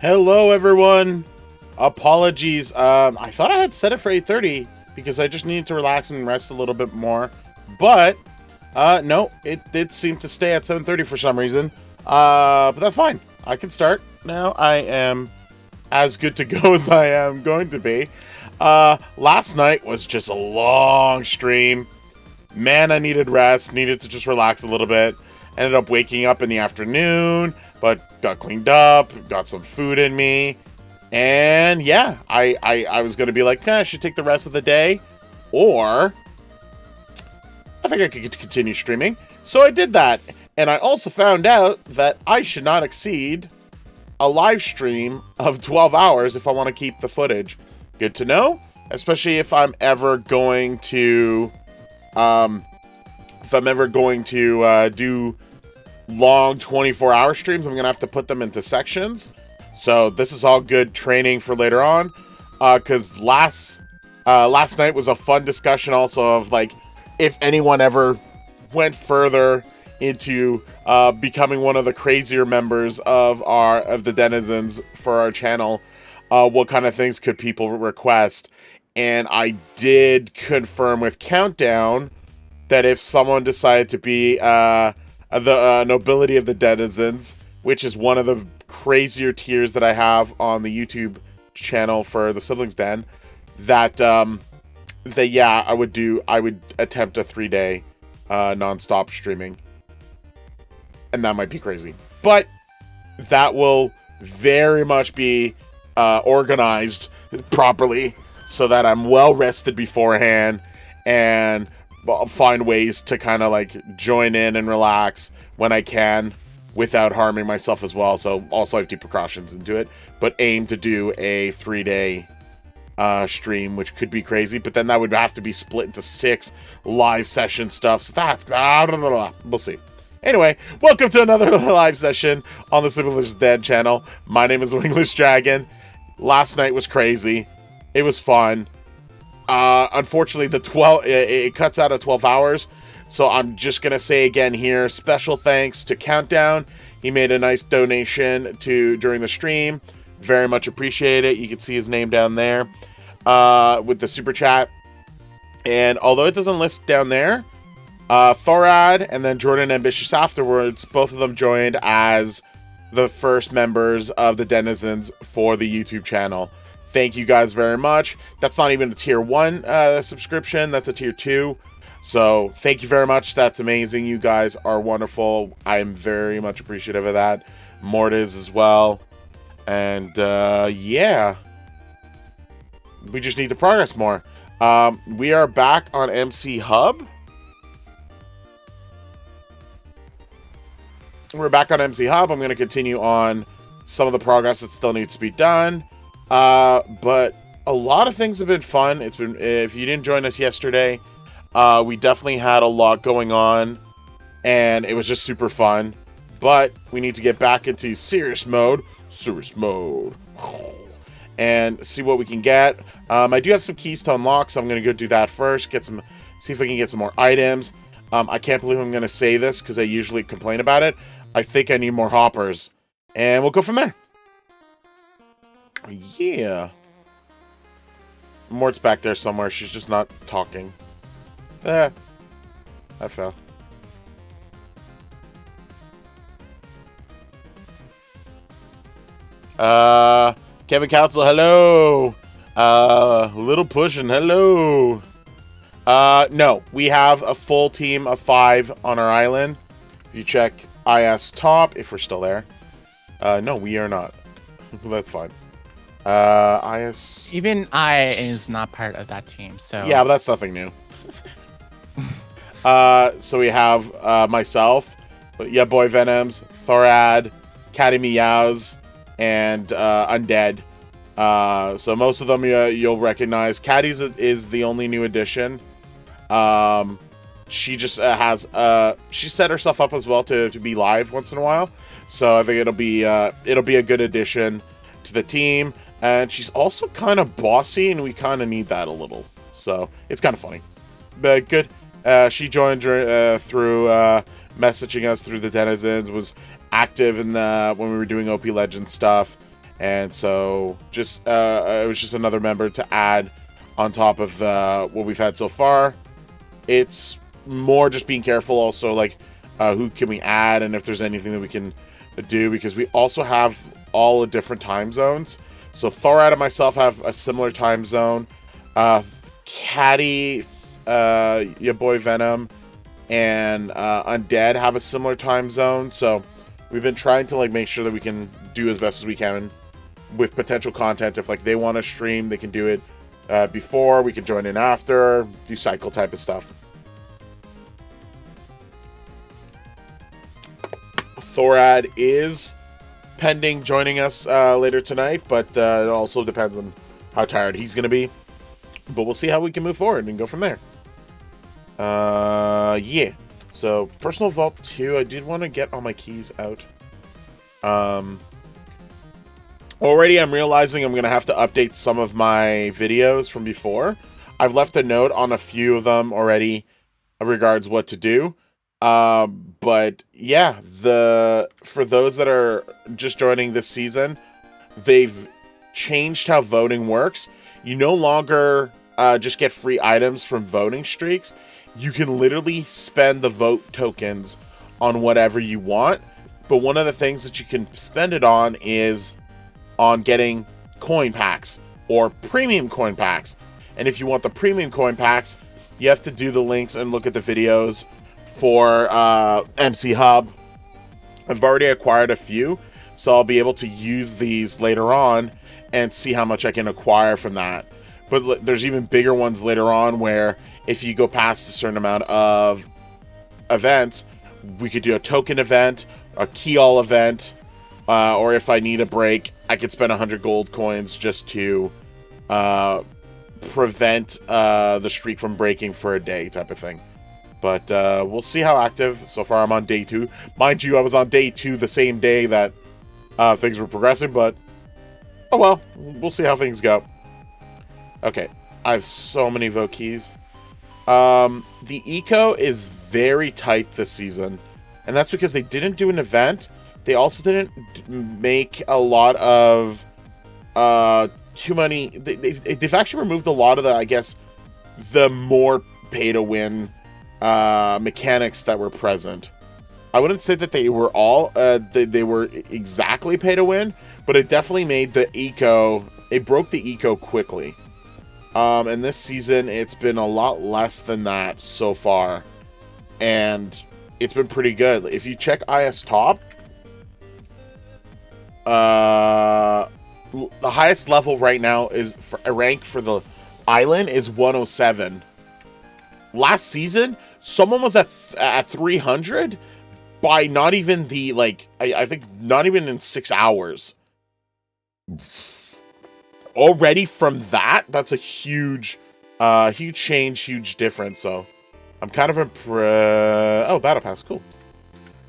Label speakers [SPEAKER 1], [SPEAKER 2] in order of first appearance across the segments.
[SPEAKER 1] Hello, everyone. Apologies. I thought I had set it for 8:30 because I just needed to relax and rest a little bit more. But, no, it did seem to stay at 7:30 for some reason. But that's fine. I can start now. I am as good to go as I am going to be. Last night was just a long stream. Man, I needed rest. Needed to just relax a little bit. Ended up waking up in the afternoon, but got cleaned up, got some food in me, and yeah, I was going to be like, I should take the rest of the day, or I think I could continue streaming. So I did that, and I also found out that I should not exceed a live stream of 12 hours if I want to keep the footage. Good to know, especially if I'm ever going to, do long 24-hour streams. I'm gonna have to put them into sections, so this is all good training for later on, because last night was a fun discussion also of like if anyone ever went further into becoming one of the crazier members of the denizens for our channel, what kind of things could people request. And I did confirm with Countdown that if someone decided to be the nobility of the denizens, which is one of the crazier tiers that I have on the YouTube channel for the Siblings Den, that I would attempt a 3-day non-stop streaming, and that might be crazy, but that will very much be organized properly so that I'm well rested beforehand and find ways to kind of like join in and relax when I can without harming myself as well. So also I have to precautions into it, but aim to do a 3-day stream, which could be crazy, but then that would have to be split into 6 live session stuff. So that's we'll see. Anyway, welcome to another live session on the Siblings Den channel. My name is Wingless Dragon. Last night was crazy. It was fun. Unfortunately, it cuts out at 12 hours, so I'm just gonna say again here, special thanks to Countdown. He made a nice donation during the stream. Very much appreciate it. You can see his name down there with the super chat. And although it doesn't list down there, Thorad and then Jordan Ambitious afterwards, both of them joined as the first members of the denizens for the YouTube channel. Thank you guys very much. That's not even a tier 1 subscription. That's a tier 2. So thank you very much. That's amazing. You guys are wonderful. I am very much appreciative of that. Mortis as well. And yeah. We just need to progress more. We are back on MC Hub. We're back on MC Hub. I'm going to continue on some of the progress that still needs to be done. But a lot of things have been fun. It's been, if you didn't join us yesterday, we definitely had a lot going on, and it was just super fun. But we need to get back into serious mode, and see what we can get. I do have some keys to unlock, so I'm gonna go do that first. See if I can get some more items. I can't believe I'm gonna say this because I usually complain about it. I think I need more hoppers, and we'll go from there. Yeah. Mort's back there somewhere. She's just not talking. I fell. Kevin Council, hello. Little Pushin', hello. No, we have a full team of 5 on our island. If you check IS top, if we're still there. No, we are not. That's fine.
[SPEAKER 2] Even I is not part of that team, so
[SPEAKER 1] yeah, but that's nothing new. So we have myself, yeah, Boy Venoms, Thorad, Catty Meows, and Undead. So most of them you'll recognize. Catty's is the only new addition. She just she set herself up as well to be live once in a while. So I think it'll be a good addition to the team. And she's also kind of bossy, and we kind of need that a little. So it's kind of funny. But good. She joined through messaging us through the denizens, was active in when we were doing OP Legends stuff, And so just it was just another member to add on top of what we've had so far. It's more just being careful also, like who can we add and if there's anything that we can do, because we also have all the different time zones. So Thorad and myself have a similar time zone. Caddy, your boy Venom, and Undead have a similar time zone. So we've been trying to like make sure that we can do as best as we can with potential content. If like they want to stream, they can do it before, we can join in after, do cycle type of stuff. Thorad is pending joining us later tonight, but it also depends on how tired he's going to be. But we'll see how we can move forward and go from there. Yeah. So, Personal Vault 2, I did want to get all my keys out. Already I'm realizing I'm going to have to update some of my videos from before. I've left a note on a few of them already regards what to do. But yeah, for those that are just joining this season, they've changed how voting works. You no longer just get free items from voting streaks. You can literally spend the vote tokens on whatever you want. But one of the things that you can spend it on is on getting coin packs or premium coin packs. And if you want the premium coin packs, you have to do the links and look at the videos for McHub. I've already acquired a few, so I'll be able to use these later on and see how much I can acquire from that. But there's even bigger ones later on where if you go past a certain amount of events, we could do a token event, a key all event, or if I need a break, I could spend 100 gold coins just to prevent the streak from breaking for a day type of thing. But we'll see how active. So far, I'm on day 2. Mind you, I was on day 2 the same day that things were progressing, but oh well, we'll see how things go. Okay, I have so many vote keys. The eco is very tight this season, and that's because they didn't do an event. They also didn't make a lot of too many. They've actually removed a lot of the, I guess, the more pay-to-win mechanics that were present. I wouldn't say that they were all they were exactly pay-to-win, but it definitely made the eco. It broke the eco quickly. And this season, it's been a lot less than that so far. And it's been pretty good. If you check IS Top, the highest level right now is for a rank for the island is 107. Last season, someone was at 300 by not even the, like, I think not even in 6 hours. Already from that's a huge change, huge difference. So I'm kind of impressed. Oh, Battle Pass, cool.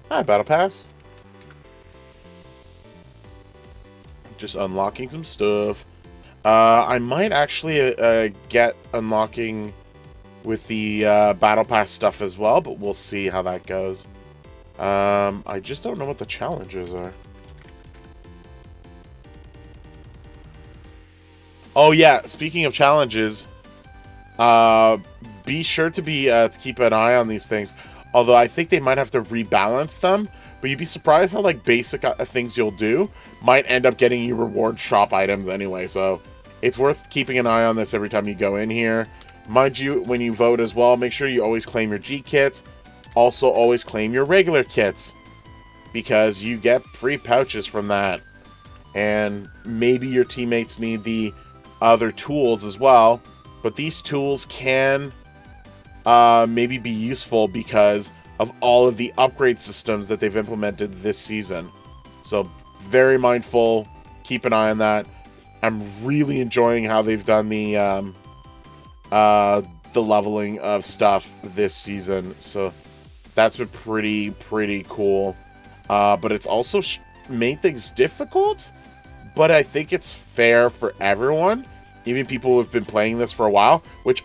[SPEAKER 1] Hi, Battle Pass. Just unlocking some stuff. I might actually get unlocking with the Battle Pass stuff as well, but we'll see how that goes. I just don't know what the challenges are. Oh yeah, speaking of challenges, be sure to keep an eye on these things. Although I think they might have to rebalance them, but you'd be surprised how like basic things you'll do might end up getting you reward shop items anyway. So it's worth keeping an eye on this every time you go in here. Mind you, when you vote as well, make sure you always claim your G kits. Also, always claim your regular kits, because you get free pouches from that. And maybe your teammates need the other tools as well, but these tools can maybe be useful because of all of the upgrade systems that they've implemented this season. So very mindful, keep an eye on that. I'm really enjoying how they've done the leveling of stuff this season, so that's been pretty cool. But it's also made things difficult, but I think it's fair for everyone, even people who have been playing this for a while, which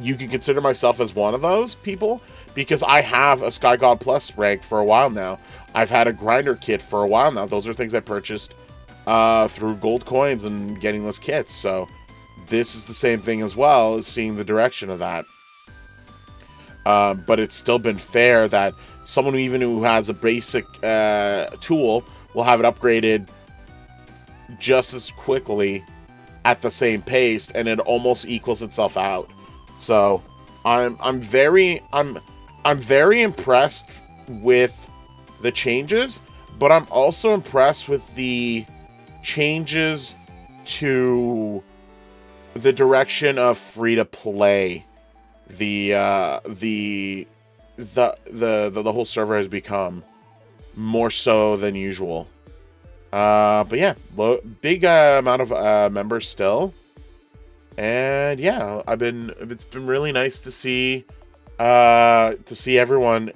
[SPEAKER 1] you can consider myself as one of those people, because I have a Sky God Plus rank for a while now. I've had a grinder kit for a while now. Those are things I purchased through gold coins and getting those kits. So this is the same thing as well, as seeing the direction of that. But it's still been fair that someone who has a basic tool will have it upgraded just as quickly at the same pace, and it almost equals itself out. So I'm very impressed with the changes, but I'm also impressed with the changes to the direction of free to play. The whole server has become more so than usual. But yeah, big amount of members still, and yeah, it's been really nice to see everyone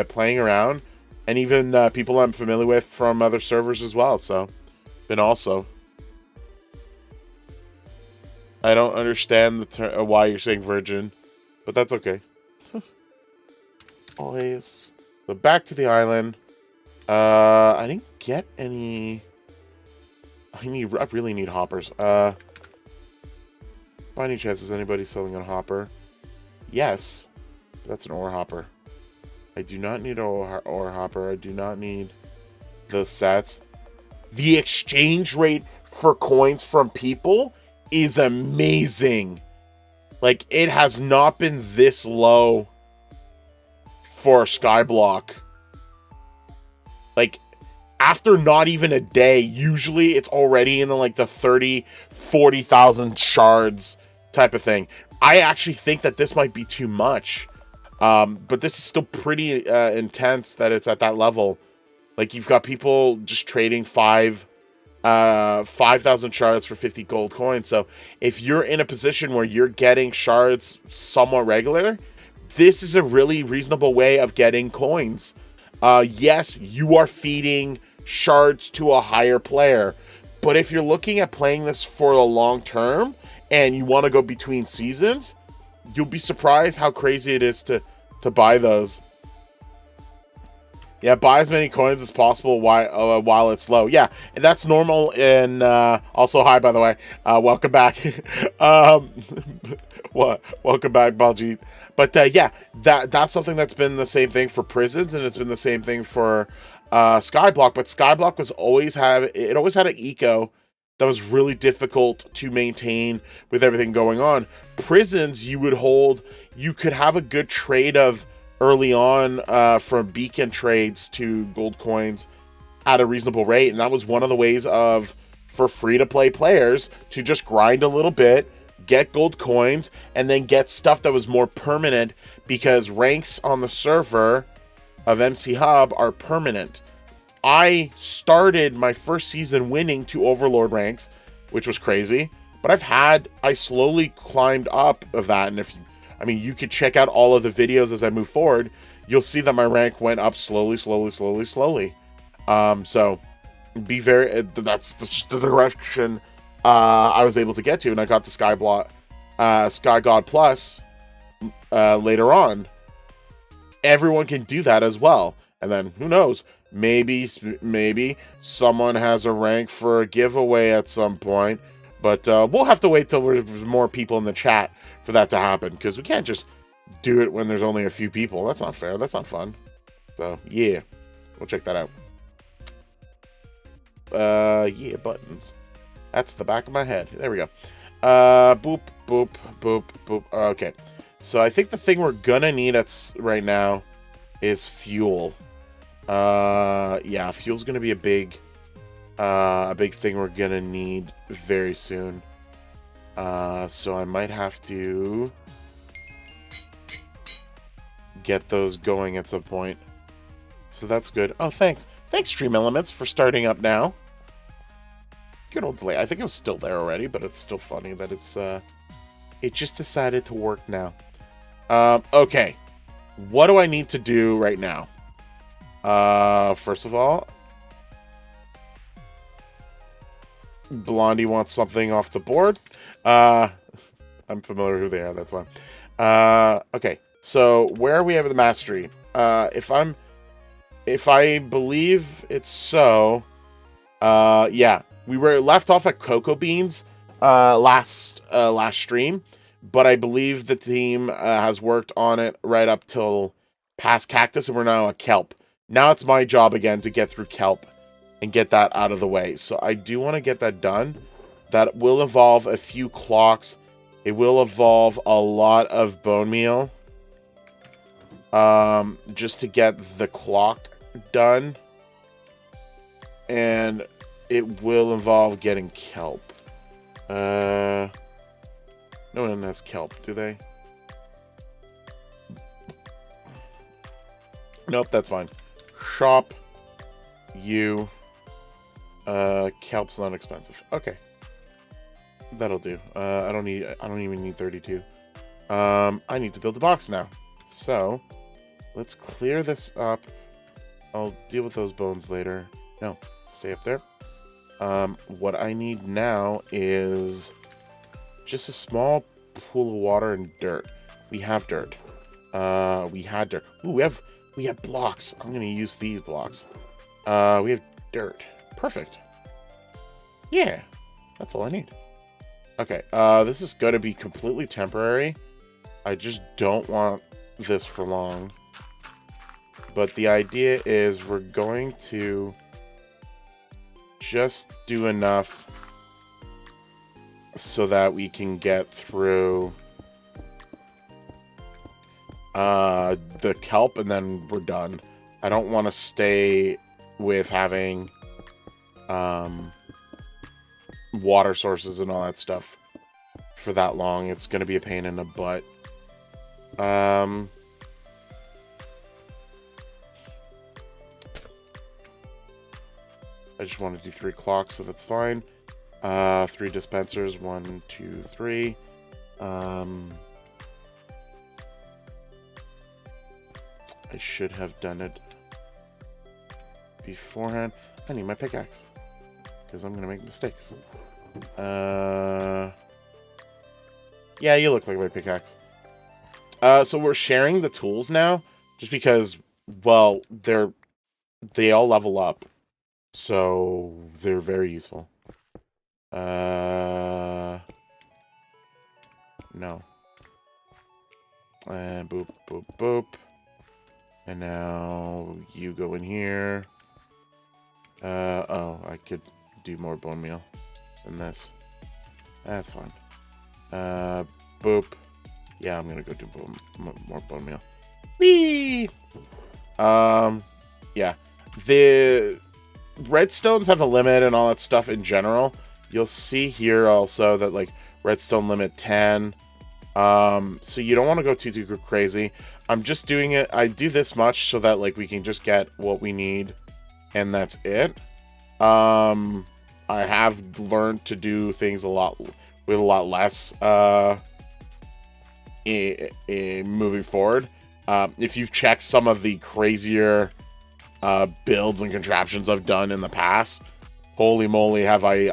[SPEAKER 1] playing around, and even people I'm familiar with from other servers as well. So, been also. I don't understand the why you're saying virgin, but that's okay. Always. So back to the island. I didn't get any. I really need hoppers. By any chance, is anybody selling a hopper? Yes. That's an ore hopper. I do not need an ore hopper. I do not need the sets. The exchange rate for coins from people is amazing. Like, it has not been this low for Skyblock. Like, after not even a day, usually it's already in the 40,000 shards type of thing. I actually think that this might be too much. But this is still pretty intense that it's at that level. Like, you've got people just trading 5,000 shards for 50 gold coins. So if you're in a position where you're getting shards somewhat regular, this is a really reasonable way of getting coins. Yes, you are feeding shards to a higher player, but if you're looking at playing this for the long term and you want to go between seasons, you'll be surprised how crazy it is to buy those. Yeah, buy as many coins as possible while it's low. Yeah, and that's normal. And also, hi, by the way. Welcome back. Welcome back, Baljeet. But yeah, that's something that's been the same thing for prisons, and it's been the same thing for Skyblock. But Skyblock always had an eco that was really difficult to maintain with everything going on. Prisons, you could have a good trade of early on from beacon trades to gold coins at a reasonable rate, and that was one of the ways for free-to-play players to just grind a little bit, get gold coins, and then get stuff that was more permanent, because ranks on the server of McHub are permanent. I started my first season winning 2 Overlord ranks, which was crazy, but I slowly climbed up of that, and you could check out all of the videos as I move forward. You'll see that my rank went up slowly. So that's the direction I was able to get to, and I got to Sky God Plus later on. Everyone can do that as well, and then who knows? Maybe someone has a rank for a giveaway at some point, but we'll have to wait till there's more people in the chat for that to happen, because we can't just do it when there's only a few people. That's not fair. That's not fun. So yeah, we'll check that out. Yeah, buttons. That's the back of my head. There we go. Boop, boop, boop, boop. Okay. So I think the thing we're gonna need right now is fuel. Yeah, fuel's gonna be a big thing we're gonna need very soon. So I might have to get those going at some point. So that's good. Oh, thanks. Thanks, Stream Elements, for starting up now. Good old delay. I think it was still there already, but it's still funny that it just decided to work now. Okay. What do I need to do right now? First of all, Blondie wants something off the board. I'm familiar who they are, that's why. Okay, so where are we at with the mastery? If I believe it's so, yeah, we were left off at cocoa beans last stream, but I believe the team has worked on it right up till past cactus, and we're now at kelp. Now it's my job again to get through kelp and get that out of the way. So I do want to get that done. That will involve a few clocks. It will involve a lot of bone meal. Just to get the clock done. And it will involve getting kelp. No one has kelp, do they? Nope, that's fine. Shop you. Kelp's not expensive. Okay. That'll do. I don't even need 32. I need to build a box now. So, let's clear this up. I'll deal with those bones later. No, stay up there. What I need now is just a small pool of water and dirt. We have dirt. We had dirt. Ooh, we have blocks. I'm gonna use these blocks. We have dirt. Perfect. Yeah, that's all I need. Okay, this is gonna be completely temporary. I just don't want this for long. But the idea is we're going to just do enough so that we can get through the kelp, and then we're done. I don't want to stay with having water sources and all that stuff for that long. It's going to be a pain in the butt. I just want to do 3 clocks, so that's fine. 3 dispensers, 1, 2, 3. I should have done it beforehand. I need my pickaxe, because I'm going to make mistakes. Yeah, you look like my pickaxe. So we're sharing the tools now, just because, well, they all level up. So they're very useful. No. And boop, boop, boop. And now you go in here. Oh, I could do more bone meal than this. That's fine. Boop. Yeah, I'm gonna go do more bone meal. Whee! Yeah. The redstones have a limit and all that stuff in general. You'll see here also that, like, redstone limit 10. So you don't want to go too crazy. I'm just doing it. I do this much so that, like, we can just get what we need, and that's it. I have learned to do things with a lot less in moving forward. If you've checked some of the crazier builds and contraptions I've done in the past, holy moly, have I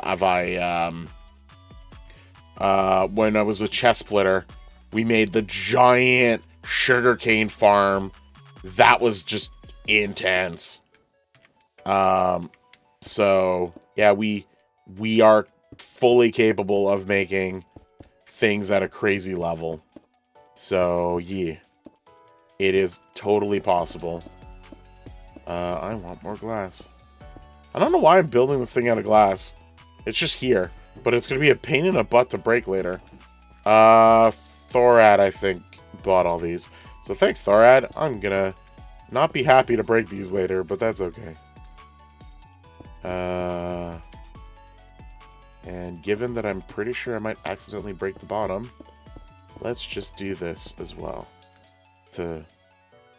[SPEAKER 1] when I was with Chest Splitter, we made the giant sugarcane farm. That was just intense. So yeah, we are fully capable of making things at a crazy level. So yeah, it is totally possible. I want more glass. I don't know why I'm building this thing out of glass. It's just here, but it's gonna be a pain in the butt to break later. Thorad, I think, bought all these. So thanks, Thorad. I'm gonna not be happy to break these later, but that's okay. And given that I'm pretty sure I might accidentally break the bottom, let's just do this as well to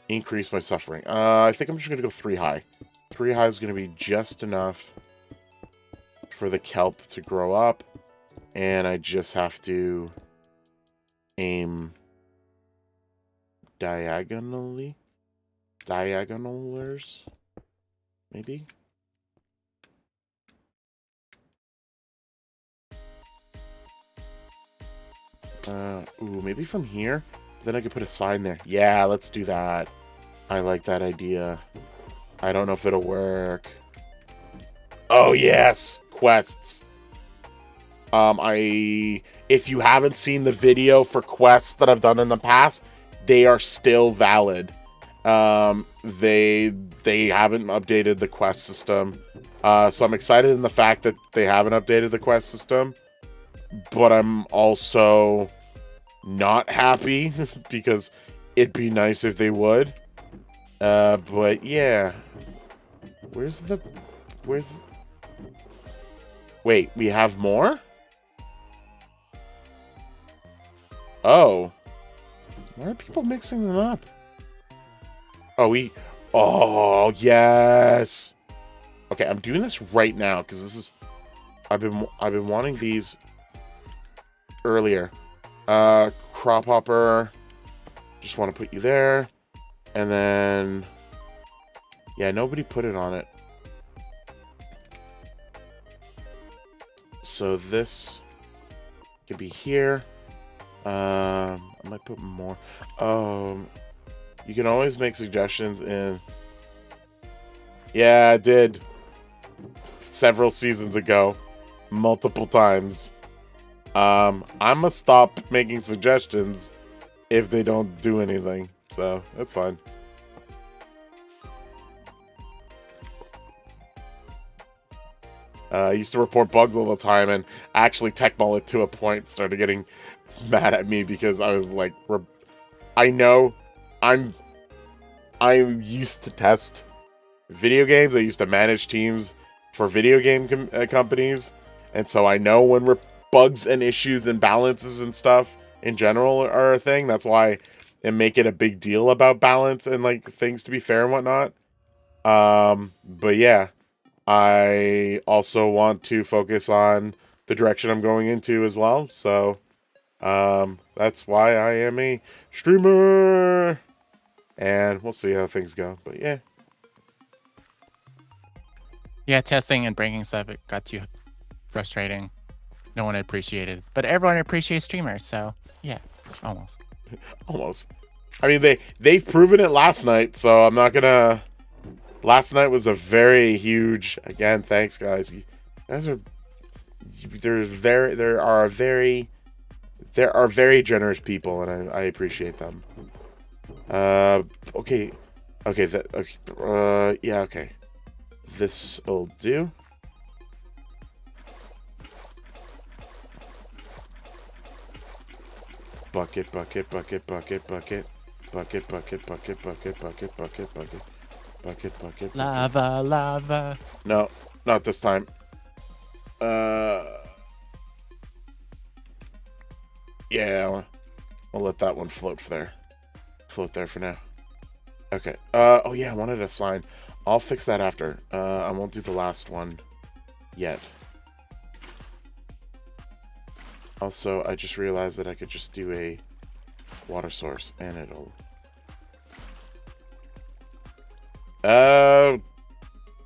[SPEAKER 1] increase my suffering. I think I'm just gonna go 3 high. 3 high is gonna be just enough for the kelp to grow up, and I just have to aim diagonalers, maybe. Ooh, maybe from here. Then I could put a sign there. Yeah, let's do that. I like that idea. I don't know if it'll work. Oh, yes! quests. If you haven't seen the video for quests that I've done in the past, they are still valid. They haven't updated the quest system. So I'm excited in the fact that they haven't updated the quest system, but I'm also not happy because it'd be nice if they would. But yeah. Wait, we have more? Oh. Why are people mixing them up? Oh, yes. Okay, I'm doing this right now because this is I've been wanting these earlier. Crop hopper. Just want to put you there. And then yeah, nobody put it on it. So this could be here. I might put more. You can always make suggestions in. Yeah, I did. Several seasons ago. Multiple times. I'm gonna stop making suggestions if they don't do anything. So, that's fine. I used to report bugs all the time, and actually Tech Mullet to a point started getting mad at me because I was like, I know I used to test video games. I used to manage teams for video game companies, and so I know when bugs and issues and balances and stuff in general are a thing. That's why I make it a big deal about balance and like things to be fair and whatnot. But yeah. I also want to focus on the direction I'm going into as well. So, that's why I am a streamer. And we'll see how things go. But yeah.
[SPEAKER 2] Yeah, testing and breaking stuff, it got too frustrating. No one appreciated it. But everyone appreciates streamers, so yeah, almost.
[SPEAKER 1] Almost. I mean, they've proven it last night, so I'm not gonna... Last night was a very huge. Again, thanks, guys. You guys are. There are very generous people, and I appreciate them. Okay. Yeah. Okay. This'll do. Bucket. Bucket.
[SPEAKER 2] Lava.
[SPEAKER 1] No, not this time. Yeah, I'll let that one float there. Float there for now. Okay. Oh yeah, I wanted a sign. I'll fix that after. I won't do the last one yet. Also, I just realized that I could just do a water source and it'll...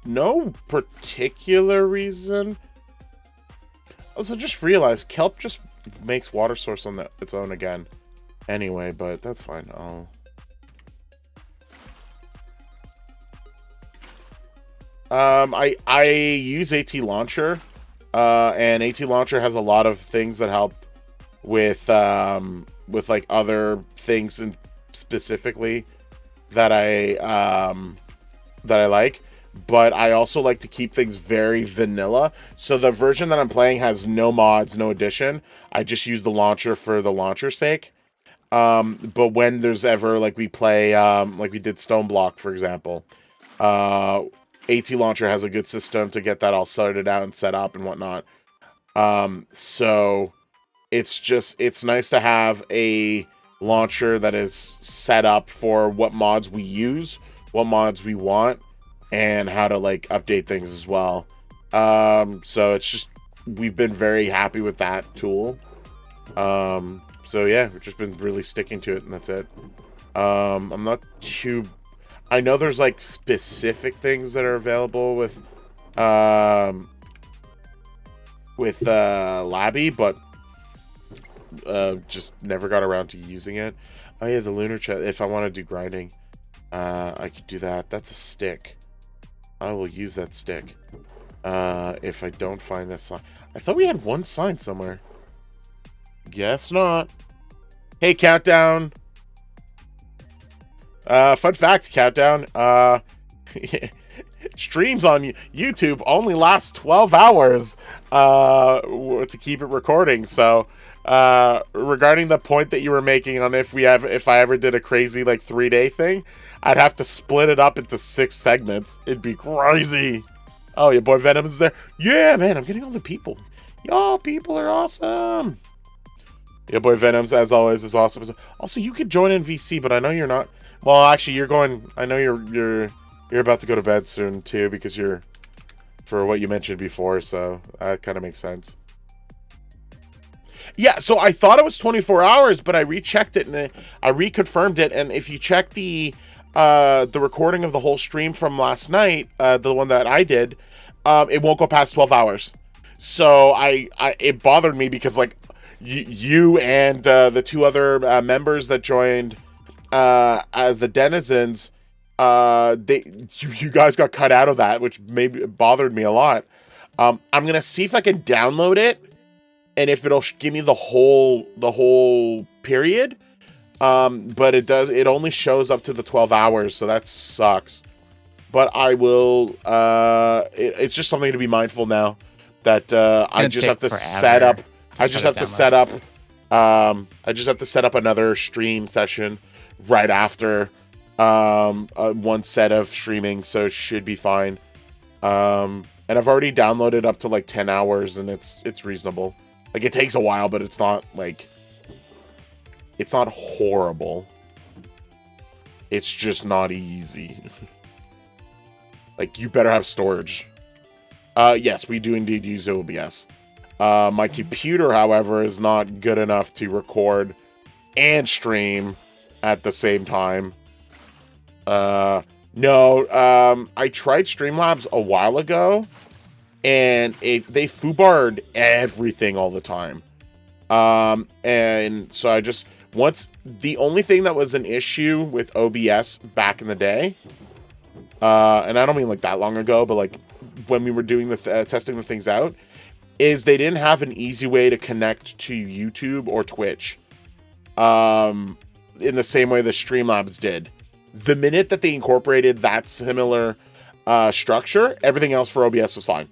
[SPEAKER 1] No particular reason. Also, just realized kelp just makes water source on its own again. Anyway, but that's fine. I use AT Launcher, and AT Launcher has a lot of things that help with like other things and specifically that I like, but I also like to keep things very vanilla. So the version that I'm playing has no mods, no addition. I just use the launcher for the launcher's sake. But when there's ever, like we play, like we did Stone Block, for example, AT Launcher has a good system to get that all sorted out and set up and whatnot. So it's nice to have a launcher that is set up for what mods we use, what mods we want, and how to like update things as well. So it's just, we've been very happy with that tool. So yeah, we've just been really sticking to it, and that's it. I'm not too... I know there's like specific things that are available with Labby, but just never got around to using it. Oh yeah, the lunar chest. If I want to do grinding, I could do that. That's a stick. I will use that stick. If I don't find a sign. I thought we had one sign somewhere. Guess not. Hey, Countdown. Fun fact, Countdown. Streams on YouTube only last 12 hours to keep it recording. So, regarding the point that you were making on if I ever did a crazy like 3-day thing, I'd have to split it up into 6 segments. It'd be crazy. Oh, your boy Venom is there. Yeah, man, I'm getting all the people. Y'all people are awesome. Your boy Venom's, as always, is awesome. Also, you could join in VC, but I know you're not. Well, actually, you're going. I know you're about to go to bed soon too, because you're for what you mentioned before. So that kind of makes sense. Yeah. So I thought it was 24 hours, but I rechecked it and I reconfirmed it. And if you check the recording of the whole stream from last night, the one that I did, it won't go past 12 hours. So it bothered me because like you and the 2 other members that joined as the denizens, you guys got cut out of that, which maybe bothered me a lot. I'm gonna see if I can download it, and if it'll give me the whole period. But it only shows up to the 12 hours, so that sucks. But I will. It's just something to be mindful now that I just have to set up. I just have to set up. I just have to set up another stream session right after one set of streaming, so it should be fine. And I've already downloaded up to like 10 hours, and it's reasonable. Like it takes a while, but it's not like it's not horrible. It's just not easy. Like you better have storage. Yes, we do indeed use OBS. My computer, however, is not good enough to record and stream at the same time. No, I tried Streamlabs a while ago, and they foobarred everything all the time. And so the only thing that was an issue with OBS back in the day, and I don't mean like that long ago, but like when we were doing the testing the things out, is they didn't have an easy way to connect to YouTube or Twitch in the same way the Streamlabs did. The minute that they incorporated that similar structure, everything else for OBS was fine.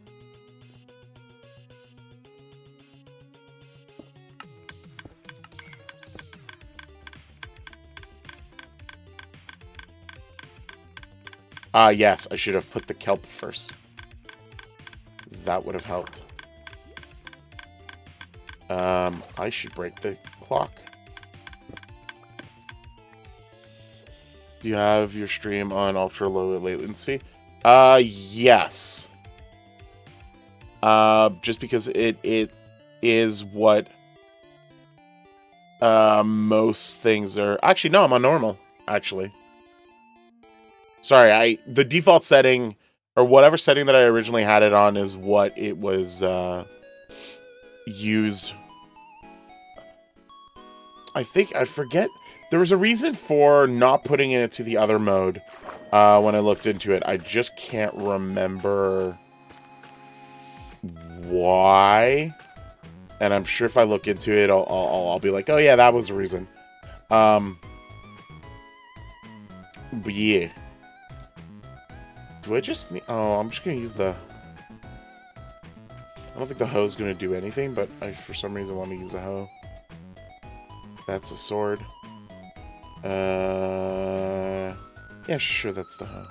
[SPEAKER 1] Yes, I should have put the kelp first. That would have helped. I should break the clock. Do you have your stream on ultra low latency? Yes. Just because it is what most things are. Actually, no, I'm on normal. Actually, sorry. The default setting or whatever setting that I originally had it on is what it was used. I forget. There was a reason for not putting it into the other mode when I looked into it. I just can't remember why. And I'm sure if I look into it, I'll be like, oh yeah, that was the reason. But yeah. Do I just need... Oh, I'm just going to use the... I don't think the hoe's going to do anything, but I, for some reason, want to use the hoe. That's a sword. Yeah, sure, that's the hoe.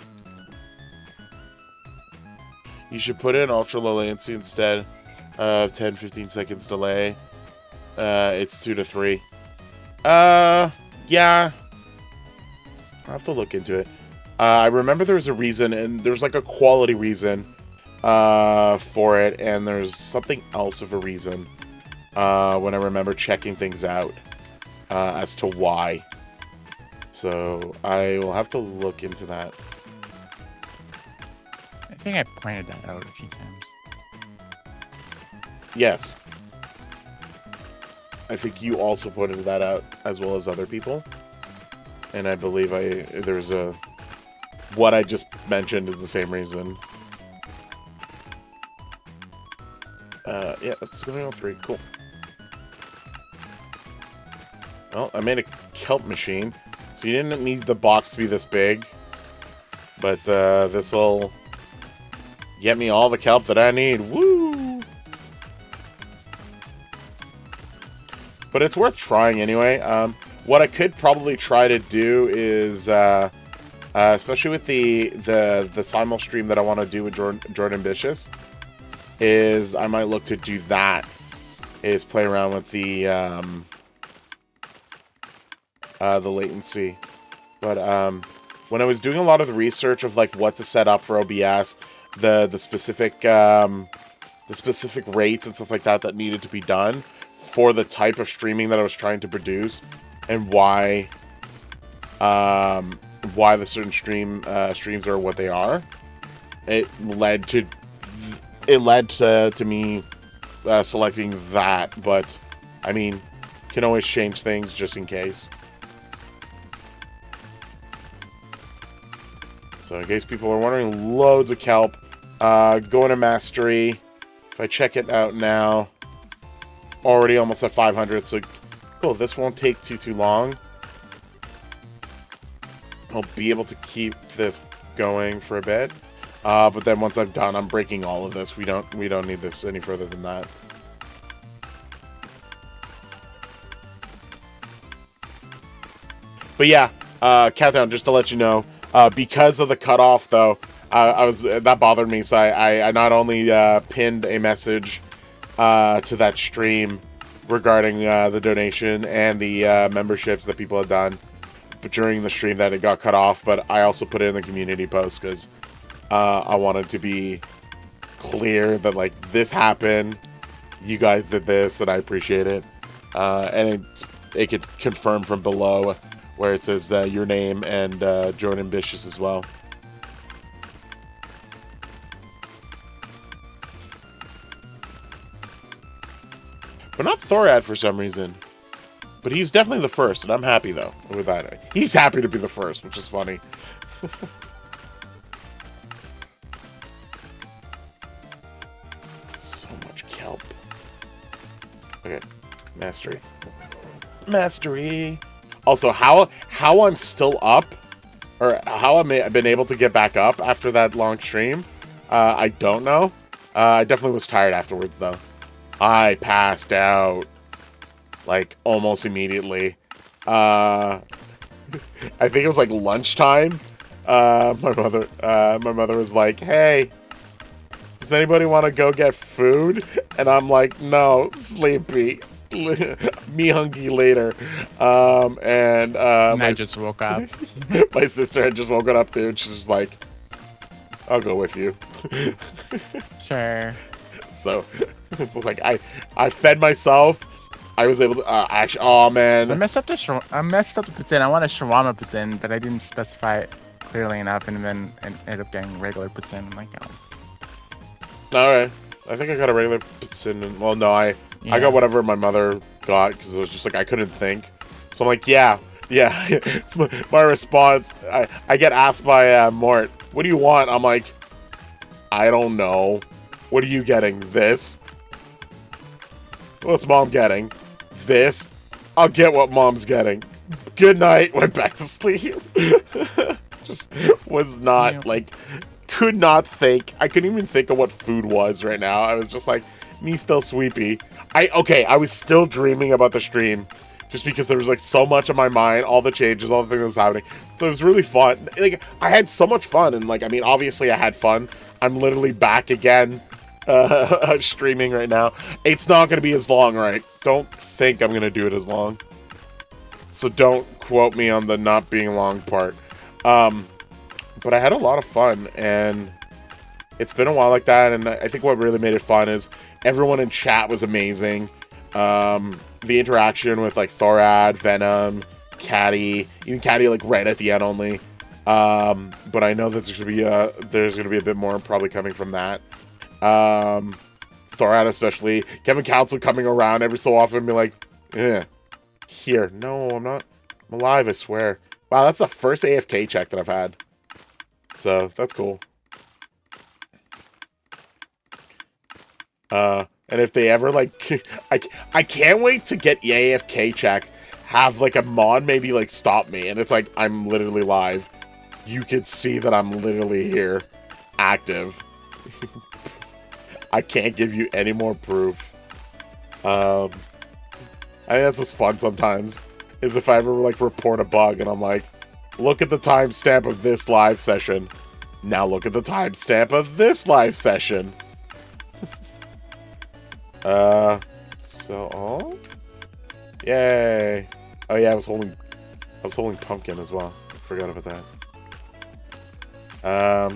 [SPEAKER 1] You should put in ultra low latency instead of 10-15 seconds delay. It's 2 to 3. Yeah. I'll have to look into it. I remember there was a reason, and there's like a quality reason for it, and there's something else of a reason when I remember checking things out as to why. So I will have to look into that.
[SPEAKER 2] I think I pointed that out a few times.
[SPEAKER 1] Yes. I think you also pointed that out, as well as other people. And I believe there's a... What I just mentioned is the same reason. Yeah, that's gonna be all 3. Cool. Well, I made a kelp machine, so you didn't need the box to be this big. But this'll get me all the kelp that I need. Woo! But it's worth trying anyway. What I could probably try to do is, especially with the simul stream that I want to do with Jordan Ambitious, is I might look to do that. Is play around with the latency. But when I was doing a lot of the research of like what to set up for OBS, the specific rates and stuff like that that needed to be done for the type of streaming that I was trying to produce, and why the certain streams are what they are, it led to me selecting that. But I mean, can always change things just in case. So in case people are wondering, loads of kelp. Going to mastery. If I check it out now, already almost at 500. So cool. This won't take too long. I'll be able to keep this going for a bit. But then once I'm done, I'm breaking all of this. We don't need this any further than that. But yeah, Countdown, just to let you know, because of the cutoff, though, that bothered me. So I not only pinned a message to that stream regarding the donation and the memberships that people had done, but during the stream that it got cut off, but I also put it in the community post because I wanted to be clear that like this happened, you guys did this, and I appreciate it. And it could confirm from below where it says your name and Jordan Ambitious as well. But not Thorad for some reason. But he's definitely the first, and I'm happy though with that. He's happy to be the first, which is funny. So much kelp. Okay, mastery. Mastery. Also, how I'm still up, or how I've been able to get back up after that long stream, I don't know. I definitely was tired afterwards, though. I passed out, like, almost immediately. I think it was, like, lunchtime. My mother was like, hey, does anybody want to go get food? And I'm like, no, sleepy. Me hungry later. And
[SPEAKER 2] I just woke up.
[SPEAKER 1] My sister had just woken up too, and she's just like, I'll go with you.
[SPEAKER 2] Sure.
[SPEAKER 1] So it's like I fed myself. I was able to actually. Oh man,
[SPEAKER 2] I messed up the poutine. I want a shawarma poutine, but I didn't specify it clearly enough, and then it ended up getting regular poutine. I'm like, oh.
[SPEAKER 1] All right. I think I got a regular poutine. Well, no, I got whatever my mother got because it was just like I couldn't think. So I'm like, yeah. My response, I get asked by Mort, what do you want? I'm like, I don't know. What are you getting? This? What's mom getting? This? I'll get what mom's getting. Good night. Went back to sleep. Just was not like, could not think. I couldn't even think of what food was right now. I was just like, me still sweepy. I was still dreaming about the stream just because there was like so much on my mind, all the changes, all the things that was happening. So it was really fun. Like, I had so much fun, and like, I mean, obviously I had fun. I'm literally back again streaming right now. It's not going to be as long, right? Don't think I'm going to do it as long. So don't quote me on the not being long part. But I had a lot of fun, and it's been a while like that, and I think what really made it fun is everyone in chat was amazing. The interaction with like Thorad, Venom, Caddy, even Caddy like right at the end only. But I know that there's gonna be a bit more probably coming from that. Thorad especially, Kevin Council coming around every so often and be like, here, no, I'm not. I'm alive, I swear. Wow, that's the first AFK check that I've had. So that's cool. And if they ever, like, I can't wait to get AFK check, have, like, a mod maybe, like, stop me, and it's like, I'm literally live. You could see that I'm literally here, active. I can't give you any more proof. I think that's what's fun sometimes, is if I ever, like, report a bug, and I'm like, look at the timestamp of this live session. Now look at the timestamp of this live session. Oh, yay! Oh yeah, I was holding pumpkin as well. Forgot about that.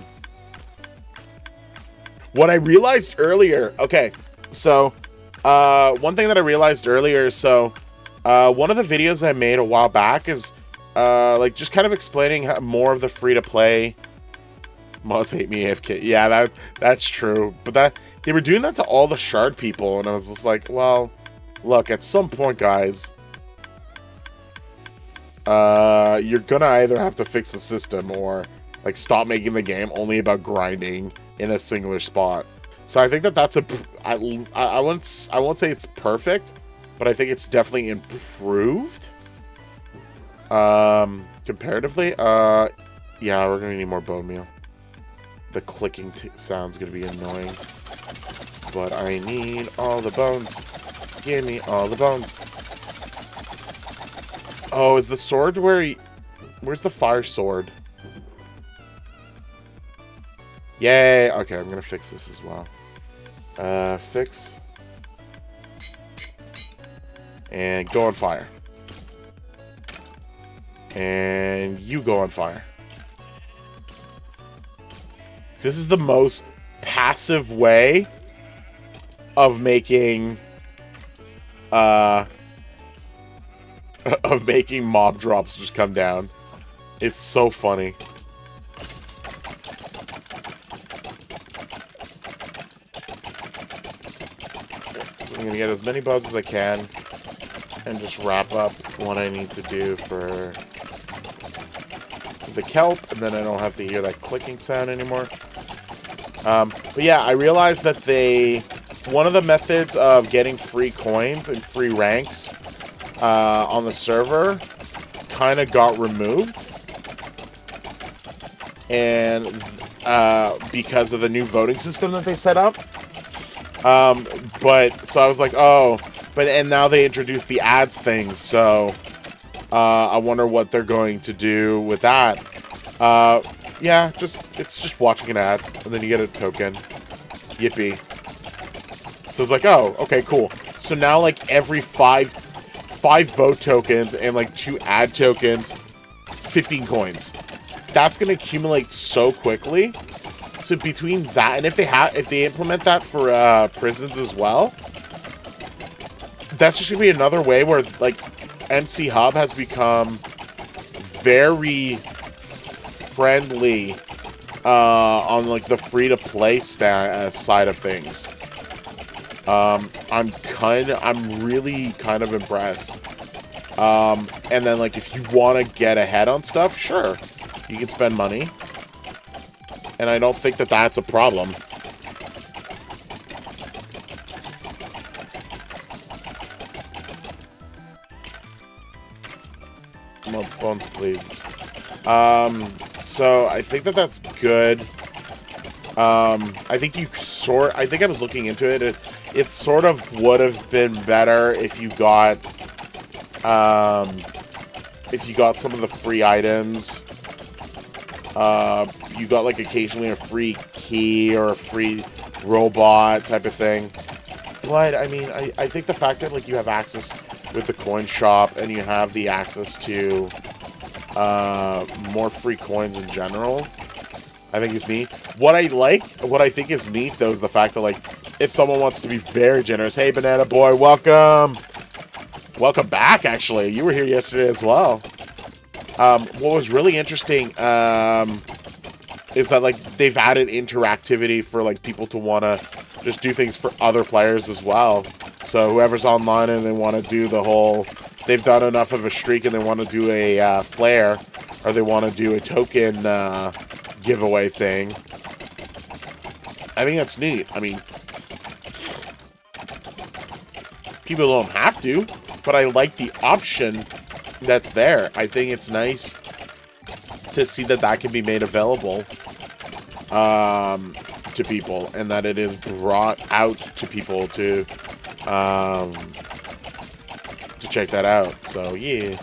[SPEAKER 1] What I realized earlier. Okay, so one thing that I realized earlier. So one of the videos I made a while back is like just kind of explaining how more of the free to play mods hate me AFK. Yeah, that's true. But they were doing that to all the shard people, and I was just like, well, look, at some point, guys, you're gonna either have to fix the system or like stop making the game only about grinding in a singular spot. So I think that's I won't say it's perfect, but I think it's definitely improved. Comparatively, yeah, we're gonna need more bone meal. The clicking sound's gonna be annoying, but I need all the bones. Give me all the bones. Oh, is the sword where's the fire sword? Yay! Okay, I'm gonna fix this as well. Fix. And go on fire. And you go on fire. This is the most passive way of making mob drops just come down. It's so funny. So I'm gonna get as many bugs as I can and just wrap up what I need to do for the kelp, and then I don't have to hear that clicking sound anymore. But yeah, I realized that one of the methods of getting free coins and free ranks on the server kind of got removed, and because of the new voting system that they set up. But so I was like, oh, and now they introduced the ads thing, so I wonder what they're going to do with that. Yeah, it's just watching an ad, and then you get a token. Yippee. So it's like, oh, okay, cool. So now, like, every five vote tokens and, like, 2 ad tokens, 15 coins. That's going to accumulate so quickly. So between that, and if they implement that for prisons as well, that's just going to be another way where, like, MC Hub has become very friendly on like the free-to-play side of things. I'm really kind of impressed. And then like if you want to get ahead on stuff, sure, you can spend money, and I don't think that that's a problem. More bones, please. So I think that that's good. I think I was looking into it. It sort of would have been better if you got some of the free items. You got like occasionally a free key or a free robot type of thing. But I mean, I think the fact that like you have access with the coin shop and you have the access to more free coins in general, I think is neat. What I think is neat though is the fact that like if someone wants to be very generous, hey Banana Boy, welcome back. Actually, you were here yesterday as well. What was really interesting is that like they've added interactivity for like people to want to just do things for other players as well. So whoever's online and they want to do the whole, they've done enough of a streak and they want to do a flare, or they want to do a token giveaway thing. I think that's neat. I mean, people don't have to, but I like the option that's there. I think it's nice to see that that can be made available to people, and that it is brought out to people to check that out. So yeah.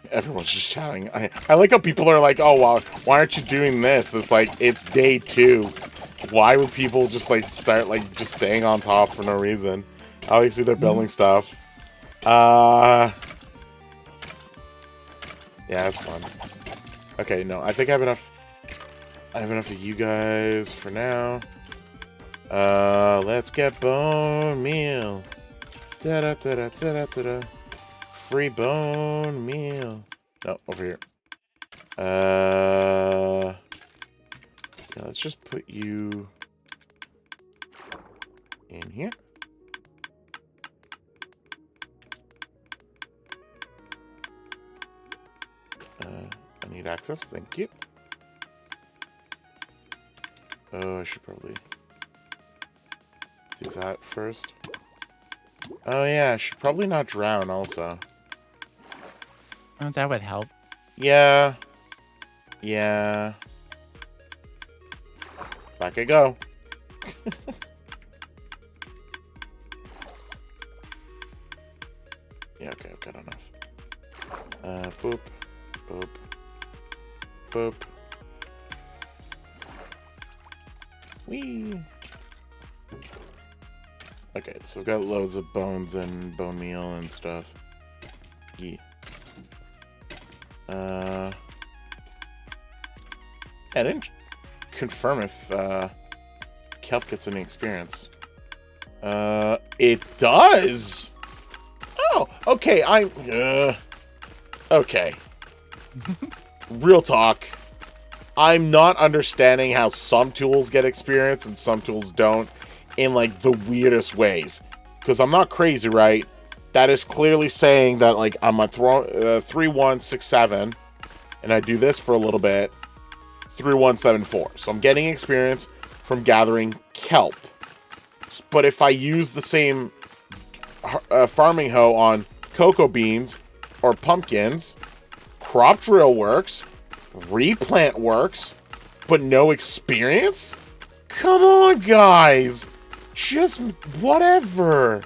[SPEAKER 1] Everyone's just shouting. I like how people are like, oh, well, why aren't you doing this? It's like, it's day 2. Why would people just, like, start, like, just staying on top for no reason? Obviously, they're building stuff. Yeah, that's fun. Okay, no, I think I have enough. I have enough of you guys for now. Let's get bone meal. Da-da-da-da-da-da-da. Free bone meal. No, over here. Yeah, let's just put you in here. I need access. Thank you. Oh, I should probably do that first. Oh yeah, I should probably not drown also.
[SPEAKER 2] Oh, that would help.
[SPEAKER 1] Yeah. Yeah. Back I go. Yeah, okay, I've got enough. Boop. Boop. Boop. Whee! Okay, so I've got loads of bones and bone meal and stuff. Yeah. I didn't confirm if Kelp gets any experience. It does. Oh, okay. Okay. Real talk. I'm not understanding how some tools get experience and some tools don't in like the weirdest ways. Because I'm not crazy, right? That is clearly saying that like I'm a 3167 and I do this for a little bit. 3174. So I'm getting experience from gathering kelp. But if I use the same farming hoe on cocoa beans or pumpkins, crop drill works, replant works, but no experience? Come on, guys. Just whatever.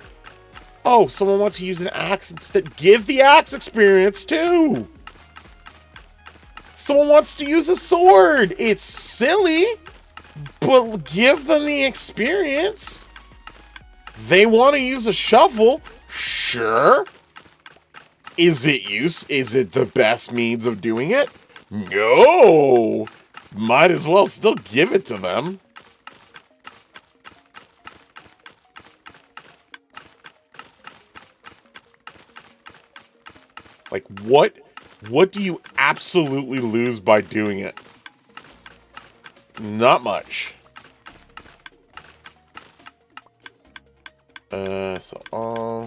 [SPEAKER 1] Oh, someone wants to use an axe instead. Give the axe experience, too. Someone wants to use a sword. It's silly, but give them the experience. They want to use a shovel. Sure. Is it the best means of doing it? No. Might as well still give it to them. Like, what do you absolutely lose by doing it? Not much. So all...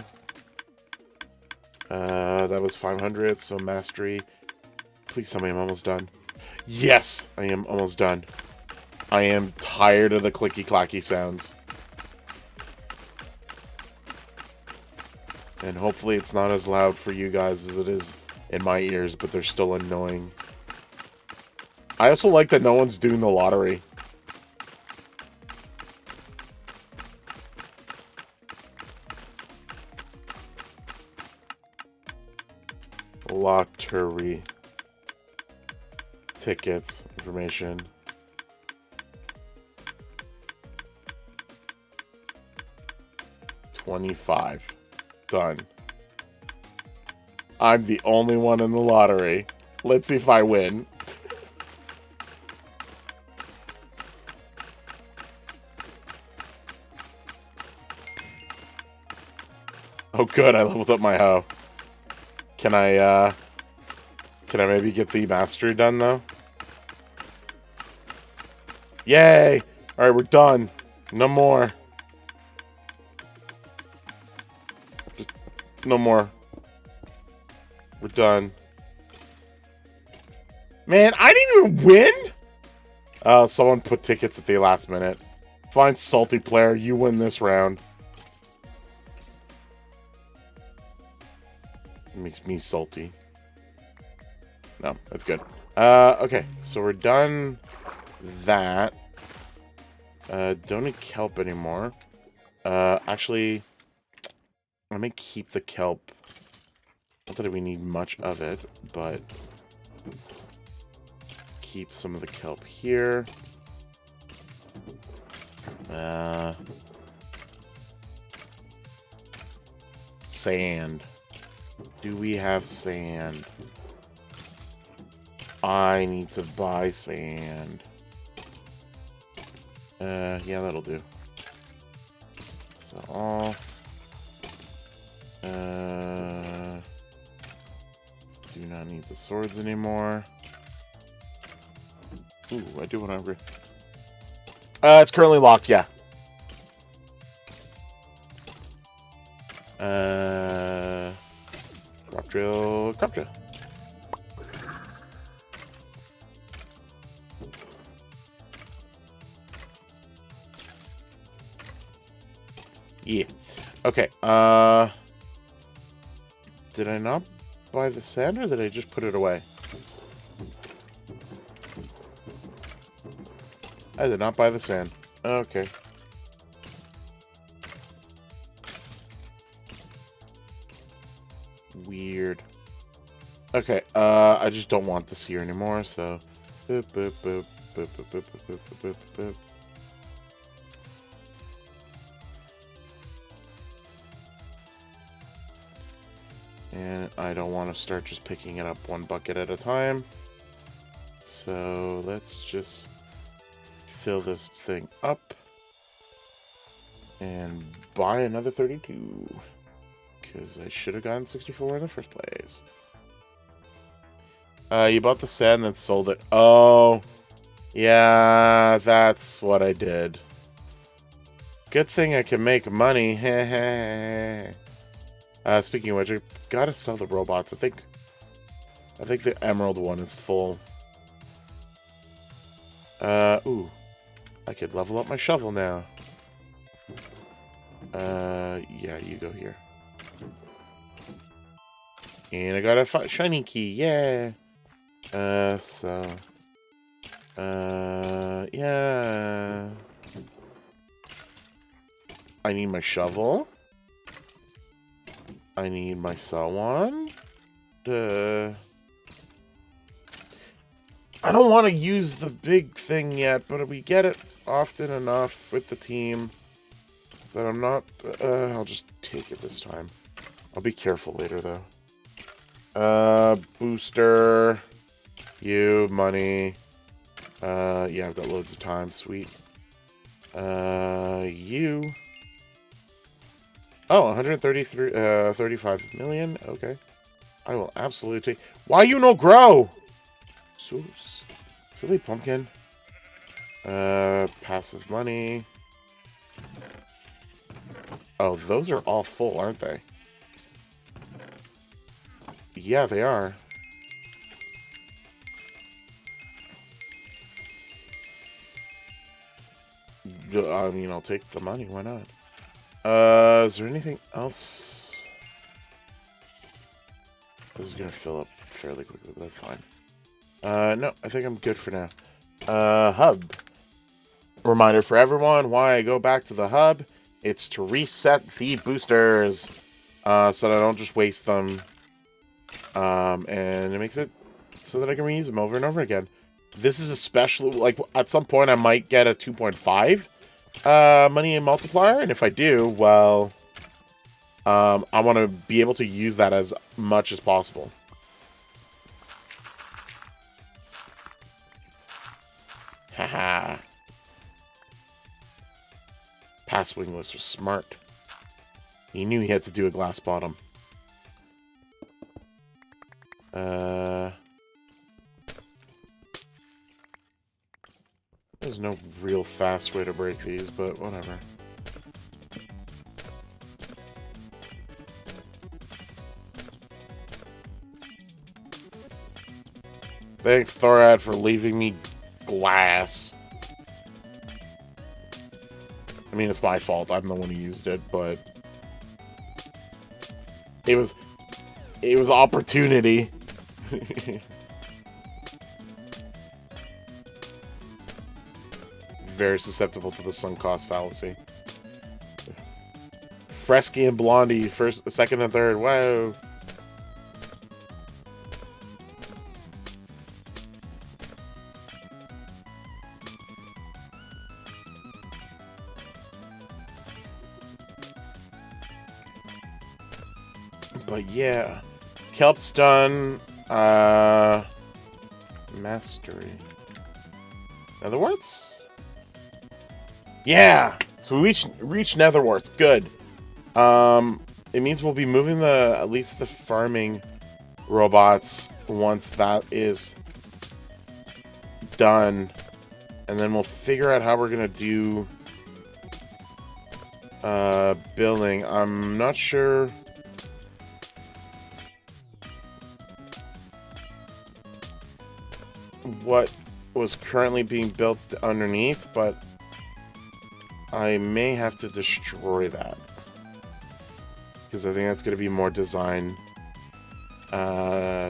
[SPEAKER 1] that was 500, so mastery. Please tell me I'm almost done. Yes, I am almost done. I am tired of the clicky-clacky sounds. And hopefully it's not as loud for you guys as it is in my ears, but they're still annoying. I also like that no one's doing the lottery. Lottery. Tickets. Information. $25. Done. I'm the only one in the lottery. Let's see if I win. Oh, good. I leveled up my hoe. Can I maybe get the mastery done, though? Yay! Alright, we're done. No more. Just no more. We're done. Man, I didn't even win? Someone put tickets at the last minute. Fine, salty player. You win this round. Makes me salty. No, that's good. Okay, so we're done that. Don't need kelp anymore. Actually, I may keep the kelp. Not that we need much of it, but keep some of the kelp here. Sand. Do we have sand? I need to buy sand. Yeah, that'll do. So all. Do not need the swords anymore. Ooh, I do want to upgrade. It's currently locked, yeah. Crop drill, crop drill. Yeah. Okay. Did I not buy the sand, or did I just put it away? I did not buy the sand. Okay. Weird. Okay, I just don't want this here anymore, so... Boop, boop, boop, boop, boop, boop, boop, boop, boop, boop. And I don't want to start just picking it up one bucket at a time. So let's just fill this thing up. And buy another 32. Because I should have gotten 64 in the first place. You bought the sand and then sold it. Oh. Yeah, that's what I did. Good thing I can make money. Speaking of which, I gotta sell the robots. I think the emerald one is full. Ooh. I could level up my shovel now. Yeah, you go here. And I got a shiny key, yeah. Yeah. I need my shovel. I need my sawn. I don't want to use the big thing yet, but we get it often enough with the team that I'm not... I'll just take it this time. I'll be careful later, though. Booster. You, money. Yeah, I've got loads of time. Sweet. You. Oh, 35 million. Okay. I will absolutely take... Why you no grow? So silly pumpkin. Passive money. Oh, those are all full, aren't they? Yeah, they are. I mean, I'll take the money. Why not? Is there anything else? This is gonna fill up fairly quickly, but that's fine. No, I think I'm good for now. Hub. Reminder for everyone why I go back to the hub. It's to reset the boosters, so that I don't just waste them. And it makes it so that I can reuse them over and over again. This is especially, like, at some point I might get a 2.5 money and multiplier, and if I do, well, I want to be able to use that as much as possible. Haha. Past Wingless was smart. He knew he had to do a glass bottom. There's no real fast way to break these, but whatever. Thanks, Thorad, for leaving me glass. I mean, it's my fault. I'm the one who used it, but it was opportunity. Very susceptible to the sunk cost fallacy. Fresky and Blondie, first, second, and third. Wow. But yeah, Kelp's done. Mastery. Netherwarts? Yeah. So we reached Netherwarts. Good. It means we'll be moving at least the farming robots once that is done, and then we'll figure out how we're gonna do building. I'm not sure. What was currently being built underneath, but I may have to destroy that because I think that's going to be more design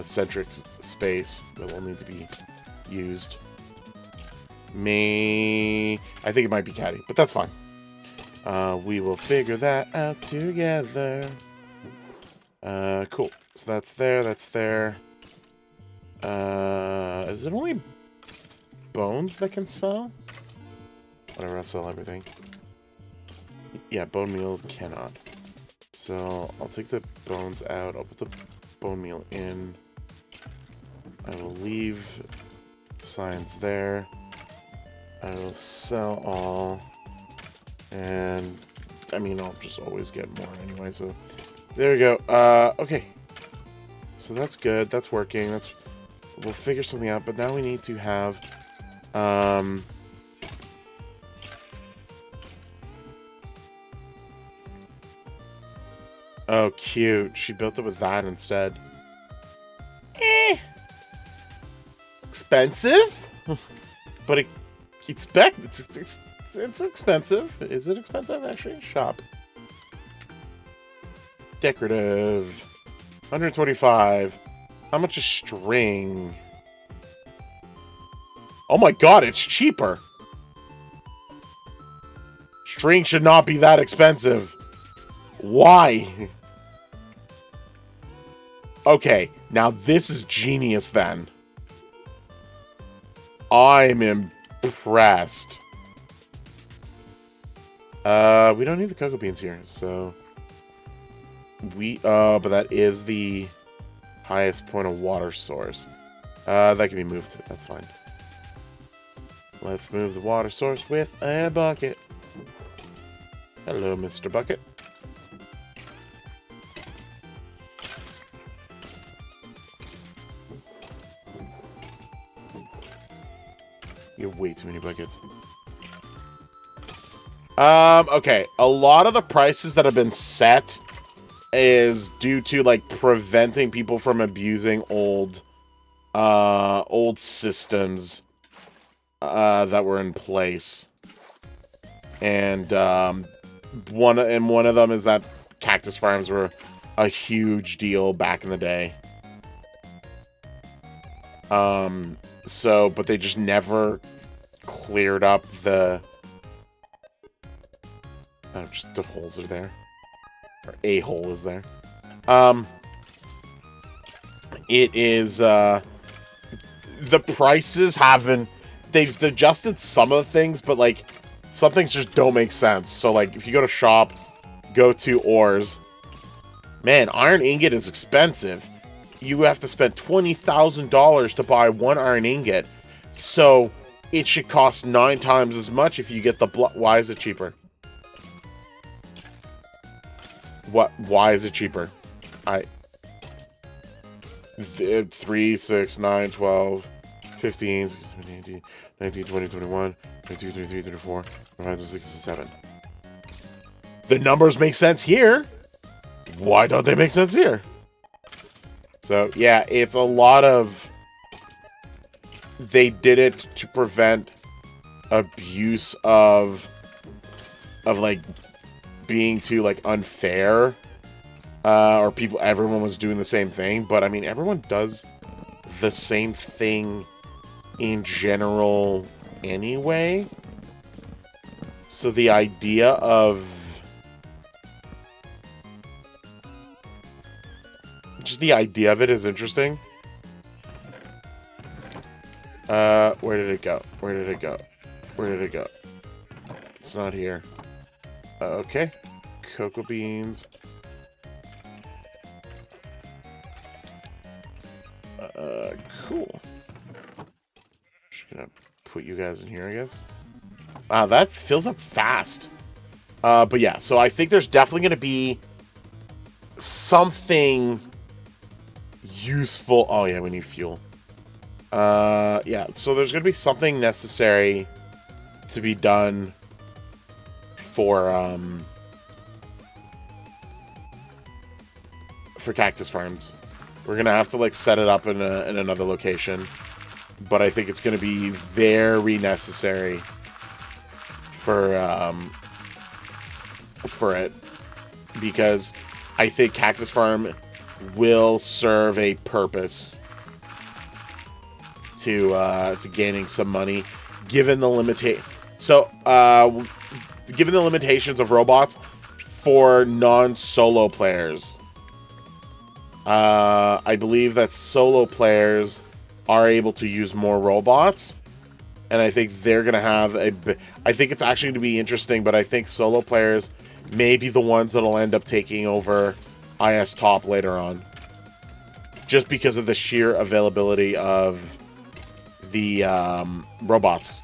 [SPEAKER 1] centric space that will need to be used. I think it might be catty, but that's fine. We will figure that out together. Cool. So that's there. That's there. Is it only bones that can sell? Whatever, I'll sell everything. Yeah, bone meal cannot. So I'll take the bones out. I'll put the bone meal in. I will leave signs there. I will sell all. And I mean, I'll just always get more anyway. So there we go. Okay. So that's good. That's working. We'll figure something out, but now we need to have, oh, cute. She built it with that instead. Expensive? But it's expensive. Is it expensive, actually? Shop. Decorative. 125. How much is string? Oh my god, it's cheaper. String should not be that expensive. Why? Okay, now this is genius then. I'm impressed. We don't need the cocoa beans here, so but that is the highest point of water source. That can be moved. That's fine. Let's move the water source with a bucket. Hello, Mr. Bucket. You have way too many buckets. Okay. A lot of the prices that have been set is due to like preventing people from abusing old systems that were in place, and one of them is that cactus farms were a huge deal back in the day. But they just never cleared up the just the holes are there. Or a hole is there. It is, the prices they've adjusted some of the things, but, like, some things just don't make sense. So, like, if you go to shop, go to ores. Man, iron ingot is expensive. You have to spend $20,000 to buy one iron ingot. So, it should cost 9 times as much if you get the why is it cheaper? What? Why is it cheaper? 3, 6, 9, 12, 15, 16, 17, 18, 19, 20, 21, 22, 23, 24, 25, 26, 27. The numbers make sense here. Why don't they make sense here? So, yeah, it's a lot of... They did it to prevent abuse of like, being too, like, unfair. Or everyone was doing the same thing. But, I mean, everyone does the same thing in general anyway. So the idea of... Just the idea of it is interesting. Where did it go? Where did it go? Where did it go? It's not here. Okay. Cocoa beans. Cool. Just gonna put you guys in here, I guess. Wow, that fills up fast. But yeah, so I think there's definitely gonna be something useful. Oh yeah, we need fuel. Yeah, so there's gonna be something necessary to be done for cactus farms. We're gonna have to like set it up in another location, but I think it's gonna be very necessary for it, because I think cactus farm will serve a purpose to gaining some money, given the given the limitations of robots for non-solo players. I believe that solo players are able to use more robots, and I think they're gonna have I think it's actually going to be interesting, but I think solo players may be the ones that'll end up taking over IS top later on, just because of the sheer availability of the robots.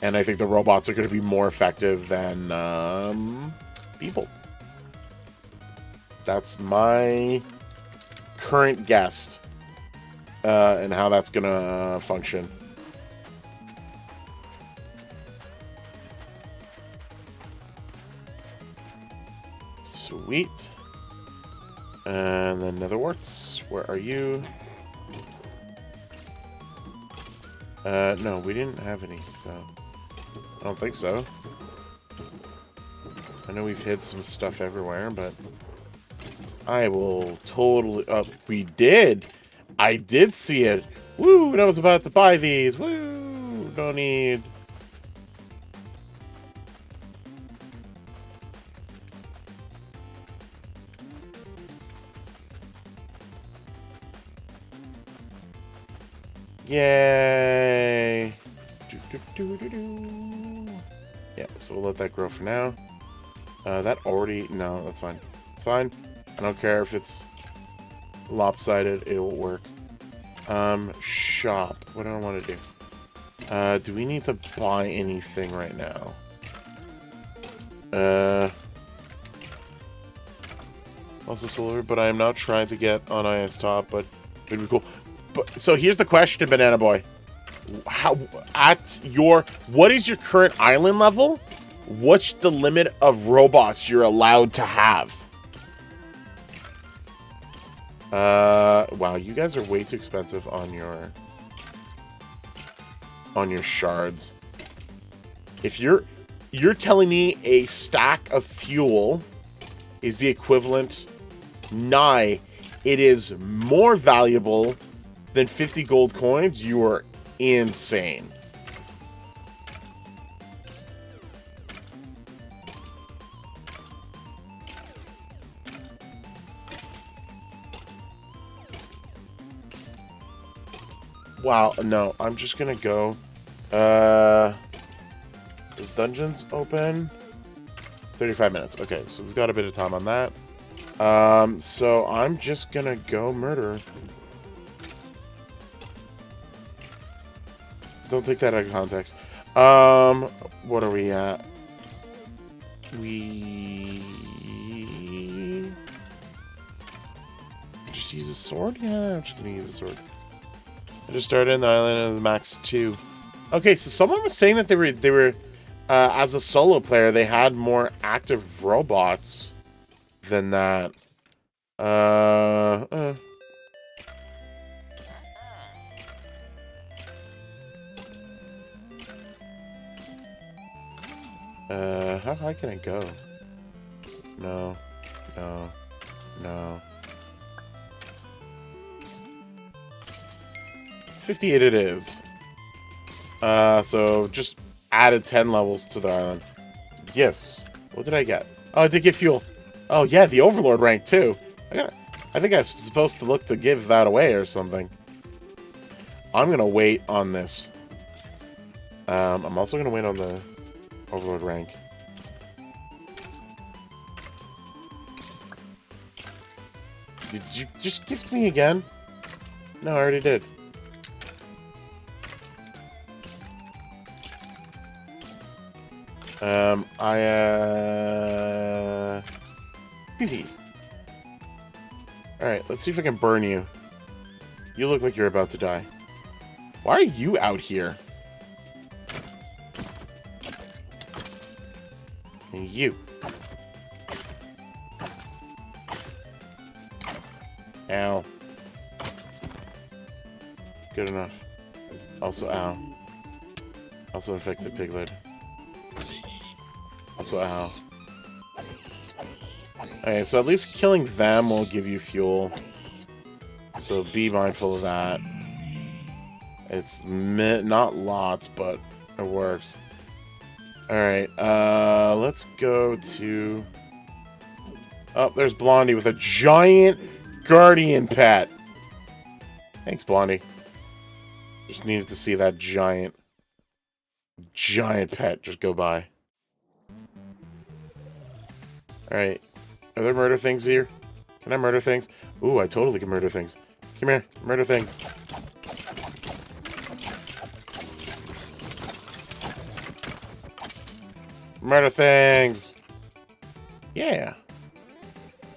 [SPEAKER 1] And I think the robots are going to be more effective than people. That's my current guess, and how that's going to function. Sweet. And then Netherworts, where are you? No, we didn't have any, so I don't think so. I know we've hid some stuff everywhere, but I will totally... we did! I did see it! Woo! And I was about to buy these! Woo! No need. Yay! Yeah, so we'll let that grow for now. That already... No, that's fine. It's fine. I don't care if it's lopsided. It will work. Shop. What do I want to do? Do we need to buy anything right now? Also silver, but I am not trying to get on IS top, but it'd be cool. But, so here's the question, Banana Boy. What is your current island level? What's the limit of robots you're allowed to have? Wow, you guys are way too expensive on your shards. If you're telling me a stack of fuel is the equivalent, it is more valuable than 50 gold coins, you are insane. Wow, no, I'm just gonna go. Is dungeons open? 35 minutes. Okay, so we've got a bit of time on that. So I'm just gonna go murder. Don't take that out of context. What are we at? We use a sword? Yeah, I'm just gonna use a sword. I just started in the island of the max 2. Okay, so someone was saying that they were as a solo player, they had more active robots than that. How high can I go? No. 58 it is. So just added 10 levels to the island. Gifts. What did I get? Oh, I did get fuel. Oh yeah, the Overlord rank too. I think I was supposed to look to give that away or something. I'm gonna wait on this. I'm also gonna wait on the Overlord rank. Did you just gift me again? No, I already did. PV. Alright, let's see if I can burn you. You look like you're about to die. Why are you out here? And you. Ow. Good enough. Also, ow. Also infected piglet. Also, ow. Okay, so at least killing them will give you fuel. So be mindful of that. It's not lots, but it works. Alright, let's go to... Oh, there's Blondie with a giant guardian pet. Thanks, Blondie. Just needed to see that giant pet just go by. Alright. Are there murder things here? Can I murder things? Ooh, I totally can murder things. Come here. Murder things. Murder things! Yeah.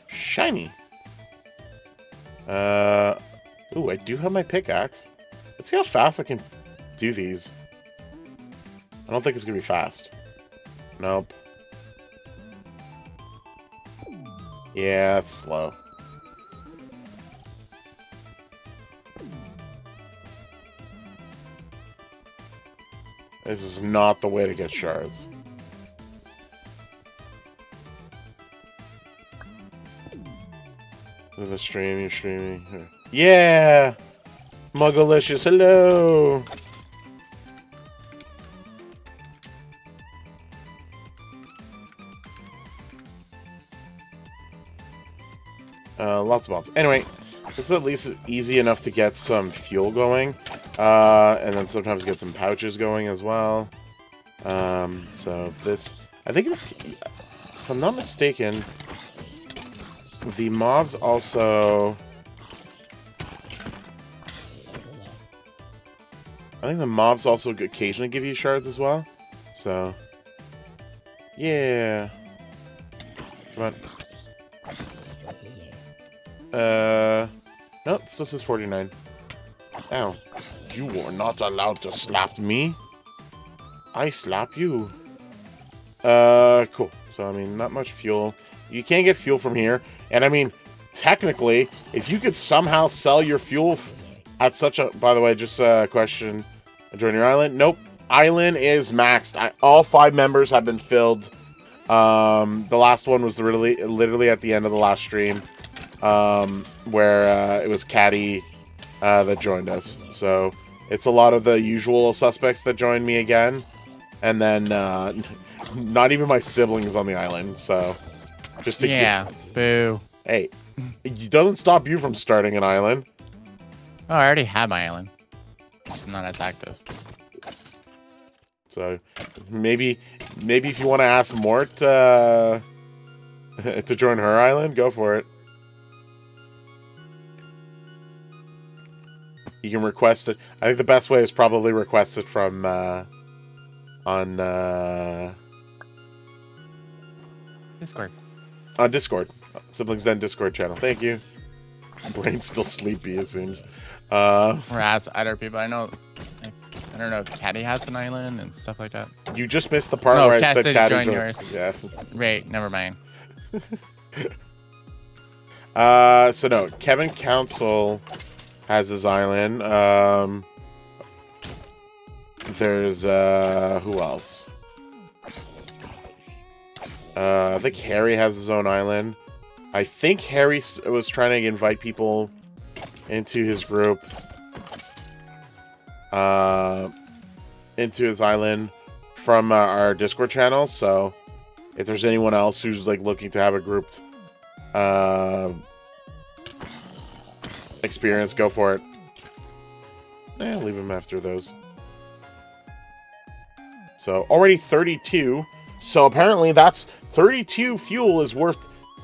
[SPEAKER 1] Shiny. Ooh, I do have my pickaxe. Let's see how fast I can do these. I don't think it's gonna be fast. Nope. Yeah, that's slow. This is not the way to get shards. Look at the stream, you're streaming. Yeah! Muggalicious, hello! Lots of bombs. Anyway, this is at least easy enough to get some fuel going. And then sometimes get some pouches going as well. So this... I think it's... If I'm not mistaken, the mobs also... I think the mobs also occasionally give you shards as well. So... Yeah. Come on. No, this is 49. Ow. You are not allowed to slap me. I slap you. Cool. So, I mean, not much fuel. You can't get fuel from here. And, I mean, technically, if you could somehow sell your fuel at such a... By the way, just a question. Join your island? Nope. Island is maxed. All 5 members have been filled. The last one was literally at the end of the last stream. Where it was Caddy that joined us. So it's a lot of the usual suspects that joined me again. And then not even my siblings on the island. So just to
[SPEAKER 2] boo.
[SPEAKER 1] Hey, it doesn't stop you from starting an island.
[SPEAKER 2] Oh, I already have my island. It's not as active.
[SPEAKER 1] So maybe if you want to ask Mort to join her island, go for it. You can request it. I think the best way is probably request it from on
[SPEAKER 2] Discord.
[SPEAKER 1] On Discord. Siblings Den Discord channel. Thank you. Brain's still sleepy, it seems.
[SPEAKER 2] Or ask other people. I don't know if Caddy has an island and stuff like that.
[SPEAKER 1] You just missed the part
[SPEAKER 2] No,
[SPEAKER 1] where I
[SPEAKER 2] Cat
[SPEAKER 1] said
[SPEAKER 2] said
[SPEAKER 1] Caddy
[SPEAKER 2] join
[SPEAKER 1] joined.
[SPEAKER 2] yours.
[SPEAKER 1] Yeah.
[SPEAKER 2] Wait, never mind.
[SPEAKER 1] So no, Kevin Council has his island. There's who else? I think Harry has his own island. I think Harry was trying to invite people into his group, into his island from our Discord channel. So if there's anyone else who's like looking to have a grouped experience, go for it. Leave him after those. So already 32. So apparently that's 32 fuel is worth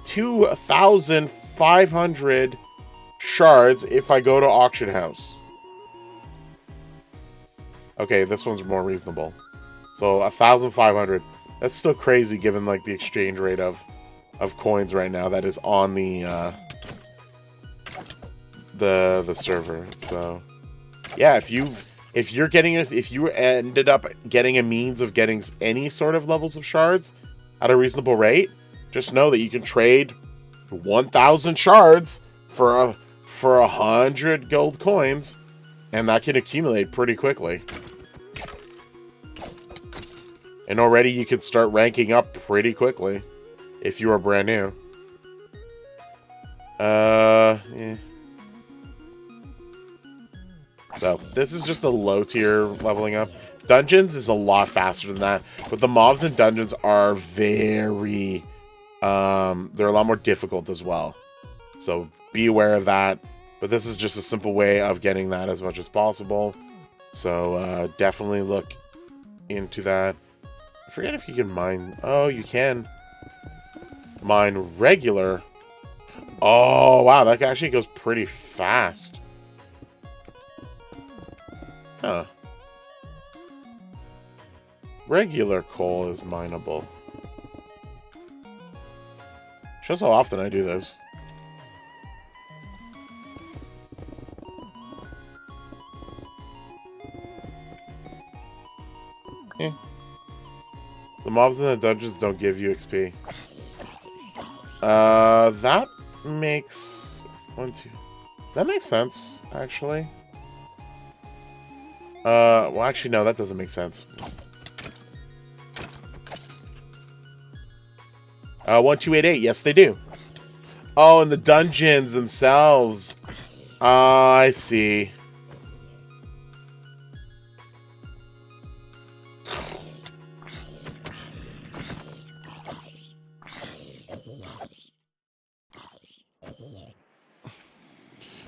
[SPEAKER 1] 2,500 shards if I go to auction house. Okay, this one's more reasonable. So 1,500. That's still crazy given like the exchange rate of coins right now that is on the server. So yeah, if you ended up getting a means of getting any sort of levels of shards at a reasonable rate, just know that you can trade 1,000 shards for 100 gold coins, and that can accumulate pretty quickly. And already you can start ranking up pretty quickly if you are brand new. Yeah. So this is just a low tier leveling up. Dungeons is a lot faster than that, but the mobs in dungeons are very they're a lot more difficult as well. So be aware of that. But this is just a simple way of getting that as much as possible. So definitely look into that. I forget if you can mine. Oh, you can mine regular. Oh, wow. That actually goes pretty fast. Huh. Regular coal is mineable. Shows how often I do this. Yeah. The mobs in the dungeons don't give you XP. That makes... That makes sense, actually. Well, actually, no, that doesn't make sense. 1288, yes, they do. Oh, and the dungeons themselves. I see.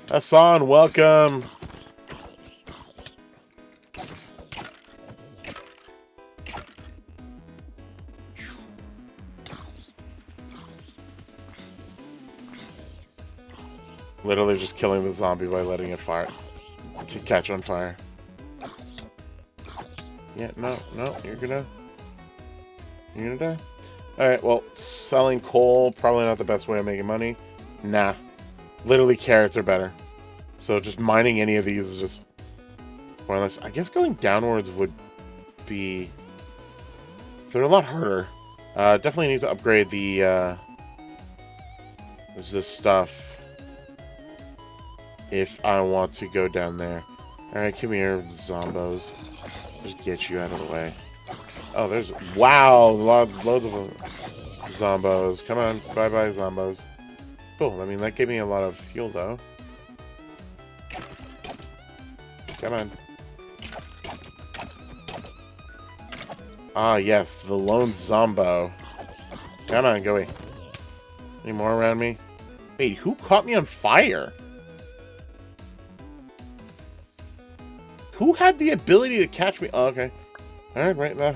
[SPEAKER 1] Hassan, welcome. Literally just killing the zombie by letting it fire. Catch on fire. Yeah, no, you're gonna die. Alright, well, selling coal, probably not the best way of making money. Nah. Literally carrots are better. So just mining any of these is just more or less. I guess going downwards would be... They're a lot harder. Definitely need to upgrade the this stuff if I want to go down there. Alright, come here, zombos. Just get you out of the way. Oh, there's... Wow! Loads of zombos. Come on. Bye-bye, zombos. Cool. I mean, that gave me a lot of fuel, though. Come on. Ah, yes. The lone zombo. Come on, go away. Any more around me? Wait, who caught me on fire? Who had the ability to catch me? Oh, okay. Alright, right. Not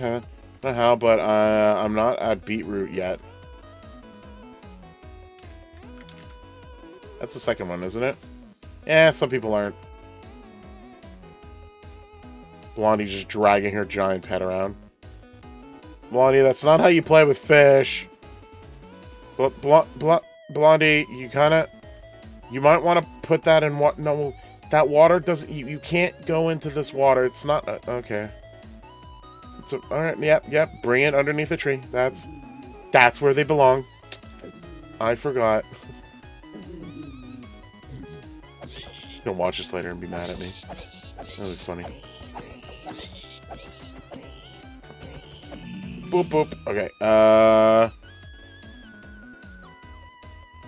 [SPEAKER 1] how, but I'm not at beetroot yet. That's the second one, isn't it? Yeah, some people aren't. Blondie just dragging her giant pet around. Blondie, that's not how you play with fish. Blondie, you kinda... You might want to put that in what? No, that water doesn't. You can't go into this water. It's not okay. It's all right. Yep. Bring it underneath the tree. That's where they belong. I forgot. You'll watch this later and be mad at me. That was funny. Boop boop. Okay.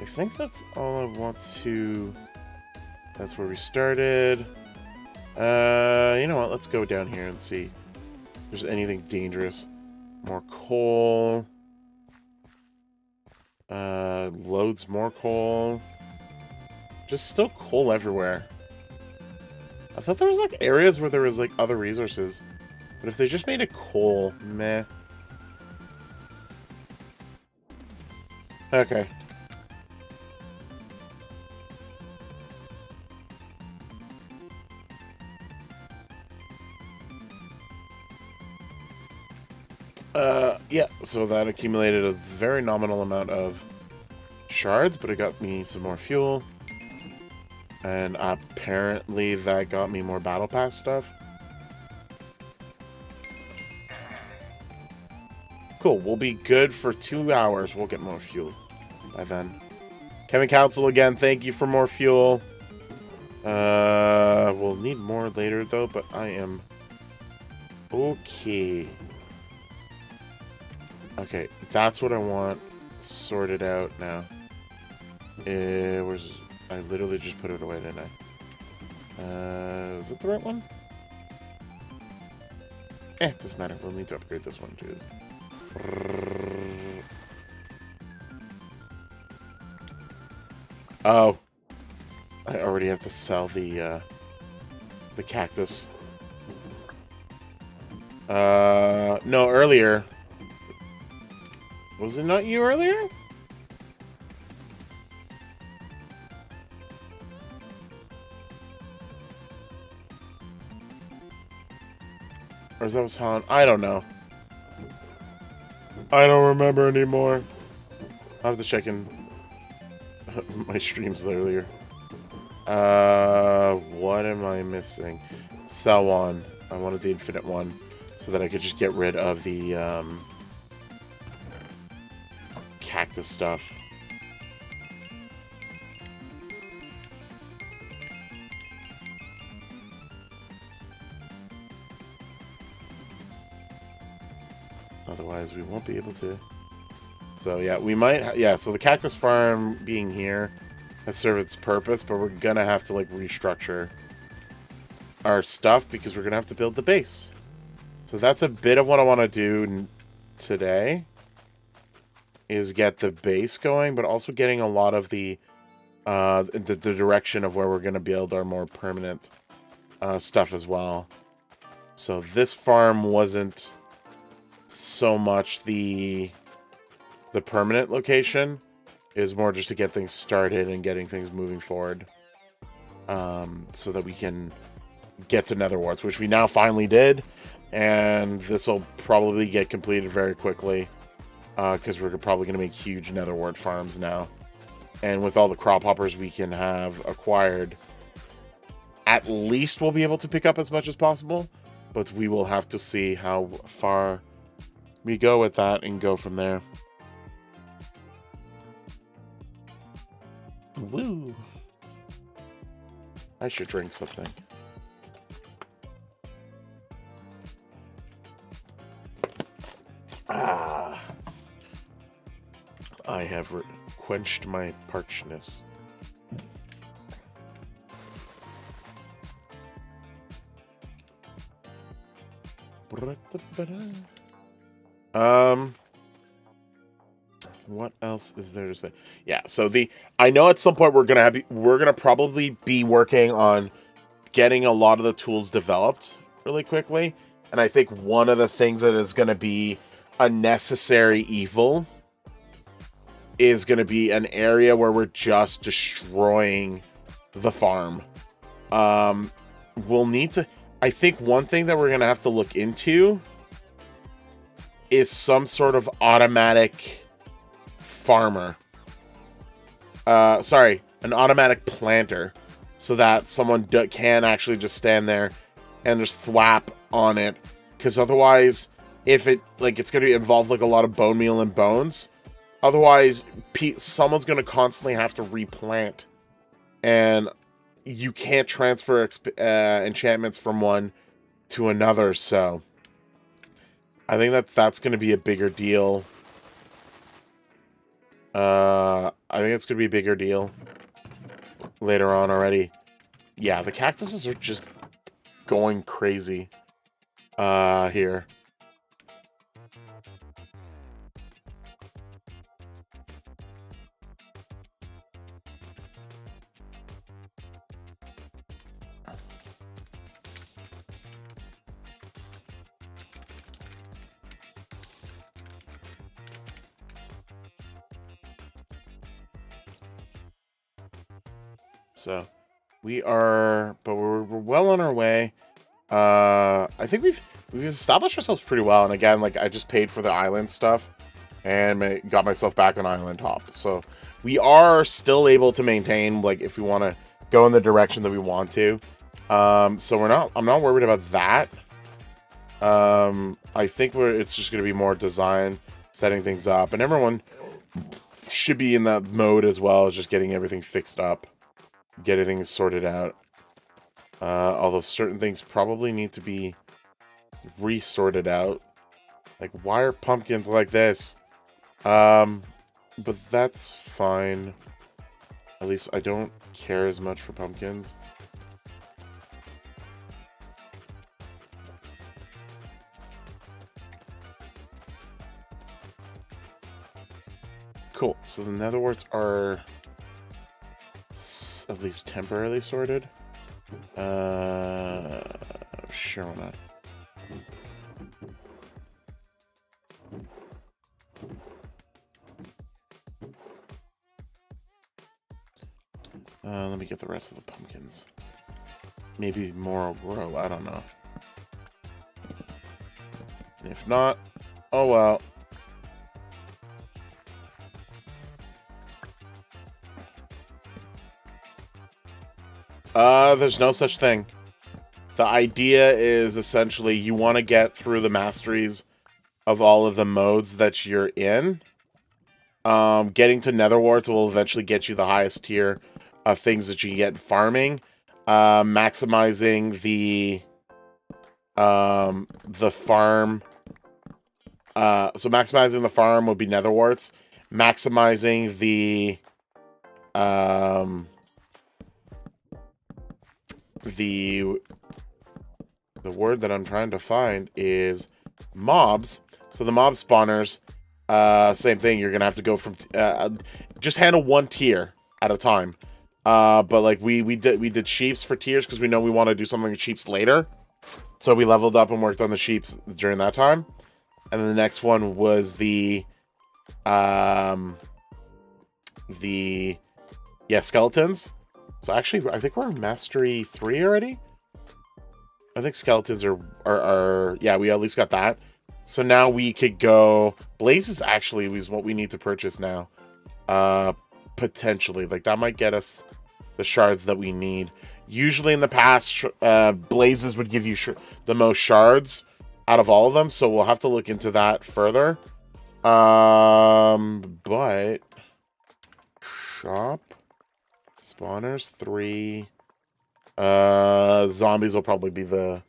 [SPEAKER 1] I think that's all I want to... That's where we started. You know what? Let's go down here and see if there's anything dangerous. More coal. Loads more coal. Just still coal everywhere. I thought there was, like, areas where there was, like, other resources. But if they just made it coal, meh. Okay. Yeah, so that accumulated a very nominal amount of shards, but it got me some more fuel. And apparently that got me more battle pass stuff. Cool, we'll be good for 2 hours. We'll get more fuel by then. Kevin Council again, thank you for more fuel. We'll need more later though, but I am okay. Okay, that's what I want sorted out now. Where's... I literally just put it away, didn't I? Is it the right one? Doesn't matter. We'll need to upgrade this one too. Oh. I already have to sell the cactus. No, earlier. Was it not you earlier? Or is that was Han? I don't know. I don't remember anymore. I'll have to check in my streams earlier. What am I missing? Sell one. I wanted the infinite one so that I could just get rid of the cactus stuff. Otherwise, we won't be able to. So, yeah, we might... Yeah, so the cactus farm being here has served its purpose, but we're gonna have to, like, restructure our stuff because we're gonna have to build the base. So that's a bit of what I want to do today, is get the base going, but also getting a lot of the direction of where we're gonna build our more permanent stuff as well. So this farm wasn't so much the permanent location, is more just to get things started and getting things moving forward, so that we can get to Nether Warts, which we now finally did, and this will probably get completed very quickly, because we're probably going to make huge Nether Wart farms now, and with all the crop hoppers we can have acquired, at least we'll be able to pick up as much as possible, but we will have to see how far we go with that and go from there. Woo! I should drink something. Ah! I have quenched my parchness. What else is there to say? Yeah, so I know at some point we're gonna probably be working on getting a lot of the tools developed really quickly, and I think one of the things that is gonna be a necessary evil is gonna be an area where we're just destroying the farm. We'll need to... I think one thing that we're gonna have to look into is some sort of automatic farmer. Sorry, an automatic planter, so that someone can actually just stand there and just thwap on it. Because otherwise, if it's going to involve like a lot of bone meal and bones. Otherwise, someone's going to constantly have to replant, and you can't transfer enchantments from one to another. So I think that's going to be a bigger deal. I think it's going to be a bigger deal later on already. Yeah, the cactuses are just going crazy here. So we're well on our way. I think we've established ourselves pretty well. And again, like I just paid for the island stuff and got myself back on island top. So we are still able to maintain, like, if we want to go in the direction that we want to. So I'm not worried about that. I think it's just going to be more design, setting things up, and everyone should be in that mode as well, as just getting everything fixed up, getting things sorted out. Although certain things probably need to be resorted out. Like, why are pumpkins like this? But that's fine. At least I don't care as much for pumpkins. Cool. So the netherwarts are at least temporarily sorted. Sure, why not? Let me get the rest of the pumpkins. Maybe more will grow, I don't know. And if not, oh well. There's no such thing. The idea is essentially you want to get through the masteries of all of the modes that you're in. Getting to netherwarts will eventually get you the highest tier of things that you can get farming. Maximizing the farm. So maximizing the farm would be netherwarts. Maximizing the word that I'm trying to find is mobs. So the mob spawners, same thing. You're gonna have to go from just handle one tier at a time. But like we did sheeps for tiers because we know we want to do something with sheeps later. So we leveled up and worked on the sheeps during that time. And then the next one was the skeletons. So actually, I think we're on Mastery 3 already. I think skeletons are yeah, we at least got that. So now we could go... Blazes actually is what we need to purchase now. Potentially. Like, that might get us the shards that we need. Usually in the past, Blazes would give you the most shards out of all of them. So we'll have to look into that further. But... Shop... Spawners 3. Zombies will probably be the...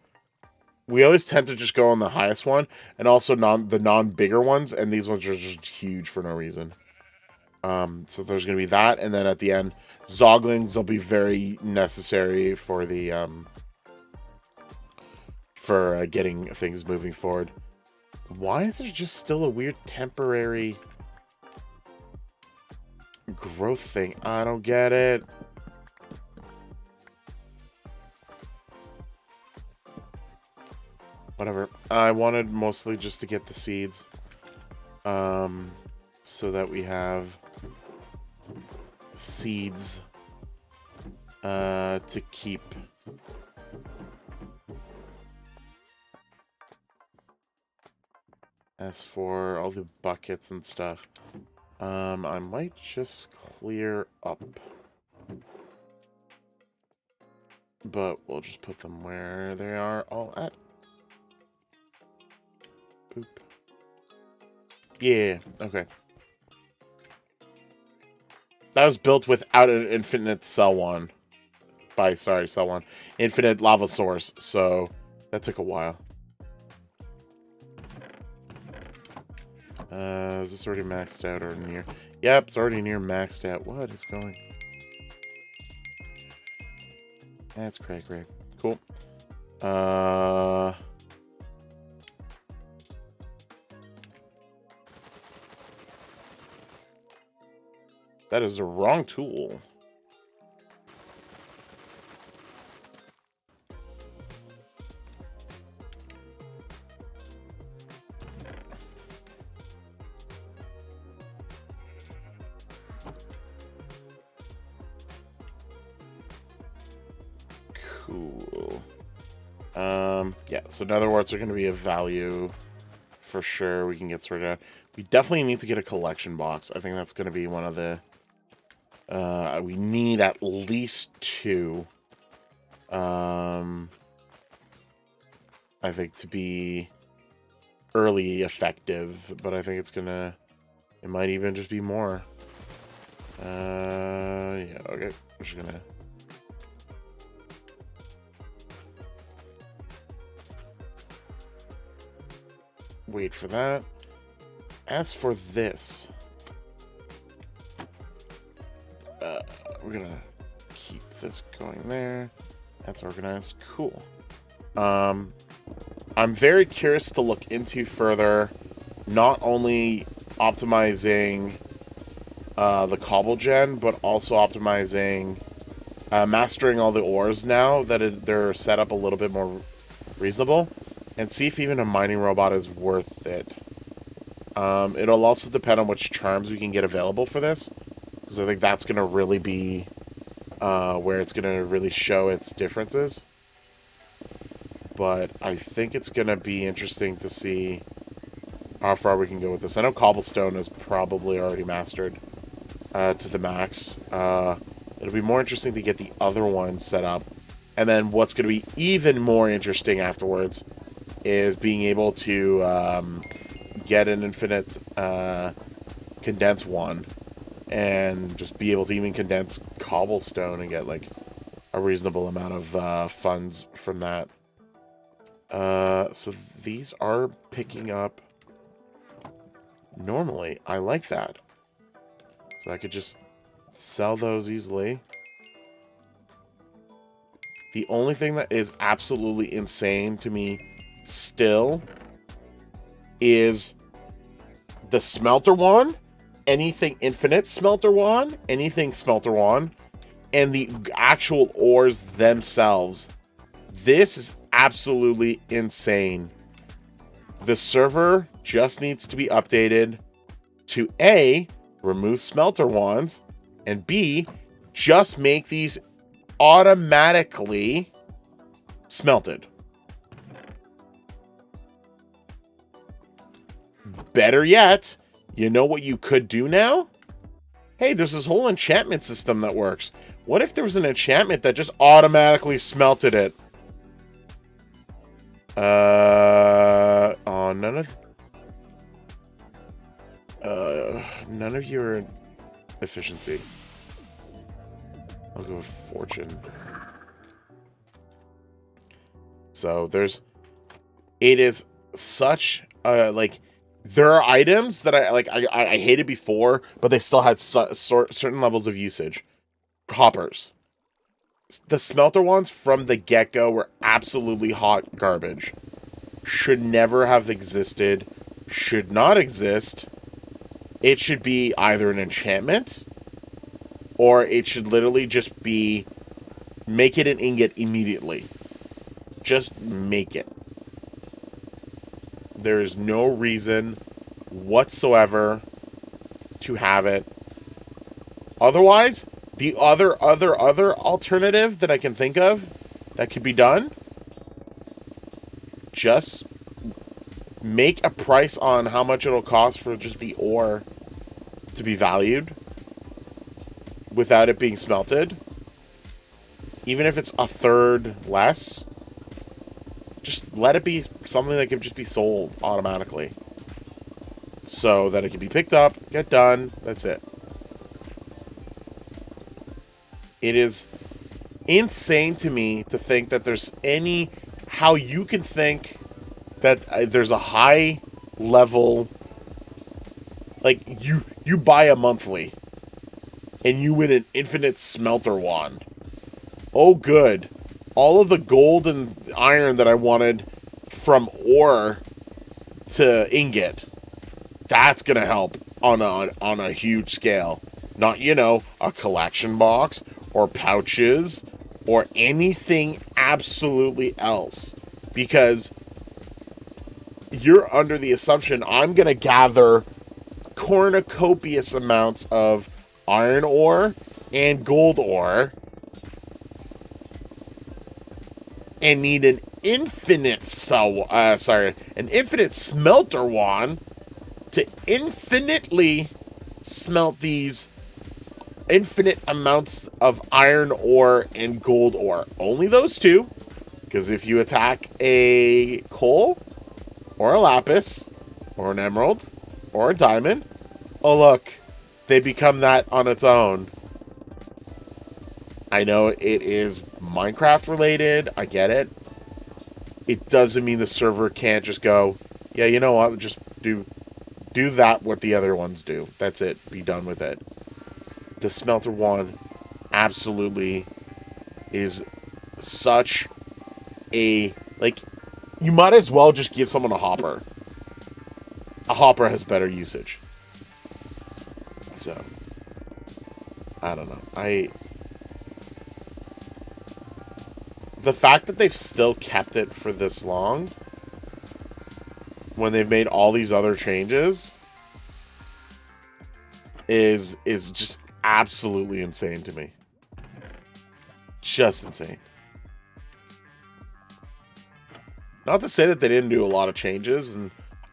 [SPEAKER 1] We always tend to just go on the highest one, and also the non-bigger ones, and these ones are just huge for no reason. So there's going to be that, and then at the end, Zoglings will be very necessary for the getting things moving forward. Why is there just still a weird temporary growth thing? I don't get it. Whatever. I wanted mostly just to get the seeds. So that we have seeds to keep. As for all the buckets and stuff, I might just clear up But we'll just put them where they are all at. Boop. Yeah, okay. That was built without an infinite cell one. Cell one. Infinite lava source, so that took a while. Is this already maxed out or near? Yep, it's already near maxed out. What is going? That's great. Cool. That is the wrong tool. Cool. Yeah, so nether warts are going to be a value for sure. We can get sorted out. We definitely need to get a collection box. I think that's going to be one of the... we need at least 2. I think to be early effective, but I think it's going to... It might even just be more. Yeah, okay. I'm just going to... wait for that. As for this, we're gonna keep this going there. That's organized. Cool. I'm very curious to look into further, not only optimizing the cobble gen, but also optimizing, mastering all the ores now that they're set up a little bit more reasonable. And see if even a mining robot is worth it. It'll also depend on which charms we can get available for this. Because I think that's going to really be where it's going to really show its differences. But I think it's going to be interesting to see how far we can go with this. I know cobblestone is probably already mastered to the max. It'll be more interesting to get the other one set up. And then what's going to be even more interesting afterwards is being able to get an infinite condense one and just be able to even condense cobblestone and get like a reasonable amount of funds from that. So these are picking up normally. I like that. So I could just sell those easily. The only thing that is absolutely insane to me still is the smelter one, anything infinite smelter one, anything smelter one, and the actual ores themselves. This is absolutely insane. The server just needs to be updated to A, remove smelter wands, and B, just make these automatically smelted. Better yet, you know what you could do now? Hey, there's this whole enchantment system that works. What if there was an enchantment that just automatically smelted it? Oh, none of your efficiency. I'll go with fortune. So it is such like, there are items that I hated before, but they still had certain levels of usage. Hoppers. The smelter ones from the get-go were absolutely hot garbage. Should never have existed. Should not exist. It should be either an enchantment, or it should literally just be, make it an ingot immediately. Just make it. There is no reason whatsoever to have it. Otherwise, the other alternative that I can think of that could be done, just make a price on how much it'll cost for just the ore to be valued without it being smelted. even if it's a third less, just let it be something that can just be sold automatically. So that it can be picked up, get done, that's it. It is insane to me to think that there's how you can think that there's a high level, like, you buy a monthly, and you win an infinite smelter wand. Oh, good. All of the gold and iron that I wanted from ore to ingot, that's going to help on a huge scale. Not, a collection box or pouches or anything absolutely else. Because you're under the assumption I'm going to gather cornucopious amounts of iron ore and gold ore and need an infinite smelter wand to infinitely smelt these infinite amounts of iron ore and gold ore. Only those two, because if you attack a coal or a lapis or an emerald or a diamond, oh look, they become that on its own. I know it is Minecraft related, I get it. It doesn't mean the server can't just go, yeah, you know what, just do that what the other ones do. That's it, be done with it. The smelter wand absolutely is such a, like, you might as well just give someone a hopper. A hopper has better usage. So, I don't know. The fact that they've still kept it for this long, when they've made all these other changes, is just absolutely insane to me. Just insane. Not to say that they didn't do a lot of changes, and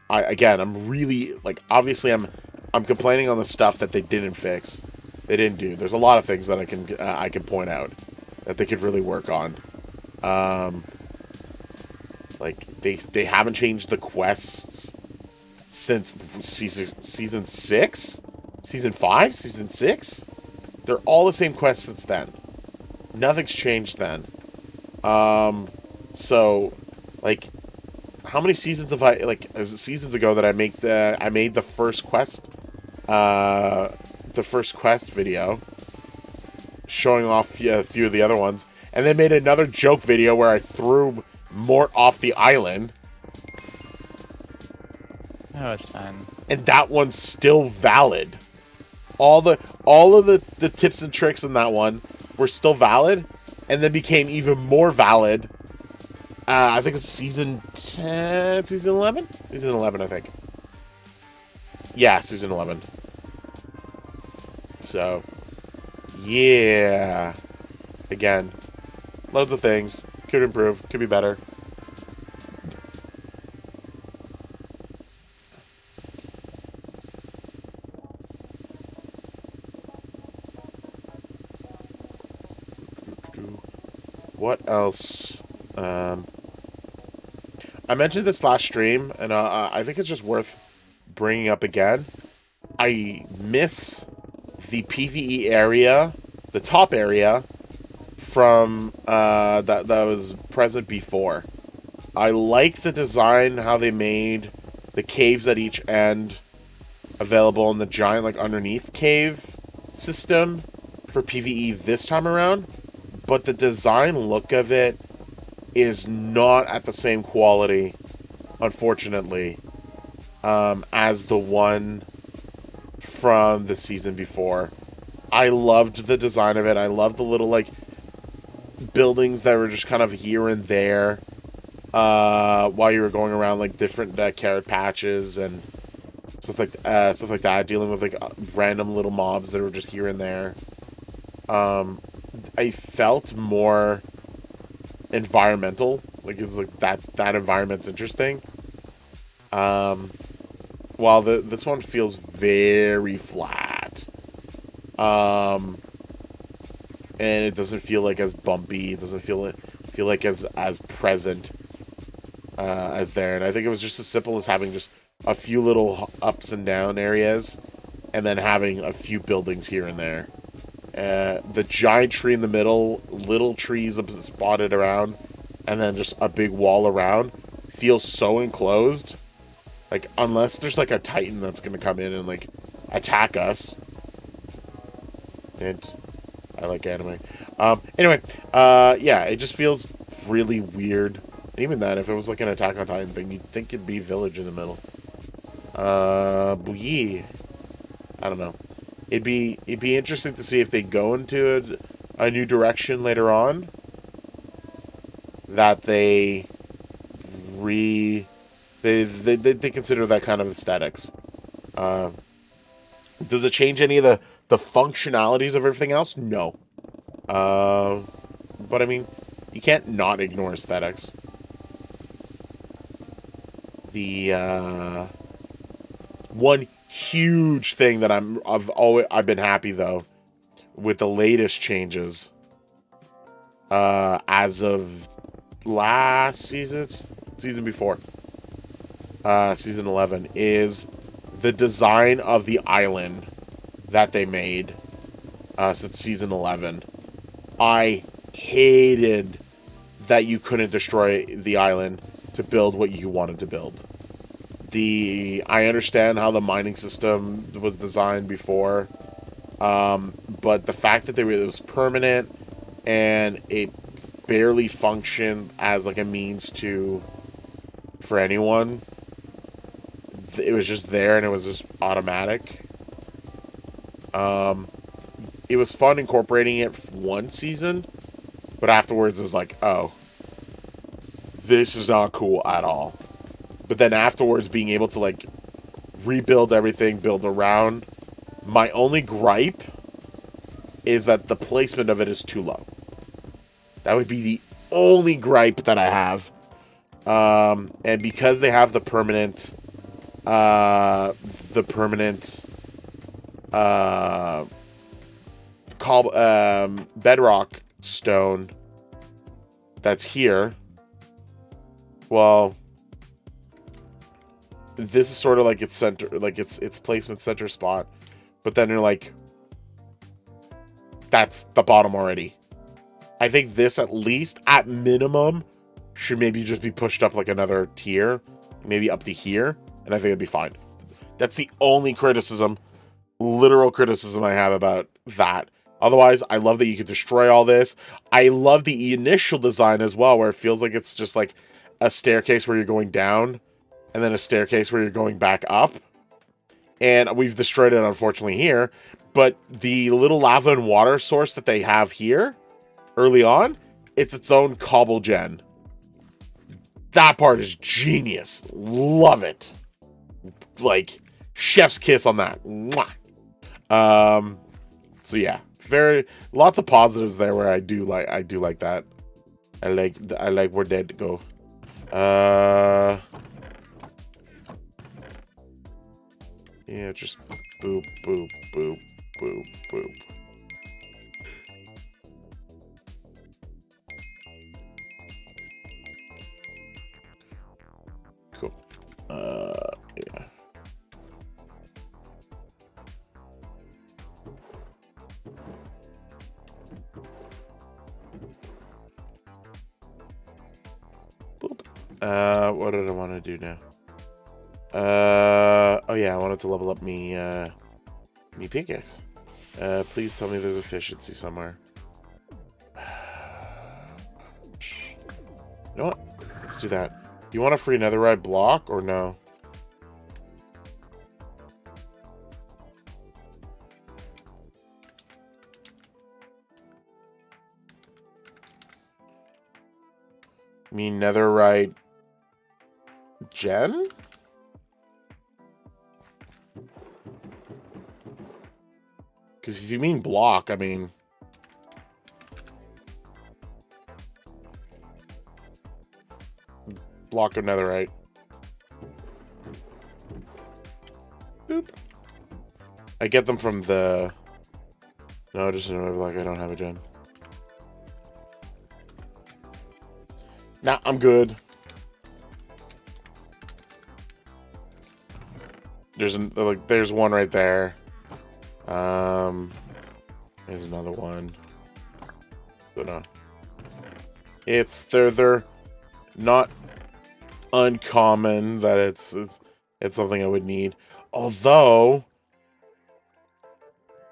[SPEAKER 1] I'm really, like, obviously I'm complaining on the stuff that they didn't fix. They didn't do. There's a lot of things that I can point out that they could really work on. Like, they haven't changed the quests since season 6? Season 5? Season 6? They're all the same quests since then. Nothing's changed then. So, like, how many seasons have seasons ago that I made the first quest, video, showing off a few of the other ones, and then made another joke video where I threw Mort off the island.
[SPEAKER 2] That was fun.
[SPEAKER 1] And that one's still valid. All of the tips and tricks in that one were still valid, and then became even more valid. I think it's season 10, season 11? Season 11, I think. Yeah, season 11. So, yeah. Again, loads of things. Could improve. Could be better. What else? I mentioned this last stream, and I think it's just worth bringing up again. I miss the PvE area, the top area, from that was present before. I like the design, how they made the caves at each end available in the giant, like, underneath cave system for PvE this time around. But the design look of it is not at the same quality, unfortunately, as the one from the season before. I loved the design of it. I loved the little, like, buildings that were just kind of here and there while you were going around, like, different carrot patches and stuff like that, dealing with, like, random little mobs that were just here and there. I felt more environmental. Like, it's like that environment's interesting. While this one feels very flat. and it doesn't feel like as bumpy. It doesn't feel like as present as there. And I think it was just as simple as having just a few little ups and down areas, and then having a few buildings here and there. The giant tree in the middle, little trees spotted around, and then just a big wall around feels so enclosed. Like, unless there's like a Titan that's gonna come in and like attack us. And I like anime. Anyway, yeah, it just feels really weird. And even then, if it was like an Attack on Titan thing, you'd think it'd be village in the middle. But yeah, I don't know. It'd be interesting to see if they go into a new direction later on. That they consider that kind of aesthetics. Does it change any of the functionalities of everything else? No. But I mean, you can't not ignore aesthetics. The one huge thing that I've been happy though with the latest changes as of last season before season 11 is the design of the island that they made since season 11. I hated that you couldn't destroy the island to build what you wanted to build. I understand how the mining system was designed before, but the fact that it was permanent and it barely functioned as like a means for anyone. It was just there and it was just automatic. It was fun incorporating it one season, but afterwards it was like, oh, this is not cool at all. But then afterwards, being able to like rebuild everything, build around. My only gripe is that the placement of it is too low. That would be the only gripe that I have. And because they have the permanent bedrock stone that's here. Well, this is sort of like its center, like its placement center spot, but then you're like, that's the bottom already. I think this, at least at minimum, should maybe just be pushed up like another tier, maybe up to here, and I think it'd be fine. That's the only literal criticism I have about that. Otherwise, I love that you could destroy all this. I love the initial design as well, where it feels like it's just like a staircase where you're going down, and then a staircase where you're going back up. And we've destroyed it, unfortunately, here. But the little lava and water source that they have here, early on, it's its own cobble gen. That part is genius. Love it. Like, chef's kiss on that. Mwah. So yeah, lots of positives there where I do like that. I like where they go. Yeah, just boop, boop, boop, boop, boop. Cool. Yeah. Boop. What did I want to do now? Oh yeah, I wanted to level up me pickaxe. Please tell me there's efficiency somewhere. You know what? Let's do that. You want a free netherite block or no? Me netherite gen? Because if you mean block, I mean... block of netherite. Boop. I get them from the... No, just like I don't have a gen. Nah, I'm good. There's one right there. There's another one. But no. They're not uncommon that it's something I would need. Although,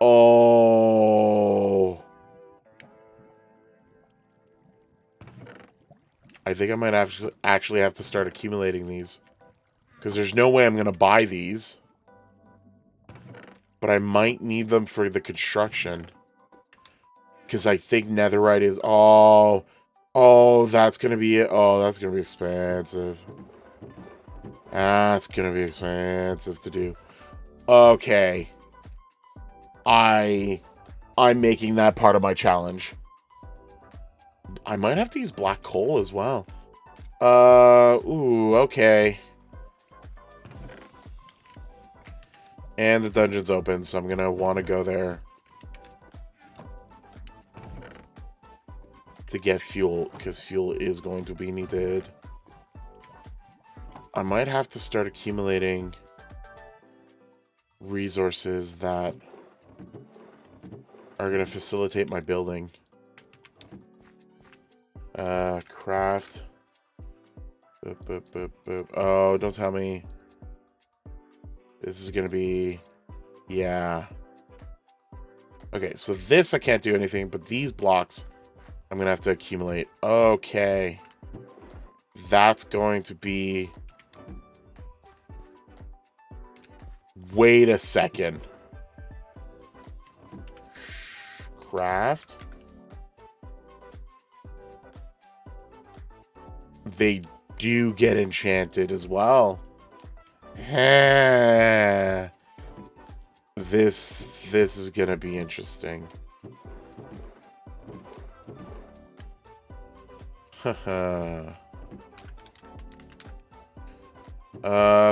[SPEAKER 1] oh, I think I might actually have to start accumulating these, because there's no way I'm gonna buy these, but I might need them for the construction, because I think netherite is that's gonna be it. Oh, that's gonna be expensive. That's gonna be expensive to do. Okay. I'm making that part of my challenge. I might have to use black coal as well. Ooh, okay. And the dungeon's open, so I'm gonna want to go there to get fuel, because fuel is going to be needed. I might have to start accumulating resources that are going to facilitate my building. Craft. Boop, boop, boop, boop. Oh, don't tell me. This is going to be... Yeah. Okay, so this I can't do anything, but these blocks I'm going to have to accumulate. Okay. That's going to be... Wait a second. Craft. They do get enchanted as well. This is gonna be interesting.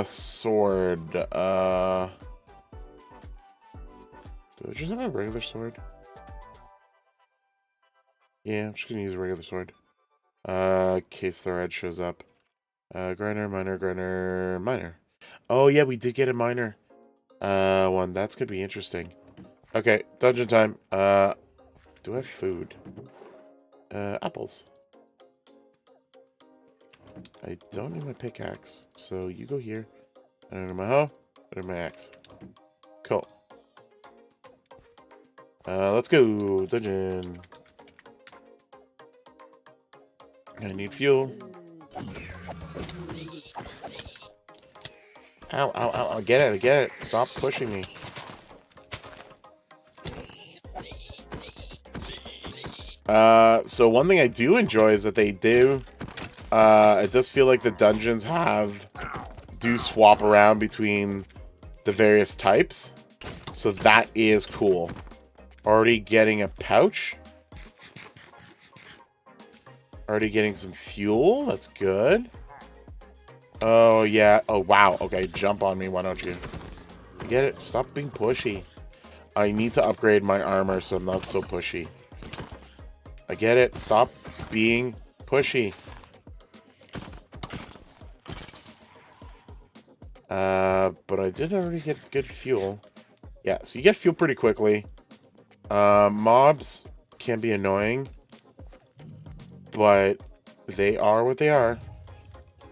[SPEAKER 1] Sword. Do I just have a regular sword? Yeah, I'm just gonna use a regular sword. Case the red shows up. Grinder, miner. Oh yeah, we did get a miner. One. That's gonna be interesting. Okay, dungeon time. Do I have food? Apples. I don't need my pickaxe, so you go here. I don't know my hoe. I don't have my axe. Cool. Let's go. Dungeon. I need fuel. Ow, ow, ow. I get it. Stop pushing me. So one thing I do enjoy is that they do... it does feel like the dungeons do swap around between the various types. So that is cool. Already getting a pouch. Already getting some fuel. That's good. Oh, yeah. Oh, wow. Okay, jump on me. Why don't you? Get it? Stop being pushy. I need to upgrade my armor so I'm not so pushy. I get it. Stop being pushy. But I did already get good fuel. Yeah, so you get fuel pretty quickly. Mobs can be annoying, but they are what they are.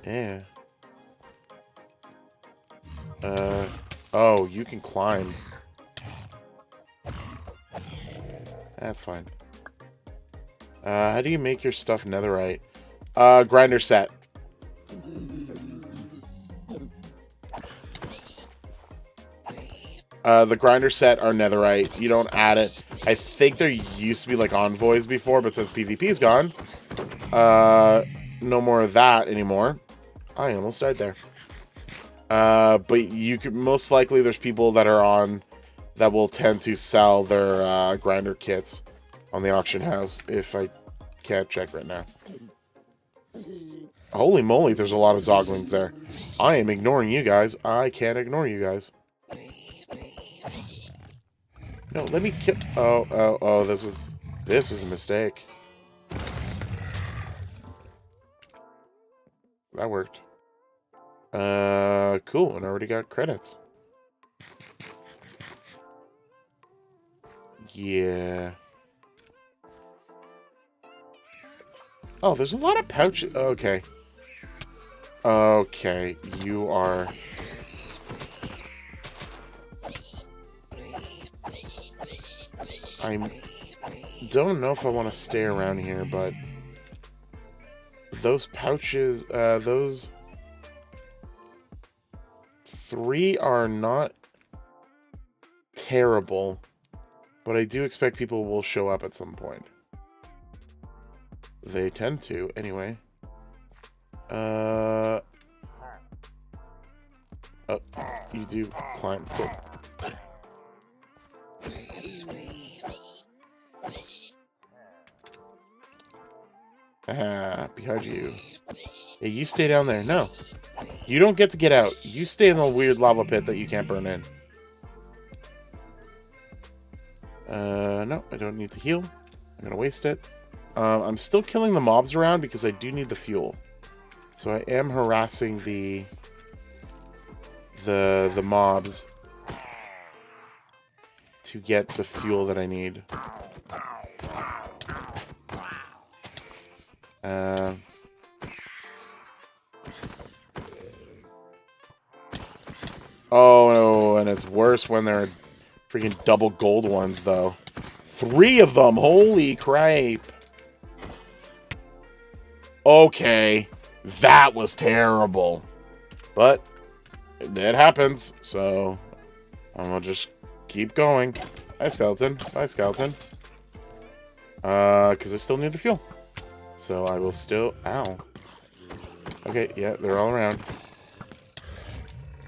[SPEAKER 1] Yeah. Oh, you can climb. That's fine. How do you make your stuff netherite? Grinder set. The grinder set are netherite. You don't add it. I think there used to be like envoys before, but since PvP's gone, no more of that anymore. I almost died there. But you could most likely there's people that are on that will tend to sell their grinder kits on the auction house. If I can't check right now. Holy moly, there's a lot of zoglings there. I am ignoring you guys. I can't ignore you guys. No, let me kill. Oh, this was a mistake. that worked. Cool. And I already got credits. Yeah. Oh, there's a lot of pouches. Okay. Okay, you are... I don't know if I want to stay around here, but... Those pouches, those... 3 are not terrible, but I do expect people will show up at some point. They tend to, anyway. Oh, you do climb. Cool. Ah, behind you. Hey, you stay down there. No. You don't get to get out. You stay in the weird lava pit that you can't burn in. No, I don't need to heal. I'm gonna waste it. I'm still killing the mobs around because I do need the fuel. So I am harassing the mobs to get the fuel that I need. Oh no, and it's worse when they're freaking double gold ones, though. 3 of them! Holy crap! Okay, that was terrible. But it happens, so I'm gonna just keep going. Bye, skeleton. Bye, skeleton. Because I still need the fuel. So I will still... Ow. Okay, yeah, they're all around.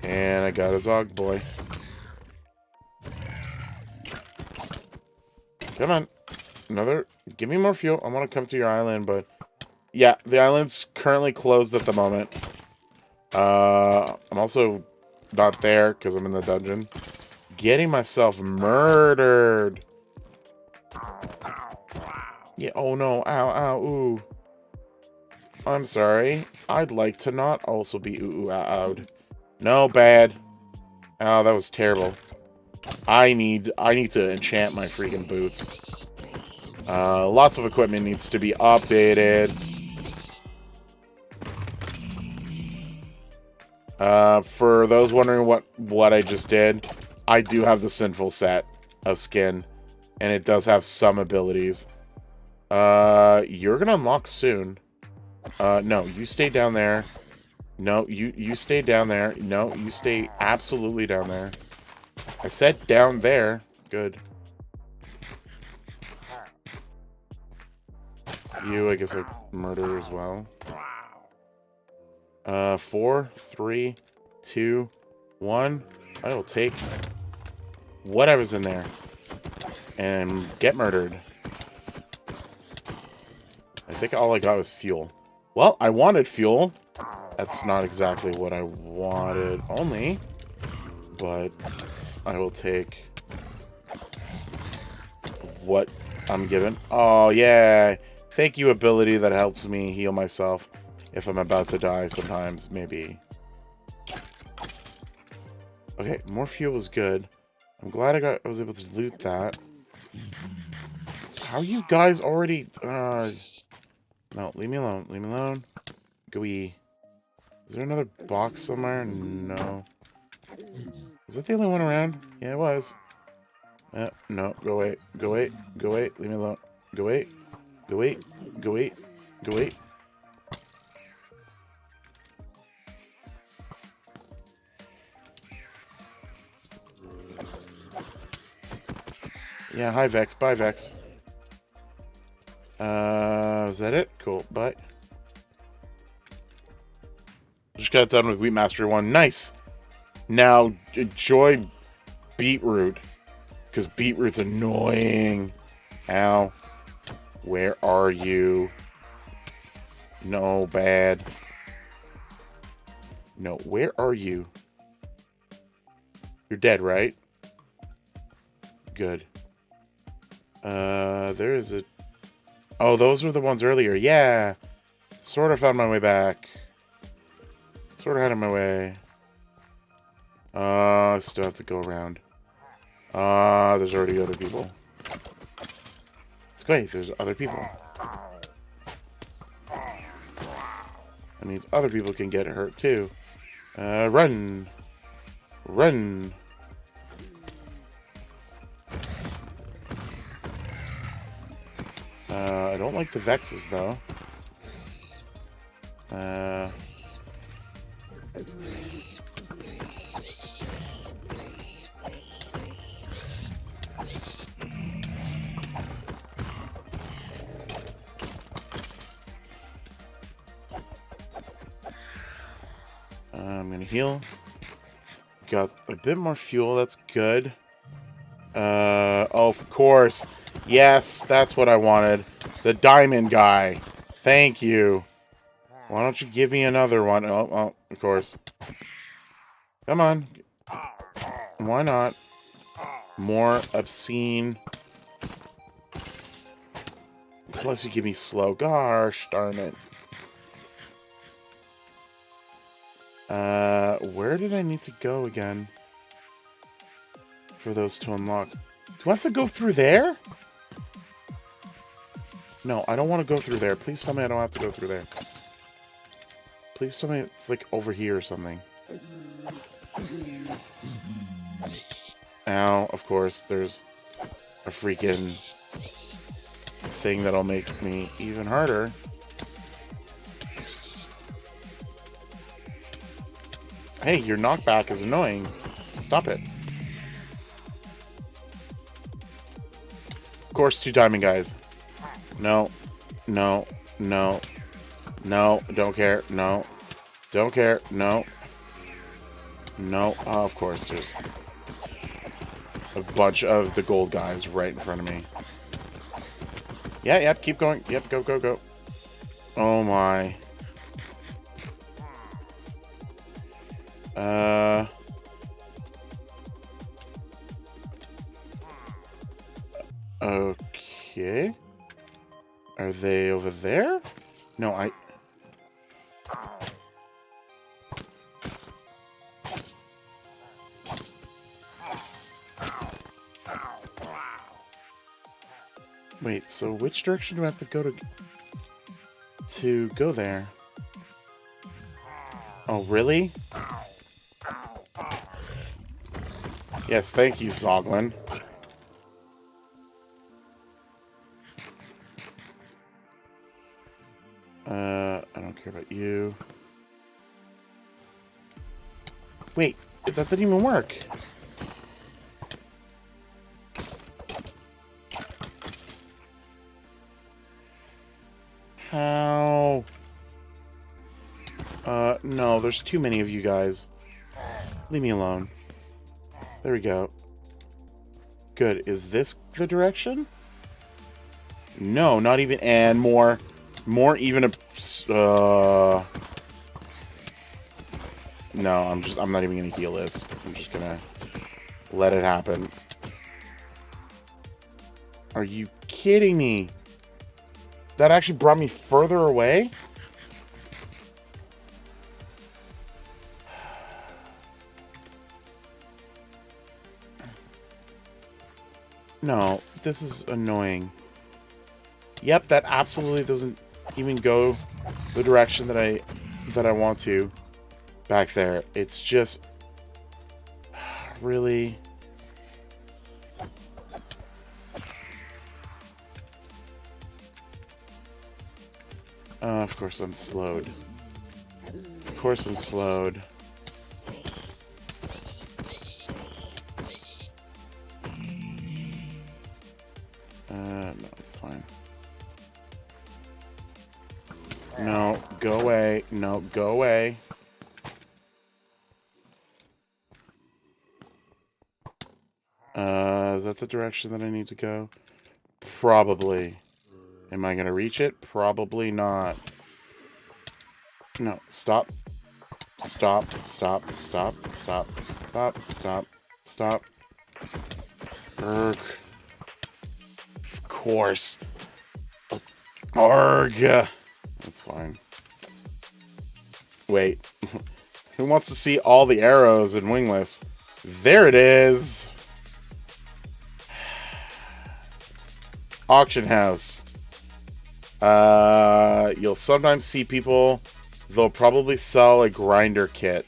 [SPEAKER 1] And I got a Zog boy. Come on. Another... Give me more fuel. I want to come to your island, but... Yeah, the island's currently closed at the moment. I'm also not there because I'm in the dungeon. Getting myself murdered. Yeah, oh no. Ow, ow, ooh. I'm sorry. I'd like to not also be ooh, ou'd. No, bad. Oh, that was terrible. I need to enchant my freaking boots. Lots of equipment needs to be updated. For those wondering what I just did, I do have the Sinful set of skin, and it does have some abilities. You're gonna unlock soon. No, you stay down there. No, you stay down there. No, you stay absolutely down there. I said down there. Good. You, I guess, I murder as well. 4, 3, 2, 1. I will take whatever's in there and get murdered. I think all I got was fuel. Well, I wanted fuel. That's not exactly what I wanted only, but I will take what I'm given. Oh, yeah. Thank you, ability that helps me heal myself if I'm about to die sometimes, maybe. Okay, more fuel is good. I'm glad I was able to loot that. How are you guys already... No, leave me alone. Leave me alone. Gooey. Is there another box somewhere? No. Is that the only one around? Yeah, it was. No, go away. Go away. Go away. Leave me alone. Go away. Go away. Go away. Go away. Yeah, hi Vex. Bye, Vex. Is that it? Cool. Bye. Just got done with Wheat Mastery 1. Nice. Now, enjoy Beetroot. Because Beetroot's annoying. Ow. Where are you? No, bad. No, where are you? You're dead, right? Good. There is a... Oh, those were the ones earlier. Yeah. Sort of found my way back. Sort of out of my way. Still have to go around. There's already other people. It's great, there's other people. That means other people can get hurt too. Run! Run! I don't like the Vexes though. I'm gonna heal. Got a bit more fuel, that's good. Oh, of course. Yes, that's what I wanted. The diamond guy. Thank you. Why don't you give me another one? Oh, of course. Come on. Why not? More obscene. Plus you give me slow. Gosh darn it. Where did I need to go again? For those to unlock. Do I have to go through there? No, I don't want to go through there. Please tell me I don't have to go through there. Please tell me it's like over here or something. Ow, of course, there's a freaking thing that'll make me even harder. Hey, your knockback is annoying. Stop it. Of course, 2 diamond guys. No. No. No. No. Don't care. No. Don't care. No. No. Oh, of course, there's a bunch of the gold guys right in front of me. Yeah, yep, keep going. Yep, go, go, go. Oh my. Okay. Are they over there? No, Wait, so which direction do I have to go to go there? Oh, really? Yes, thank you, Zoglin. I don't care about you. Wait, that didn't even work. How? No, there's too many of you guys. Leave me alone. There we go. Good. Is this the direction? No, not even. And more even a. No, I'm not even gonna heal this. I'm just gonna let it happen. Are you kidding me? That actually brought me further away? No, this is annoying. Yep, that absolutely doesn't even go the direction that I want to back there. It's just really. Of course I'm slowed. Of course I'm slowed. No, it's fine. No, go away. No, go away. Is that the direction that I need to go? Probably. Am I gonna reach it? Probably not. No, stop. Stop, stop, stop, stop, stop, stop, stop. Urgh. Of course. Arg. That's fine. Wait. Who wants to see all the arrows in Wingless? There it is. Auction house. You'll sometimes see people, they'll probably sell a grinder kit.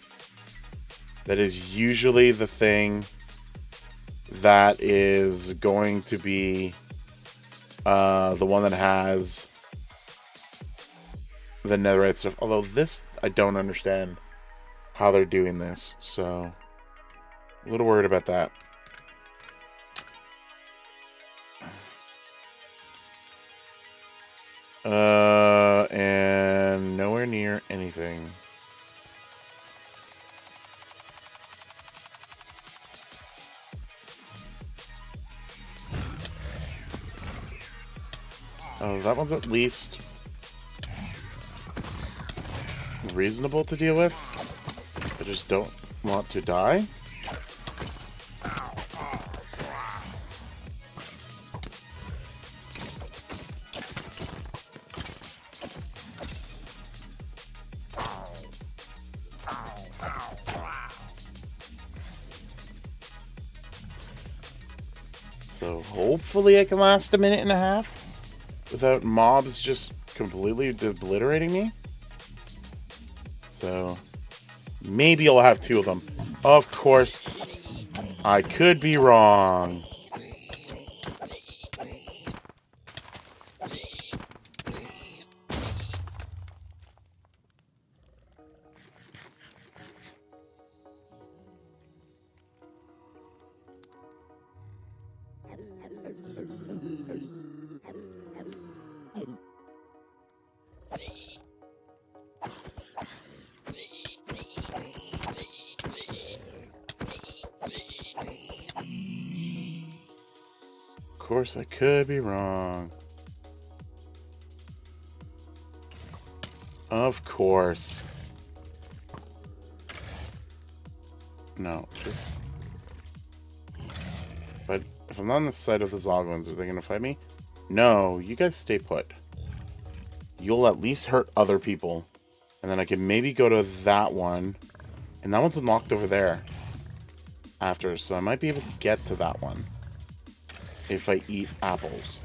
[SPEAKER 1] That is usually the thing that is going to be the one that has the netherite stuff. Although this, I don't understand how they're doing this, so a little worried about that. And nowhere near anything. Oh, that one's at least reasonable to deal with. I just don't want to die. So hopefully I can last a minute and a half without mobs just completely obliterating me. So maybe I'll have 2 of them. Of course, I could be wrong. Of course, I could be wrong. Of course. No, just... But if I'm not on the side of the Zoglins, are they gonna fight me? No, you guys stay put. You'll at least hurt other people. And then I can maybe go to that one. And that one's unlocked over there. After, so I might be able to get to that one. If I eat apples.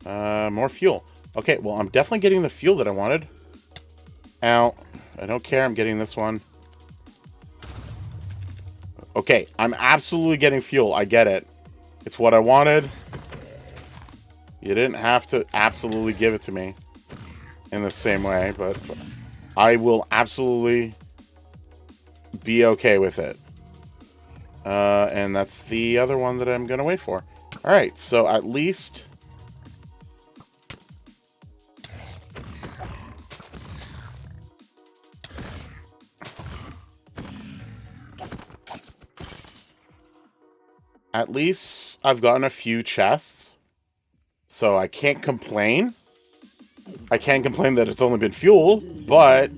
[SPEAKER 1] More fuel. Okay, well, I'm definitely getting the fuel that I wanted. Ow. I don't care, I'm getting this one. Okay, I'm absolutely getting fuel. I get it. It's what I wanted. You didn't have to absolutely give it to me in the same way, but I will absolutely be okay with it. And that's the other one that I'm going to wait for. Alright, so at least... At least I've gotten a few chests. So I can't complain. I can't complain that it's only been fuel, but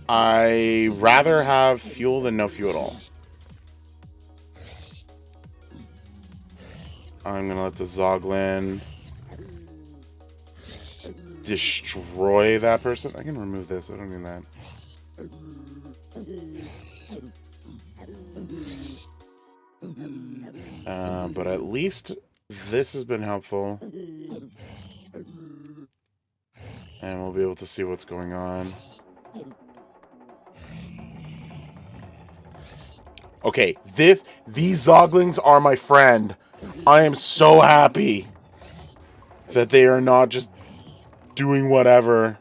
[SPEAKER 1] I rather have fuel than no fuel at all. I'm gonna let the Zoglin destroy that person. I can remove this. I don't need that. But at least this has been helpful. And we'll be able to see what's going on. Okay, these Zoglings are my friend. I am so happy that they are not just doing whatever.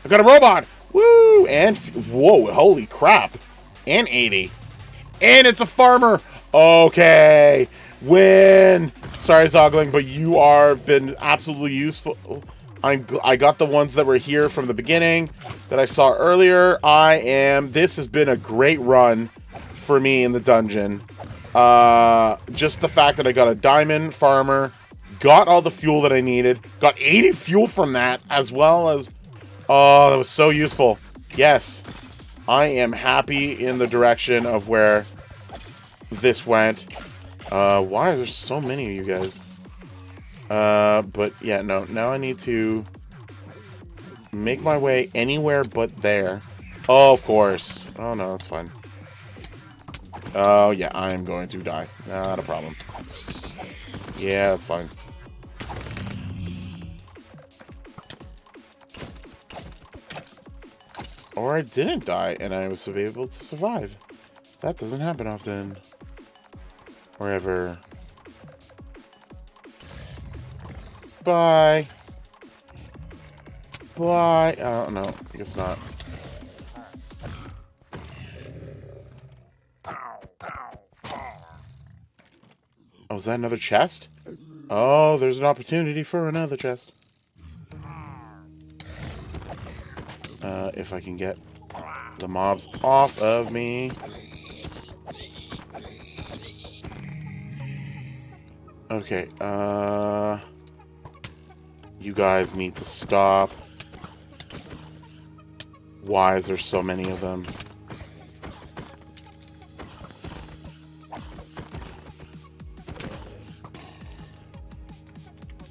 [SPEAKER 1] I got a robot! Woo! And, whoa, holy crap. And 80. And it's a farmer! Okay. Win! Sorry, Zogling, but you are been absolutely useful. I got the ones that were here from the beginning that I saw earlier. This has been a great run for me in the dungeon. Just the fact that I got a diamond farmer Got all the fuel that I needed. Got 80 fuel from that, as well as... Oh, that was so useful. Yes. I am happy in the direction of where this went. Why are there so many of you guys? But yeah, no. Now I need to make my way anywhere but there. Oh, of course. Oh, no, that's fine. Oh, yeah, I'm going to die. Not a problem. Yeah, that's fine. Or I didn't die, and I was able to survive. That doesn't happen often. Or ever. Bye. Bye. Oh, no, I guess not. Oh, is that another chest? Oh, there's an opportunity for another chest. If I can get the mobs off of me. Okay, you guys need to stop. Why is there so many of them?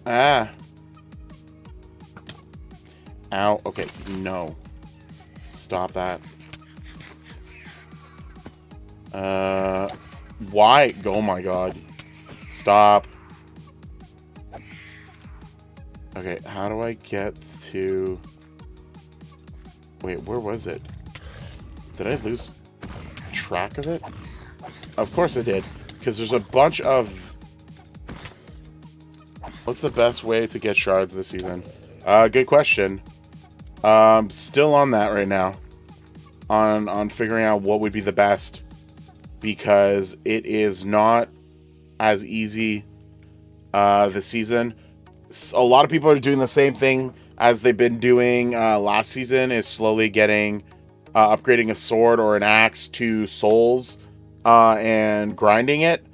[SPEAKER 1] Ah. Ow. Okay, no. Stop that. Why? Oh my god. Stop. Okay, how do I get to... Wait, where was it? Did I lose track of it? Of course I did. Because there's a bunch of... What's the best way to get shards this season? Good question. Still on that right now. On figuring out what would be the best. Because it is not as easy this season. A lot of people are doing the same thing as they've been doing last season, is slowly getting upgrading a sword or an axe to souls and grinding it.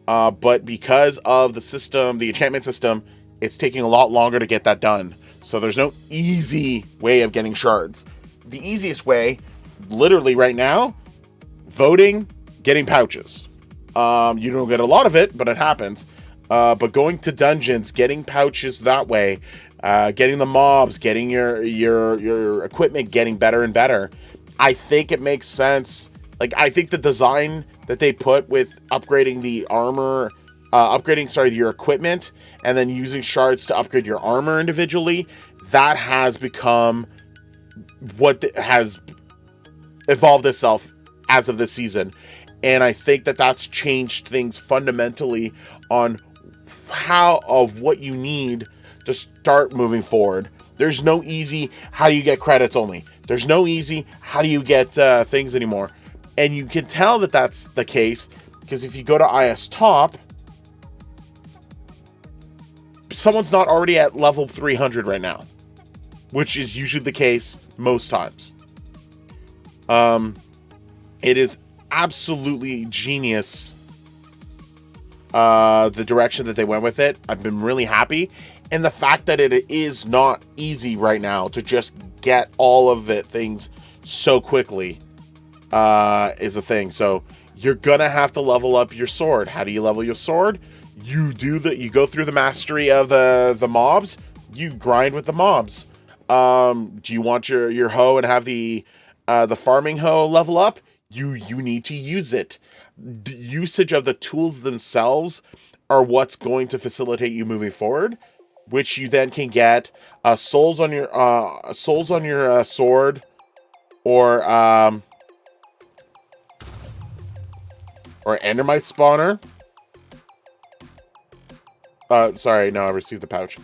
[SPEAKER 1] But because of the system, the enchantment system, it's taking a lot longer to get that done. So there's no easy way of getting shards. The easiest way, literally right now, voting, getting pouches. You don't get a lot of it, but it happens. But going to dungeons, getting pouches that way, getting the mobs, getting your equipment getting better and better. I think it makes sense. Like, I think the design that they put with upgrading the armor, your equipment, and then using shards to upgrade your armor individually, that has become what has evolved itself as of this season. And I think that that's changed things fundamentally on what you need to start moving forward. There's no easy, how do you get credits only? There's no easy, how do you get things anymore? And you can tell that that's the case, because if you go to IS Top, someone's not already at level 300 right now, which is usually the case most times. It is absolutely genius, the direction that they went with it. I've been really happy. And the fact that it is not easy right now to just get all of the things so quickly is a thing. So you're gonna have to level up your sword. How do you level your sword? You go through the mastery of the mobs. You grind with the mobs. Do you want your hoe and have the farming hoe level up? You need to use it. Usage of the tools themselves are what's going to facilitate you moving forward, which you then can get souls on your sword, or endermite spawner. Sorry, no, I received the pouch.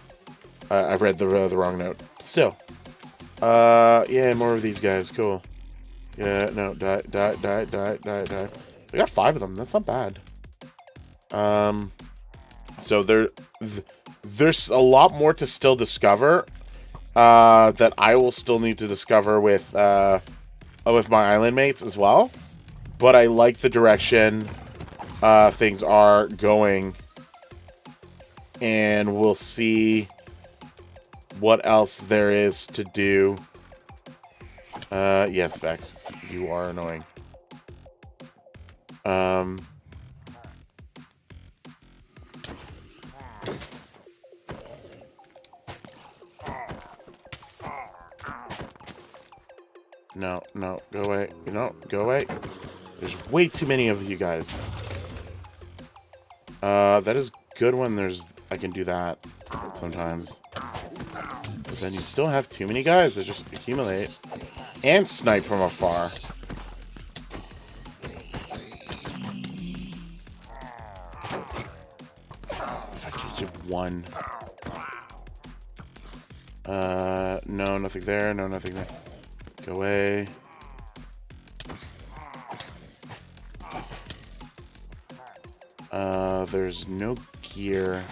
[SPEAKER 1] I read the wrong note. Still, yeah, more of these guys. Cool. Yeah, no, die. I got 5 of them. That's not bad. So there's a lot more to still discover that I will still need to discover with my island mates as well. But I like the direction things are going and we'll see what else there is to do. Yes, Vex, you are annoying. No, go away. Go away. There's way too many of you guys. That is good when I can do that sometimes. But then you still have too many guys that just accumulate. And snipe from afar. If I could get one. No, nothing there. No, nothing there. Go away. There's no gear.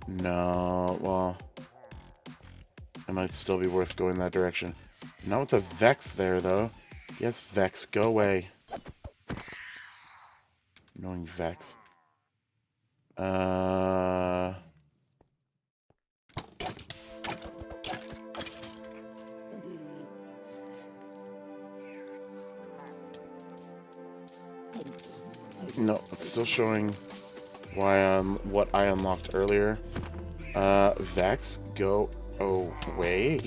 [SPEAKER 1] No, well, it might still be worth going that direction. Not with the Vex there, though. Yes, Vex, go away. Annoying Vex. No, it's still showing what I unlocked earlier. Vex, go away.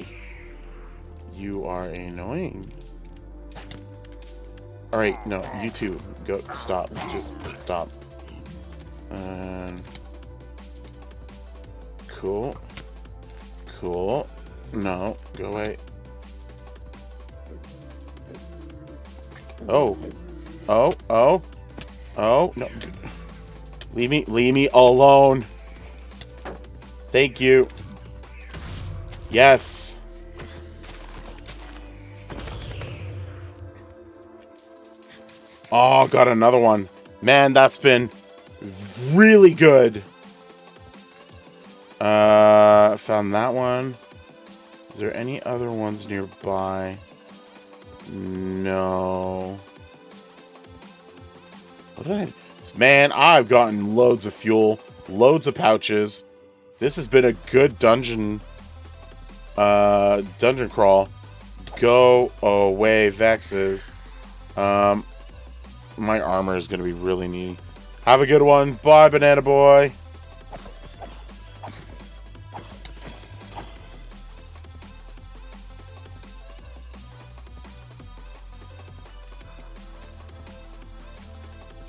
[SPEAKER 1] You are annoying. Alright, no, you two, go, stop, just stop. Cool. No, go away. Oh, no. Leave me alone. Thank you. Yes. Oh, got another one. Man, that's been really good. Found that one. Is there any other ones nearby? No. What did I... Man, I've gotten loads of fuel, loads of pouches. This has been a good dungeon crawl. Go away, Vexes. My armor is going to be really neat. Have a good one. Bye, Banana Boy.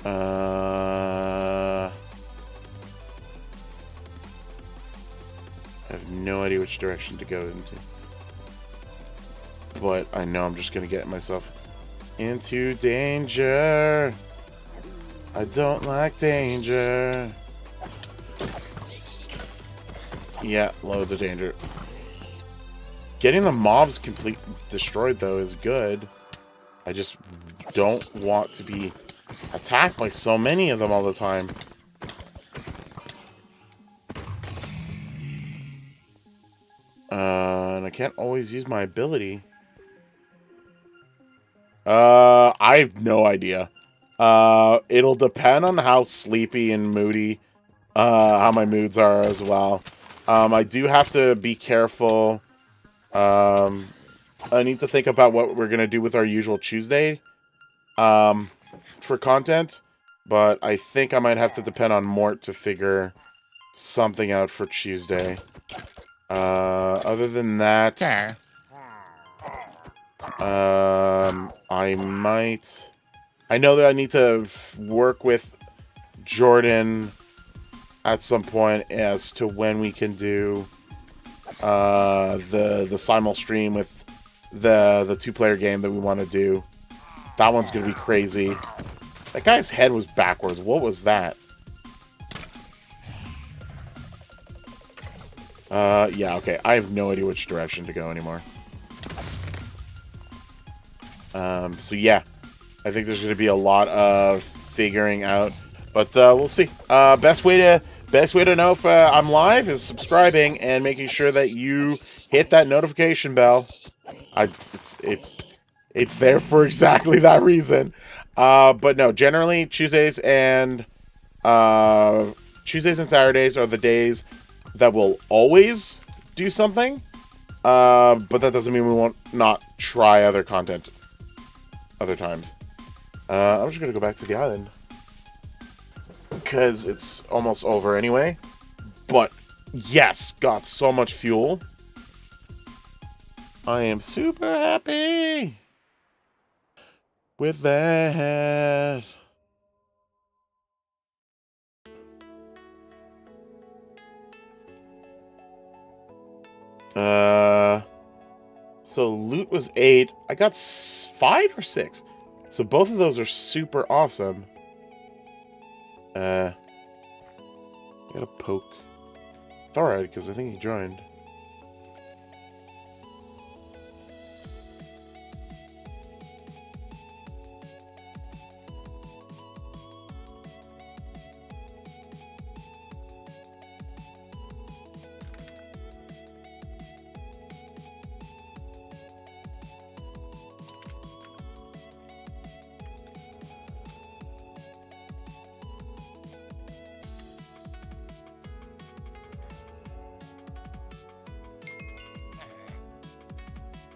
[SPEAKER 1] I have no idea which direction to go into. But I know I'm just going to get myself into danger. I don't like danger. Yeah, loads of danger. Getting the mobs destroyed, though, is good. I just don't want to be attacked by so many of them all the time. And I can't always use my ability. I have no idea. It'll depend on how sleepy and moody, how my moods are as well. I do have to be careful. I need to think about what we're gonna do with our usual Tuesday, for content. But I think I might have to depend on Mort to figure something out for Tuesday. Other than that,
[SPEAKER 2] Sure.
[SPEAKER 1] I know that I need to work with Jordan at some point as to when we can do the simul stream with the 2-player game that we want to do. That one's gonna be crazy. That guy's head was backwards. What was that? Yeah, okay. I have no idea which direction to go anymore. So yeah, I think there's going to be a lot of figuring out, but we'll see. Best way to know if I'm live is subscribing and making sure that you hit that notification bell. It's there for exactly that reason. But no, generally Tuesdays and Saturdays are the days that we'll always do something. But that doesn't mean we won't not try other content other times. I'm just gonna go back to the island because it's almost over anyway. But yes, got so much fuel. I am super happy with that. So loot was 8. I got 5 or 6. So both of those are super awesome. Got a poke. It's alright, because I think he joined.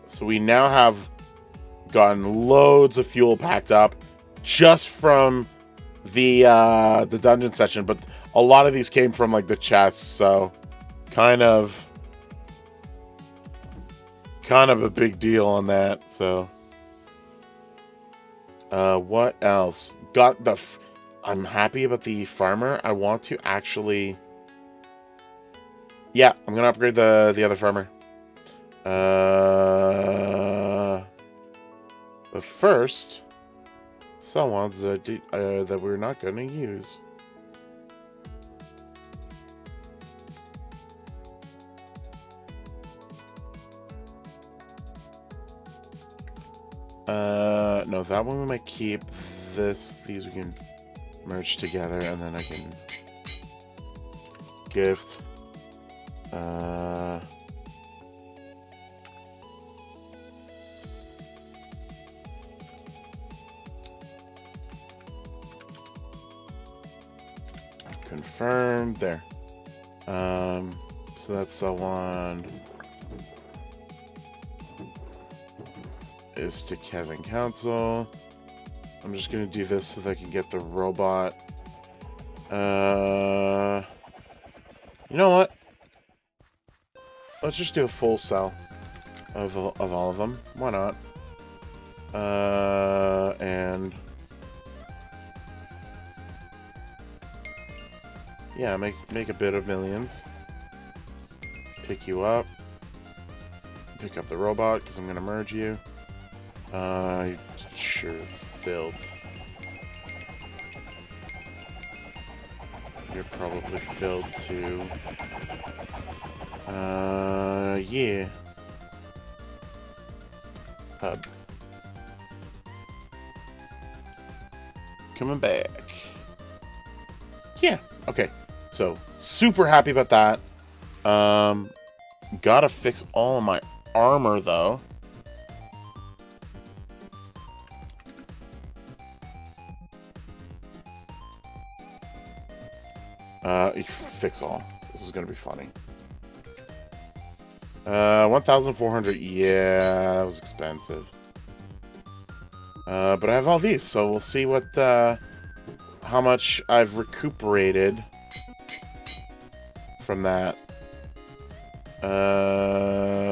[SPEAKER 1] So we now have gotten loads of fuel packed up just from the dungeon session, but a lot of these came from like the chests, so kind of a big deal on that. So what else? Got the I'm happy about the farmer. I want to actually, yeah, I'm gonna upgrade the other farmer. But first, some ones that we're not gonna use. No, that one we might keep. These we can merge together, and then I can gift. Confirmed there. So that's the one is to Kevin Council. I'm just gonna do this so that I can get the robot. You know what? Let's just do a full sell of all of them. Why not? And yeah, make a bit of millions. Pick you up. Pick up the robot because I'm gonna merge you. Sure it's filled. You're probably filled too. Yeah. Hub. Coming back. Yeah, okay. So, super happy about that. Gotta fix all of my armor, though. Fix all. This is gonna be funny. 1,400. Yeah, that was expensive. But I have all these, so we'll see what, how much I've recuperated from that.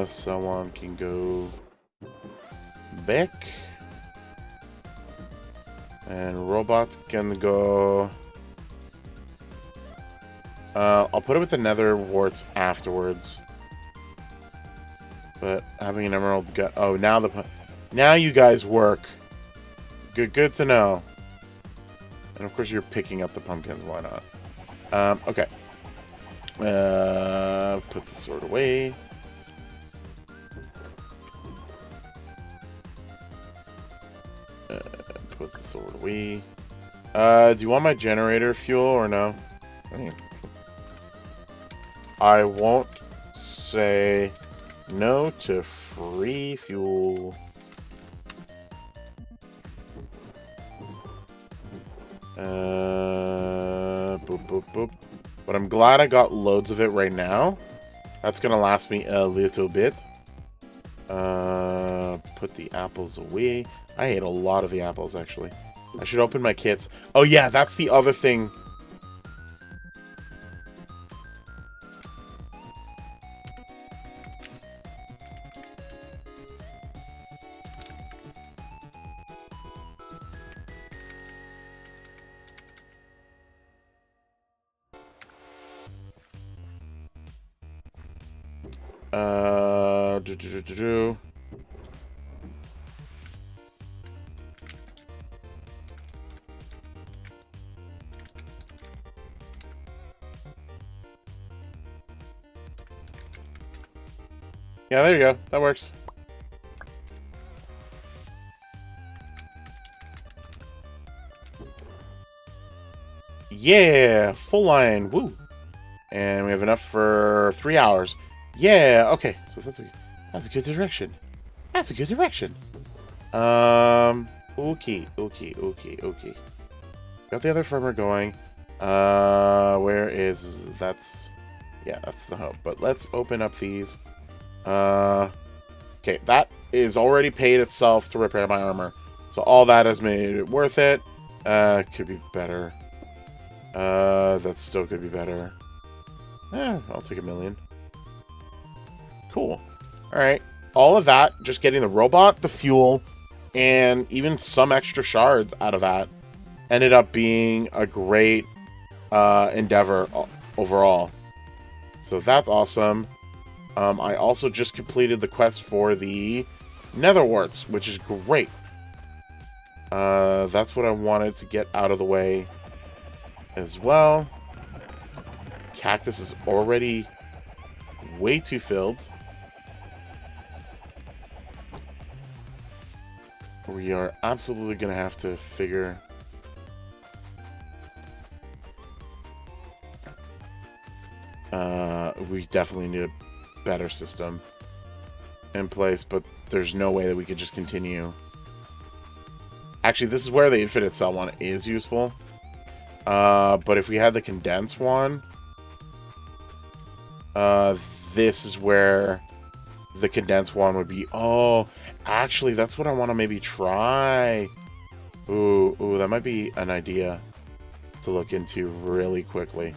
[SPEAKER 1] Someone can go back. And robot can go... I'll put it with the nether warts afterwards. But having an emerald... Oh, now you guys work. Good to know. And of course you're picking up the pumpkins, why not? Okay. Put the sword away. Put the sword away. Do you want my generator fuel or no? I won't say no to free fuel. Boop, boop, boop. But I'm glad I got loads of it right now. That's gonna last me a little bit. Put the apples away. I ate a lot of the apples, actually. I should open my kits. Oh, yeah, that's the other thing. Yeah, there you go. That works. Yeah, full line. Woo. And we have enough for 3 hours. Yeah, okay. So that's a good direction. That's a good direction. Okay. Got the other farmer going. Where is that's the hub. But let's open up these. Okay, that is already paid itself to repair my armor. So all that has made it worth it. Could be better. That still could be better. I'll take $1 million. Cool. Alright. All of that, just getting the robot, the fuel, and even some extra shards out of that, ended up being a great endeavor overall. So that's awesome. I also just completed the quest for the nether warts, which is great. That's what I wanted to get out of the way as well. Cactus is already way too filled. We are absolutely going to have to figure... we definitely need a better system in place, but there's no way that we could just continue. Actually, this is where the infinite cell one is useful. But if we had the condensed one, this is where the condensed one would be. Oh, actually, that's what I want to maybe try. Ooh, that might be an idea to look into really quickly.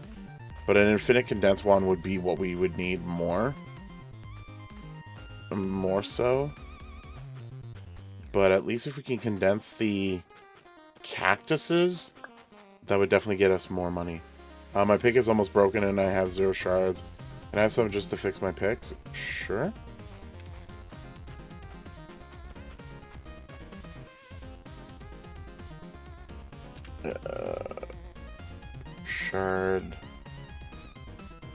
[SPEAKER 1] But an infinite condensed one would be what we would need more so. But at least if we can condense the cactuses, that would definitely get us more money. My pick is almost broken and I have 0 shards. Can I have some just to fix my picks? Sure. Shard.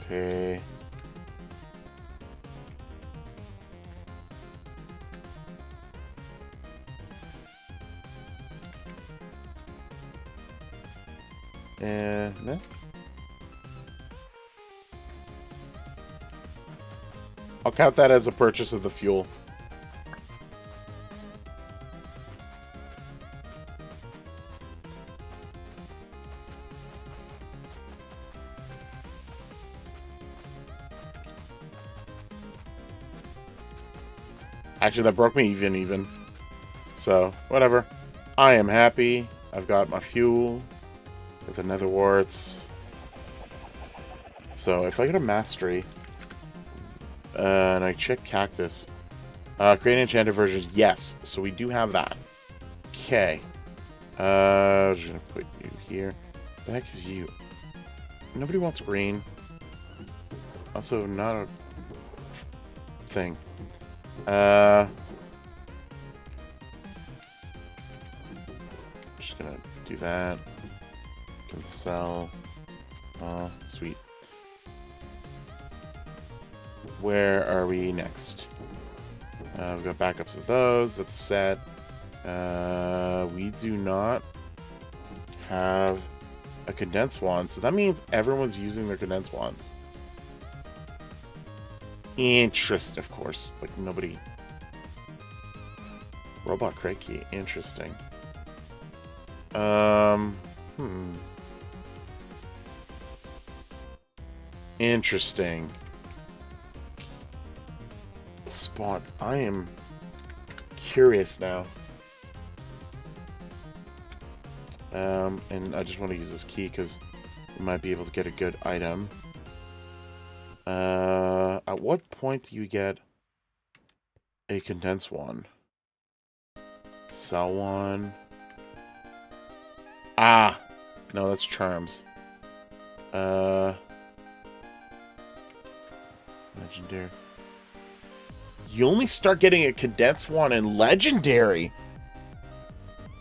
[SPEAKER 1] Pay. No. I'll count that as a purchase of the fuel. Actually, that broke me even. So, whatever. I am happy. I've got my fuel with the nether warts. So, if I get a mastery, and I check cactus, create enchanted versions, yes. So we do have that. Okay. I'm just gonna put you here. The heck is you? Nobody wants green. Also, not a thing. Just gonna do that. Can sell. Oh, sweet. Where are we next? We've got backups of those. That's set. We do not have a condensed wand, so that means everyone's using their condensed wands. Interest, of course. Like, nobody... Robot crate key. Interesting. Interesting. Spot. I am curious now. And I just want to use this key because we might be able to get a good item. At what point do you get a condensed one? Sell one. Ah! No, that's charms. Legendary. You only start getting a condensed one in legendary.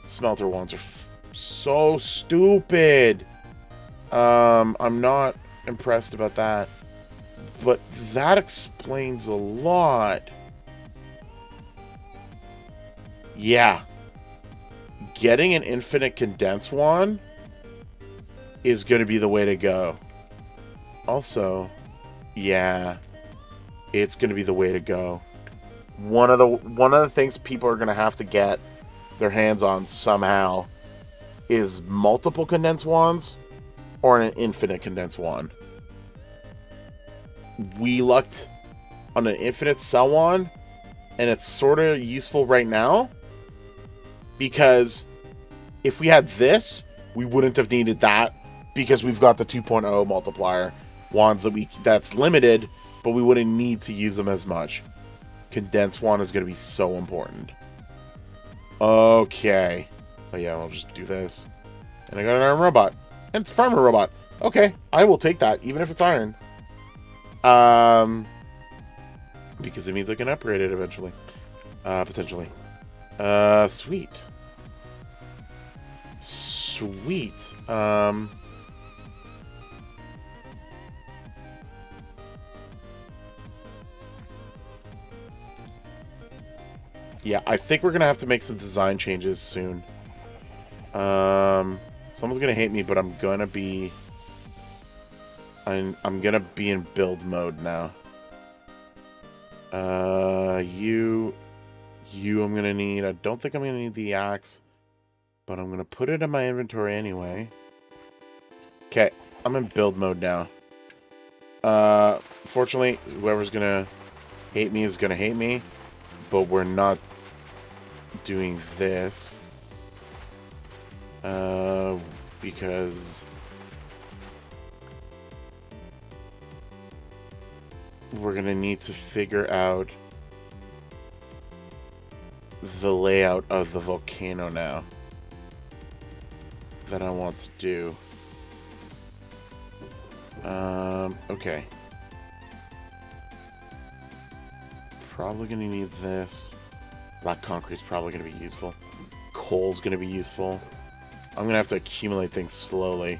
[SPEAKER 1] Smelter ones are so stupid. I'm not impressed about that. But that explains a lot. Yeah. Getting an infinite condensed one is going to be the way to go. Also, yeah, it's going to be the way to go. One of the things people are going to have to get their hands on somehow is multiple condensed wands or an infinite condensed wand. We lucked on an infinite cell wand, and it's sort of useful right now because if we had this, we wouldn't have needed that because we've got the 2.0 multiplier wands that's limited, but we wouldn't need to use them as much. Condensed wand is going to be so important. Okay. Oh yeah, I'll just do this. And I got an iron robot. And it's a farmer robot. Okay, I will take that, even if it's iron. Because it means I can upgrade it eventually. Potentially. Sweet. Sweet. Yeah, I think we're gonna have to make some design changes soon. Someone's gonna hate me, but I'm gonna be in build mode now. You I'm gonna need. I don't think I'm gonna need the axe, but I'm gonna put it in my inventory anyway. Okay, I'm in build mode now. Fortunately, whoever's gonna hate me is gonna hate me, but we're not doing this. Because we're gonna need to figure out the layout of the volcano now that I want to do. Okay. Probably gonna need this. Black concrete's probably gonna be useful. Coal's gonna be useful. I'm gonna have to accumulate things slowly,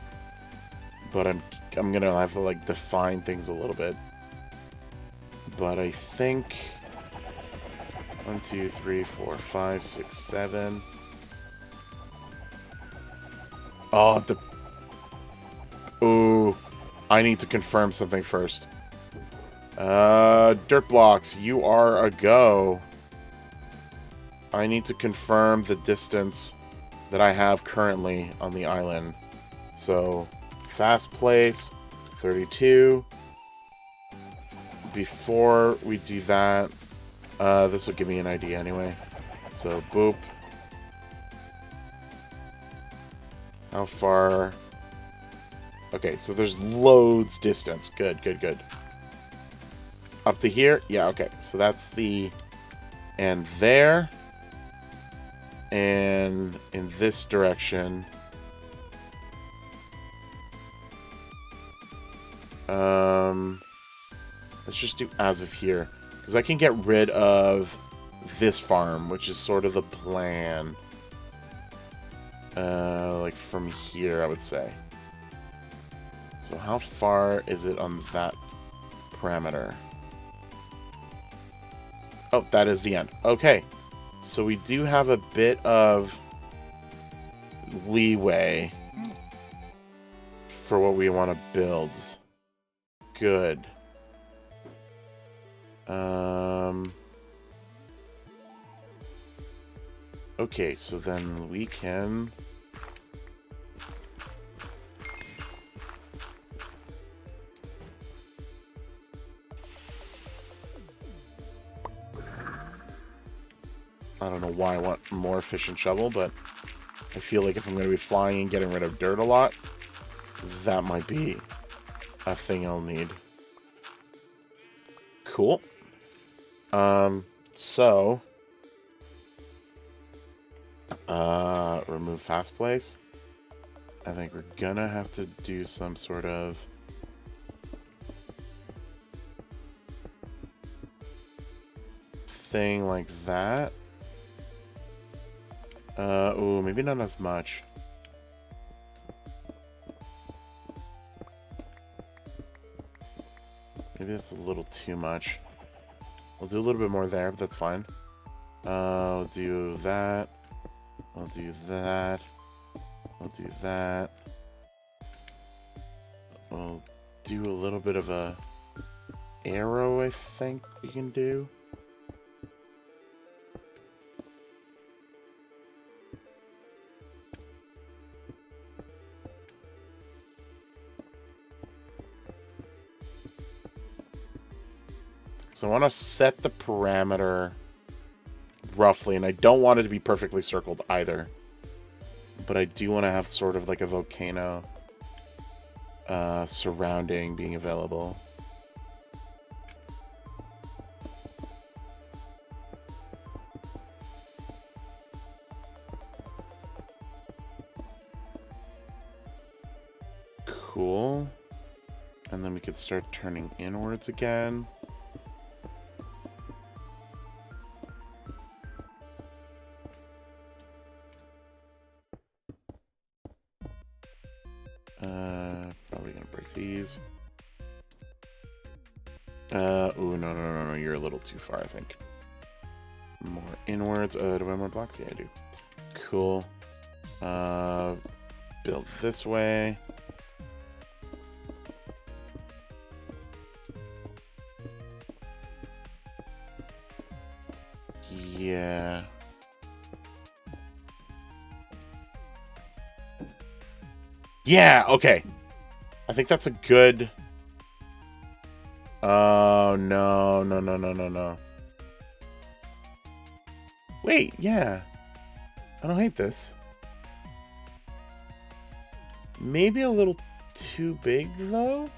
[SPEAKER 1] but I'm gonna have to like define things a little bit. But I think 1, 2, 3, 4, 5, 6, 7. Oh, ooh, I need to confirm something first. Dirt blocks, you are a go. I need to confirm the distance that I have currently on the island. So, fast place, 32. Before we do that, this will give me an idea anyway. So, boop. How far? Okay, so there's loads distance. Good, good, good. Up to here? Yeah, okay. So that's the... And there. And in this direction. Let's just do as of here. Because I can get rid of this farm, which is sort of the plan. Like from here, I would say. So how far is it on that parameter? Oh, that is the end. Okay. So we do have a bit of leeway for what we want to build. Good. Okay, so then we can I don't know why I want a more efficient shovel, but I feel like if I'm going to be flying and getting rid of dirt a lot, that might be a thing I'll need. Cool. So... remove fast place. I think we're gonna have to do some sort of... thing like that. Ooh, maybe not as much. Maybe that's a little too much. We'll do a little bit more there, but that's fine. We'll do that. We'll do that. We'll do that. We'll do a little bit of a arrow, I think we can do. So I want to set the parameter roughly, and I don't want it to be perfectly circled either. But I do want to have sort of like a volcano surrounding being available. Cool. And then we could start turning inwards again. Probably gonna break these. Ooh, no, you're a little too far, I think. More inwards. Do I have more blocks? Yeah, I do. Cool. Build this way. Yeah. Yeah, okay. I think that's a good... Oh, no. Wait, yeah. I don't hate this. Maybe a little too big, though?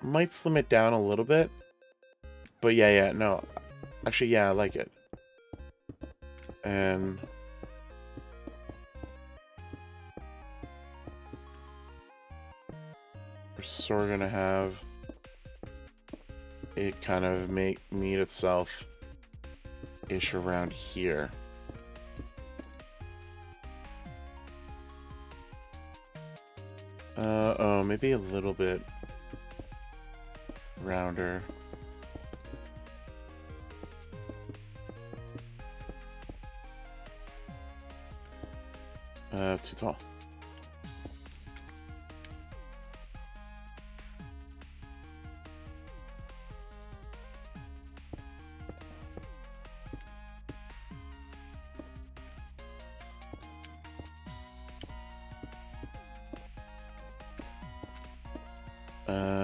[SPEAKER 1] Might slim it down a little bit. But yeah, no. Actually, yeah, I like it. And... we're sort of gonna have it kind of meet itself ish around here. Oh, maybe a little bit rounder. Too tall.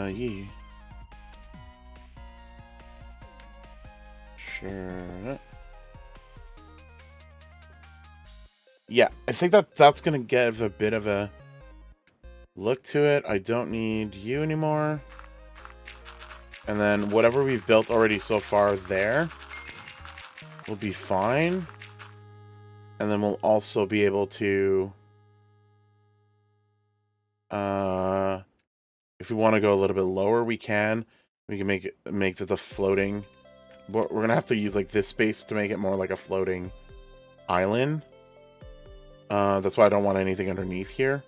[SPEAKER 1] Yeah. Sure. Yeah, I think that's gonna give a bit of a look to it. I don't need you anymore. And then whatever we've built already so far there will be fine. And then we'll also be able to... if we want to go a little bit lower, we can. We can make it the floating... We're going to have to use like this space to make it more like a floating island. That's why I don't want anything underneath here.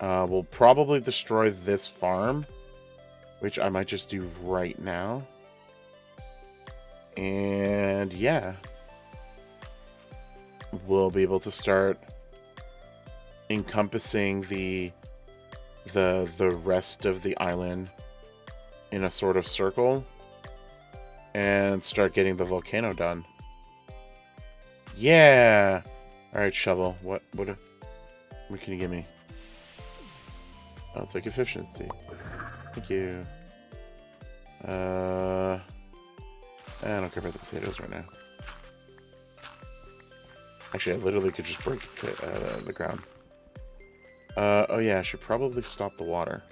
[SPEAKER 1] We'll probably destroy this farm, which I might just do right now. And yeah, we'll be able to start encompassing the rest of the island in a sort of circle and start getting the volcano done. Yeah. All right, shovel. What can you give me? I'll take efficiency. Thank you. I don't care about the potatoes right now. Actually, I literally could just break the ground. Oh yeah, I should probably stop the water.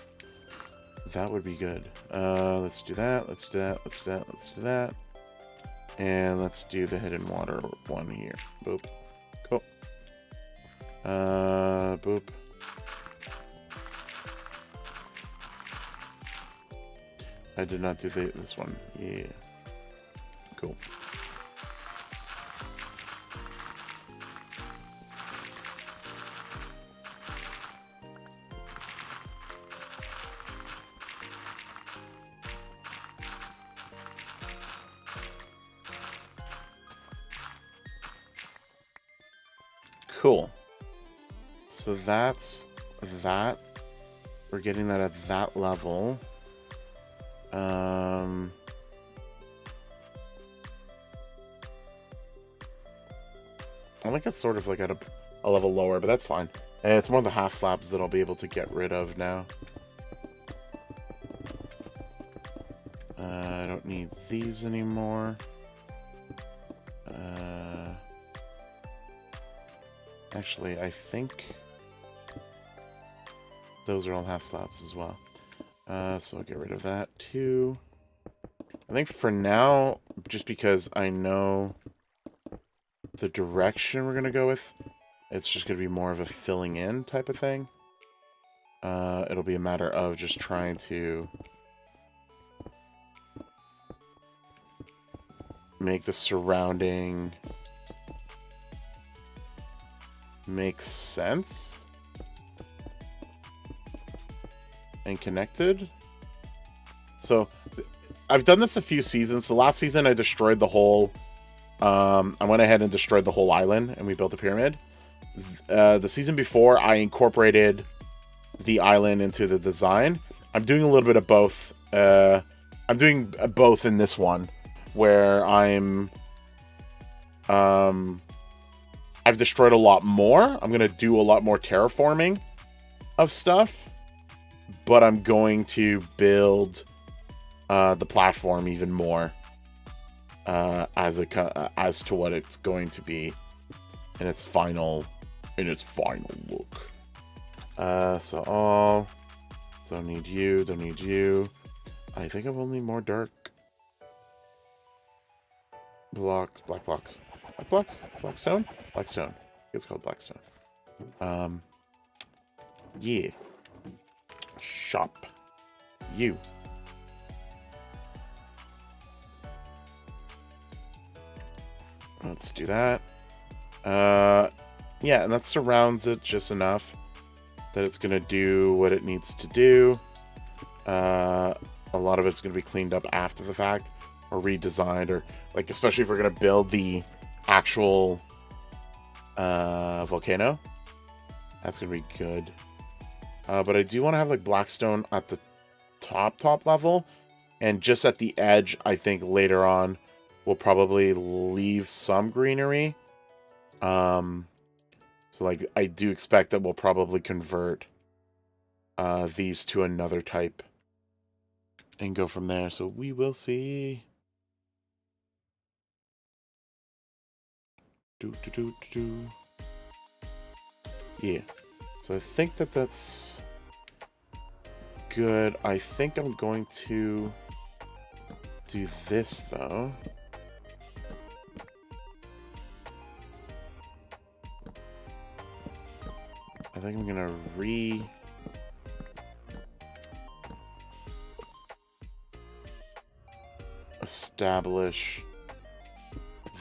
[SPEAKER 1] That would be good. Let's do that. Let's do that. Let's do that. Let's do that. And let's do the hidden water one here. Boop. Cool. Boop. I did not do this one. Yeah. Cool. Cool. So that's that. We're getting that at that level. I think it's sort of like at a level lower, but that's fine. It's more the half slabs that I'll be able to get rid of now. I don't need these anymore. Actually, I think those are all half slabs as well. So I'll get rid of that too. I think for now, just because I know the direction we're going to go with, it's just going to be more of a filling in type of thing. It'll be a matter of just trying to make the surrounding make sense and connected. So I've done this a few seasons. So last season I destroyed the whole I went ahead and destroyed the whole island and we built a pyramid. The season before I incorporated the island into the design. I'm doing a little bit of both. I'm doing both in this one where I've destroyed a lot more. I'm going to do a lot more terraforming of stuff, but I'm going to build the platform even more as to what it's going to be in its final look. So all don't need you. I think I'm only more dark blocks, blackstone. It's called blackstone. Yeah. Shop. You. Let's do that. Yeah, and that surrounds it just enough that it's gonna do what it needs to do. A lot of it's gonna be cleaned up after the fact, or redesigned, or like, especially if we're gonna build the actual volcano. That's gonna be good. But I do want to have like blackstone at the top level, and just at the edge. I think later on we'll probably leave some greenery. So like I do expect that we'll probably convert these to another type and go from there. So we will see. Yeah. So I think that's good. I think I'm going to do this though. I think I'm gonna establish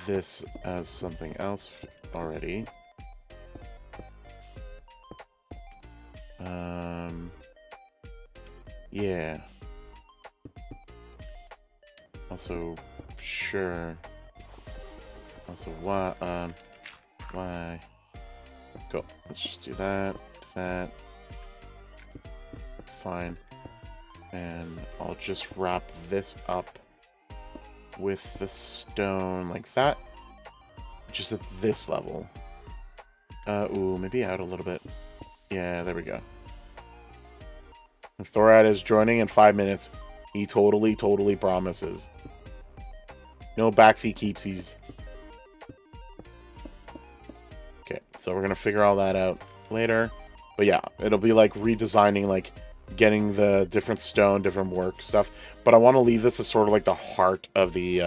[SPEAKER 1] this as something else already. Yeah. Also, sure. Also, why? Why? Go. Let's just do that. That. It's fine. And I'll just wrap this up with the stone like that. Just at this level. Ooh, maybe out a little bit. Yeah, there we go. Thorad is joining in 5 minutes. He totally promises. No backseat keepsies. Okay, so we're gonna figure all that out later. But yeah, it'll be like redesigning, like getting the different stone, different work stuff. But I want to leave this as sort of like the heart of the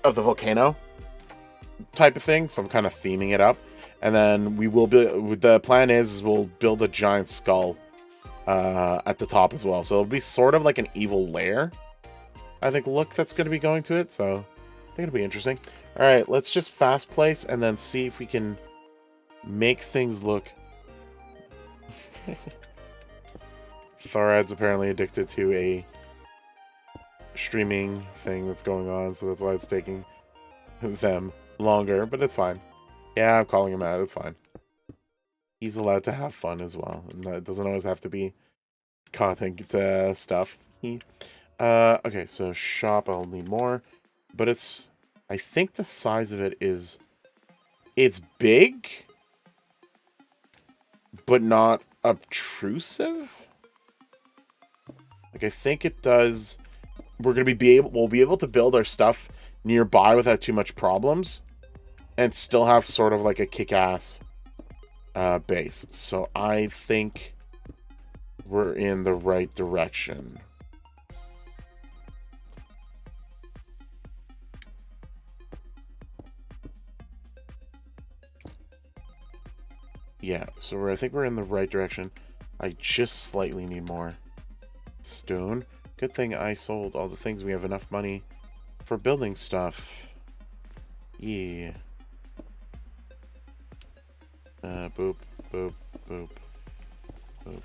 [SPEAKER 1] volcano type of thing. So I'm kind of theming it up, and then we will be. The plan is we'll build a giant skull at the top as well. So it'll be sort of like an evil lair, I think, look that's going to be going to it. So I think it'll be interesting. All right, let's just fast place and then see if we can make things look. Thorad's apparently addicted to a streaming thing that's going on, so that's why it's taking them longer, but it's fine. Yeah, I'm calling him out. It's fine. He's allowed to have fun as well. It doesn't always have to be content stuff. Okay, so shop, I'll need more, but it's, I think the size of it is, it's big, but not obtrusive. Like, I think it does, we're going to we'll be able to build our stuff nearby without too much problems and still have sort of like a kick-ass base. So I think we're in the right direction. Yeah, so I think we're in the right direction. I just slightly need more stone. Good thing I sold all the things. We have enough money for building stuff. Yeah. Boop, boop, boop, boop, boop.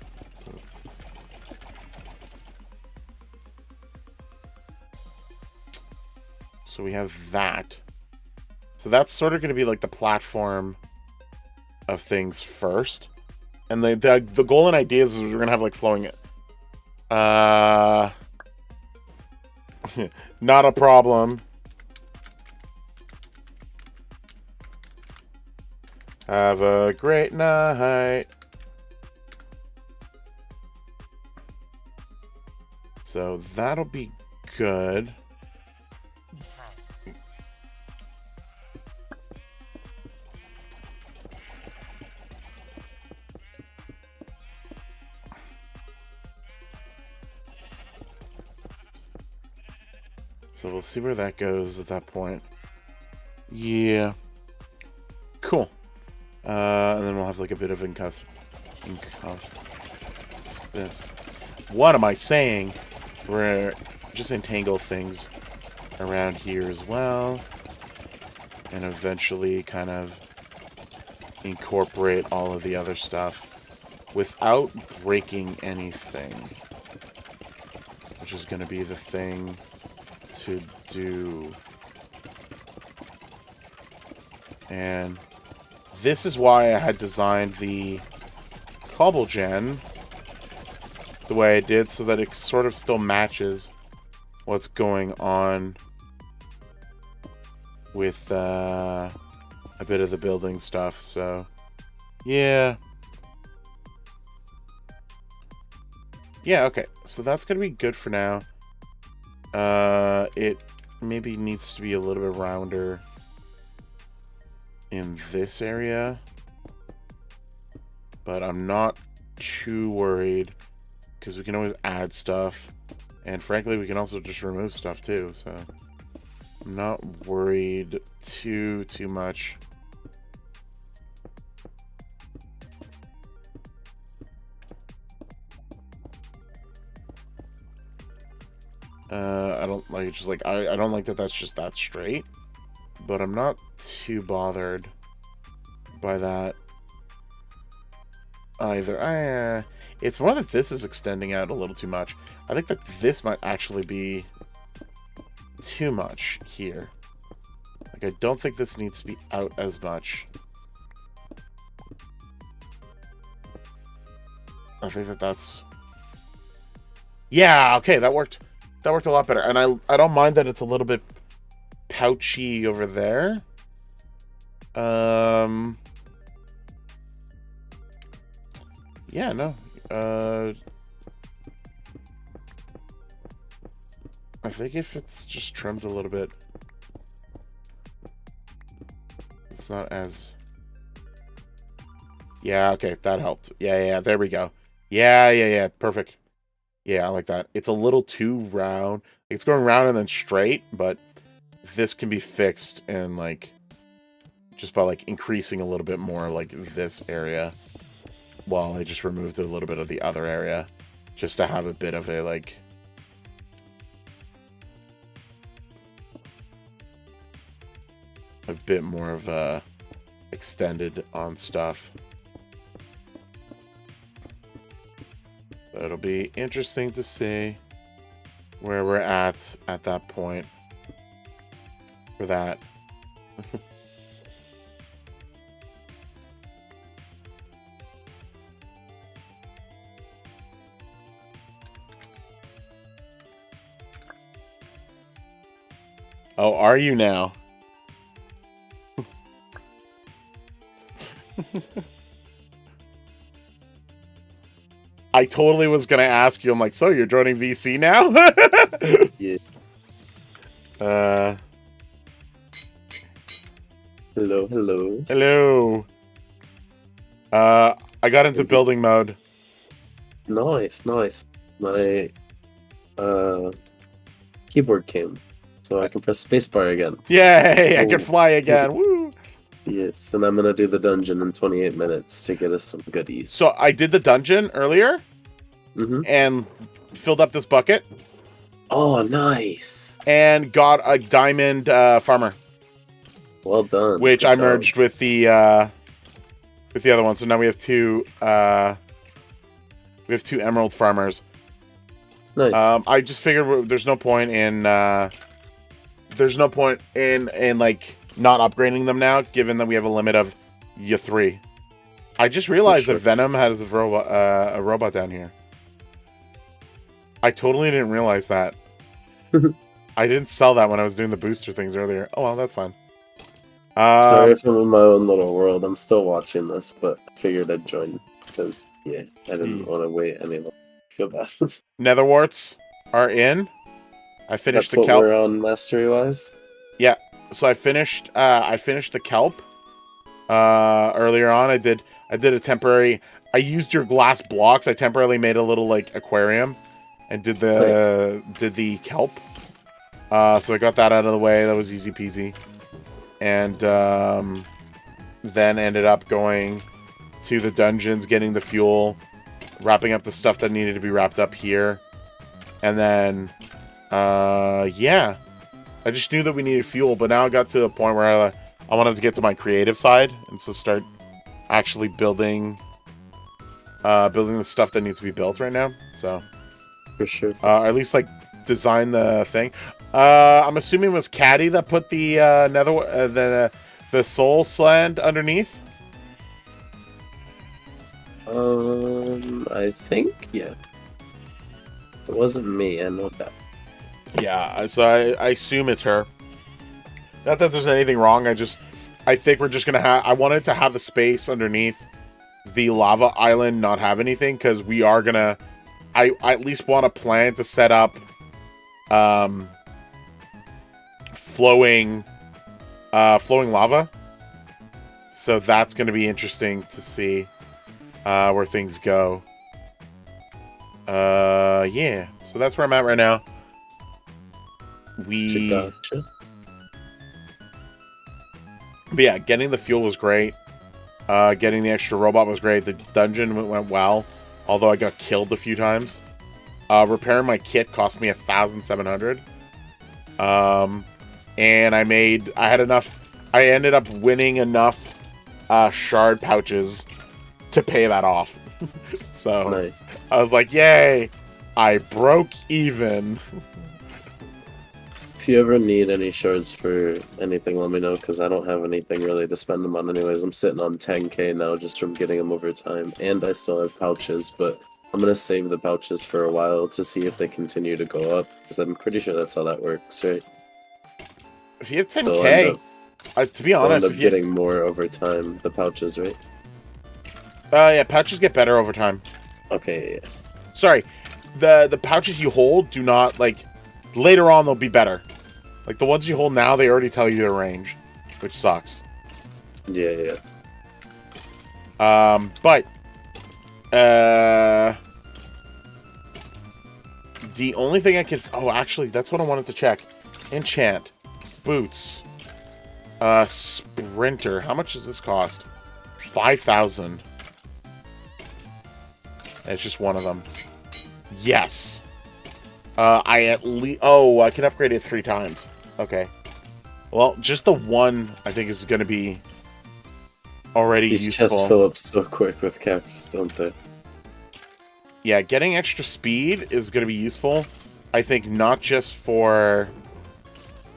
[SPEAKER 1] So we have that. So that's sort of going to be like the platform of things first. And the goal and idea is we're going to have like flowing it. Not a problem. Have a great night. So that'll be good. So we'll see where that goes at that point. Yeah. Cool. And then we'll have like a bit of what am I saying? We're just entangle things around here as well. And eventually kind of incorporate all of the other stuff without breaking anything. Which is going to be the thing to do. And this is why I had designed the cobble gen the way I did, so that it sort of still matches what's going on with a bit of the building stuff. So yeah, okay, so that's gonna be good for now. It maybe needs to be a little bit rounder in this area, but I'm not too worried because we can always add stuff, and frankly we can also just remove stuff too, so I'm not worried too much. I don't like, just like I don't like that that's just that straight, but I'm not too bothered by that either. It's more that this is extending out a little too much. I think that this might actually be too much here. Like, I don't think this needs to be out as much. I think that that's... Yeah, okay, that worked. That worked a lot better. And I don't mind that it's a little bit pouchy over there. Yeah, no. I think if it's just trimmed a little bit, it's not as... Yeah, okay, that helped. Yeah, there we go. Yeah, perfect. Yeah, I like that. It's a little too round. It's going round and then straight, but this can be fixed and, like, just by, like, increasing a little bit more, like, this area, while I just removed a little bit of the other area, just to have a bit of a, like... a bit more of a extended on stuff. So it'll be interesting to see where we're at that point for that. Oh, are you now? I totally was gonna ask you. I'm like, so you're joining VC now?
[SPEAKER 3] Yeah.
[SPEAKER 1] Hello. I got into building mode.
[SPEAKER 3] Nice. My keyboard came, so I can press spacebar again.
[SPEAKER 1] Yay! I can fly again. Woo!
[SPEAKER 3] Yes, and I'm gonna do the dungeon in 28 minutes to get us some goodies.
[SPEAKER 1] So I did the dungeon earlier, and filled up this bucket.
[SPEAKER 3] Oh, nice!
[SPEAKER 1] And got a diamond farmer.
[SPEAKER 3] Well done.
[SPEAKER 1] Which
[SPEAKER 3] Good
[SPEAKER 1] I
[SPEAKER 3] job.
[SPEAKER 1] merged with the other one. So now we have two emerald farmers.
[SPEAKER 3] Nice.
[SPEAKER 1] I just figured there's no point in like not upgrading them now, given that we have a limit of 3. I just realized that Venom has a robot down here. I totally didn't realize that. I didn't sell that when I was doing the booster things earlier. Oh well, that's fine.
[SPEAKER 3] Sorry if I'm in my own little world. I'm still watching this, but I figured I'd join because I didn't want to wait any longer. I feel bad.
[SPEAKER 1] Netherwarts are in. I finished
[SPEAKER 3] That's
[SPEAKER 1] the kelp.
[SPEAKER 3] what we're on mastery wise.
[SPEAKER 1] Yeah. So I finished the kelp earlier on. I did a temporary. I used your glass blocks. I temporarily made a little like aquarium and did the kelp. So I got that out of the way. That was easy peasy. And then ended up going to the dungeons, getting the fuel, wrapping up the stuff that needed to be wrapped up here, and then yeah. I just knew that we needed fuel, but now I got to a point where I wanted to get to my creative side, and so start actually building the stuff that needs to be built right now. So,
[SPEAKER 3] For sure.
[SPEAKER 1] at least like design the thing. I'm assuming it was Caddy that put the the soul sand underneath.
[SPEAKER 3] I think it wasn't me. I know that.
[SPEAKER 1] Yeah, so I assume it's her. Not that there's anything wrong. I think we're just gonna have. I wanted to have the space underneath the lava island not have anything, because we are gonna. I at least want a plan to set up flowing lava. So that's gonna be interesting to see where things go. Yeah. So that's where I'm at right now.
[SPEAKER 3] Gotcha.
[SPEAKER 1] But yeah, getting the fuel was great. Getting the extra robot was great. The dungeon went well, although I got killed a few times. Repairing my kit cost me 1,700. And I ended up winning enough shard pouches to pay that off. So
[SPEAKER 3] Nice.
[SPEAKER 1] I was like, yay! I broke even.
[SPEAKER 3] If you ever need any shards for anything, let me know, because I don't have anything really to spend them on anyways. I'm sitting on 10k now just from getting them over time, and I still have pouches, but I'm going to save the pouches for a while to see if they continue to go up, because I'm pretty sure that's how that works, right?
[SPEAKER 1] If you have 10k, to be honest,
[SPEAKER 3] if getting more over time, the pouches, right?
[SPEAKER 1] Yeah, pouches get better over time.
[SPEAKER 3] Okay, yeah.
[SPEAKER 1] Sorry, the pouches you hold do not, like, later on they'll be better. Like, the ones you hold now, they already tell you their range, which sucks.
[SPEAKER 3] Yeah.
[SPEAKER 1] But, the only thing I could... Oh, actually, that's what I wanted to check. Enchant. Boots. Sprinter. How much does this cost? 5,000. It's just one of them. Yes. I at least... Oh, I can upgrade it 3 times. Okay. Well, just the one, I think, is going to be already
[SPEAKER 3] These
[SPEAKER 1] useful.
[SPEAKER 3] chests fill up so quick with cactus, don't they?
[SPEAKER 1] Yeah, getting extra speed is going to be useful. I think not just for...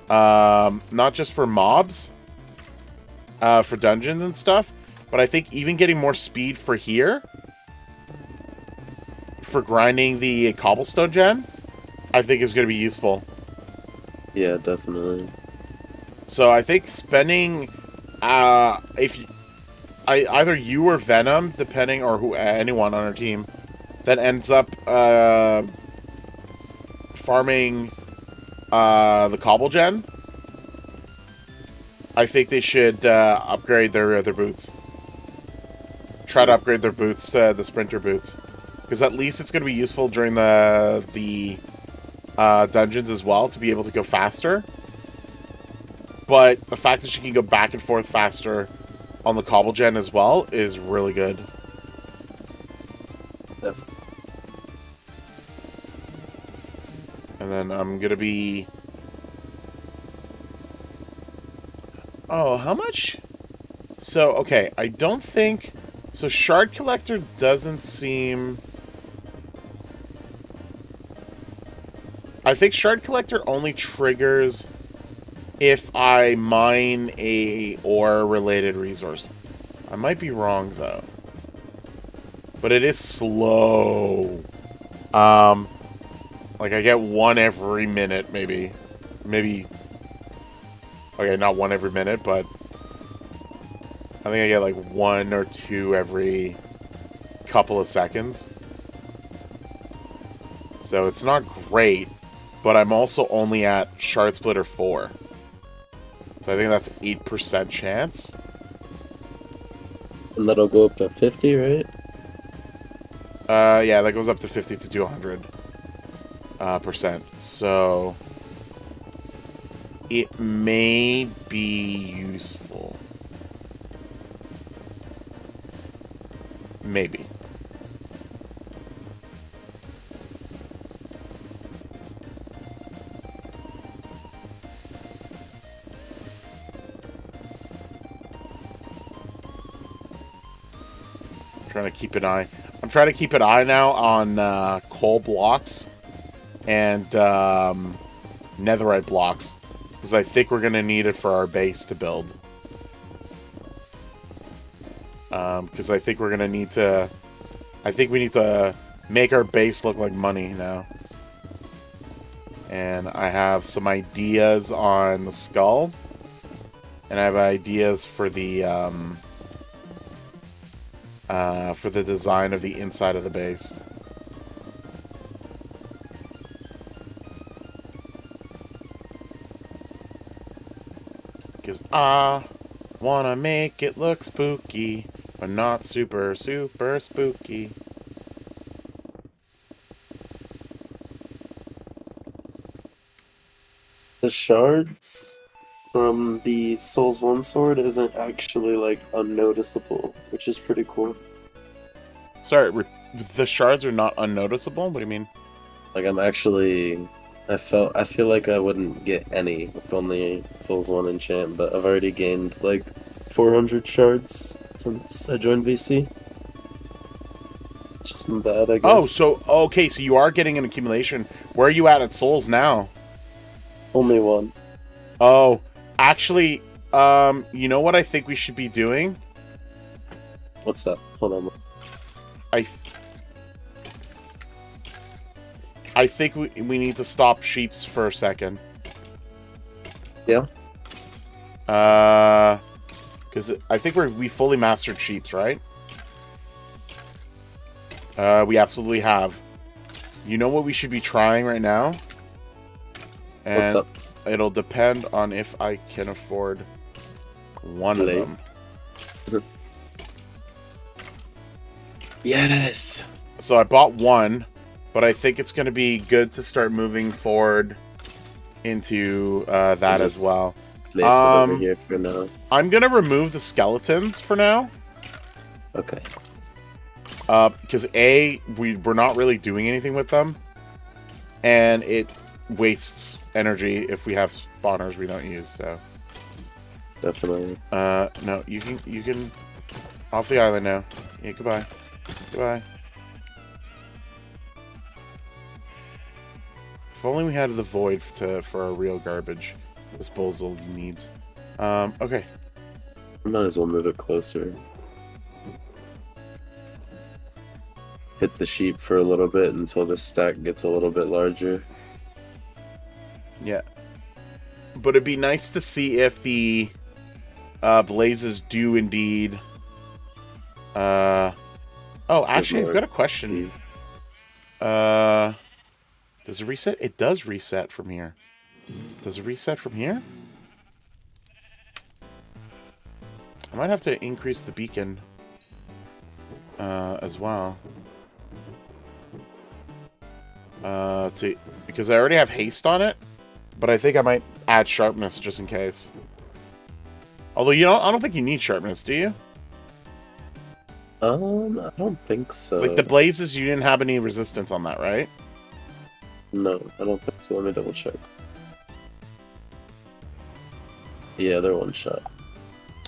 [SPEAKER 1] not just for mobs. For dungeons and stuff. But I think even getting more speed for here... For grinding the cobblestone gen, I think is going to be useful.
[SPEAKER 3] Yeah, definitely.
[SPEAKER 1] So I think spending, either you or Venom, depending, or anyone on our team, that ends up farming the cobble gen, I think they should upgrade their boots. Try to upgrade their boots to the sprinter boots. Because at least it's going to be useful during the dungeons as well, to be able to go faster. But the fact that you can go back and forth faster on the cobble gen as well is really good.
[SPEAKER 3] Definitely.
[SPEAKER 1] And then I'm going to be... Oh, how much? So, okay, I don't think... So Shard Collector doesn't seem... I think Shard Collector only triggers if I mine a ore-related resource. I might be wrong, though. But it is slow. Like, I get 1 every minute, maybe. Maybe... Okay, not 1 every minute, but... I think I get, like, 1 or 2 every couple of seconds. So, it's not great. But I'm also only at Shard Splitter 4. So I think that's 8% chance.
[SPEAKER 3] And that'll go up to 50, right?
[SPEAKER 1] Yeah, that goes up to 50 to 200 percent. So it may be useful. Maybe. Trying to keep an eye. I'm trying to keep an eye now on coal blocks and netherite blocks, because I think we're gonna need it for our base to build. Because I think we're gonna need to. I think we need to make our base look like money now. And I have some ideas on the skull, and I have ideas for the design of the inside of the base. Because I wanna make it look spooky, but not super, super spooky.
[SPEAKER 3] The shards from the Souls 1 sword isn't actually, like, unnoticeable, which is pretty cool.
[SPEAKER 1] Sorry, the shards are not unnoticeable? What do you mean?
[SPEAKER 3] Like, I'm actually... I feel like I wouldn't get any with only Souls 1 enchant, but I've already gained, like, 400 shards since I joined VC. Which isn't bad, I guess.
[SPEAKER 1] Oh, so, okay, so you are getting an accumulation. Where are you at Souls now?
[SPEAKER 3] Only 1.
[SPEAKER 1] Oh, actually, you know what I think we should be doing?
[SPEAKER 3] What's that? Hold on.
[SPEAKER 1] I think we need to stop sheeps for a second.
[SPEAKER 3] Yeah?
[SPEAKER 1] Because I think we fully mastered sheeps, right? We absolutely have. You know what we should be trying right now? And
[SPEAKER 3] What's up?
[SPEAKER 1] it'll depend on if I can afford one of them.
[SPEAKER 3] Yes.
[SPEAKER 1] So I bought one, but I think it's going to be good to start moving forward into that as well.
[SPEAKER 3] Place it over here for now.
[SPEAKER 1] I'm going to remove the skeletons for now.
[SPEAKER 3] Okay.
[SPEAKER 1] Because we're not really doing anything with them. And it wastes energy if we have spawners we don't use, so.
[SPEAKER 3] Definitely.
[SPEAKER 1] No, you can off the island now. Yeah, goodbye. Goodbye. If only we had the void for our real garbage disposal needs. Okay.
[SPEAKER 3] Might as well move it closer. Hit the sheep for a little bit until the stack gets a little bit larger.
[SPEAKER 1] Yeah. But it'd be nice to see if the blazes do indeed... Oh, actually, I've got a question. Does it reset? It does reset from here. Does it reset from here? I might have to increase the beacon as well. Because I already have haste on it, but I think I might add sharpness just in case. Although I don't think you need sharpness, do you?
[SPEAKER 3] I don't think so.
[SPEAKER 1] Like the blazes, you didn't have any resistance on that, right?
[SPEAKER 3] No, I don't think so. Let me double check. Yeah, they're one shot.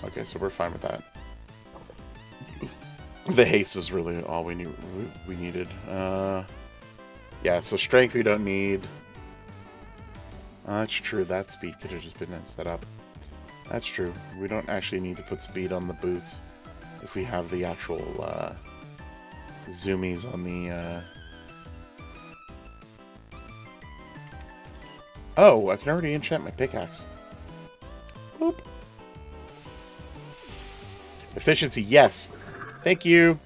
[SPEAKER 1] Okay, so we're fine with that. The haste was really all we needed. Yeah, so strength we don't need. That's true. That speed could have just been set up. That's true. We don't actually need to put speed on the boots if we have the actual zoomies on the... Oh, I can already enchant my pickaxe. Boop. Efficiency, yes. Thank you.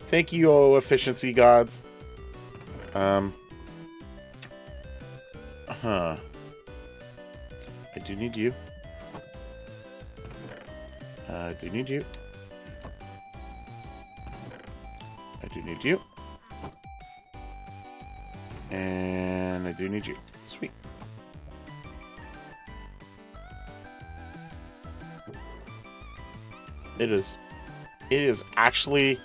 [SPEAKER 1] Thank you, oh efficiency gods. I do need you. I do need you. I do need you. And I do need you. Sweet. It is actually,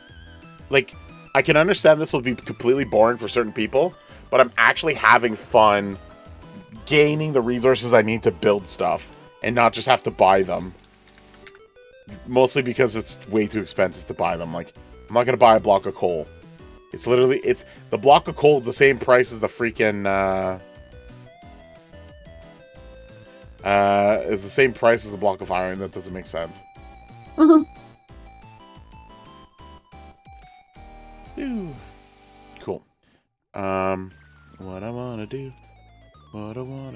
[SPEAKER 1] like, I can understand this will be completely boring for certain people, but I'm actually having fun gaining the resources I need to build stuff and not just have to buy them. Mostly because it's way too expensive to buy them. Like, I'm not going to buy a block of coal. It's literally, the block of coal is the same price as the freaking, is the same price as the block of iron. That doesn't make sense. Ooh. Cool. What I want to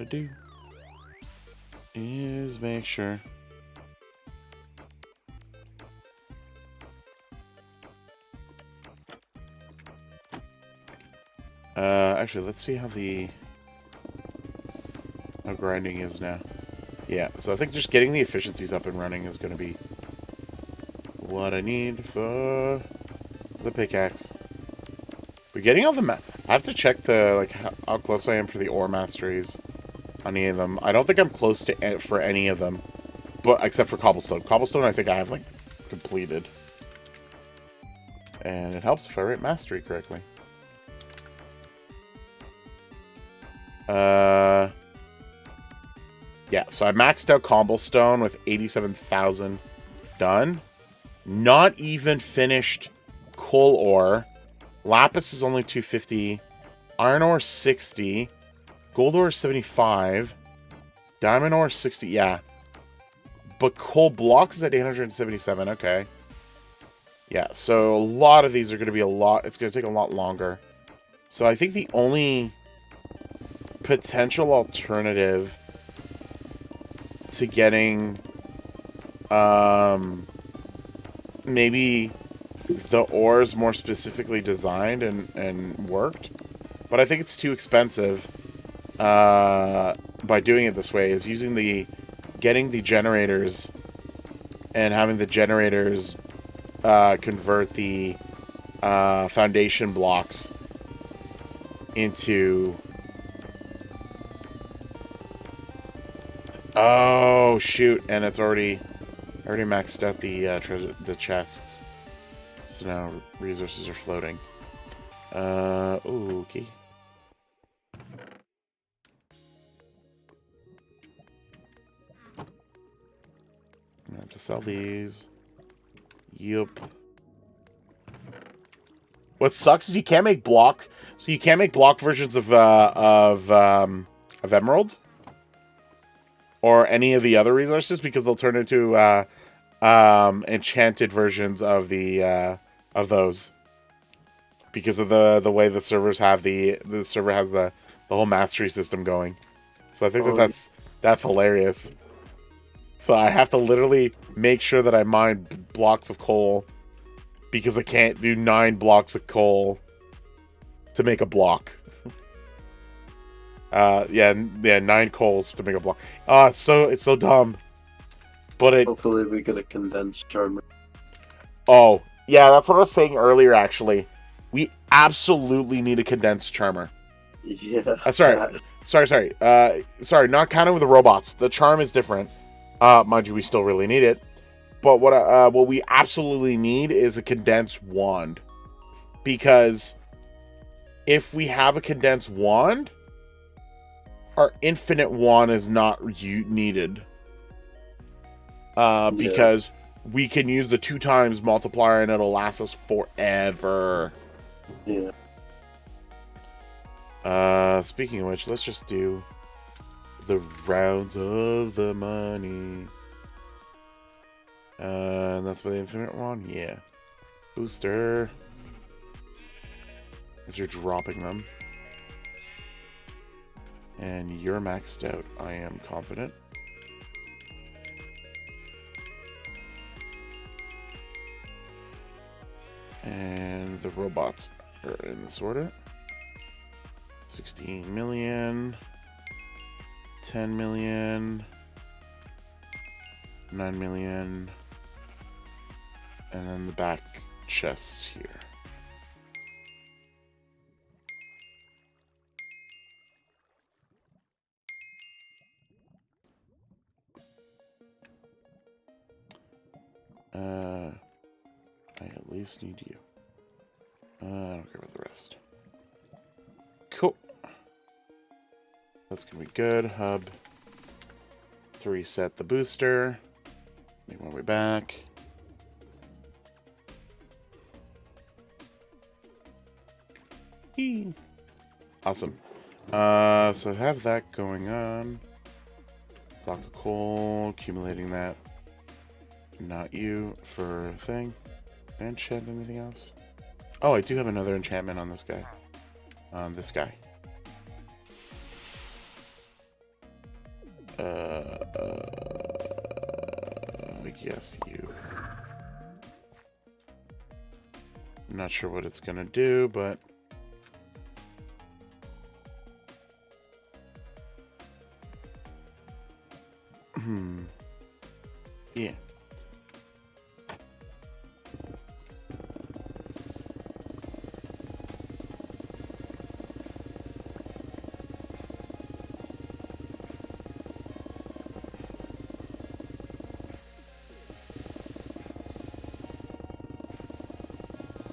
[SPEAKER 1] do is make sure actually, let's see how grinding is now. Yeah, so I think just getting the efficiencies up and running is going to be what I need for the pickaxe. We're getting all the I have to check how close I am for the ore masteries on any of them. I don't think I'm close to for any of them, but except for cobblestone. Cobblestone, I think I have completed, and it helps if I write mastery correctly. Yeah, so I maxed out cobblestone with 87,000 done. Not even finished coal ore. Lapis is only 250. Iron ore 60. Gold ore 75. Diamond ore 60. Yeah. But coal blocks is at 877. Okay. Yeah, so a lot of these are going to be it's going to take a lot longer. So I think the only potential alternative to getting maybe the ores more specifically designed and worked. But I think it's too expensive by doing it this way, is getting the generators and having the generators convert the foundation blocks into... Oh, shoot. And it's already maxed out the chests. So now resources are floating. Okay. I have to sell these. Yup. What sucks is you can't make block. So you can't make block versions of Emerald or any of the other resources because they'll turn into enchanted versions of of those. Because of the way the servers have the server has the whole mastery system going. So I think that's hilarious. So I have to literally make sure that I mine blocks of coal because I can't do 9 blocks of coal to make a block. Yeah, 9 coals to make a block. It's so dumb. But
[SPEAKER 3] hopefully we get a condensed charmer.
[SPEAKER 1] Oh, yeah, that's what I was saying earlier actually. We absolutely need a condensed charmer.
[SPEAKER 3] Yeah.
[SPEAKER 1] Sorry, not counting with the robots. The charm is different. Mind you, we still really need it. But what we absolutely need is a condensed wand. Because if we have a condensed wand, our infinite wand is not needed. Because we can use the 2 times multiplier and it'll last us forever.
[SPEAKER 3] Yeah.
[SPEAKER 1] Speaking of which, let's just do the rounds of the money. And that's by the infinite one? Yeah. Booster. As you're dropping them. And you're maxed out, I am confident. And the robots are in this order. 16 million. 10 million. 9 million. And then the back chests here. I at least need you. I don't care about the rest. Cool. That's gonna be good. Hub. To reset the booster. Make my way back. Eee. Awesome. So have that going on. Block of coal, accumulating that. Not you for a thing. Can I enchant anything else? Oh, I do have another enchantment on this guy. On this guy. Yes, you. I'm not sure what it's gonna do, but yeah.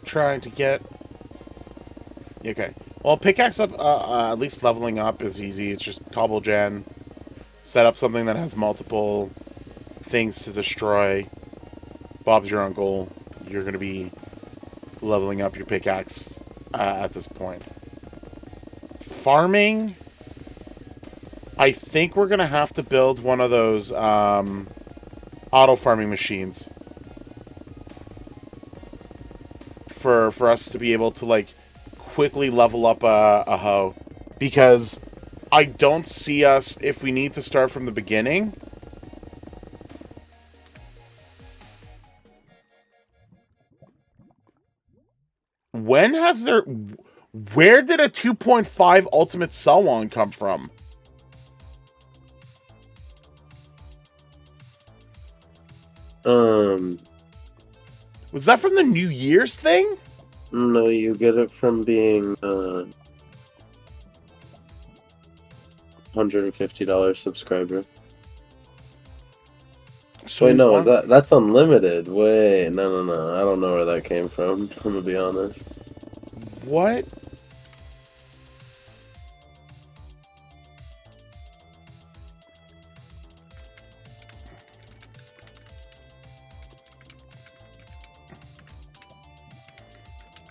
[SPEAKER 1] Trying to get... Okay. Well, pickaxe up, at least leveling up is easy. It's just cobble gen. Set up something that has multiple things to destroy. Bob's your uncle. You're going to be leveling up your pickaxe at this point. Farming... I think we're going to have to build one of those auto farming machines. For us to be able to, like, quickly level up a hoe. Because I don't see us, if we need to start from the beginning... when has there... Where did a 2.5 Ultimate Cell Wand come from? Was that from the New Year's thing?
[SPEAKER 3] No, you get it from being $150 subscriber.
[SPEAKER 1] So
[SPEAKER 3] wait, no, that's unlimited? Wait, no. I don't know where that came from. I'm gonna be honest.
[SPEAKER 1] What?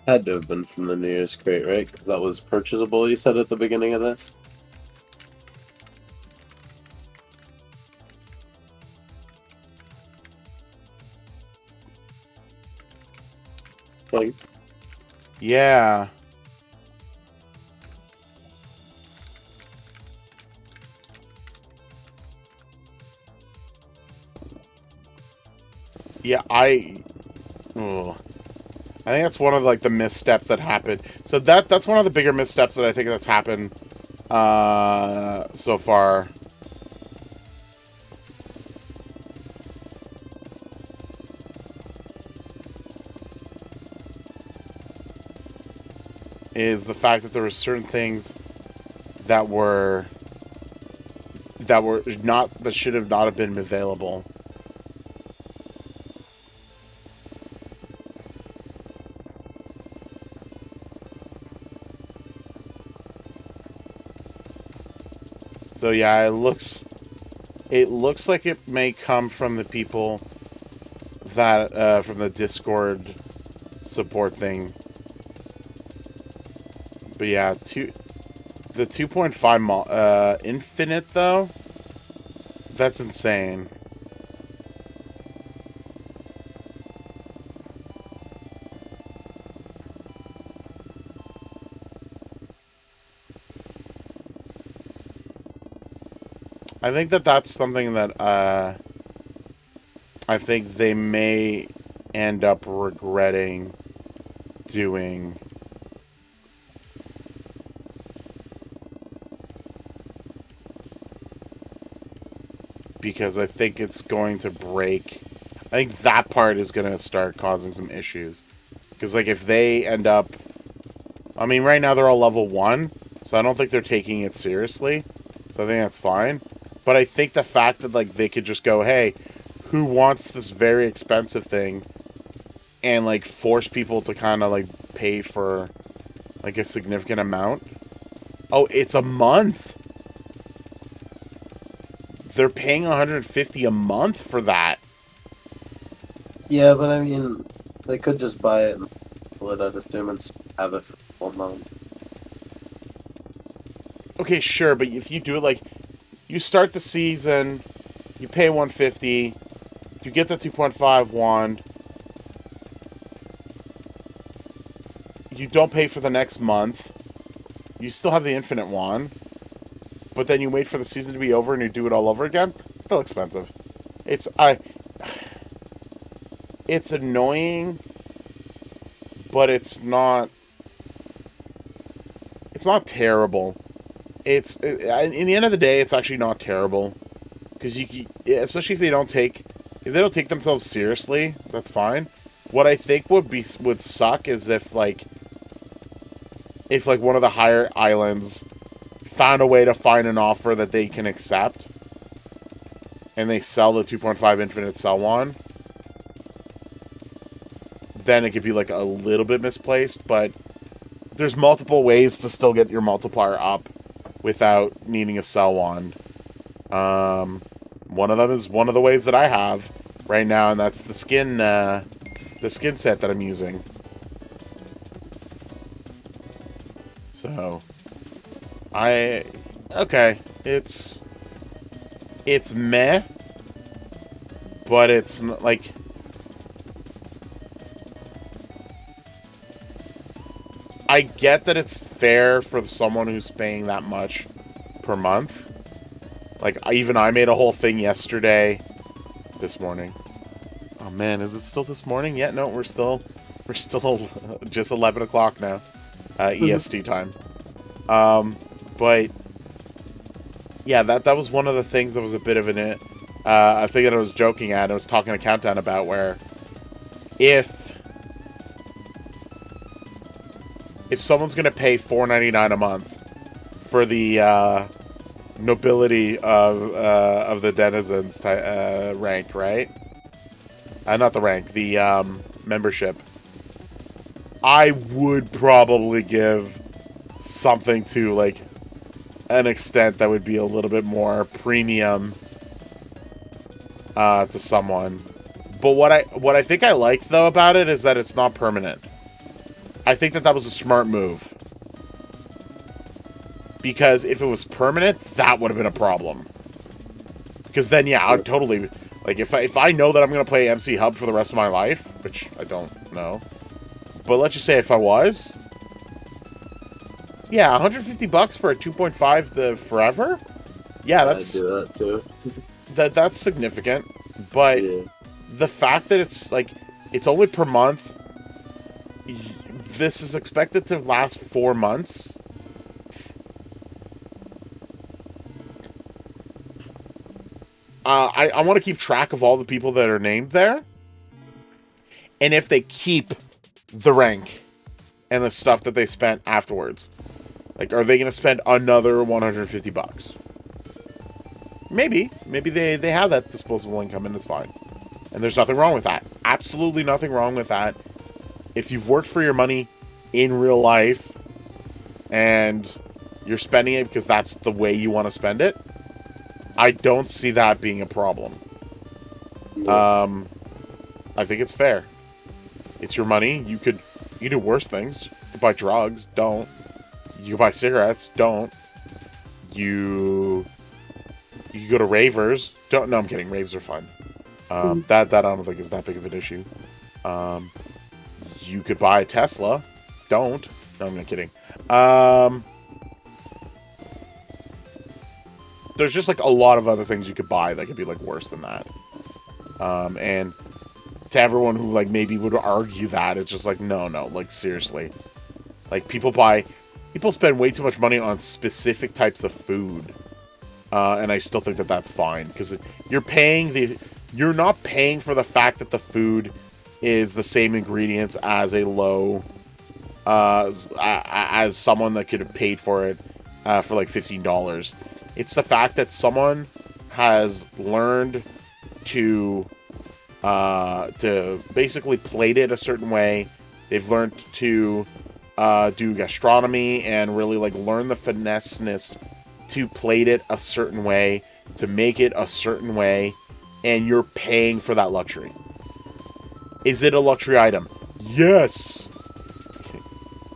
[SPEAKER 3] Had to have been from the New Year's crate, right? Because that was purchasable, you said at the beginning of this? Like,
[SPEAKER 1] Yeah. Yeah, I think that's one of like the missteps that happened. So that's one of the bigger missteps that I think that's happened so far. Is the fact that there were certain things that should have not have been available. So yeah, it looks like it may come from the people that from the Discord support thing. But yeah, the 2.5 infinite though, that's insane. I think that's something that I think they may end up regretting doing. Because I think it's going to break. I think that part is going to start causing some issues. Because, like, if they end up... I mean, right now they're all level 1, so I don't think they're taking it seriously. So I think that's fine. But I think the fact that, like, they could just go, hey, who wants this very expensive thing? And, like, force people to kind of, like, pay for, like, a significant amount. Oh, it's a month! They're paying $150 a month for that.
[SPEAKER 3] yeah, but I mean, they could just buy it and let it, I'd assume, and have it for a full month.
[SPEAKER 1] Okay, sure, but if you do it like, you start the season, you pay $150, you get the 2.5 wand, you don't pay for the next month, you still have the infinite wand, but then you wait for the season to be over and you do it all over again. It's still expensive. It's annoying, but it's not terrible. In the end of the day, it's actually not terrible, because especially if they don't take themselves seriously, that's fine. What I think would suck is if one of the higher islands found a way to find an offer that they can accept, and they sell the 2.5 infinite cell wand, then it could be like a little bit misplaced, but there's multiple ways to still get your multiplier up without needing a cell wand. One of them is one of the ways that I have right now, and that's the skin set that I'm using. So okay, it's meh, but it's not, like, I get that it's fair for someone who's paying that much per month. Like, even I made a whole thing this morning. Oh man, is it still this morning? Yeah, no, we're still We're still just 11 o'clock now, EST time. But yeah, that was one of the things that was a bit of an I think that I was joking at. I was talking to Countdown about where if someone's gonna pay $4.99 a month for the nobility of the denizens rank, right? Not the rank, the membership. I would probably give something to like an extent that would be a little bit more premium to someone. But what I think I like though about it is that it's not permanent. I think that was a smart move. Because if it was permanent, that would have been a problem. Because then, yeah, I'd totally... Like, if I know that I'm going to play MC Hub for the rest of my life, which I don't know. But let's just say if I was... Yeah, $150 for a 2.5 the forever? Yeah, that's...
[SPEAKER 3] I'd do that, too.
[SPEAKER 1] That's significant. But the fact that it's, like, it's only per month... This is expected to last 4 months... I want to keep track of all the people that are named there. And if they keep the rank and the stuff that they spent afterwards. Like, are they going to spend another $150? Maybe. Maybe they have that disposable income and it's fine. And there's nothing wrong with that. Absolutely nothing wrong with that. If you've worked for your money in real life and you're spending it because that's the way you want to spend it, I don't see that being a problem. I think it's fair. It's your money. You do worse things. You could buy drugs. Don't. You buy cigarettes. Don't. You go to ravers. Don't. No, I'm kidding. Raves are fun. That I don't think is that big of an issue. You could buy a Tesla. Don't. No, I'm not kidding. There's just, like, a lot of other things you could buy that could be, like, worse than that. And to everyone who, like, maybe would argue that, it's just like, no, like, seriously. Like, people spend way too much money on specific types of food. And I still think that that's fine. Because you're not paying for the fact that the food is the same ingredients as a low, as someone that could have paid for it for, like, $15. It's the fact that someone has learned to basically plate it a certain way. They've learned to do gastronomy and really like learn the finesse-ness to plate it a certain way, to make it a certain way, and you're paying for that luxury. Is it a luxury item? Yes!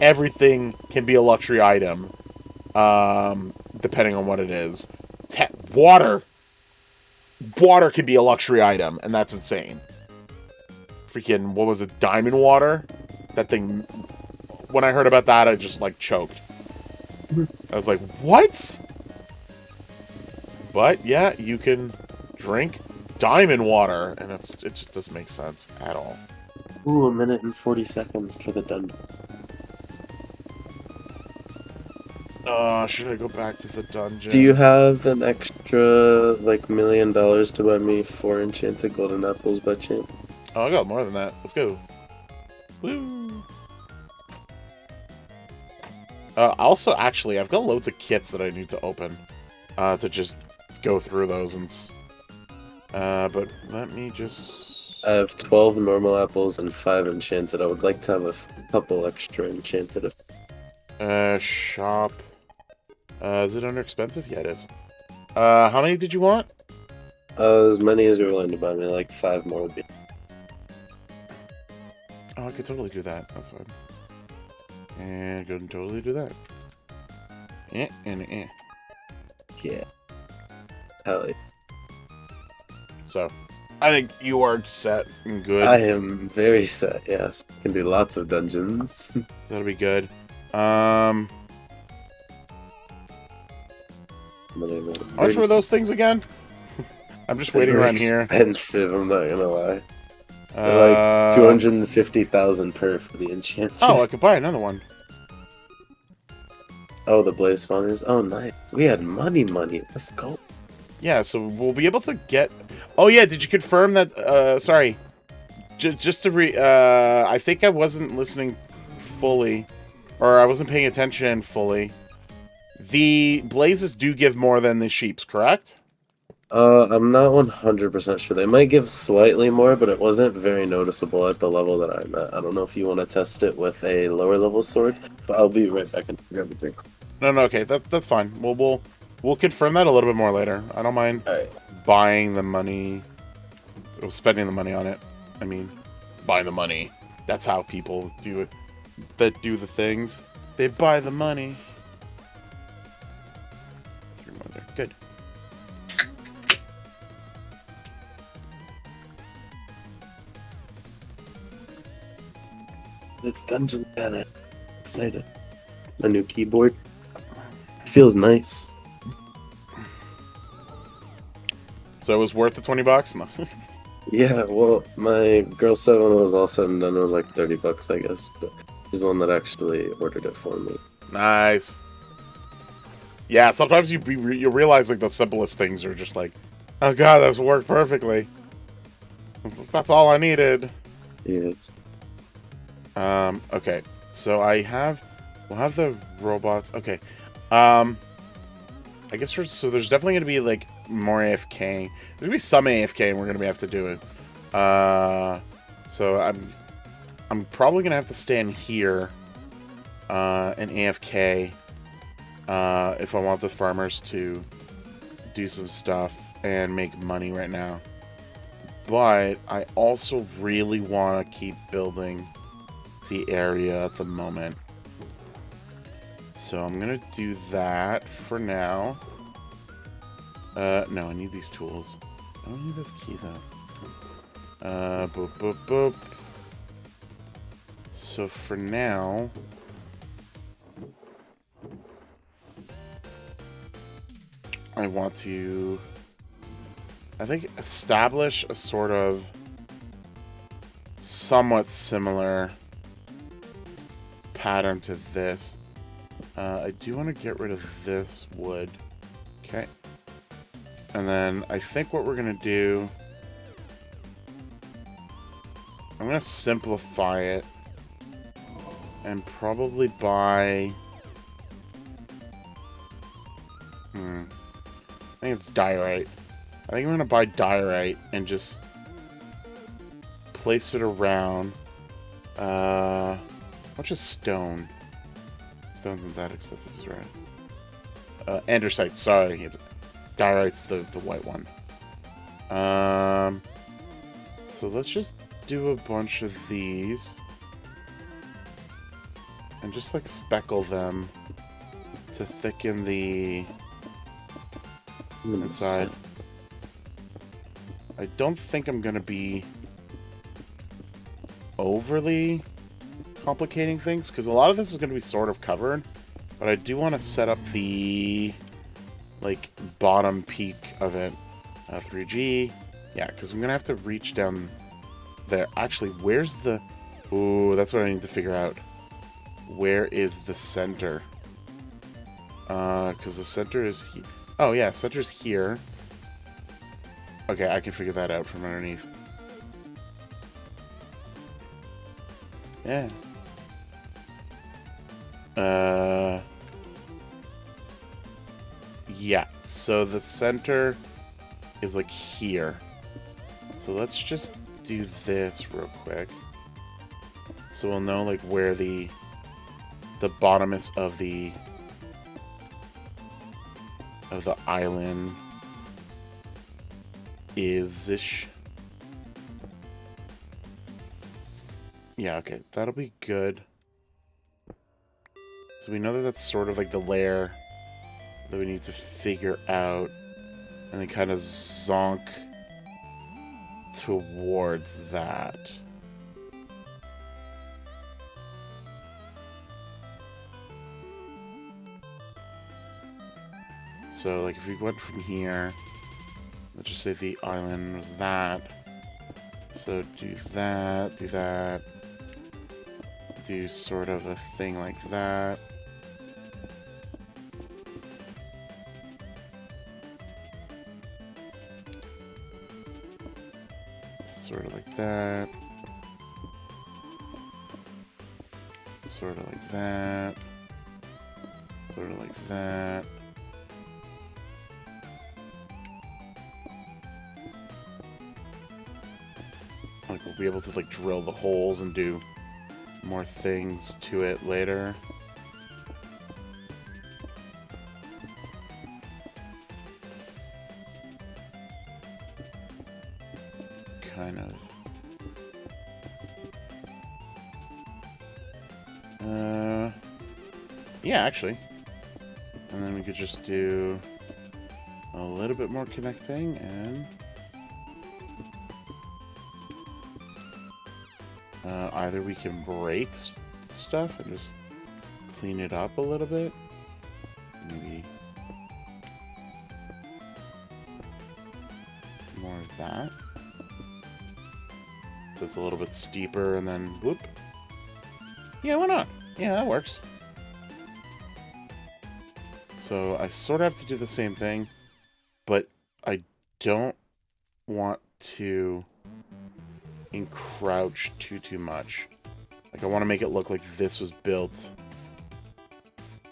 [SPEAKER 1] Everything can be a luxury item. Depending on what it is. Water can be a luxury item, and that's insane. Freaking, what was it? Diamond water? That thing, when I heard about that, I just, like, choked. I was like, what? But, yeah, you can drink diamond water, and it just doesn't make sense at all.
[SPEAKER 3] Ooh, 1 minute and 40 seconds for the dungeon.
[SPEAKER 1] Should I go back to the dungeon?
[SPEAKER 3] Do you have an extra, like, $1 million to buy me 4 enchanted golden apples by chance?
[SPEAKER 1] Oh, I got more than that. Let's go. Woo! Also, actually, I've got loads of kits that I need to open. To just go through those and... but let me just...
[SPEAKER 3] I have 12 normal apples and 5 enchanted. I would like to have a couple extra enchanted.
[SPEAKER 1] Shop... is it under expensive? Yeah, it is. How many did you want?
[SPEAKER 3] As many as you're willing to buy me, like 5 more would be.
[SPEAKER 1] Oh, I could totally do that. That's fine. And go and totally do that.
[SPEAKER 3] Yeah. Hell yeah.
[SPEAKER 1] So, I think you are set and good.
[SPEAKER 3] I am very set, yes. Can do lots of dungeons.
[SPEAKER 1] That'll be good.
[SPEAKER 3] How
[SPEAKER 1] much were those things again? I'm just waiting around here.
[SPEAKER 3] Expensive, I'm not gonna lie. They're like 250,000 per for the enchanter.
[SPEAKER 1] Oh, I could buy another one.
[SPEAKER 3] Oh, the blaze spawners. Oh, nice. We had money. Let's go.
[SPEAKER 1] Yeah, so we'll be able to get... Oh, yeah, did you confirm that... sorry. Just to I think I wasn't listening fully. Or I wasn't paying attention fully. The blazes do give more than the sheeps, correct?
[SPEAKER 3] I'm not 100% sure. They might give slightly more, but it wasn't very noticeable at the level that I'm at. I don't know if you want to test it with a lower level sword, but I'll be right back and grab a drink.
[SPEAKER 1] No, okay, that's fine. We'll confirm that a little bit more later. I don't mind buying the money, or spending the money on it. I mean, buying the money. That's how people do it. That do the things. They buy the money. Good.
[SPEAKER 3] It's dungeon banner. Excited. A new keyboard. Feels nice.
[SPEAKER 1] So it was worth the $20? No.
[SPEAKER 3] Yeah, well, my girl said when it was all said and done, it was like $30, I guess. But she's the one that actually ordered it for me.
[SPEAKER 1] Nice. Yeah, sometimes you realize like the simplest things are just like, oh god, that was worked perfectly. That's all I needed.
[SPEAKER 3] Yeah.
[SPEAKER 1] Okay. So we'll have the robots. Okay. I guess so there's definitely going to be like more AFK. There's going to be some AFK and we're going to have to do it. So I'm probably going to have to stand here and AFK if I want the farmers to do some stuff and make money right now. But I also really want to keep building the area at the moment. So I'm gonna do that for now. No, I need these tools. I don't need this key though. Boop, boop, boop. So for now, I want to, I think, establish a sort of somewhat similar pattern to this. I do want to get rid of this wood. Okay. And then I think what we're going to do, I'm going to simplify it and probably buy, I think it's diorite. I think I'm going to buy diorite and just place it around. How much is stone? Stone isn't that expensive, is right. Andesite, sorry. Diorite's the white one. So let's just do a bunch of these. And just like speckle them to thicken the inside. I don't think I'm gonna be overly complicating things, because a lot of this is going to be sort of covered, but I do want to set up the like bottom peak of it. 3G, yeah, because I'm gonna have to reach down there. Actually, where's the, ooh, that's what I need to figure out. Where is the center? Because the center is here. Oh yeah, center's here. Okay, I can figure that out from underneath. Yeah. Yeah, so the center is like here. So let's just do this real quick. So we'll know like where the bottom is of the island is-ish. Yeah, okay, that'll be good. So we know that that's sort of like the layer that we need to figure out and then kind of zonk towards that. So like if we went from here, let's just say the island was that. So do that, do sort of a thing like that. Sort of like that. Sort of like that. Sort of like that. Like we'll be able to like drill the holes and do more things to it later. Kind of. Yeah, actually. And then we could just do a little bit more connecting and either we can break stuff and just clean it up a little bit. Maybe more of that. So it's a little bit steeper and then whoop. Yeah, why not? Yeah, that works. So I sort of have to do the same thing, but I don't want to encroach too much. Like I want to make it look like this was built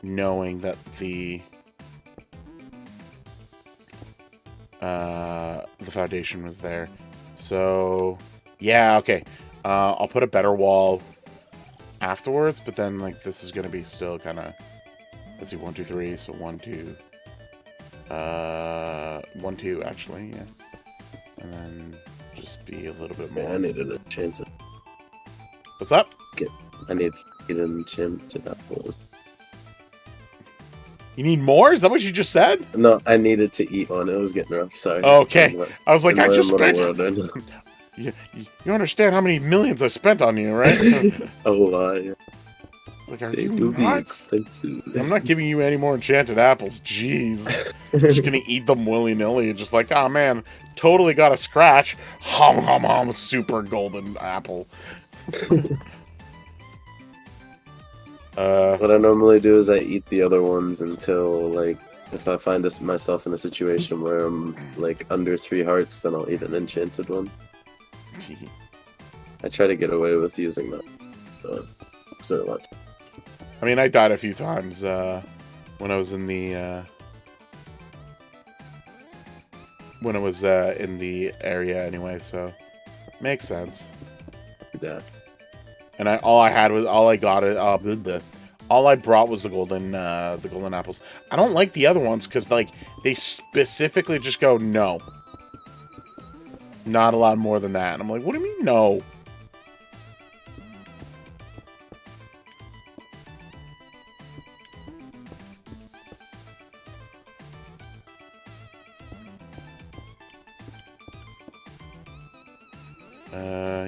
[SPEAKER 1] knowing that the foundation was there. So yeah, okay. I'll put a better wall afterwards, but then like this is gonna be still kind of, let's see, 1 2 3, so 1 2 1 2 actually, yeah, and then just be a little bit more.
[SPEAKER 3] Yeah, I need an enchanted.
[SPEAKER 1] What's up?
[SPEAKER 3] I need an enchanted apples.
[SPEAKER 1] You need more? Is that what you just said?
[SPEAKER 3] No, I needed to eat one. It was getting rough. Sorry.
[SPEAKER 1] Okay. I was like, I just spent.
[SPEAKER 3] World,
[SPEAKER 1] you understand how many millions I spent on you, right?
[SPEAKER 3] Oh, yeah.
[SPEAKER 1] It's like, are
[SPEAKER 3] They
[SPEAKER 1] you
[SPEAKER 3] do be
[SPEAKER 1] nuts?
[SPEAKER 3] expensive.
[SPEAKER 1] I'm not giving you any more enchanted apples. Jeez. Just gonna eat them willy-nilly and just like, oh man, totally got a scratch. Hum hum hum, super golden apple.
[SPEAKER 3] What I normally do is I eat the other ones until, like, if I find myself in a situation where I'm, like, under 3 hearts, then I'll eat an enchanted one. I try to get away with using that. It's not a lot.
[SPEAKER 1] I mean, I died a few times when I was in the in the area anyway, so makes sense.
[SPEAKER 3] Yeah.
[SPEAKER 1] And all I brought was the golden apples. I don't like the other ones because like they specifically just go no, not allowed more than that. And I'm like, what do you mean no?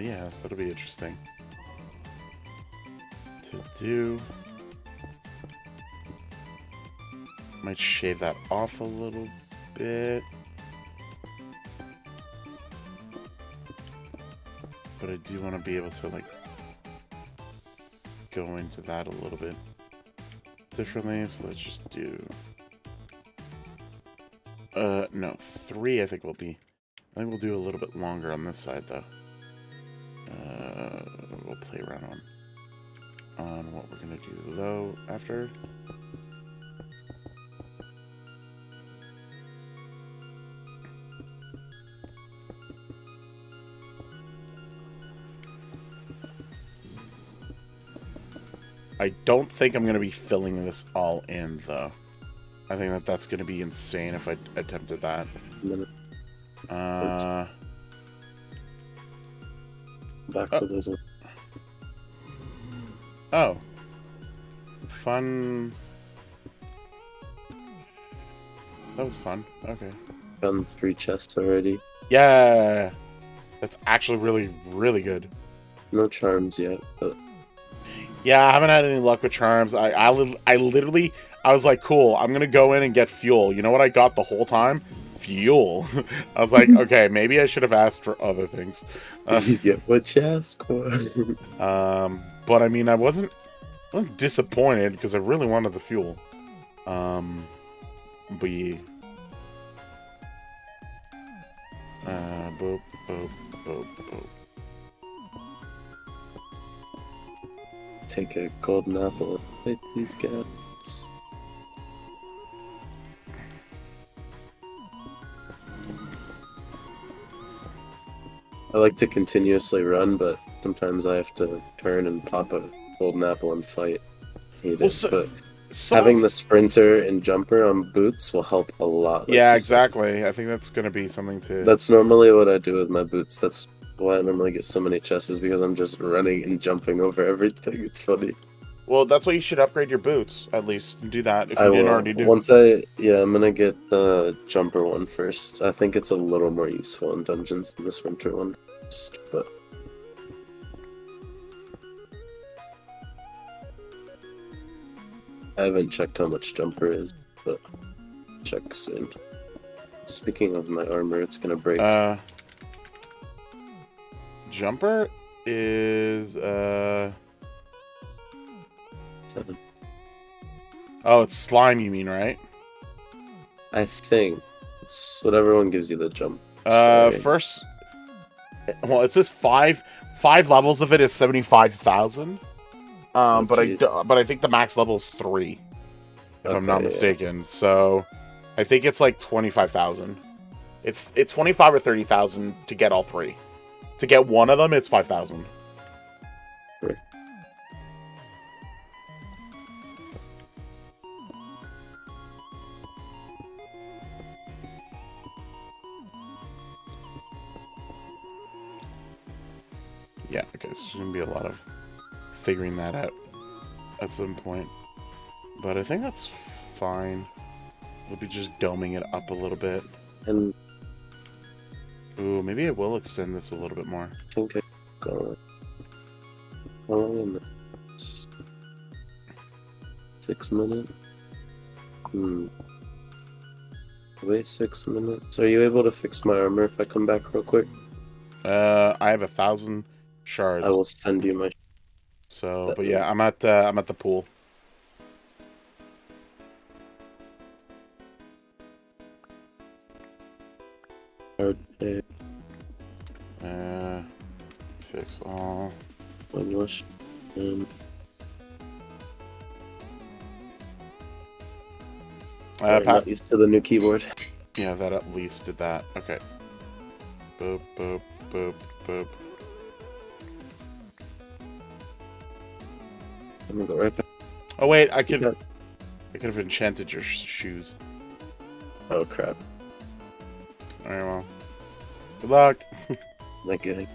[SPEAKER 1] Yeah, that'll be interesting to do. Might shave that off a little bit. But I do want to be able to, like, go into that a little bit differently. So let's just do... no, 3 I think will be... I think we'll do a little bit longer on this side, though. We'll play around on what we're going to do, though, after... I don't think I'm going to be filling this all in, though. I think that's going to be insane if I attempted that.
[SPEAKER 3] Back to this one.
[SPEAKER 1] Oh. Fun. That was fun. Okay.
[SPEAKER 3] Done 3 chests already.
[SPEAKER 1] Yeah! That's actually really, really good.
[SPEAKER 3] No charms yet, but...
[SPEAKER 1] Yeah, I haven't had any luck with charms. I literally, I was like, cool, I'm gonna go in and get fuel. You know what I got the whole time? fuel. I was like, okay, maybe I should have asked for other things.
[SPEAKER 3] You get what you ask for.
[SPEAKER 1] But I mean, I wasn't disappointed because I really wanted the fuel. But yeah. Boop, boop, boop, boop.
[SPEAKER 3] Take a golden apple and fight these guys. I like to continuously run, but sometimes I have to turn and pop a golden apple and fight. Hate it, but having the sprinter and jumper on boots will help a lot.
[SPEAKER 1] Yeah, exactly. I think that's gonna be something to.
[SPEAKER 3] That's normally what I do with my boots. That's why I normally get so many chests, is because I'm just running and jumping over everything. It's funny.
[SPEAKER 1] Well, that's why you should upgrade your boots, at least, and do that if you
[SPEAKER 3] I
[SPEAKER 1] didn't
[SPEAKER 3] will.
[SPEAKER 1] already do.
[SPEAKER 3] I'm gonna get the jumper one first. I think it's a little more useful in dungeons than the sprinter one. But I haven't checked how much jumper is, but check soon. Speaking of my armor, it's gonna break.
[SPEAKER 1] Jumper is
[SPEAKER 3] 7.
[SPEAKER 1] Oh, it's slime, you mean, right?
[SPEAKER 3] I think it's whatever one gives you the jump. Sorry.
[SPEAKER 1] First, well, it says five levels of it is 75,000. But I think the max level is 3, if I'm not mistaken. Yeah. So I think it's like 25,000. It's 25 or 30,000 to get all 3. To get one of them, it's 5,000.
[SPEAKER 3] Sure.
[SPEAKER 1] Yeah, okay, so there's gonna be a lot of figuring that out at some point. But I think that's fine. We'll be just doming it up a little bit.
[SPEAKER 3] And
[SPEAKER 1] ooh, maybe I will extend this a little bit more.
[SPEAKER 3] I think I go. How long in this? 6 minutes? Wait 6 minutes. Are you able to fix my armor if I come back real quick?
[SPEAKER 1] I have 1,000 shards.
[SPEAKER 3] I will send you my.
[SPEAKER 1] So, but yeah, I'm at the pool.
[SPEAKER 3] Okay.
[SPEAKER 1] Fix all.
[SPEAKER 3] Wingless. Not used to the new keyboard.
[SPEAKER 1] Yeah, that at least did that. Okay. Boop, boop, boop, boop.
[SPEAKER 3] I'm gonna go right back.
[SPEAKER 1] Oh wait, I could have enchanted your shoes.
[SPEAKER 3] Oh crap.
[SPEAKER 1] Alright, well. Good luck.
[SPEAKER 3] Not good.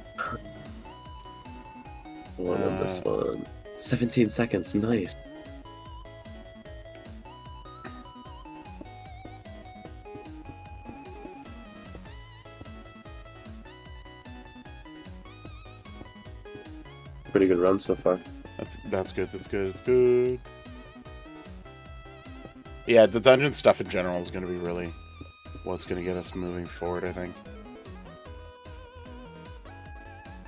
[SPEAKER 3] One on this one. 17 seconds, nice. Pretty good run so far.
[SPEAKER 1] That's good. That's good. It's good. Yeah, the dungeon stuff in general is going to be really what's going to get us moving forward, I think.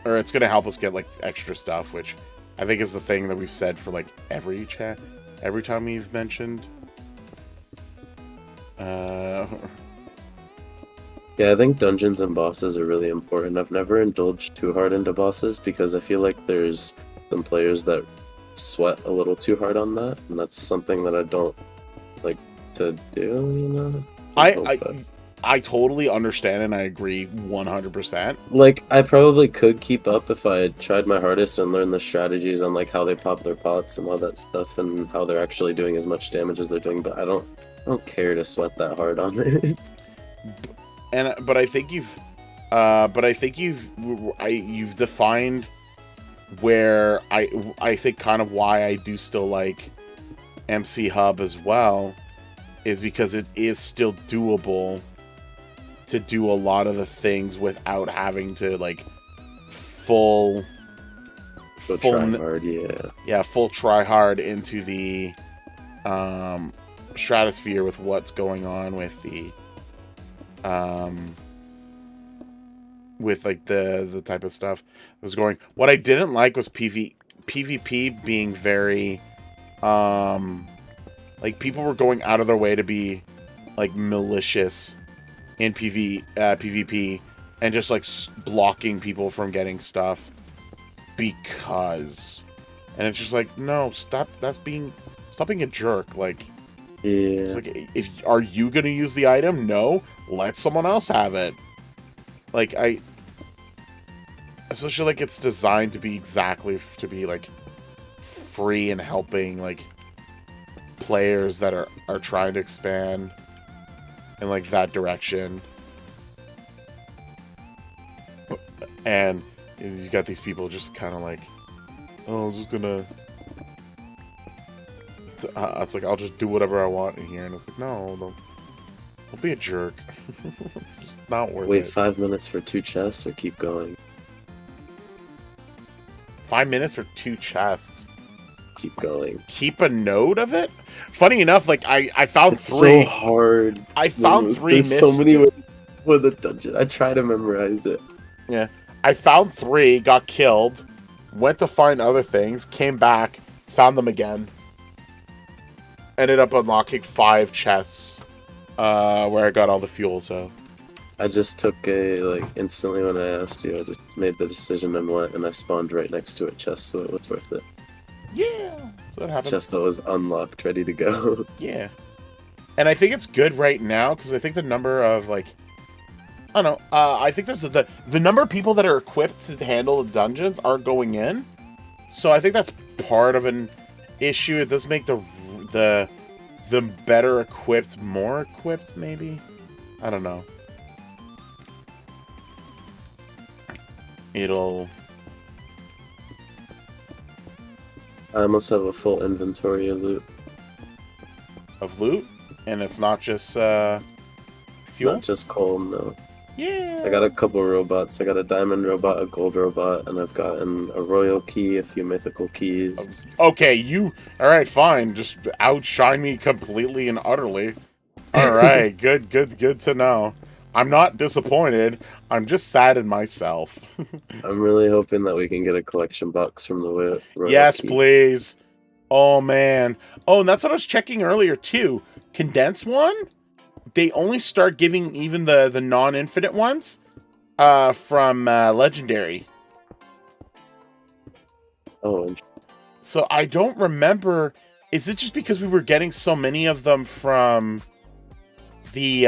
[SPEAKER 1] Or it's going to help us get like extra stuff, which I think is the thing that we've said for like every time we've mentioned.
[SPEAKER 3] Yeah, I think dungeons and bosses are really important. I've never indulged too hard into bosses because I feel like there's some players that sweat a little too hard on that, and that's something that I don't like to do, you know?
[SPEAKER 1] I totally understand and I agree 100%.
[SPEAKER 3] Like, I probably could keep up if I tried my hardest and learned the strategies on like how they pop their pots and all that stuff and how they're actually doing as much damage as they're doing, but I don't care to sweat that hard on it.
[SPEAKER 1] But I think you've defined where I think kind of why I do still like MC Hub as well is because it is still doable to do a lot of the things without having to like full
[SPEAKER 3] try hard,
[SPEAKER 1] full try hard into the stratosphere with what's going on with the with like the type of stuff that was going. What I didn't like was PvP being very like people were going out of their way to be like malicious in PvP and just like blocking people from getting stuff because, and it's just like, no, stop being a jerk. Like,
[SPEAKER 3] Yeah.
[SPEAKER 1] like, are you gonna use the item? No, let someone else have it. Like, especially like it's designed to be to be like free and helping like players that are trying to expand in like that direction. And you got these people just kind of like, oh, I'm just gonna it's like, I'll just do whatever I want in here, and it's like, no, don't be a jerk. It's just not worth it.
[SPEAKER 3] Wait 5 minutes for 2 chests or keep going?
[SPEAKER 1] 5 minutes for 2 chests.
[SPEAKER 3] Keep going.
[SPEAKER 1] Keep a note of it? Funny enough, like, I found
[SPEAKER 3] It's
[SPEAKER 1] 3.
[SPEAKER 3] so hard.
[SPEAKER 1] I found 3
[SPEAKER 3] There's
[SPEAKER 1] missed.
[SPEAKER 3] so many ways for the dungeon. I try to memorize it.
[SPEAKER 1] Yeah. I found 3, got killed, went to find other things, came back, found them again. Ended up unlocking 5 chests where I got all the fuel, so.
[SPEAKER 3] I just took instantly when I asked you, I just made the decision and went, and I spawned right next to a chest, so it was worth it.
[SPEAKER 1] Yeah. So that happens.
[SPEAKER 3] Chest that was unlocked, ready to go.
[SPEAKER 1] Yeah. And I think it's good right now, because I think the number of, like, I don't know, I think there's the number of people that are equipped to handle the dungeons aren't going in. So I think that's part of an issue. It does make the better equipped more equipped, maybe? I don't know.
[SPEAKER 3] I almost have a full inventory of loot.
[SPEAKER 1] Of loot? And it's not just fuel?
[SPEAKER 3] Not just coal, no.
[SPEAKER 1] Yeah.
[SPEAKER 3] I got a couple robots. I got a diamond robot, a gold robot, and I've gotten a royal key, a few mythical keys.
[SPEAKER 1] Okay, alright, fine. Just outshine me completely and utterly. Alright, good to know. I'm not disappointed. I'm just sad in myself.
[SPEAKER 3] I'm really hoping that we can get a collection box from the royal
[SPEAKER 1] Yes,
[SPEAKER 3] key.
[SPEAKER 1] please. Oh, man. Oh, and that's what I was checking earlier, too. Condensed one? They only start giving even the non-infinite ones from Legendary.
[SPEAKER 3] Oh,
[SPEAKER 1] So I don't remember. Is it just because we were getting so many of them from the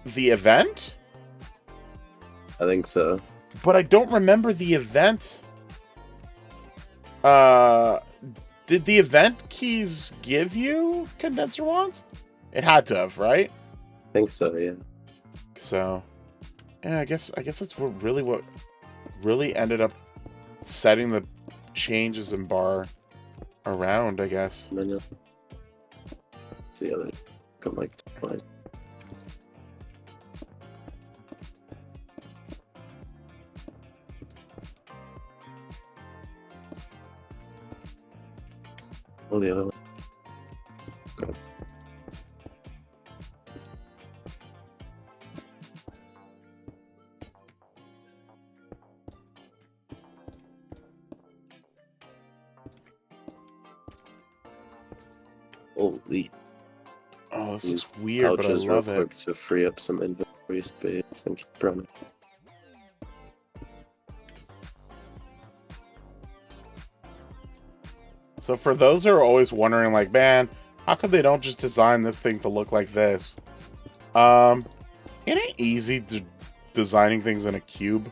[SPEAKER 1] event?
[SPEAKER 3] I think so.
[SPEAKER 1] But I don't remember the event. Did the event keys give you condenser wands? It had to have, right?
[SPEAKER 3] I think so, yeah.
[SPEAKER 1] So, yeah, I guess that's what really ended up setting the changes in bar around, I guess.
[SPEAKER 3] And then the other come like twice. Oh, the other one. Okay. Holy.
[SPEAKER 1] Oh, this
[SPEAKER 3] Use
[SPEAKER 1] is weird, but I
[SPEAKER 3] pouches
[SPEAKER 1] love
[SPEAKER 3] real
[SPEAKER 1] it.
[SPEAKER 3] quick to free up some inventory space. Thank you, Brown.
[SPEAKER 1] So for those who are always wondering, like, man, how come they don't just design this thing to look like this? It ain't easy designing things in a cube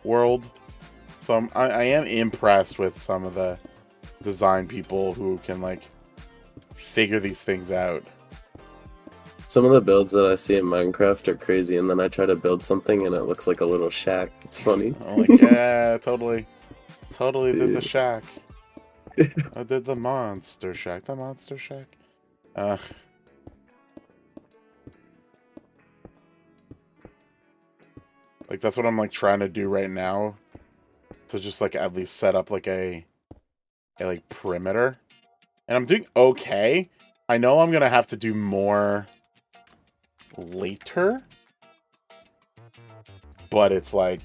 [SPEAKER 1] world. So I am impressed with some of the design people who can, like, figure these things out.
[SPEAKER 3] Some of the builds that I see in Minecraft are crazy, and then I try to build something and it looks like a little shack. It's funny.
[SPEAKER 1] I'm like, yeah, totally did the
[SPEAKER 3] Yeah.
[SPEAKER 1] shack. I did the monster shack. Like, that's what I'm, like, trying to do right now. To just, like, at least set up, like, a like, perimeter. And I'm doing okay. I know I'm gonna have to do more, later. But it's like...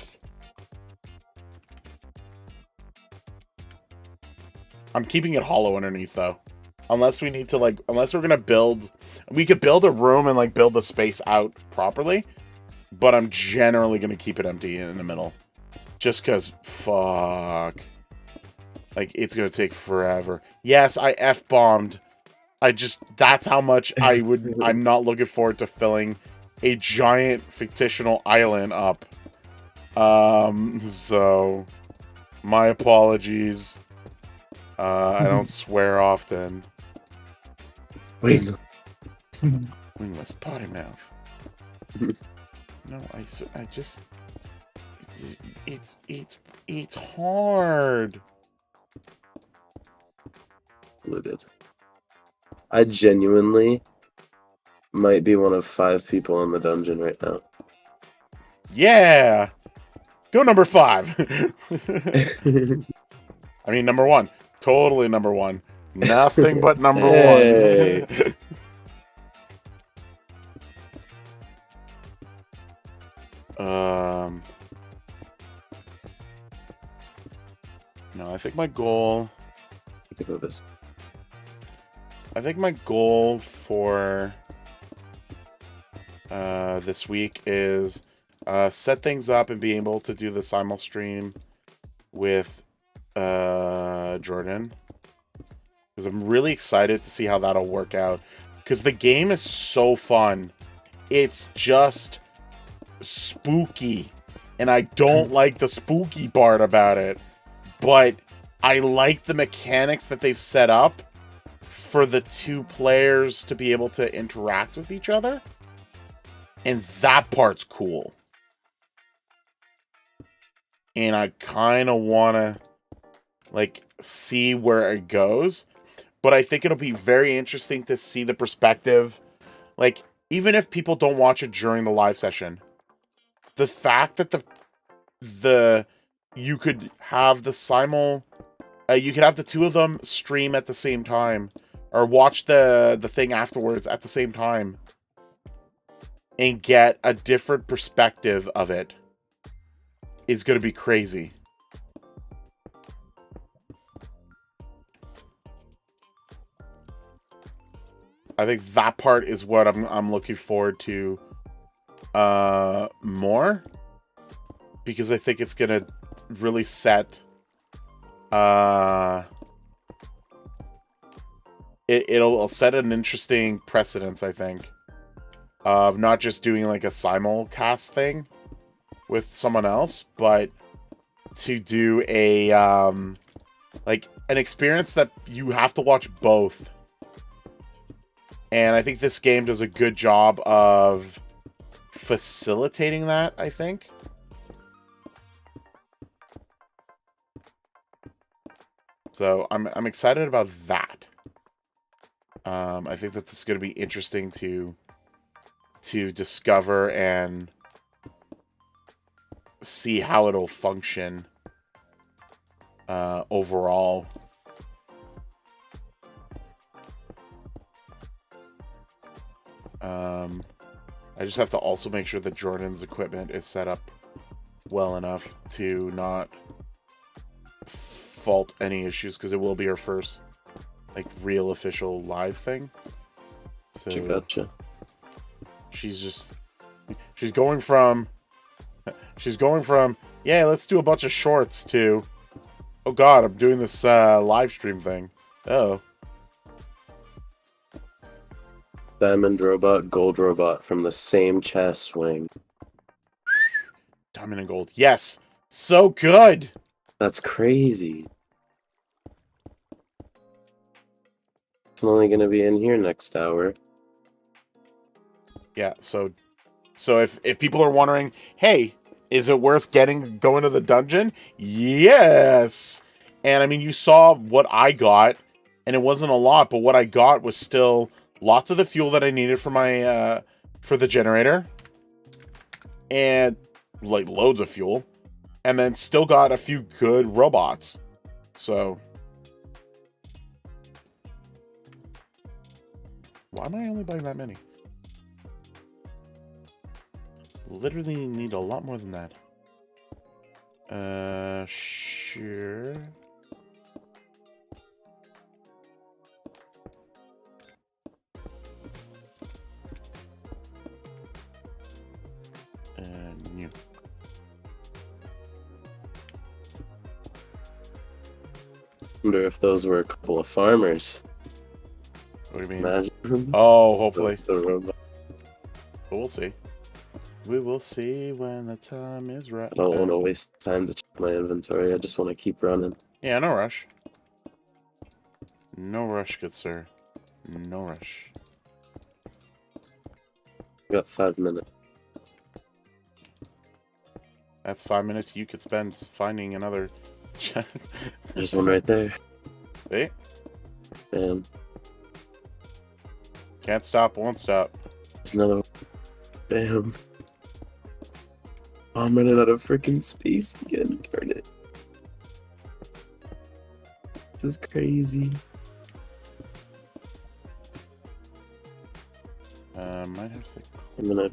[SPEAKER 1] I'm keeping it hollow underneath, though. Unless we need to, like... Unless we're going to build... We could build a room and, like, build the space out properly. But I'm generally going to keep it empty in the middle. Just because, fuck. Like, it's going to take forever. Yes, I F-bombed. That's how much I'm not looking forward to filling a giant fictional island up. So, my apologies. I don't swear often.
[SPEAKER 3] Wait.
[SPEAKER 1] Wingless potty mouth. No, I just... It's hard.
[SPEAKER 3] Looted. I genuinely might be one of 5 people in the dungeon right now.
[SPEAKER 1] Yeah! Go number 5! I mean, number 1. Totally number 1. Nothing but number 1. No, I think my goal... I think my goal for this week is set things up and be able to do the simul stream with Jordan. Because I'm really excited to see how that'll work out. Because the game is so fun. It's just spooky. And I don't like the spooky part about it. But I like the mechanics that they've set up for the 2 players to be able to interact with each other. And that part's cool. And I kind of want to, like, see where it goes. But I think it'll be very interesting to see the perspective. Like, even if people don't watch it during the live session, the fact that you could have the simul... you could have the 2 of them stream at the same time. Or watch the thing afterwards at the same time. And get a different perspective of it. Is going to be crazy. I think that part is what I'm looking forward to more. Because I think it's going to really set... It'll set an interesting precedence, I think, of not just doing like a simulcast thing with someone else, but to do a like an experience that you have to watch both. And I think this game does a good job of facilitating that, I think. So I'm excited about that. I think that this is going to be interesting to discover and see how it'll function overall. I just have to also make sure that Jordan's equipment is set up well enough to not fault any issues, because it will be our first like real official live thing. So
[SPEAKER 3] Gotcha.
[SPEAKER 1] she's going from yeah, let's do a bunch of shorts to, oh god, I'm doing this live stream thing. Oh.
[SPEAKER 3] Diamond robot, gold robot from the same chest wing.
[SPEAKER 1] Diamond and gold. Yes. So good.
[SPEAKER 3] That's crazy. I'm only gonna be in here next hour.
[SPEAKER 1] Yeah, so if people are wondering, hey, is it worth going to the dungeon? Yes. And I mean, you saw what I got, and it wasn't a lot, but what I got was still lots of the fuel that I needed for my for the generator, and like loads of fuel, and then still got a few good robots. So why am I only buying that many? literally need a lot more than that. Sure. New.
[SPEAKER 3] Wonder if those were a couple of farmers.
[SPEAKER 1] What do you mean?
[SPEAKER 3] Imagine.
[SPEAKER 1] Oh, hopefully.
[SPEAKER 3] The robot.
[SPEAKER 1] But we'll see. We will see when the time is right.
[SPEAKER 3] I don't want to waste time to check my inventory. I just want to keep running.
[SPEAKER 1] Yeah, no rush. No rush, good sir. No rush.
[SPEAKER 3] Got 5 minutes.
[SPEAKER 1] That's 5 minutes you could spend finding another.
[SPEAKER 3] There's one right there.
[SPEAKER 1] See?
[SPEAKER 3] Bam.
[SPEAKER 1] Can't stop, won't stop.
[SPEAKER 3] There's another one. Bam. Oh, I'm running out of freaking space again. Darn it. This is crazy.
[SPEAKER 1] Might have to.
[SPEAKER 3] I'm gonna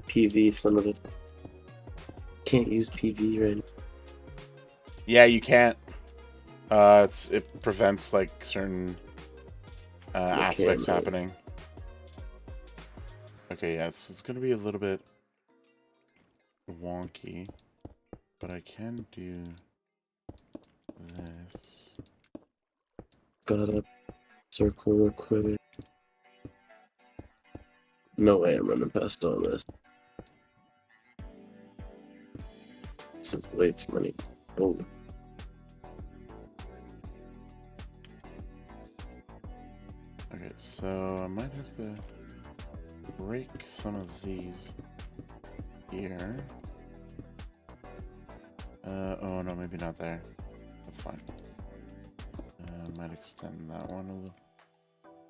[SPEAKER 3] PV some of this. Can't use PV right now.
[SPEAKER 1] Yeah, you can't. It prevents like certain aspects
[SPEAKER 3] really.
[SPEAKER 1] happening. Okay, yeah, it's gonna be a little bit wonky, but I can do this.
[SPEAKER 3] Gotta circle real quick. No way I'm running past all this. This is way too many. Oh.
[SPEAKER 1] Okay, so I might have to break some of these here. Oh no, maybe not there. That's fine. Might extend that one a little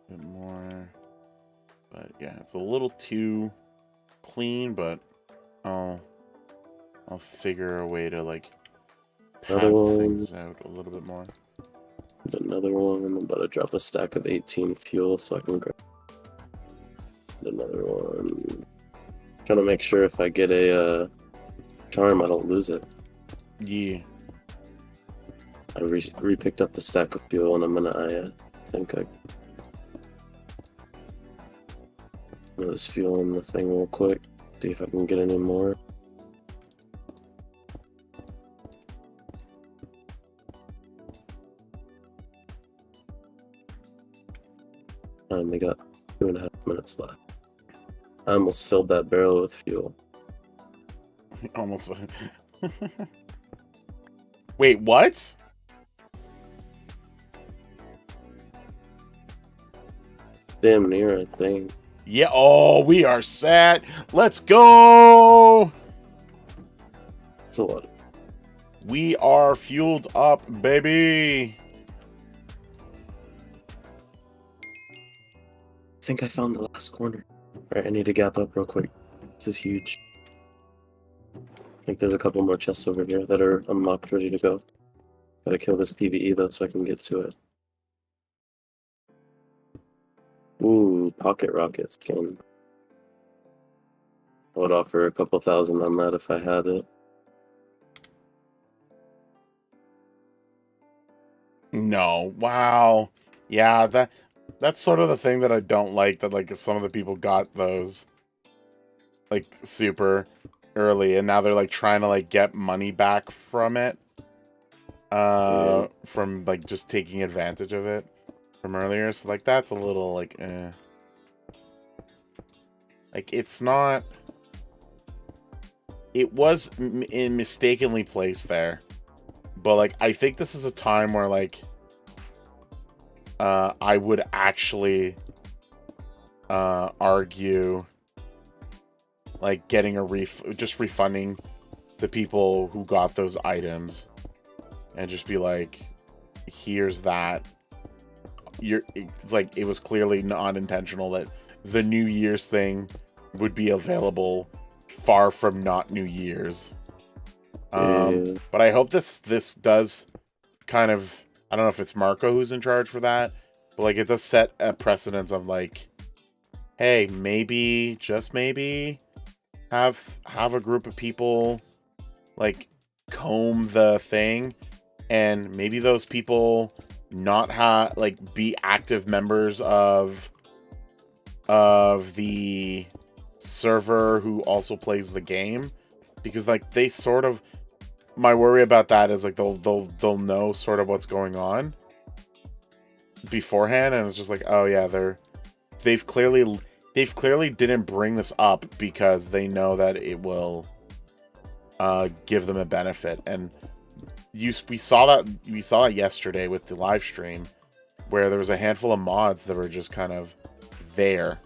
[SPEAKER 1] bit more. But yeah, it's a little too clean, but I'll figure a way to like pad things out a little bit more.
[SPEAKER 3] And another one. I'm about to drop a stack of 18 fuel so I can grab another one. Trying to make sure if I get a charm, I don't lose it.
[SPEAKER 1] Yeah.
[SPEAKER 3] I re-picked up the stack of fuel, and I'm gonna. I think I. There's fuel in the thing real quick. See if I can get any more. I only got 2.5 minutes left. I almost filled that barrel with fuel.
[SPEAKER 1] Almost. Wait, what?
[SPEAKER 3] Damn near, I think.
[SPEAKER 1] Yeah. Oh, we are set. Let's go.
[SPEAKER 3] It's a lot.
[SPEAKER 1] We are fueled up, baby.
[SPEAKER 3] I think I found the last corner. Alright, I need to gap up real quick. This is huge. I think there's a couple more chests over here that are unlocked, ready to go. Gotta kill this PvE though so I can get to it. Ooh, pocket rocket skin. I would offer a couple thousand on that if I had it.
[SPEAKER 1] No. Wow. Yeah, that's sort of the thing that I don't like, that like some of the people got those like super early and now they're like trying to like get money back from it. From like just taking advantage of it from earlier. So like that's a little like like it's not, it was mistakenly placed there. But like I think this is a time where like I would actually argue like getting a just refunding the people who got those items and just be like, here's that. It's like it was clearly not intentional that the New Year's thing would be available far from not New Year's. But I hope this does kind of, I don't know if it's Marco who's in charge for that, but like it does set a precedence of like, hey, maybe, just maybe, have a group of people like comb the thing, and maybe those people not be active members of the server who also plays the game, because like they sort of, my worry about that is like they'll know sort of what's going on beforehand, and it's just like, oh yeah, they've clearly didn't bring this up because they know that it will give them a benefit. And we saw that yesterday with the live stream, where there was a handful of mods that were just kind of there,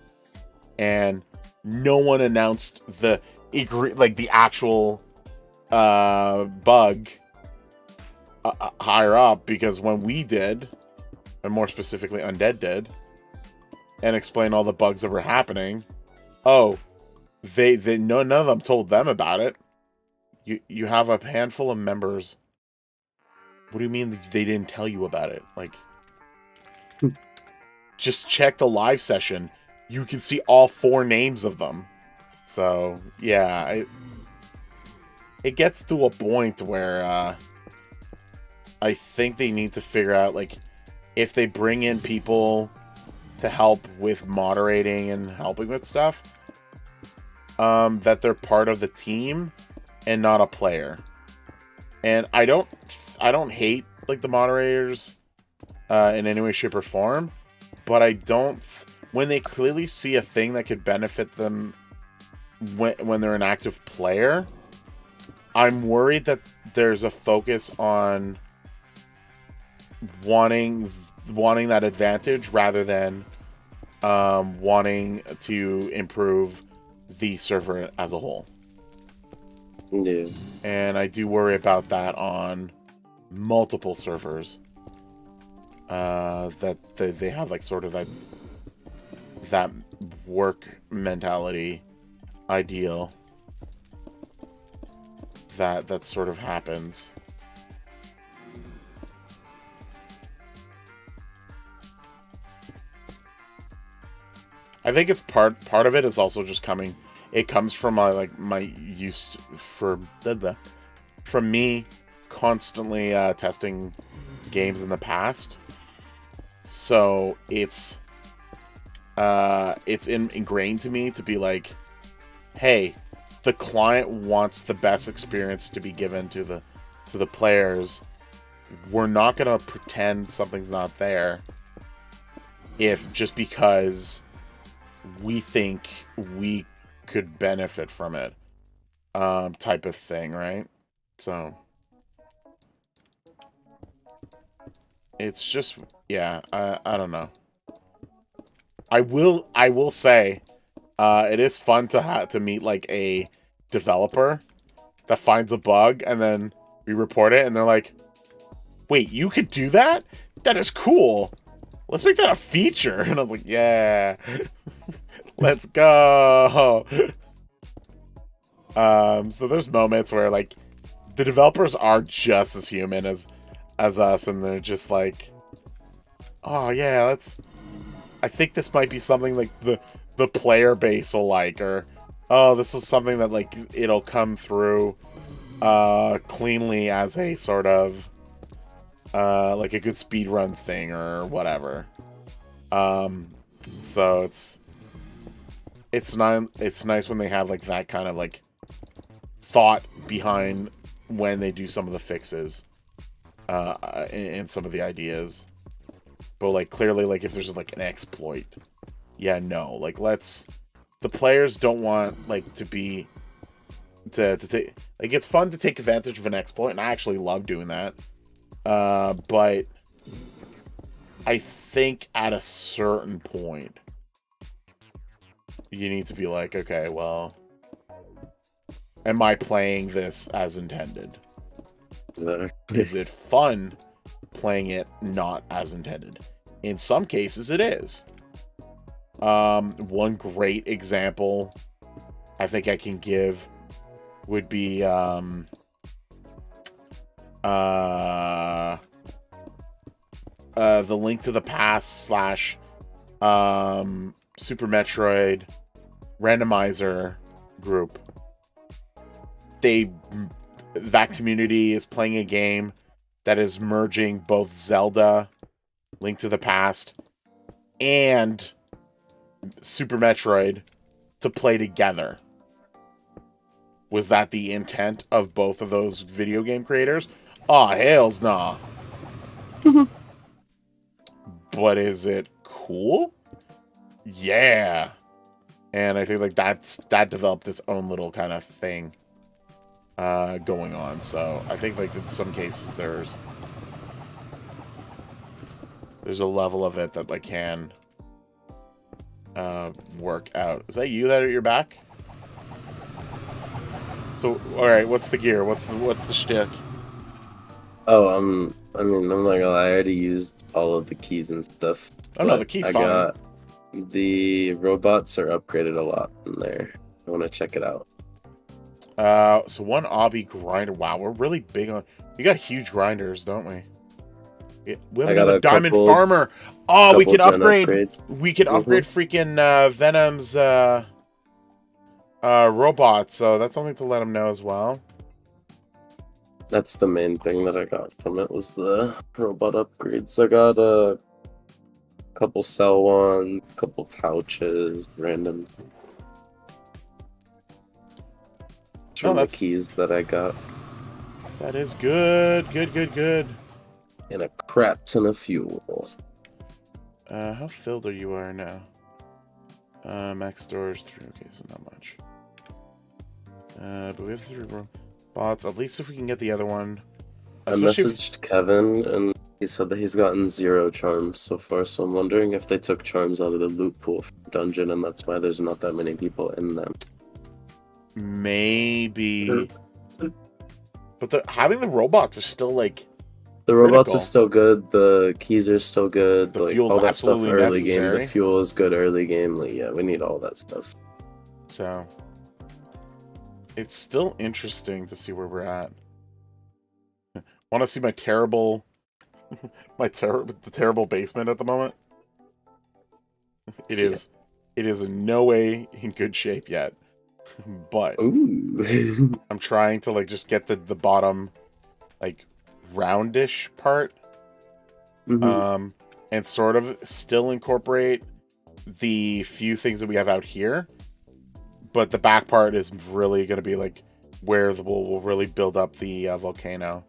[SPEAKER 1] and no one announced the actual bug higher up, because when we did, and more specifically Undead did, and explained all the bugs that were happening, none of them told them about it. You have a handful of members. What do you mean they didn't tell you about it? Like, just check the live session. You can see all 4 names of them. So yeah, it gets to a point where I think they need to figure out, like, if they bring in people to help with moderating and helping with stuff, that they're part of the team and not a player. And I don't hate like the moderators in any way, shape, or form, but I don't, when they clearly see a thing that could benefit them when they're an active player, I'm worried that there's a focus on wanting that advantage rather than wanting to improve the server as a whole.
[SPEAKER 3] Yeah.
[SPEAKER 1] And I do worry about that on multiple servers. That they have like sort of that work mentality ideal that sort of happens. I think it's part of it is also just coming. It comes from my use from me constantly testing games in the past. So it's ingrained to me to be like, hey, the client wants the best experience to be given to the players. We're not gonna pretend something's not there if just because we think we could benefit from it, type of thing, right? So it's just, yeah, I don't know. I will say, it is fun to meet like a developer that finds a bug and then we report it and they're like, wait, you could do that? That is cool. Let's make that a feature. And I was like, yeah, let's go. So there's moments where like the developers are just as human as us, and they're just like, oh yeah, I think this might be something like the player base will like, or oh, this is something that like it'll come through cleanly as a sort of like a good speedrun thing or whatever. So it's nice when they have like that kind of like thought behind when they do some of the fixes and some of the ideas. But like clearly, like if there's like an exploit, yeah, no, like the players don't want like to take, like, it's fun to take advantage of an exploit, and I actually love doing that. But I think at a certain point, you need to be like, okay, well, am I playing this as intended?
[SPEAKER 3] Exactly.
[SPEAKER 1] Is it fun playing it not as intended? In some cases, it is. One great example I think I can give would be the Link to the Past / Super Metroid randomizer group. that community is playing a game that is merging both Zelda, Link to the Past, and Super Metroid to play together. Was that the intent of both of those video game creators? Oh, hells nah. But is it cool? Yeah. And I think like that developed its own little kind of thing going on. So I think like in some cases there's a level of it that like can work out. Is that you that are at your back? So all right, what's the gear? What's the shtick?
[SPEAKER 3] Oh, I'm not gonna lie, I already used all of the keys and stuff.
[SPEAKER 1] Oh no, the key's fine.
[SPEAKER 3] The robots are upgraded a lot in there. I want to check it out.
[SPEAKER 1] So one obby grinder. Wow, we're really big on. We got huge grinders, don't we? Yeah, we have another diamond farmer. Oh, we can upgrade. Upgrades. We can upgrade freaking Venom's robot. So that's something to let him know as well.
[SPEAKER 3] That's the main thing that I got from it was the robot upgrades. I got a couple cell ones, couple pouches, random. From the keys that I got.
[SPEAKER 1] That is good. Good.
[SPEAKER 3] And a crap ton of fuel.
[SPEAKER 1] How filled are you now? Max storage 3. Okay, so not much. But we have 3 robots. At least if we can get the other one.
[SPEAKER 3] I messaged Kevin and he said that he's gotten 0 charms so far, so I'm wondering if they took charms out of the loot pool dungeon and that's why there's not that many people in them.
[SPEAKER 1] Maybe. But having the robots are still like
[SPEAKER 3] the robots are still good, the keys are still good,
[SPEAKER 1] the
[SPEAKER 3] like
[SPEAKER 1] fuel's
[SPEAKER 3] all that stuff early
[SPEAKER 1] necessary.
[SPEAKER 3] Game. The fuel is good early game, like yeah, we need all that stuff.
[SPEAKER 1] So it's still interesting to see where we're at. Want to see my terrible the terrible basement at the moment? It is in no way in good shape yet. But I'm trying to like just get the bottom like roundish part. And sort of still incorporate the few things that we have out here. But the back part is really going to be like where we'll really build up the volcano.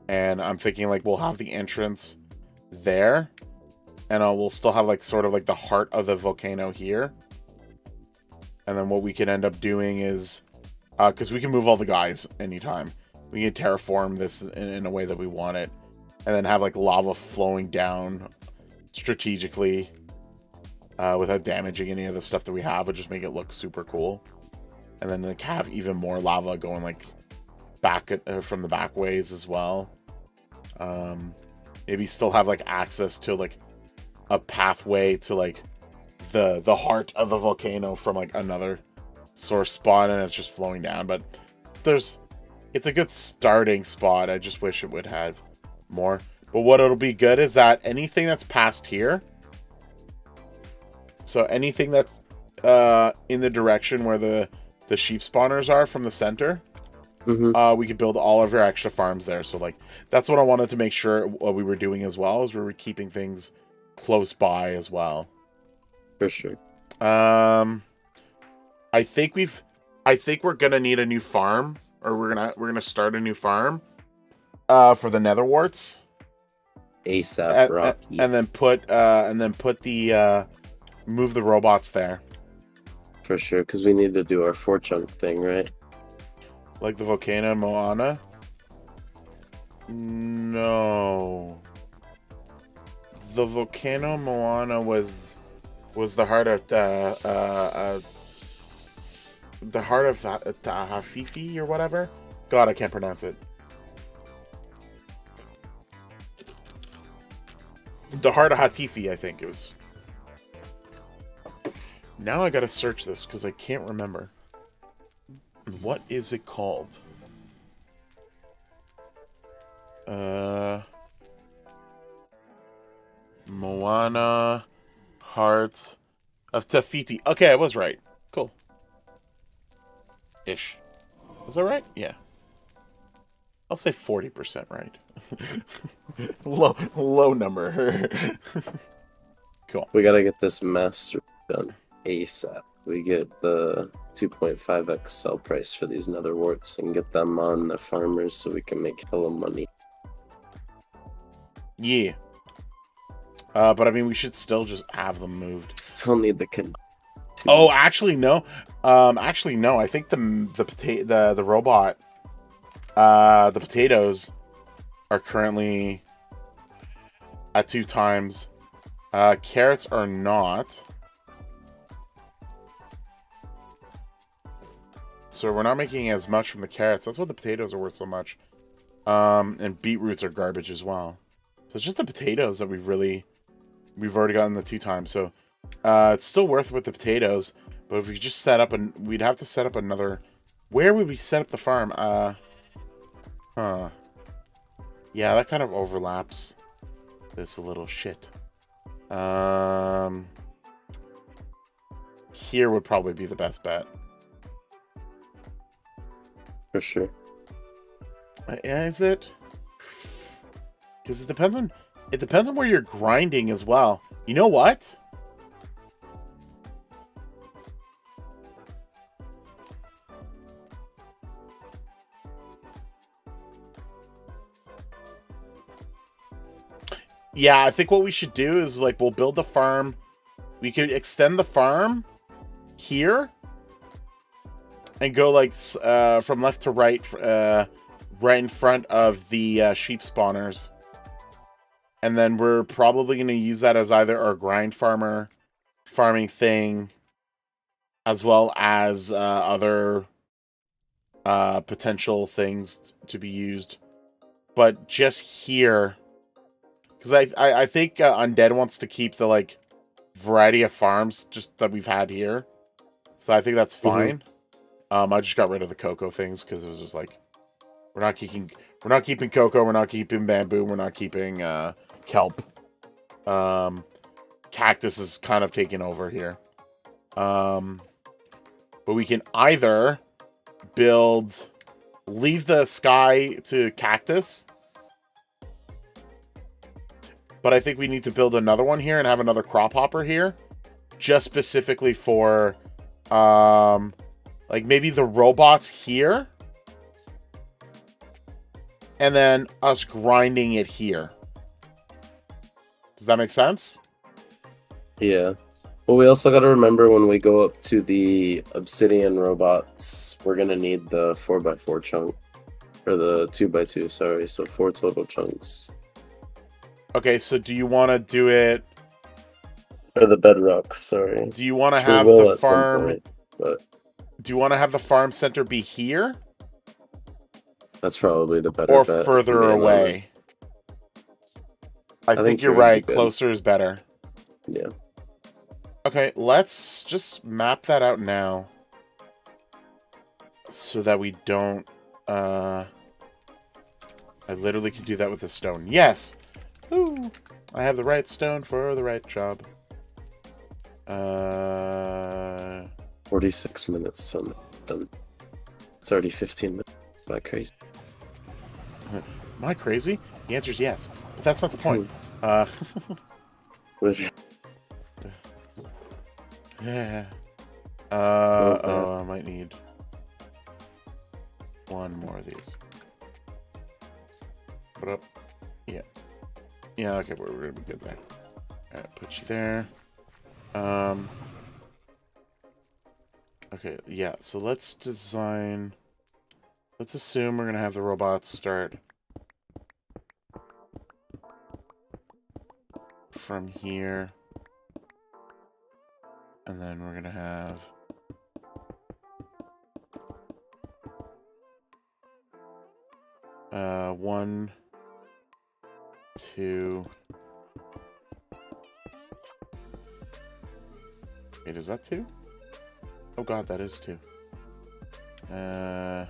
[SPEAKER 1] And I'm thinking like we'll have the entrance there. And we'll still have like sort of like the heart of the volcano here. And then what we can end up doing is, because we can move all the guys anytime. We can terraform this in a way that we want it. And then have like lava flowing down strategically without damaging any of the stuff that we have. But just make it look super cool. And then like have even more lava going like back from the back ways as well. Maybe still have like access to like a pathway to like the heart of the volcano from like another source spot, and it's just flowing down. But it's a good starting spot. I just wish it would have more. But what it'll be good is that anything that's past here, so anything that's in the direction where the sheep spawners are from the center, we could build all of our extra farms there. So like that's what I wanted to make sure what we were doing as well, is we were keeping things close by as well.
[SPEAKER 3] For sure.
[SPEAKER 1] I think we're gonna need a new farm, or we're gonna start a new farm for the nether warts.
[SPEAKER 3] ASAP, Rocky.
[SPEAKER 1] And then put the move the robots there.
[SPEAKER 3] For sure, because we need to do our 4-chunk thing, right?
[SPEAKER 1] Like the Volcano Moana? No. The Volcano Moana was the heart of Hafifi or whatever. God, I can't pronounce it. The heart of Hatifi, I think it was. Now I gotta search this because I can't remember. What is it called? Moana Heart of Tafiti. Okay, I was right. Cool. Ish. Is that right? Yeah. I'll say 40% right. low number. Cool.
[SPEAKER 3] We gotta get this master done ASAP. We get the 2.5x sell price for these nether warts and get them on the farmers so we can make hella money.
[SPEAKER 1] Yeah. But I mean, we should still just have them moved.
[SPEAKER 3] Still need the
[SPEAKER 1] Oh, actually no. Actually no. I think the robot, the potatoes, are currently at 2 times. Carrots are not. So we're not making as much from the carrots. That's why the potatoes are worth so much. And beetroots are garbage as well. So it's just the potatoes that we've already gotten the 2 times. So it's still worth it with the potatoes. But if we just set up we'd have to set up another. Where would we set up the farm? Yeah, that kind of overlaps this a little shit. Here would probably be the best bet.
[SPEAKER 3] For sure.
[SPEAKER 1] Is it? Because it depends on where you're grinding as well. You know what? Yeah, I think what we should do is like we'll build the farm. We could extend the farm here and go like from left to right, right in front of the sheep spawners. And then we're probably going to use that as either our grind farming thing, as well as other potential things to be used. But just here, because I think Undead wants to keep the like variety of farms just that we've had here, so I think that's fine. I just got rid of the cocoa things because it was just like we're not keeping cocoa, we're not keeping bamboo, we're not keeping kelp. Cactus is kind of taking over here. But we can either leave the sky to cactus, but I think we need to build another one here and have another crop hopper here, just specifically for like maybe the robots here, and then us grinding it here. Does that make sense?
[SPEAKER 3] Yeah. Well, we also got to remember when we go up to the obsidian robots, we're going to need the 4x4 chunk. Or the 2x2, sorry. So 4 total chunks.
[SPEAKER 1] Okay, so do you want to do it...
[SPEAKER 3] Or the bedrocks, sorry.
[SPEAKER 1] Do you want to have the farm...
[SPEAKER 3] Point, but...
[SPEAKER 1] Do you want to have the farm center be here?
[SPEAKER 3] That's probably the better
[SPEAKER 1] or
[SPEAKER 3] bet.
[SPEAKER 1] Further away? I think you're right. Closer is better.
[SPEAKER 3] Yeah.
[SPEAKER 1] Okay, let's just map that out now. So that we don't... I literally can do that with a stone. Yes! Ooh, I have the right stone for the right job.
[SPEAKER 3] 46 minutes, so done. It's already 15 minutes. Am I crazy?
[SPEAKER 1] Am I crazy? The answer is yes. But that's not the point. Yeah. Oh, I might need one more of these. Put up. Yeah. Yeah, okay, we're gonna be good there. Alright, put you there. Okay, yeah, so let's design... Let's assume we're gonna have the robots start from here. And then we're gonna have... one, two... Wait, is that 2? Oh god, that is 2. I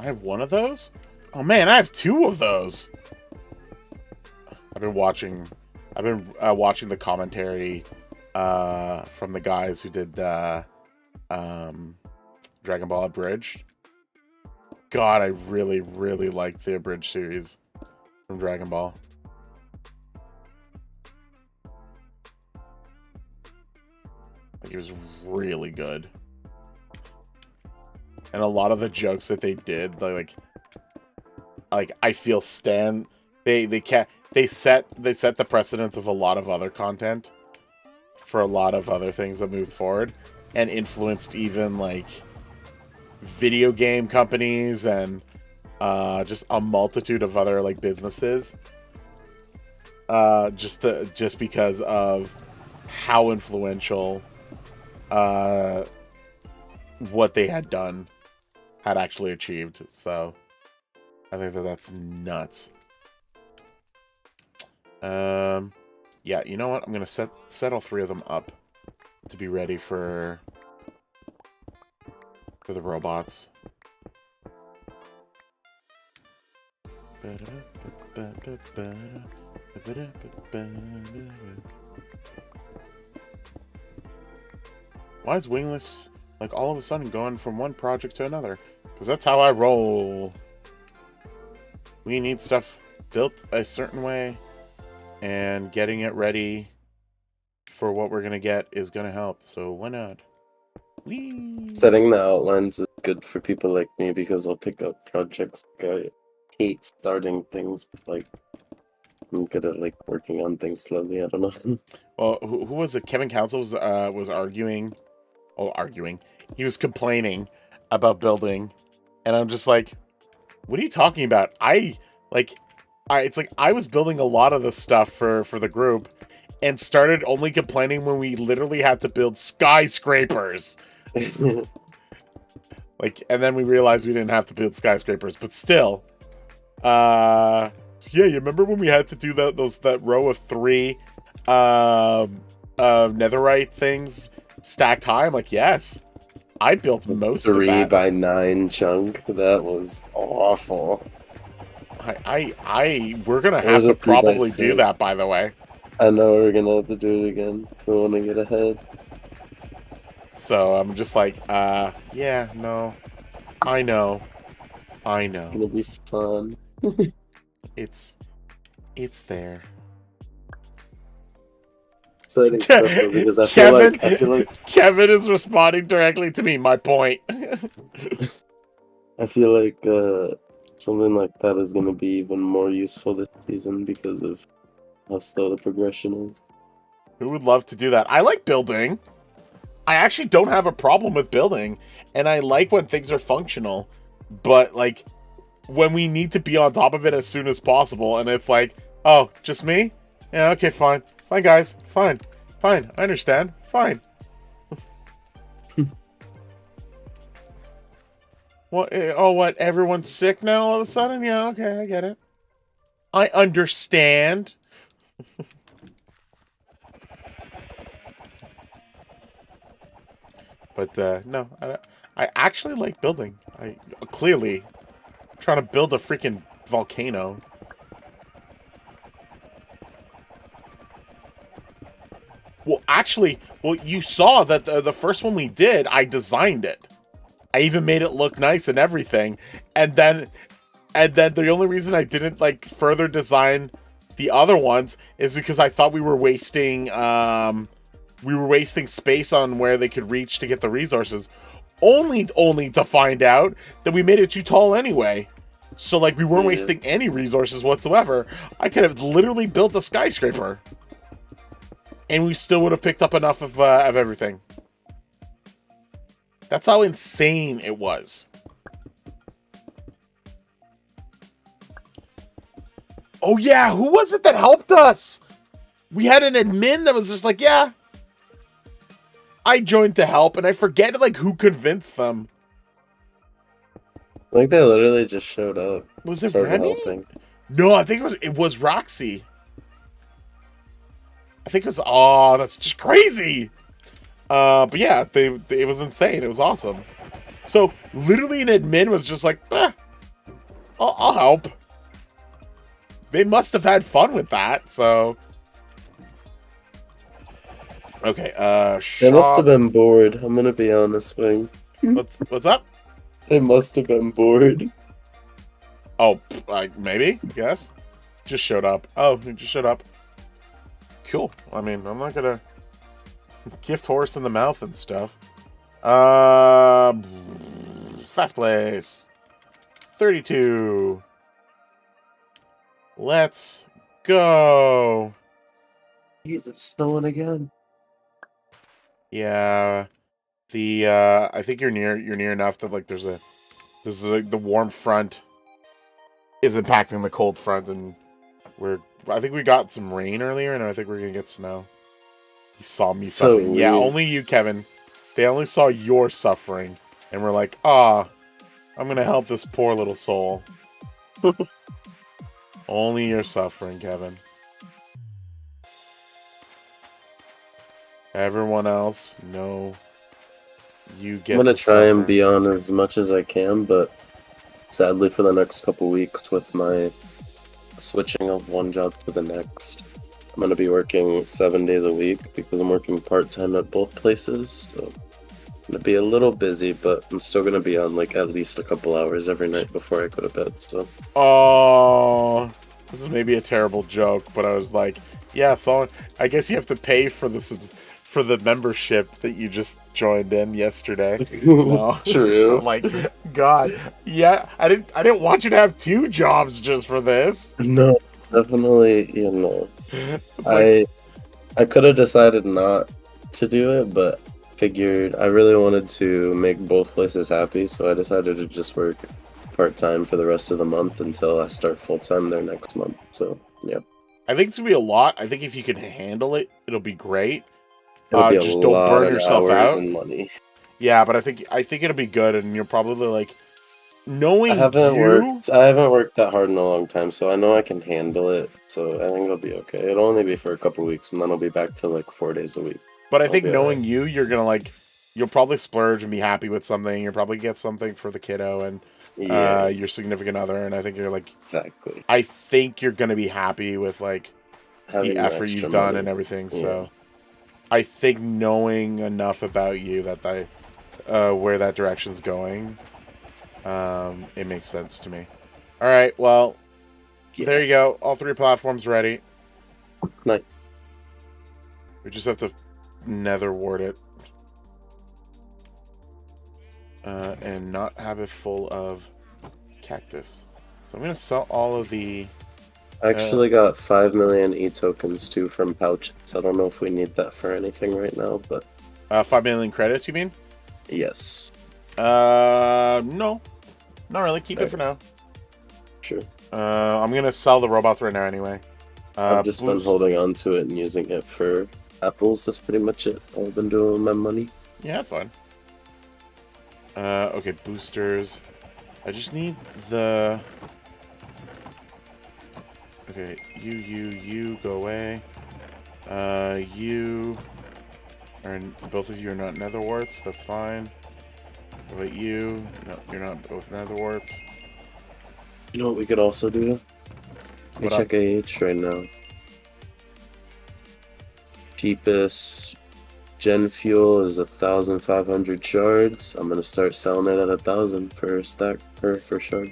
[SPEAKER 1] have 1 of those? Oh man, I have 2 of those! I've been watching the commentary from the guys who did Dragon Ball Abridged. God, I really, really liked the Abridged series from Dragon Ball. Like, it was really good. And a lot of the jokes that they did, like I feel they set the precedence of a lot of other content for a lot of other things that moved forward and influenced even like video game companies and just a multitude of other like businesses just because of how influential what they had done had actually achieved. So I think that's nuts. Yeah, you know what? I'm gonna set all 3 of them up to be ready for the robots. Why is Wingless like all of a sudden going from one project to another? Because that's how I roll. We need stuff built a certain way, and getting it ready for what we're gonna get is gonna help. So why not? Whee!
[SPEAKER 3] Setting the outlines is good for people like me because I'll pick up projects. I hate starting things, like I'm good at like working on things slowly. I don't know.
[SPEAKER 1] Well, who was it? Kevin Council was arguing. Oh, arguing. He was complaining about building, and I'm just like, what are you talking about? It's like I was building a lot of the stuff for the group, and started only complaining when we literally had to build skyscrapers. Like, and then we realized we didn't have to build skyscrapers, but still. Yeah, you remember when we had to do that row of 3 netherite things stacked high? I'm like, yes. I built most of that.
[SPEAKER 3] 3x9 chunk. That was awful.
[SPEAKER 1] We're gonna have to probably do that, by the way.
[SPEAKER 3] I know we're gonna have to do it again if we want to get ahead.
[SPEAKER 1] So I'm just like, yeah, no, I know.
[SPEAKER 3] It's gonna be fun.
[SPEAKER 1] It's there.
[SPEAKER 3] Exciting stuff though, because I feel like
[SPEAKER 1] Kevin is responding directly to me. My point.
[SPEAKER 3] I feel like something like that is gonna be even more useful this season because of how slow the progression is.
[SPEAKER 1] Who would love to do that? I like building. I actually don't have a problem with building, and I like when things are functional. But like when we need to be on top of it as soon as possible, and it's like, oh, just me? Yeah, okay, fine. Fine, guys. Fine. I understand. Fine. What? Oh, what? Everyone's sick now all of a sudden? Yeah, okay, I get it. I understand. But, no. I actually like building. I clearly trying to build a freaking volcano. Well, actually, you saw that the first one we did, I designed it. I even made it look nice and everything. And then the only reason I didn't like further design the other ones is because I thought we were wasting space on where they could reach to get the resources. Only to find out that we made it too tall anyway. So like we weren't wasting any resources whatsoever. I could have literally built a skyscraper. And we still would have picked up enough of everything. That's how insane it was. Oh yeah, who was it that helped us? We had an admin that was just like, yeah. I joined to help, and I forget like who convinced them.
[SPEAKER 3] I think they literally just showed up.
[SPEAKER 1] Was it Remy? Helping. No, I think it was Roxy. I think it was, oh, that's just crazy. But yeah, it was insane. It was awesome. So literally an admin was just like, I'll help. They must have had fun with that, so. Okay,
[SPEAKER 3] They must have been bored. I'm gonna be honest, Wing.
[SPEAKER 1] What's up?
[SPEAKER 3] They must have been bored.
[SPEAKER 1] Oh, maybe, I guess. Just showed up. Oh, he just showed up. Cool. I mean, I'm not gonna gift horse in the mouth and stuff. Fast place. 32. Let's go.
[SPEAKER 3] Jeez, it's snowing again.
[SPEAKER 1] Yeah. I think you're near enough that like there's like the warm front is impacting the cold front, and I think we got some rain earlier, and I think we're gonna get snow. You saw me
[SPEAKER 3] So
[SPEAKER 1] suffering. Yeah,
[SPEAKER 3] weird.
[SPEAKER 1] only you, Kevin. They only saw your suffering, and we're like, I'm gonna help this poor little soul. Only your suffering, Kevin. Everyone else, no. You get.
[SPEAKER 3] I'm gonna
[SPEAKER 1] the
[SPEAKER 3] try and
[SPEAKER 1] suffering.
[SPEAKER 3] be on as much as I can, but sadly for the next couple weeks with my switching of one job to the next, I'm gonna be working 7 days a week because I'm working part-time at both places. So I'm gonna be a little busy, but I'm still gonna be on like at least a couple hours every night before I go to bed. So
[SPEAKER 1] Oh, this is maybe a terrible joke, but I was like, yeah, so I guess you have to pay for the membership that you just joined in yesterday. No.
[SPEAKER 3] True.
[SPEAKER 1] I'm like, God, yeah, I didn't want you to have 2 jobs just for this.
[SPEAKER 3] No, definitely,
[SPEAKER 1] It's like,
[SPEAKER 3] I could have decided not to do it, but figured I really wanted to make both places happy, so I decided to just work part-time for the rest of the month until I start full-time there next month. So, yeah.
[SPEAKER 1] I think it's gonna be a lot. I think if you can handle it, it'll be great.
[SPEAKER 3] It'll be a
[SPEAKER 1] Just don't
[SPEAKER 3] lot
[SPEAKER 1] burn
[SPEAKER 3] of
[SPEAKER 1] yourself
[SPEAKER 3] hours
[SPEAKER 1] out.
[SPEAKER 3] and money.
[SPEAKER 1] Yeah, but I think it'll be good, and you're probably like knowing
[SPEAKER 3] I haven't
[SPEAKER 1] you.
[SPEAKER 3] worked that hard in a long time, so I know I can handle it. So I think it'll be okay. It'll only be for a couple weeks, and then I'll be back to like 4 days a week.
[SPEAKER 1] But I
[SPEAKER 3] I'll
[SPEAKER 1] think
[SPEAKER 3] be
[SPEAKER 1] knowing you, you're gonna you'll probably splurge and be happy with something. You'll probably get something for the kiddo and
[SPEAKER 3] Yeah,
[SPEAKER 1] your significant other, and I think you're like,
[SPEAKER 3] exactly.
[SPEAKER 1] I think you're gonna be happy with like
[SPEAKER 3] Having
[SPEAKER 1] the effort
[SPEAKER 3] extra
[SPEAKER 1] you've done
[SPEAKER 3] money.
[SPEAKER 1] and everything.
[SPEAKER 3] Yeah.
[SPEAKER 1] So I think knowing enough about you that where that direction's going, it makes sense to me. All right, well,
[SPEAKER 3] Yeah.
[SPEAKER 1] there you go. All 3 platforms ready.
[SPEAKER 3] Nice.
[SPEAKER 1] We just have to nether ward it. And not have it full of cactus. So I'm going to sell all of the...
[SPEAKER 3] I actually got 5 million e-tokens too from pouches. I don't know if we need that for anything right now, but
[SPEAKER 1] 5 million credits, you mean?
[SPEAKER 3] yes.
[SPEAKER 1] No. Not really. Keep it for now.
[SPEAKER 3] Sure.
[SPEAKER 1] I'm going to sell the robots right now anyway.
[SPEAKER 3] I've just been holding on to it and using it for apples. That's pretty much it. All I've been doing with my money.
[SPEAKER 1] Yeah, that's fine. Okay, boosters. I just need the... Okay, you, go away. You... both of you are not nether warts, that's fine. What about you? No, you're not both nether warts.
[SPEAKER 3] You know what we could also do? Let me
[SPEAKER 1] What up?
[SPEAKER 3] check AH right now. Cheapest gen fuel is 1,500 shards. I'm gonna start selling it at 1,000 per stack per shard.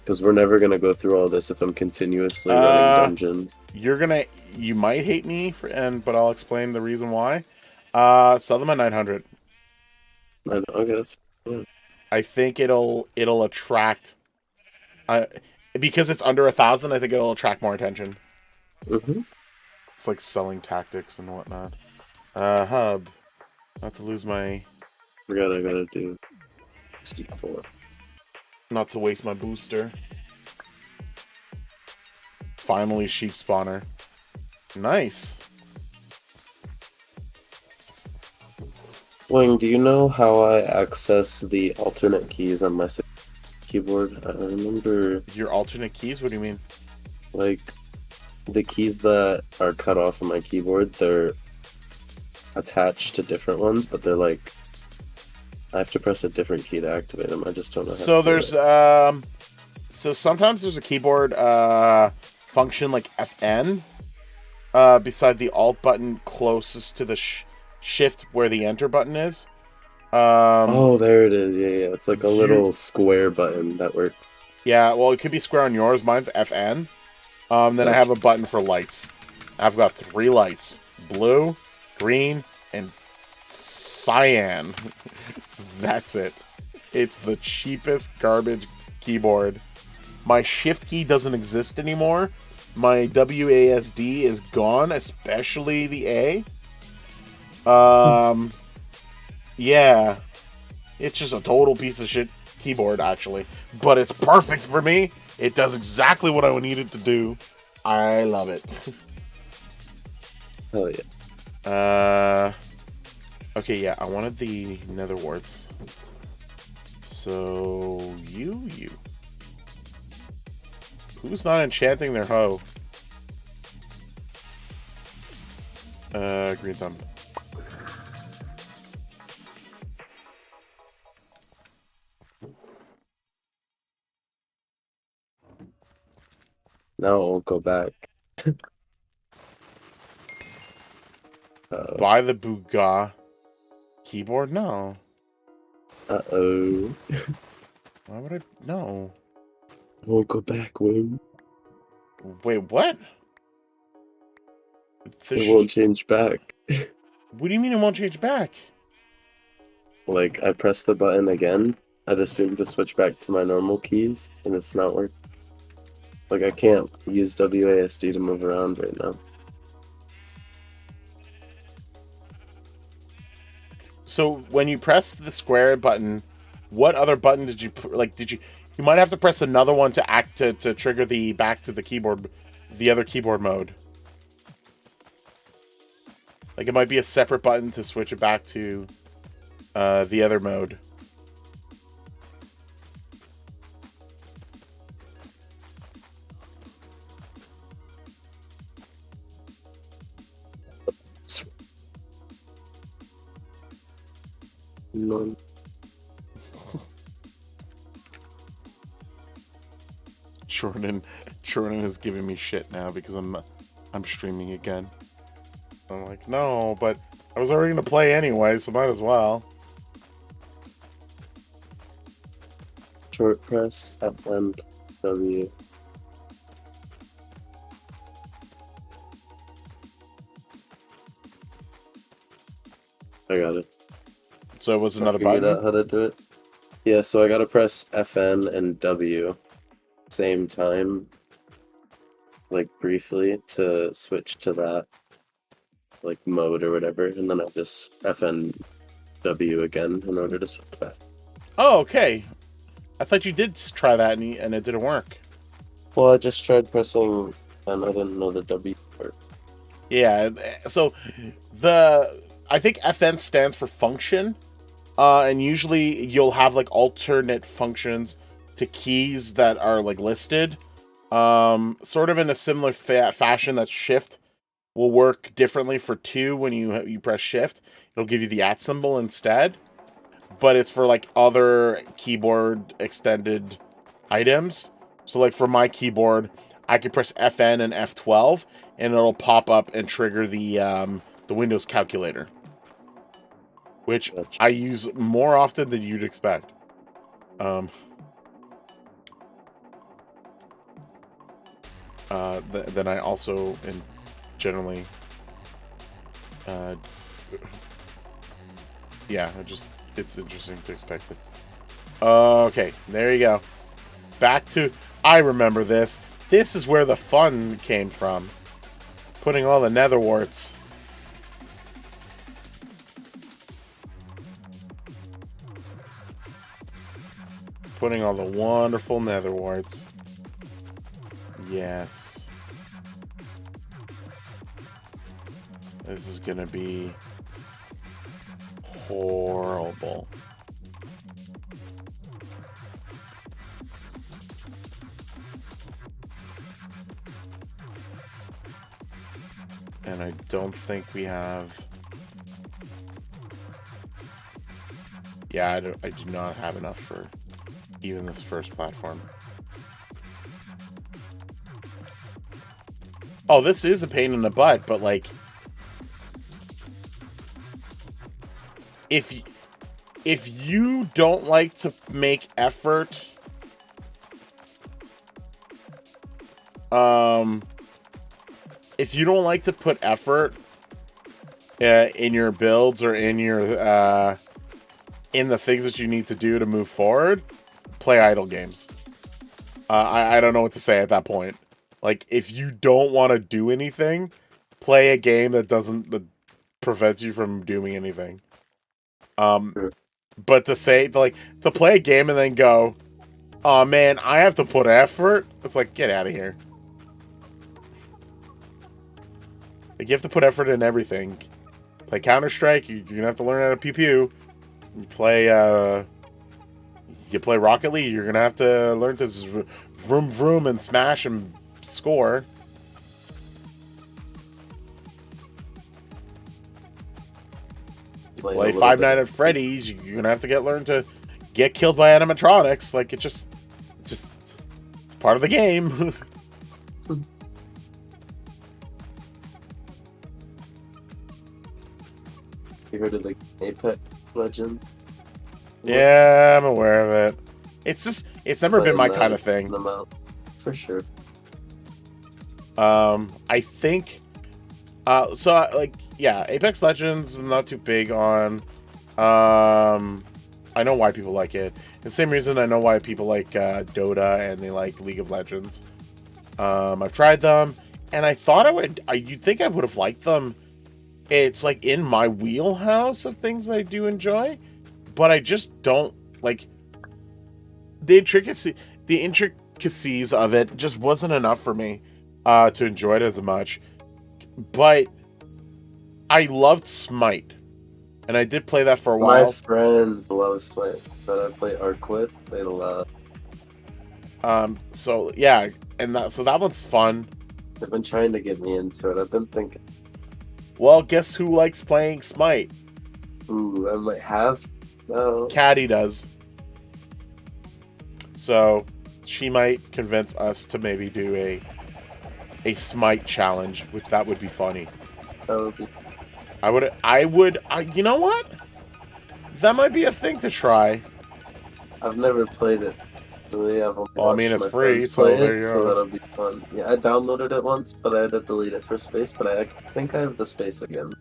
[SPEAKER 3] Because we're never gonna go through all this if I'm continuously running dungeons.
[SPEAKER 1] You might hate me but I'll explain the reason why. Sell them at 900.
[SPEAKER 3] Okay, that's yeah.
[SPEAKER 1] I think it'll attract. Because it's under 1,000. I think it'll attract more attention.
[SPEAKER 3] Mm-hmm.
[SPEAKER 1] It's like selling tactics and whatnot. Hub. Not to lose my.
[SPEAKER 3] Forgot I gotta do 64.
[SPEAKER 1] Not to waste my booster. Finally, sheep spawner. Nice.
[SPEAKER 3] Wing, do you know how I access the alternate keys on my keyboard? I remember,
[SPEAKER 1] Your alternate keys? What do you mean?
[SPEAKER 3] like, the keys that are cut off on my keyboard, they're attached to different ones, but they're like, I have to press a different key to activate them. I just don't know how
[SPEAKER 1] So
[SPEAKER 3] to do
[SPEAKER 1] there's
[SPEAKER 3] it.
[SPEAKER 1] so sometimes there's a keyboard function like FN beside the alt button closest to the shift where the enter button is.
[SPEAKER 3] Oh, there it is. Yeah, yeah. It's like a
[SPEAKER 1] you
[SPEAKER 3] little square button that works.
[SPEAKER 1] yeah, well, it could be square on yours. Mine's FN. Then I have
[SPEAKER 3] Gotcha.
[SPEAKER 1] a button for lights. I've got 3 lights: blue, green, and cyan. That's it. It's the cheapest garbage keyboard. My shift key doesn't exist anymore. My WASD is gone, especially the A. Yeah, it's just a total piece of shit keyboard, actually. But it's perfect for me. It does exactly what I would need it to do. I love it.
[SPEAKER 3] Hell yeah.
[SPEAKER 1] Okay, yeah, I wanted the nether warts. So, you. Who's not enchanting their hoe? Green thumb.
[SPEAKER 3] Now it won't go back.
[SPEAKER 1] Buy the Bugha keyboard? No.
[SPEAKER 3] Uh-oh.
[SPEAKER 1] Why would I? No.
[SPEAKER 3] It won't go back, Wing.
[SPEAKER 1] Wait, what?
[SPEAKER 3] It won't change back.
[SPEAKER 1] What do you mean it won't change back?
[SPEAKER 3] Like, I press the button again. I'd assume to switch back to my normal keys, and it's not working. Like, I can't use WASD to move around right now.
[SPEAKER 1] So when you press the square button, what other button did you like? You might have to press another one to to trigger the back to the keyboard, the other keyboard mode. Like it might be a separate button to switch it back to the other mode.
[SPEAKER 3] No.
[SPEAKER 1] Jordan is giving me shit now because I'm streaming again. I'm like, no, but I was already gonna play anyway, so might as well.
[SPEAKER 3] Short press, FN, W. I got it.
[SPEAKER 1] So it was another
[SPEAKER 3] I figured
[SPEAKER 1] button.
[SPEAKER 3] out how to do it. Yeah, so I gotta press FN and W same time, like briefly, to switch to that like mode or whatever, and then I just FN W again in order to switch back.
[SPEAKER 1] Oh, okay. I thought you did try that and it didn't work.
[SPEAKER 3] Well, I just tried pressing and I didn't know the W part.
[SPEAKER 1] Yeah, so I think FN stands for function, and usually you'll have like alternate functions to keys that are like listed, sort of in a similar fashion that shift will work differently for 2 when you press shift. It'll give you the @ symbol instead, but it's for like other keyboard extended items. So like for my keyboard, I could press FN and F12 and it'll pop up and trigger the Windows calculator, which
[SPEAKER 3] Gotcha.
[SPEAKER 1] I use more often than you'd expect. Then I also generally, yeah, it's interesting to expect it. Okay, there you go. Back to, I remember this. This is where the fun came from. Putting all the nether warts. Putting all the wonderful nether warts. Yes. This is gonna be horrible. And I don't think we have... Yeah, I do not have enough for even this first platform. Oh, this is a pain in the butt, but like... If if you don't like to make effort, if you don't like to put effort in your builds or in your in the things that you need to do to move forward, play idle games. I don't know what to say at that point. Like, if you don't want to do anything, play a game that prevents you from doing anything. But to play a game and then go, oh man, I have to put effort. It's like, get out of here. Like, you have to put effort in everything. Play Counter-Strike, you're gonna have to learn how to pew-pew. You play Rocket League, you're gonna have to learn to vroom vroom and smash and score. Play Five Nights at Freddy's, you're gonna have to learn to get killed by animatronics. Like, it's part of the game.
[SPEAKER 3] You heard of the Apex Legend?
[SPEAKER 1] Yeah, I'm aware of it. It's never been my kind of thing.
[SPEAKER 3] For sure.
[SPEAKER 1] I think, Apex Legends I'm not too big on. I know why people like it. The same reason I know why people like Dota and they like League of Legends. I've tried them, and I thought you'd think I would have liked them. It's like in my wheelhouse of things that I do enjoy, but I just don't like the intricacies of it. Just wasn't enough for me to enjoy it as much. But I loved Smite, and I did play that for a while.
[SPEAKER 3] My friends love Smite that I play Arc with. They love.
[SPEAKER 1] So yeah, so that one's fun.
[SPEAKER 3] They've been trying to get me into it. I've been thinking.
[SPEAKER 1] Well, guess who likes playing Smite?
[SPEAKER 3] Ooh, I might have. No.
[SPEAKER 1] Caddy does. So she might convince us to maybe do a Smite challenge, which that would be funny.
[SPEAKER 3] That would be.
[SPEAKER 1] You know what? That might be a thing to try.
[SPEAKER 3] I've never played it. Really, I've only
[SPEAKER 1] Well, I mean, it's free, so there you go.
[SPEAKER 3] So that'll be fun. Yeah, I downloaded it once, but I had to delete it for space. But I think I have the space again.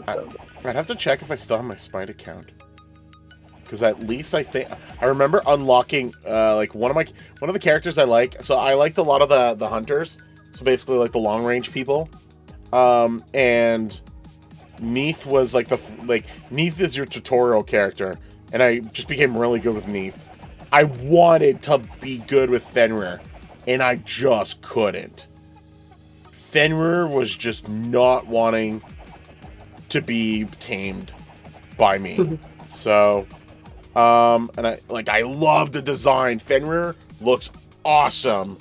[SPEAKER 1] I'd have to check if I still have my Smite account, because at least I remember unlocking one of the characters I like. So I liked a lot of the hunters. So basically, like the long range people, and Neith was Neith is your tutorial character, and I just became really good with Neith. I wanted to be good with Fenrir, and I just couldn't. Fenrir was just not wanting to be tamed by me. So, and I love the design. Fenrir looks awesome.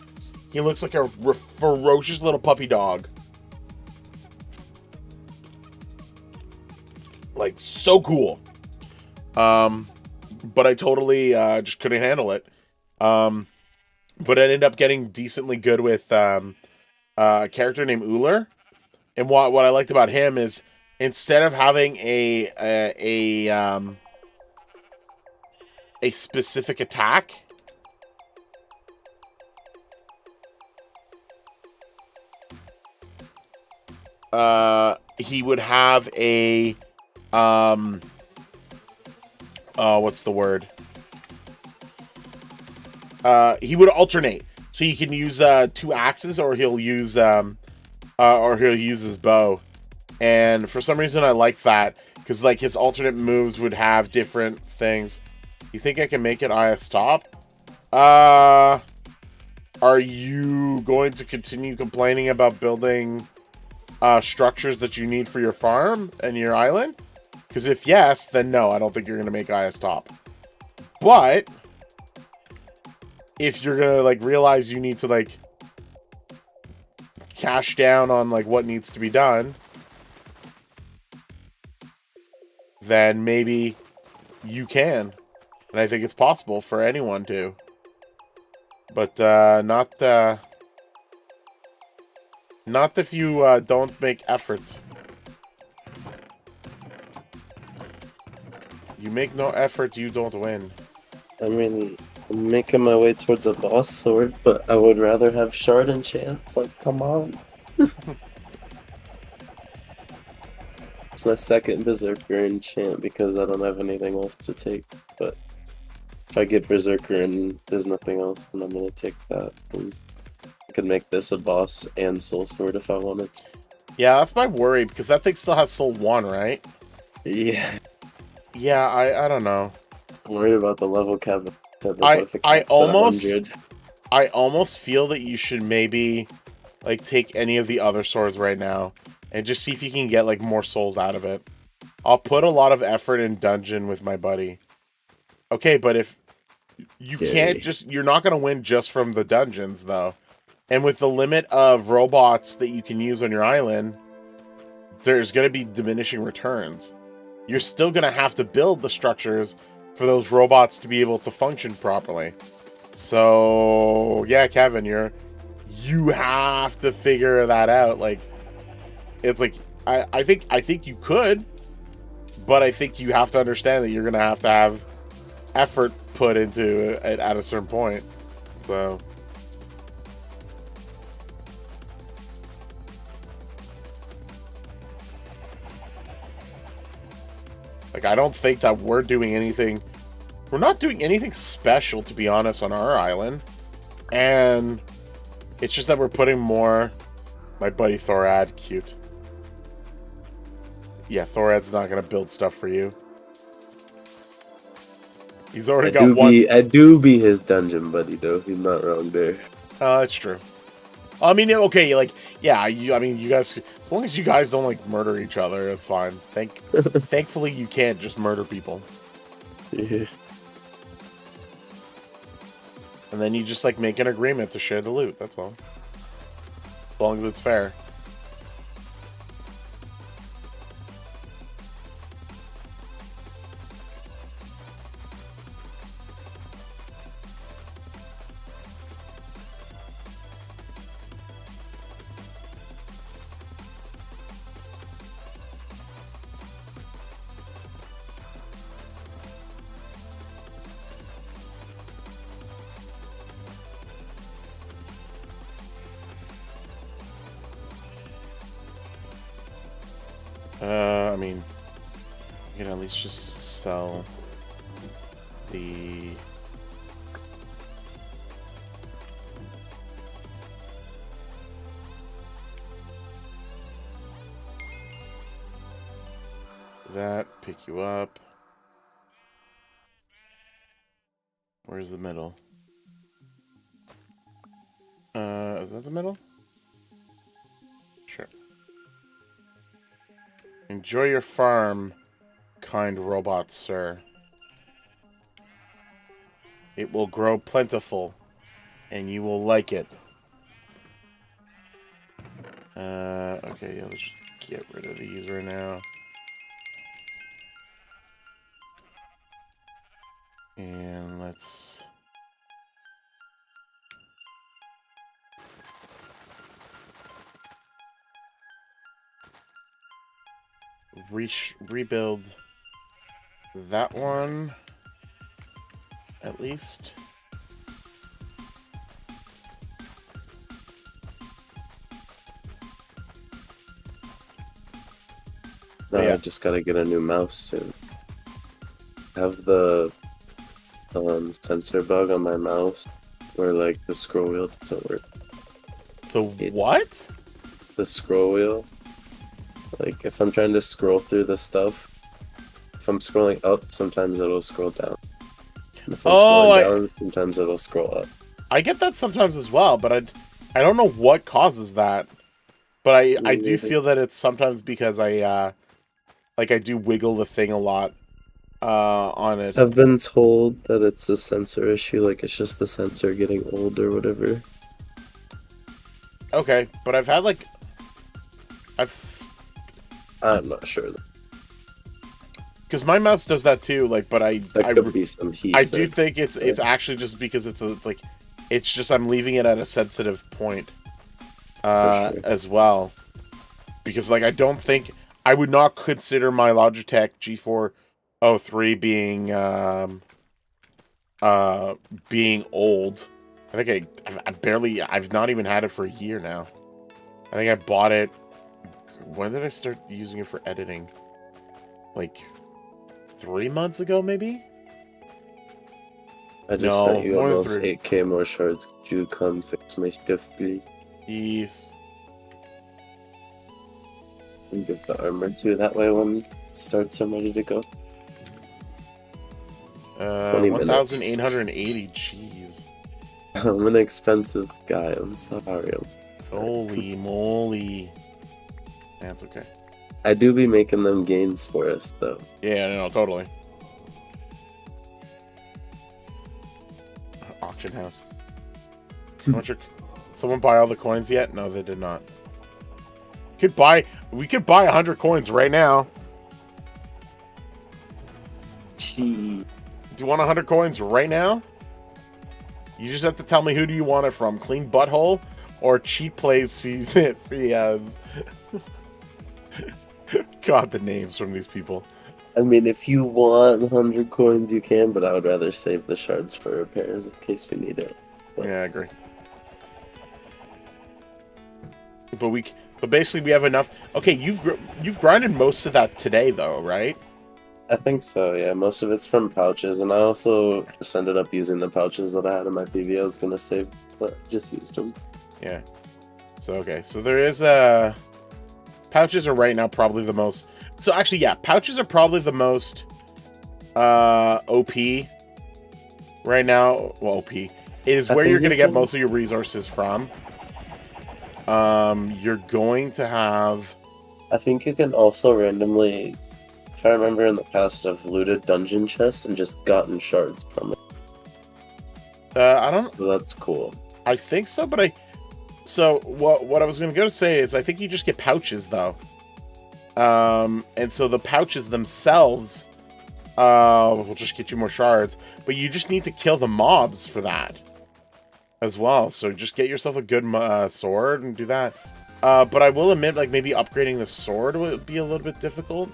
[SPEAKER 1] He looks like a ferocious little puppy dog. Like, so cool. But I totally just couldn't handle it. But I ended up getting decently good with a character named Uller. And what I liked about him is instead of having a specific attack, he would have a what's the word? He would alternate, so he can use 2 axes, or he'll use his bow. And for some reason, I like that because like his alternate moves would have different things. You think I can make it IS top? Are you going to continue complaining about building structures that you need for your farm and your island? Because if yes, then no, I don't think you're going to make IS top. But if you're going to realize you need to cash down on what needs to be done, then maybe you can. And I think it's possible for anyone to. But not if you don't make effort. You make no effort, you don't win.
[SPEAKER 3] I mean, I'm making my way towards a boss sword, but I would rather have shard enchants. Like, come on. It's my second berserker enchant because I don't have anything else to take. But if I get berserker and there's nothing else, then I'm gonna take that. Because I could make this a boss and soul sword if I wanted.
[SPEAKER 1] Yeah, that's my worry, because that thing still has soul 1, right?
[SPEAKER 3] Yeah.
[SPEAKER 1] Yeah, I don't know.
[SPEAKER 3] I'm worried about the level cap.
[SPEAKER 1] I almost feel that you should maybe like take any of the other swords right now and just see if you can get like more souls out of it. I'll put a lot of effort in dungeon with my buddy. Okay, but if you can't just, you're not going to win just from the dungeons though. And with the limit of robots that you can use on your island, there's going to be diminishing returns. You're still going to have to build the structures for those robots to be able to function properly. So, yeah, Kevin, you have to figure that out. Like, it's like, I think you could, but I think you have to understand that you're going to have effort put into it at a certain point. So... like, I don't think that we're doing anything... We're not doing anything special, to be honest, on our island. And it's just that we're putting more... My buddy Thorad, cute. Yeah, Thorad's not going to build stuff for you. He's already got one...
[SPEAKER 3] I do be his dungeon buddy, though. He's not wrong there.
[SPEAKER 1] That's true. I mean, okay, like, yeah, I mean, you guys... As long as you guys don't, like, murder each other, it's fine. Thankfully, you can't just murder people.
[SPEAKER 3] Yeah.
[SPEAKER 1] And then you just, like, make an agreement to share the loot, that's all. As long as it's fair. I mean, you can at least just sell the... that, pick you up. Where's the middle? Is that the middle? Sure. Enjoy your farm, kind robot sir. It will grow plentiful, and you will like it. Okay, yeah, let's just get rid of these right now. And let's... rebuild that one, at least.
[SPEAKER 3] No,
[SPEAKER 1] yeah.
[SPEAKER 3] I just gotta get a new mouse soon. I have the sensor bug on my mouse where like the scroll wheel doesn't work.
[SPEAKER 1] What?
[SPEAKER 3] The scroll wheel. Like, if I'm trying to scroll through the stuff, if I'm scrolling up, sometimes it'll scroll down. And if I'm scrolling down, sometimes it'll scroll up.
[SPEAKER 1] I get that sometimes as well, but I don't know what causes that. But I do feel that it's sometimes because I do wiggle the thing a lot on it.
[SPEAKER 3] I've been told that it's a sensor issue, like it's just the sensor getting old or whatever.
[SPEAKER 1] Okay, but I've had like...
[SPEAKER 3] I'm not sure.
[SPEAKER 1] Because my mouse does that too, like, but
[SPEAKER 3] could be some heat.
[SPEAKER 1] I do think it's actually just because it's just I'm leaving it at a sensitive point, as well, because like I don't think I would not consider my Logitech G4 Oh, 3 being old. I think I've not even had it for a year now. I think I bought it. When did I start using it for editing? Like 3 months ago, maybe?
[SPEAKER 3] I just
[SPEAKER 1] No,
[SPEAKER 3] sent you
[SPEAKER 1] more than
[SPEAKER 3] almost
[SPEAKER 1] 3.
[SPEAKER 3] 8k more shards. Could you come fix my stuff, please?
[SPEAKER 1] Yes.
[SPEAKER 3] And give the armor to that way when it starts, I'm ready to go. 20 minutes.
[SPEAKER 1] 1,880. Jeez.
[SPEAKER 3] I'm an expensive guy. I'm sorry.
[SPEAKER 1] Holy moly. That's okay.
[SPEAKER 3] I do be making them gains for us, though.
[SPEAKER 1] Yeah, no, totally. Auction house. Someone buy all the coins yet? No, they did not. We could buy 100 coins right now.
[SPEAKER 3] Gee.
[SPEAKER 1] Do you want 100 coins right now? You just have to tell me who do you want it from. Clean Butthole or Cheat Plays CS. God, the names from these people.
[SPEAKER 3] I mean, if you want 100 coins, you can, but I would rather save the shards for repairs in case we need it. But...
[SPEAKER 1] yeah, I agree. But basically we have enough. Okay, you've grinded most of that today though, right?
[SPEAKER 3] I think so, yeah. Most of it's from pouches, and I also just ended up using the pouches that I had in my PV. I was gonna save, but just used them.
[SPEAKER 1] Yeah. So, okay. So there is pouches are right now probably the most... So actually, yeah, pouches are probably the most OP right now. Well, OP. It is where you're going to get most of your resources from. You're going to have...
[SPEAKER 3] I think you can also randomly... If I remember in the past, I've looted dungeon chests and just gotten shards from it.
[SPEAKER 1] I don't...
[SPEAKER 3] So that's cool.
[SPEAKER 1] I think so, but So, what I was going to say is I think you just get pouches, though. And so the pouches themselves will just get you more shards. But you just need to kill the mobs for that as well. So just get yourself a good sword and do that. But I will admit, like, maybe upgrading the sword would be a little bit difficult.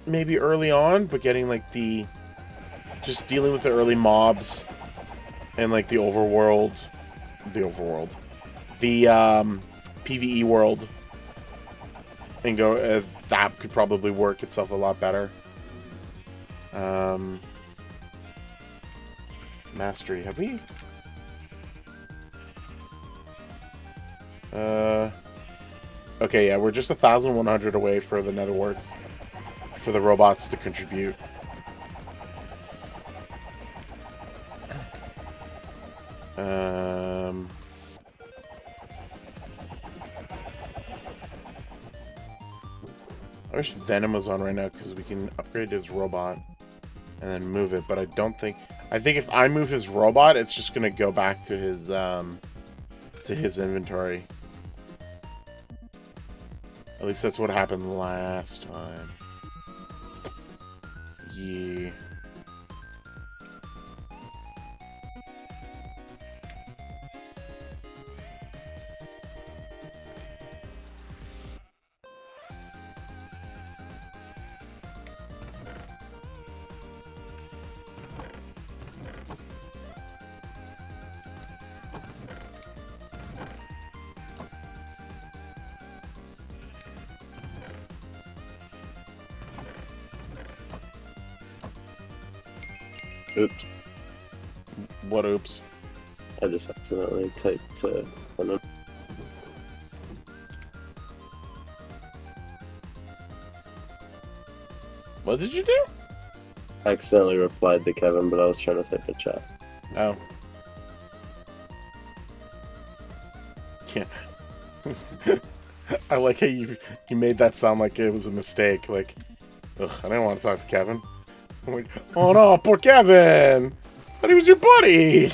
[SPEAKER 1] Maybe early on, but getting, like, just dealing with the early mobs and, like, the overworld... The PvE world, and go that could probably work itself a lot better. Mastery, have we? Okay, yeah, we're just 1,100 away for the nether warts for the robots to contribute. I wish Venom was on right now because we can upgrade his robot and then move it, but I don't think... I think if I move his robot, it's just going to go back to his inventory. At least that's what happened last time. Yeah.
[SPEAKER 3] Oops.
[SPEAKER 1] What oops?
[SPEAKER 3] I just accidentally typed Venom.
[SPEAKER 1] What did you do?
[SPEAKER 3] I accidentally replied to Kevin, but I was trying to type a chat.
[SPEAKER 1] Oh. Yeah. I like how you made that sound like it was a mistake. Like, ugh, I didn't want to talk to Kevin. I'm like, oh no, poor Kevin! I thought he was your buddy!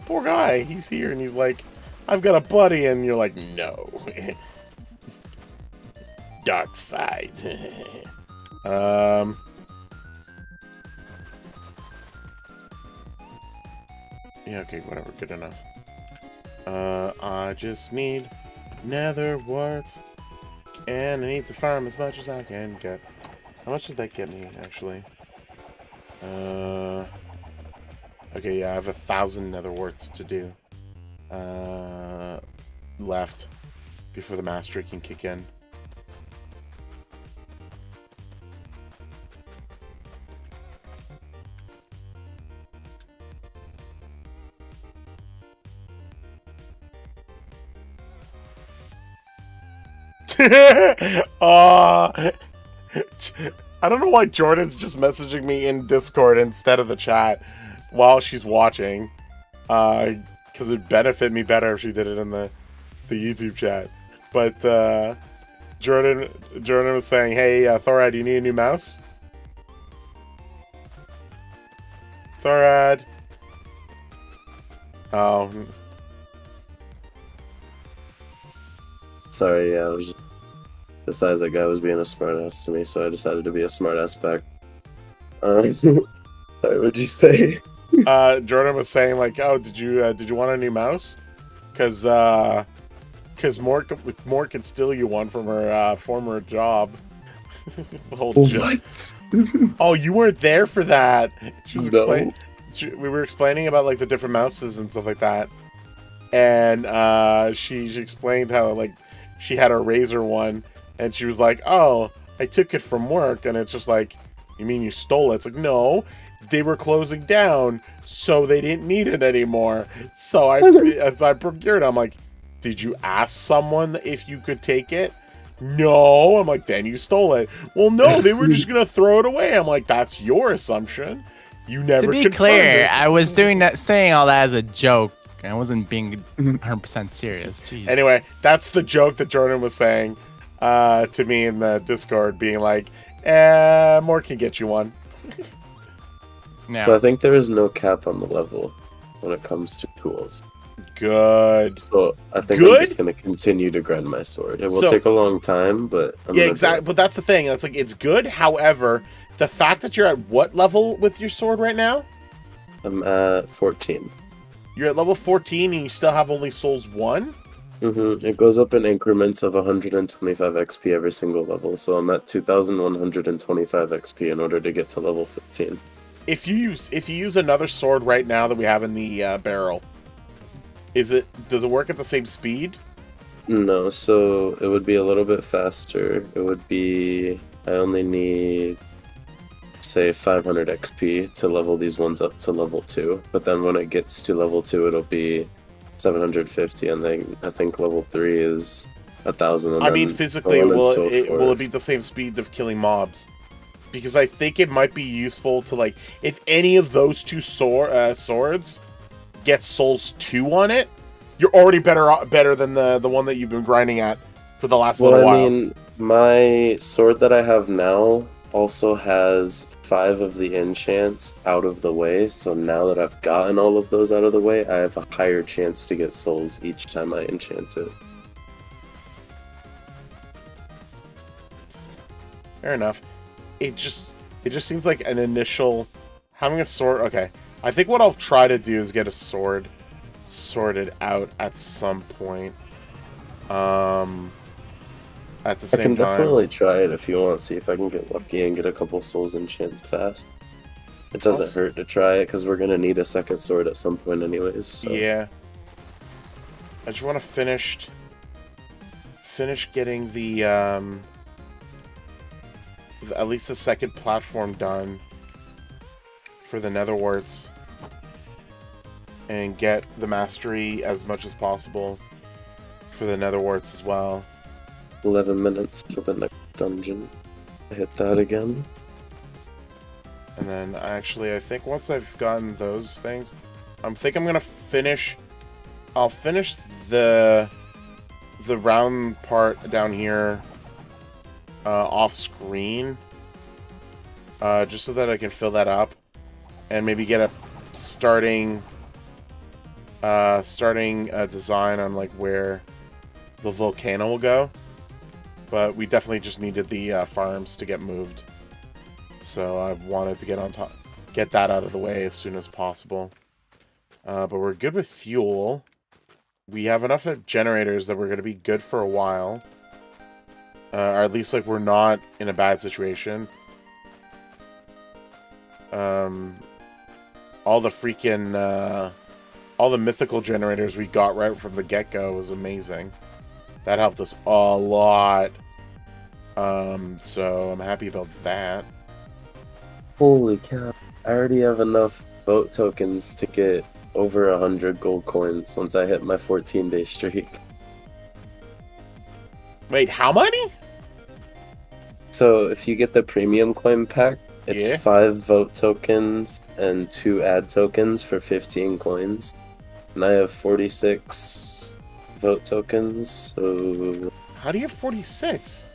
[SPEAKER 1] Poor guy, he's here and he's like, I've got a buddy, and you're like, no. Dark side. Yeah, okay, whatever, good enough. I just need nether warts And I need to farm as much as I can get. How much does that get me, actually? Okay, yeah, I have 1,000 nether warts to do. Left. Before the mastery can kick in. I don't know why Jordan's just messaging me in Discord instead of the chat while she's watching. Because it'd benefit me better if she did it in the YouTube chat. But Jordan was saying, "Hey, Thorad, do you need a new mouse?" Thorad. Oh.
[SPEAKER 3] Sorry, yeah, I was just... This Isaac guy was being a smartass to me, so I decided to be a smartass back. Sorry, what'd you say?
[SPEAKER 1] Jordan was saying like, "Oh, did you want a new mouse?" Because Mort could steal you one from her former job. The whole job.
[SPEAKER 3] What?
[SPEAKER 1] Oh, you weren't there for that. She was
[SPEAKER 3] No.
[SPEAKER 1] explaining. We were explaining about like the different mouses and stuff like that, and she explained how like she had a Razer one, and she was like, "Oh, I took it from work," and it's just like, "You mean you stole it?" It's like, no, they were closing down, so they didn't need it anymore. So as I procured, I'm like, "Did you ask someone if you could take it?" No. I'm like, "Then you stole it." "Well, no, they were just gonna throw it away." I'm like, "That's your assumption. You never."
[SPEAKER 2] To be
[SPEAKER 1] confirmed
[SPEAKER 2] clear,
[SPEAKER 1] it."
[SPEAKER 2] I was saying all that as a joke. I wasn't being 100% serious. Jeez.
[SPEAKER 1] Anyway, that's the joke that Jordan was saying to me in the Discord, being like, "More can get you one."
[SPEAKER 2] No.
[SPEAKER 3] So I think there is no cap on the level when it comes to tools.
[SPEAKER 1] Good.
[SPEAKER 3] So I think
[SPEAKER 1] Good?
[SPEAKER 3] I'm just gonna continue to grind my sword. It will
[SPEAKER 1] So-
[SPEAKER 3] take a long time, but I'm
[SPEAKER 1] Yeah,
[SPEAKER 3] gonna do
[SPEAKER 1] exactly.
[SPEAKER 3] it.
[SPEAKER 1] But that's the thing. It's like, it's good. However, the fact that you're at what level with your sword right now?
[SPEAKER 3] I'm at 14.
[SPEAKER 1] You're at level 14 and you still have only Souls 1?
[SPEAKER 3] It goes up in increments of 125 XP every single level, so I'm at 2,125 XP in order to get to level 15.
[SPEAKER 1] If you use another sword right now that we have in the barrel, does it work at the same speed?
[SPEAKER 3] No, so it would be a little bit faster. It would be... I only need, say, 500 XP to level these ones up to level 2. But then when it gets to level 2, it'll be 750, and then I think level 3 is 1,000. And
[SPEAKER 1] I mean,
[SPEAKER 3] then
[SPEAKER 1] physically,
[SPEAKER 3] so on and
[SPEAKER 1] will
[SPEAKER 3] so
[SPEAKER 1] it
[SPEAKER 3] forth.
[SPEAKER 1] be the same speed of killing mobs? Because I think it might be useful to, like, if any of those two swords get Souls 2 on it, you're already better than the one that you've been grinding at for the last little while.
[SPEAKER 3] I mean, my sword that I have now also has 5 of the enchants out of the way, so now that I've gotten all of those out of the way, I have a higher chance to get souls each time I enchant it.
[SPEAKER 1] Fair enough. It just seems like an initial having a sword. Okay, I think what I'll try to do is get a sword sorted out at some point. At the
[SPEAKER 3] I
[SPEAKER 1] same
[SPEAKER 3] can
[SPEAKER 1] time,
[SPEAKER 3] definitely try it if you want, see if I can get lucky and get a couple souls enchants fast. It doesn't hurt to try it, because we're going to need a second sword at some point anyways. So.
[SPEAKER 1] yeah. I just want to finish getting the at least the second platform done for the nether warts, and get the mastery as much as possible for the nether warts as well.
[SPEAKER 3] 11 minutes to the next dungeon. Hit that again.
[SPEAKER 1] And then actually, I think once I've gotten those things, I think I'm gonna finish. I'll finish the round part down here off screen, just so that I can fill that up, and maybe get a starting design on like where the volcano will go. But we definitely just needed the farms to get moved, so I wanted to get that out of the way as soon as possible. But we're good with fuel. We have enough of generators that we're going to be good for a while. Or at least, like, we're not in a bad situation. All the freaking, all the mythical generators we got right from the get-go was amazing. That helped us a lot. So I'm happy about that.
[SPEAKER 3] Holy cow. I already have enough vote tokens to get over 100 gold coins once I hit my 14-day streak.
[SPEAKER 1] Wait, how many?
[SPEAKER 3] So if you get the premium coin pack, it's
[SPEAKER 1] Yeah.
[SPEAKER 3] 5 vote tokens and 2 ad tokens for 15 coins. And I have 46 vote tokens, so...
[SPEAKER 1] How do you have 46?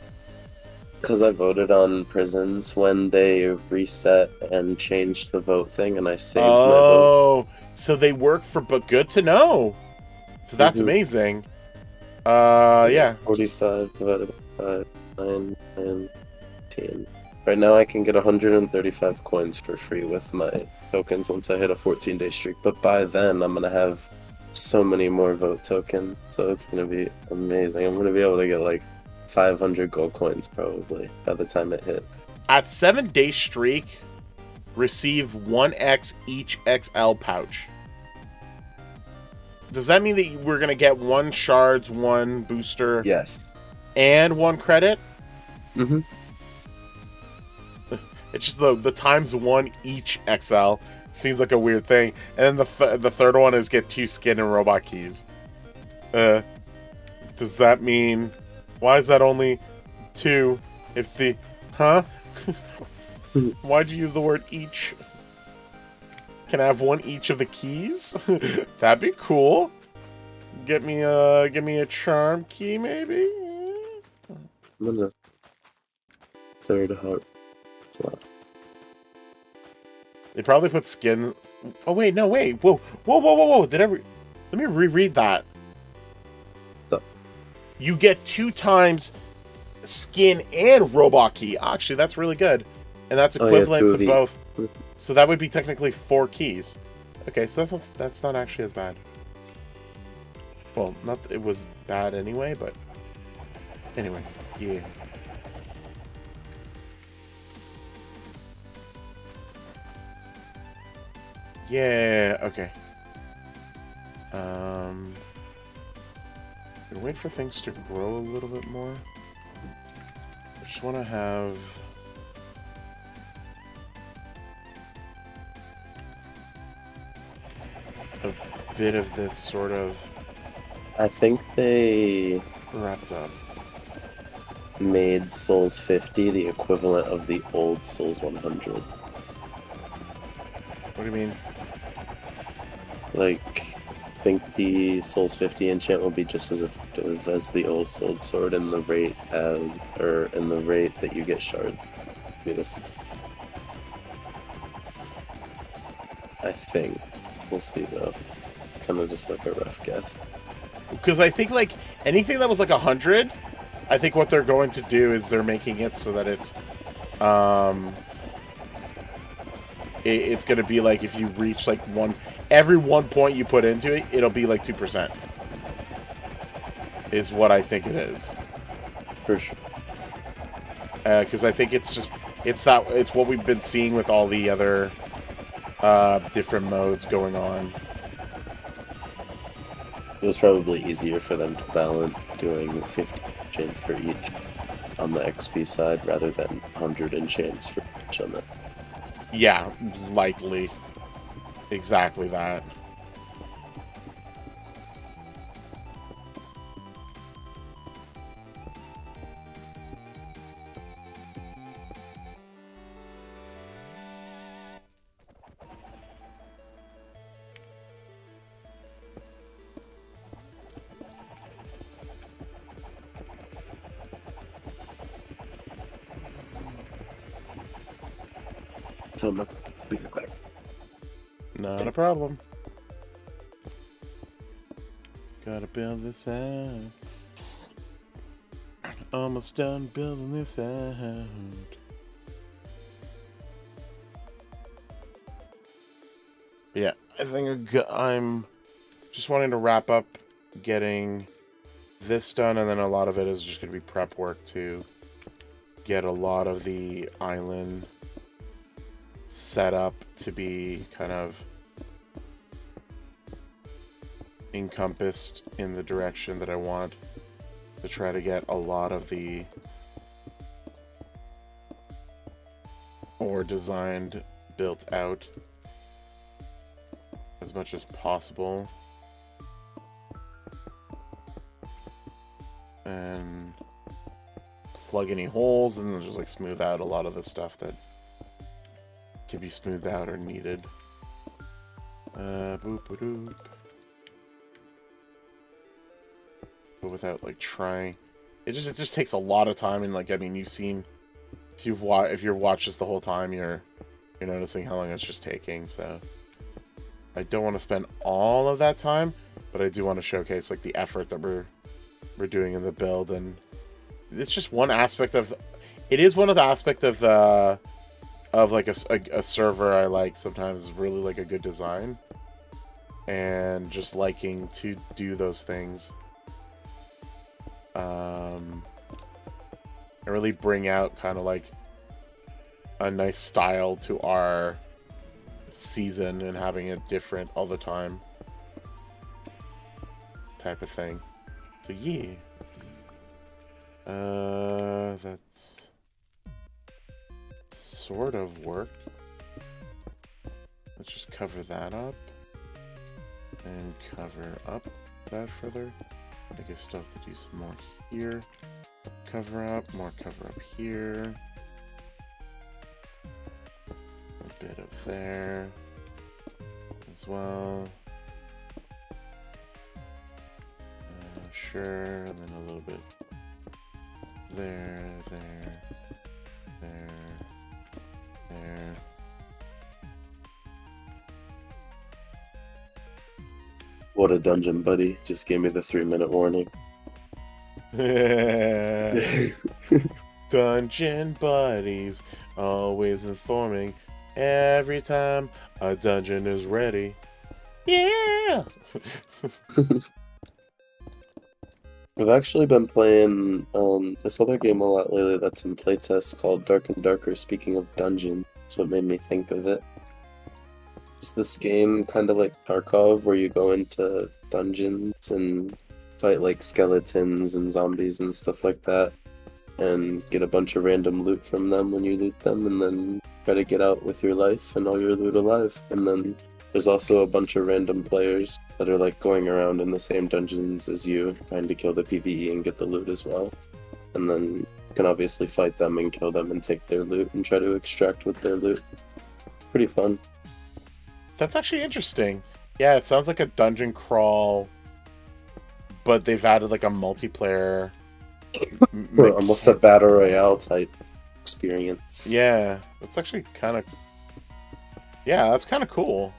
[SPEAKER 3] Because I voted on prisons when they reset and changed the vote thing, and I saved my vote.
[SPEAKER 1] Oh, so they work for, but good to know. So that's amazing. Yeah.
[SPEAKER 3] 45 divided by 5, 9, 10. Right now I can get 135 coins for free with my tokens once I hit a 14-day streak, but by then I'm going to have so many more vote tokens, so it's going to be amazing. I'm going to be able to get like 500 gold coins probably by the time it hit.
[SPEAKER 1] At 7-day streak, receive 1x each XL pouch. Does that mean that we're going to get 1 shards, 1 booster,
[SPEAKER 3] Yes.
[SPEAKER 1] and 1 credit?
[SPEAKER 3] Mm-hmm.
[SPEAKER 1] It's just the times 1 each XL seems like a weird thing. And then the third one is get 2 skin and robot keys. Does that mean... Why is that only 2 if the... Huh? Why'd you use the word each? Can I have 1 each of the keys? That'd be cool. Give me a charm key, maybe?
[SPEAKER 3] I'm gonna third heart slot.
[SPEAKER 1] They probably put skin... Oh, wait, no, wait. Whoa. Let me reread that.
[SPEAKER 3] So,
[SPEAKER 1] You get 2 times skin and robot key. Actually, that's really good. And that's equivalent to both. So that would be technically 4 keys. Okay, so that's not actually as bad. Well, not that it was bad anyway, but... Anyway, yeah. Yeah, okay. Wait for things to grow a little bit more. I just want to have... a bit of this sort of
[SPEAKER 3] I think they
[SPEAKER 1] wrapped up.
[SPEAKER 3] made Souls 50 the equivalent of the old Souls 100.
[SPEAKER 1] What do you mean?
[SPEAKER 3] Like, I think the Souls 50 enchant will be just as effective as the old Soul Sword in the rate that you get shards. Do this. I think. We'll see though. Kind of just like a rough guess.
[SPEAKER 1] Because I think, like, anything that was like 100, I think what they're going to do is they're making it so that it's it's going to be like if you reach like every 1 point you put into it, it'll be like 2%. Is what I think it is.
[SPEAKER 3] For sure.
[SPEAKER 1] Because I think it's what we've been seeing with all the other different modes going on.
[SPEAKER 3] It was probably easier for them to balance doing 50 enchants for each on the XP side rather than 100 enchants for each on that.
[SPEAKER 1] Yeah, likely. Exactly that.
[SPEAKER 3] So I'm not be right back.
[SPEAKER 1] Not a problem. Gotta build this out. Almost done building this out. Yeah, I think I'm just wanting to wrap up getting this done, and then a lot of it is just going to be prep work to get a lot of the island set up to be kind of encompassed in the direction that I want, to try to get a lot of the ore designed, built out as much as possible, and plug any holes, and then just like smooth out a lot of the stuff that can be smoothed out or needed. Boop-a-doop. But without like trying, it just takes a lot of time. And like, I mean, you've seen, if you've watched this the whole time, you're noticing how long it's just taking. So I don't want to spend all of that time, but I do want to showcase like the effort that we're doing in the build. And it's just one aspect of, it is one of the aspects of like a server I like sometimes, is really like a good design and just liking to do those things. And really bring out kind of like a nice style to our season, and having it different all the time type of thing. So yeah, that's sort of worked. Let's just cover that up and cover up that further. I think I still have to do some more here. Cover up, more cover up here. A bit of there as well. Sure, and then a little bit there, there, there, there.
[SPEAKER 3] What a dungeon, buddy. Just gave me the 3-minute warning.
[SPEAKER 1] Dungeon buddies, always informing every time a dungeon is ready. Yeah!
[SPEAKER 3] I've actually been playing this other game a lot lately that's in playtest called Dark and Darker. Speaking of dungeon, that's what made me think of it. It's this game kind of like Tarkov, where you go into dungeons and fight like skeletons and zombies and stuff like that, and get a bunch of random loot from them when you loot them, and then try to get out with your life and all your loot alive. And then there's also a bunch of random players that are like going around in the same dungeons as you, trying to kill the PvE and get the loot as well. And then you can obviously fight them and kill them and take their loot and try to extract with their loot. Pretty fun.
[SPEAKER 1] That's actually interesting. Yeah, it sounds like a dungeon crawl, but they've added like a multiplayer.
[SPEAKER 3] Almost a battle royale type experience.
[SPEAKER 1] Yeah, that's actually kind of. Yeah, that's kind of cool.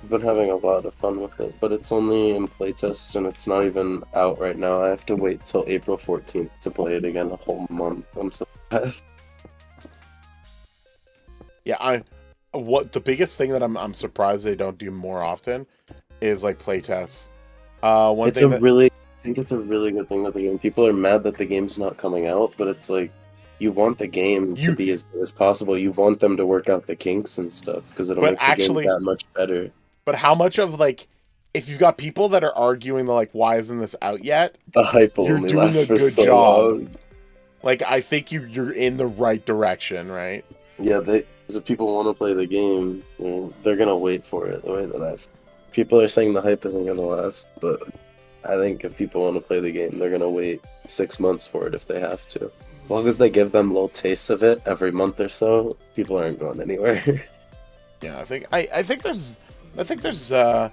[SPEAKER 3] I've been having a lot of fun with it, but it's only in playtest and it's not even out right now. I have to wait till April 14th to play it again, a whole month. I'm so sad.
[SPEAKER 1] Yeah, the biggest thing that I'm surprised they don't do more often is like playtests. I
[SPEAKER 3] think it's a really good thing that the game. People are mad that the game's not coming out, but it's like, you want the game to be as good as possible. You want them to work out the kinks and stuff, because it'll make the game that much better.
[SPEAKER 1] But how much of like, if you've got people that are arguing like, why isn't this out yet?
[SPEAKER 3] The hype will only last for so long.
[SPEAKER 1] Like, I think you're in the right direction, right?
[SPEAKER 3] Yeah, because if people want to play the game, they're gonna wait for it the way that last. People are saying the hype isn't gonna last, but I think if people want to play the game, they're gonna wait 6 months for it if they have to. As long as they give them little tastes of it every month or so, people aren't going anywhere.
[SPEAKER 1] Yeah, I think there's the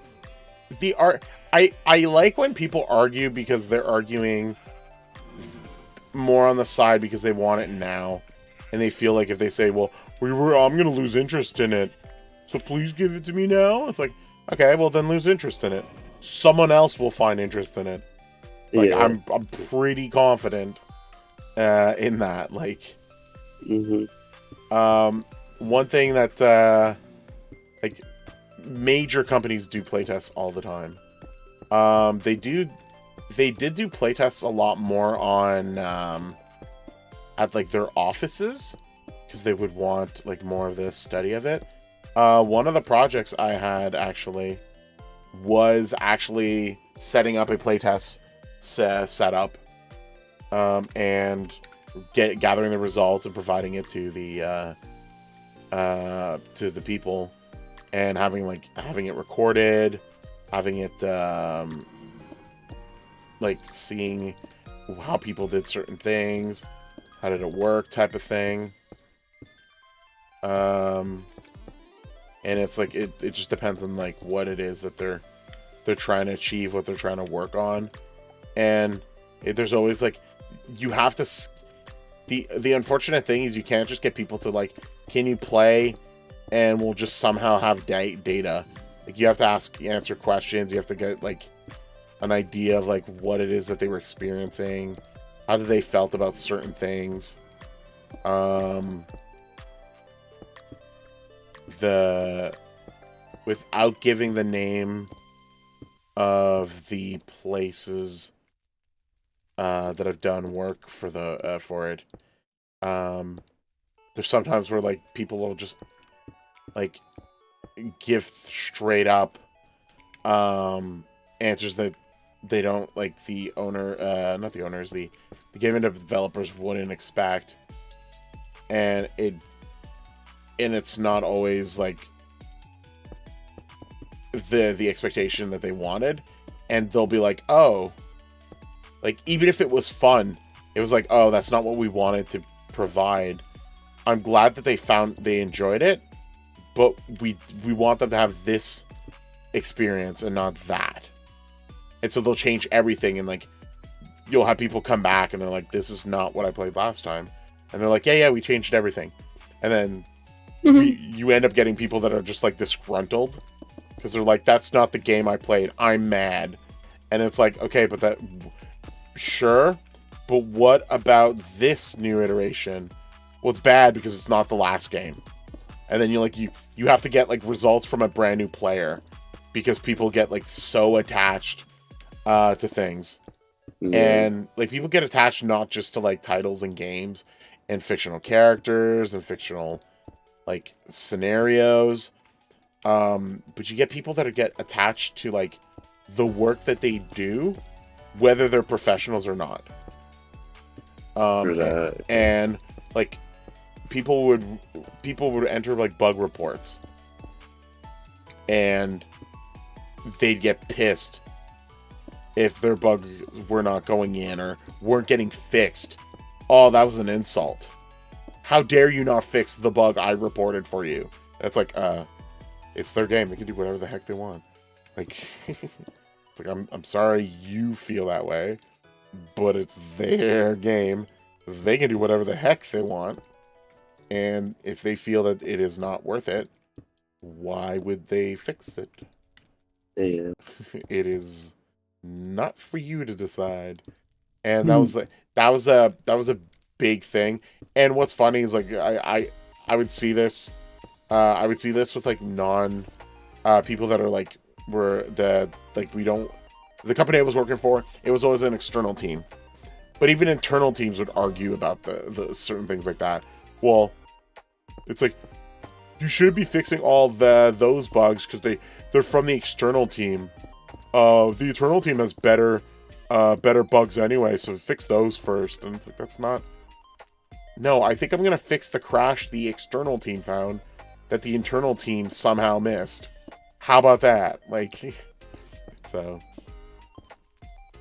[SPEAKER 1] art. I like when people argue because they're arguing more on the side because they want it now, and they feel like if they say, "Well, I'm gonna lose interest in it, so please give it to me now." It's like, okay, well then lose interest in it. Someone else will find interest in it. Like, yeah. I'm pretty confident in that. Like, one thing that like major companies do playtests all the time. They do they did do playtests a lot more on at like their offices, because they would want like more of the study of it. One of the projects I had actually was actually setting up a playtest setup, and gathering the results and providing it to the people, and having it recorded, having it like seeing how people did certain things, how did it work, type of thing. And it's like it just depends on like what it is that they're trying to achieve, what they're trying to work on. And there's always like, you have to the unfortunate thing is you can't just get people to like, can you play, and we'll just somehow have data. Like, you have to answer questions, you have to get like an idea of like what it is that they were experiencing, how they felt about certain things. Without giving the name of the places that I've done work for it, there's sometimes where like people will just like give straight up answers that they don't, like, the owner, not the owners, the game developers wouldn't expect, and it's not always like the expectation that they wanted, and they'll be like, oh, like, even if it was fun, it was like, oh, that's not what we wanted to provide. I'm glad that they enjoyed it, but we want them to have this experience and not that. And so they'll change everything, and like, you'll have people come back and they're like, this is not what I played last time. And they're like, yeah, we changed everything. And then you end up getting people that are just like disgruntled because they're like, that's not the game I played, I'm mad. And it's like, okay, but sure, but what about this new iteration? Well, it's bad because it's not the last game. And then you have to get like results from a brand new player because people get like so attached to things. And like, people get attached not just to like titles and games and fictional characters and fictional like scenarios, but you get people that get attached to like the work that they do, whether they're professionals or not. And like, people would enter like bug reports, and they'd get pissed if their bugs were not going in or weren't getting fixed. Oh, that was an insult. How dare you not fix the bug I reported for you? And it's like, it's their game. They can do whatever the heck they want. Like, it's like, I'm sorry you feel that way, but it's their game. They can do whatever the heck they want. And if they feel that it is not worth it, why would they fix it?
[SPEAKER 3] Yeah.
[SPEAKER 1] It is not for you to decide. And that was a big thing. And what's funny is like, I would see this with like non people that are like, the company I was working for, it was always an external team, but even internal teams would argue about the certain things like that. Well, it's like, you should be fixing all those bugs because they're from the external team. The internal team has better bugs anyway, so fix those first. And it's like, that's not. No, I think I'm gonna fix the crash the external team found that the internal team somehow missed. How about that? Like, so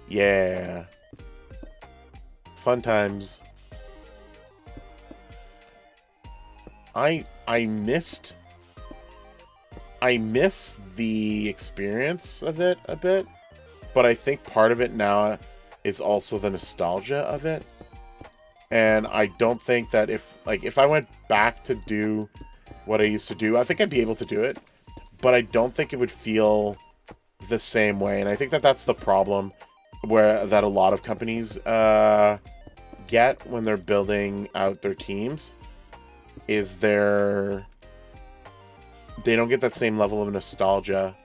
[SPEAKER 1] yeah, fun times. I miss the experience of it a bit, but I think part of it now is also the nostalgia of it. And I don't think that if I went back to do what I used to do, I think I'd be able to do it, but I don't think it would feel the same way. And I think that that's the problem that a lot of companies get when they're building out their teams, is they don't get that same level of nostalgia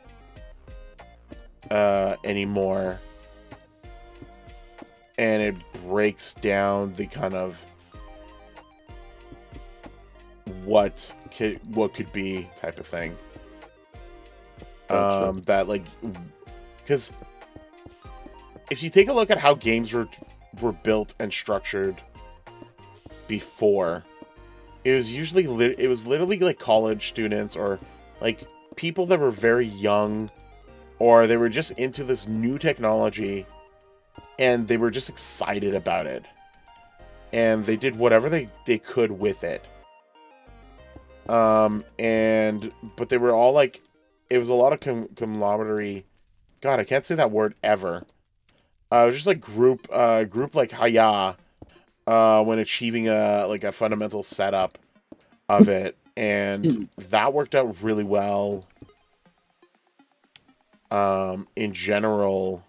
[SPEAKER 1] anymore and it breaks down the kind of what could be type of thing.
[SPEAKER 3] Gotcha.
[SPEAKER 1] That like, because if you take a look at how games were built and structured before, it was usually literally like college students or like people that were very young, or they were just into this new technology and they were just excited about it, and they did whatever they could with it. But they were all like, it was a lot of conglomerate. God, I can't say that word ever. It was just like group like Haya, when achieving a fundamental setup of it, and that worked out really well. In general,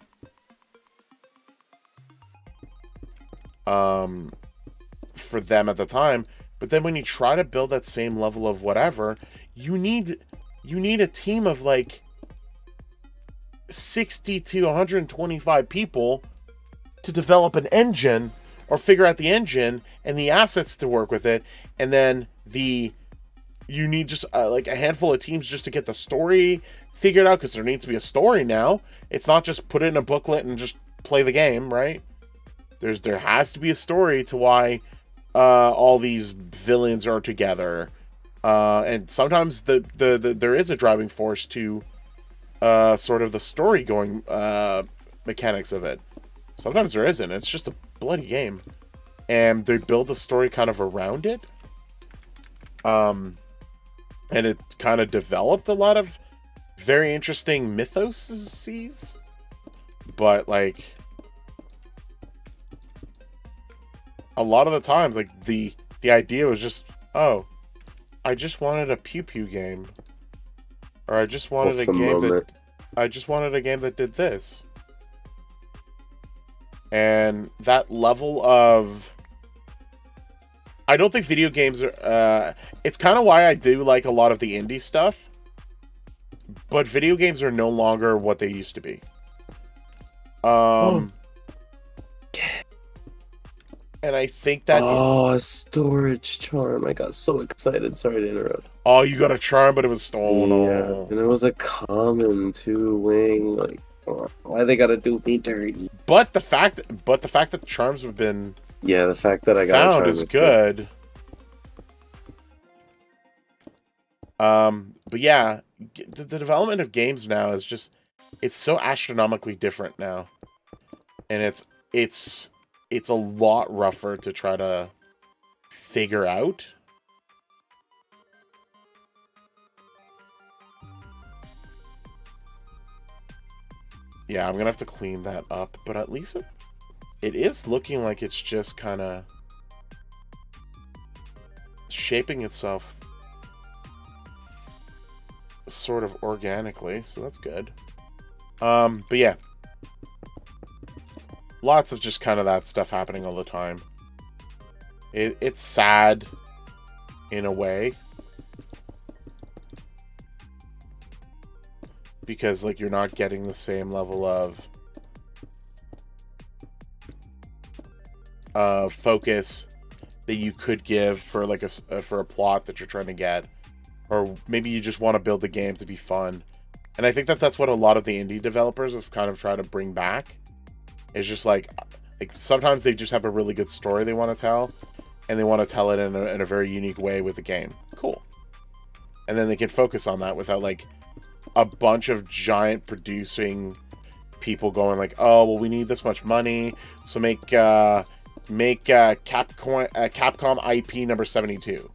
[SPEAKER 1] for them at the time. But then when you try to build that same level of whatever, you need a team of like 60 to 125 people to develop an engine or figure out the engine and the assets to work with it. And then you need just like a handful of teams just to get the story figured out, because there needs to be a story now. It's not just put it in a booklet and just play the game, right? There has to be a story to why all these villains are together, and sometimes there is a driving force to sort of the story going mechanics of it. Sometimes there isn't. It's just a bloody game, and they build the story kind of around it. And it kind of developed a lot of very interesting mythoses, but like a lot of the times, like the idea was just, oh, I just wanted a pew pew game, or I just wanted a game that did this, and that level of. I don't think video games are. It's kind of why I do like a lot of the indie stuff, but video games are no longer what they used to be. And I think that.
[SPEAKER 3] A storage charm! I got so excited. Sorry to interrupt.
[SPEAKER 1] Oh, you got a charm, but it was stolen.
[SPEAKER 3] Yeah, and it was a common too. Wing, like, why they gotta do me dirty?
[SPEAKER 1] But the fact that charms have been.
[SPEAKER 3] Yeah, the fact that I got
[SPEAKER 1] found is good. But yeah, the development of games now is just, it's so astronomically different now, and it's a lot rougher to try to figure out. Yeah, I'm gonna have to clean that up, but at least it is looking like it's just kind of shaping itself sort of organically, so that's good. But yeah, lots of just kind of that stuff happening all the time. It's sad in a way, because like you're not getting the same level of focus that you could give for like for a plot that you're trying to get, or maybe you just want to build the game to be fun. And I think that's what a lot of the indie developers have kind of tried to bring back. It's just like sometimes they just have a really good story they want to tell, and they want to tell it in a very unique way with the game. Cool. And then they can focus on that without like a bunch of giant producing people going like, oh well, we need this much money, so make Capcom IP number 72.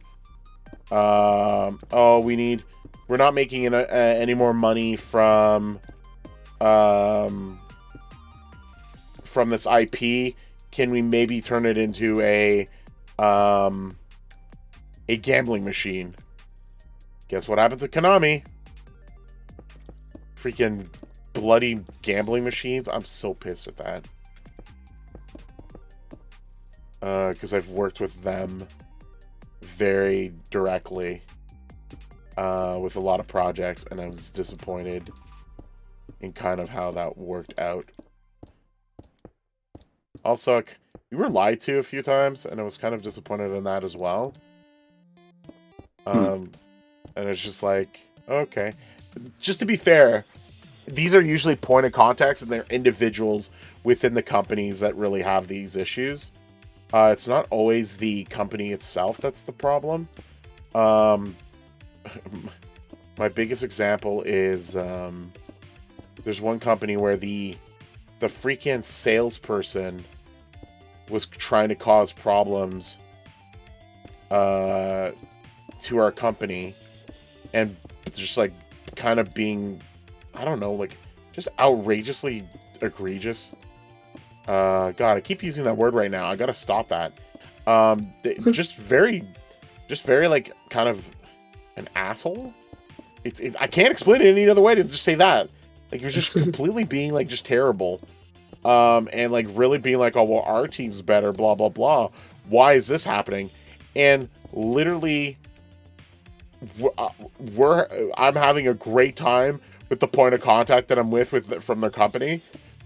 [SPEAKER 1] Oh, we're not making any more money from this IP. Can we maybe turn it into a gambling machine? Guess what happened to Konami? Freaking bloody gambling machines. I'm so pissed at that. Because I've worked with them very directly with a lot of projects, and I was disappointed in kind of how that worked out. Also, we were lied to a few times, and I was kind of disappointed in that as well. And it's just like, okay. Just to be fair, these are usually point of contacts, and they're individuals within the companies that really have these issues. It's not always the company itself that's the problem. My biggest example is there's one company where the freaking salesperson was trying to cause problems to our company, and just like kind of being, I don't know, like just outrageously egregious. God, I keep using that word right now. I gotta stop that. Just very like kind of an asshole. I can't explain it any other way to just say that. Like, he was just completely being like just terrible. And like really being like, oh well, our team's better, blah blah blah. Why is this happening? And literally, I'm having a great time with the point of contact that I'm with from their company.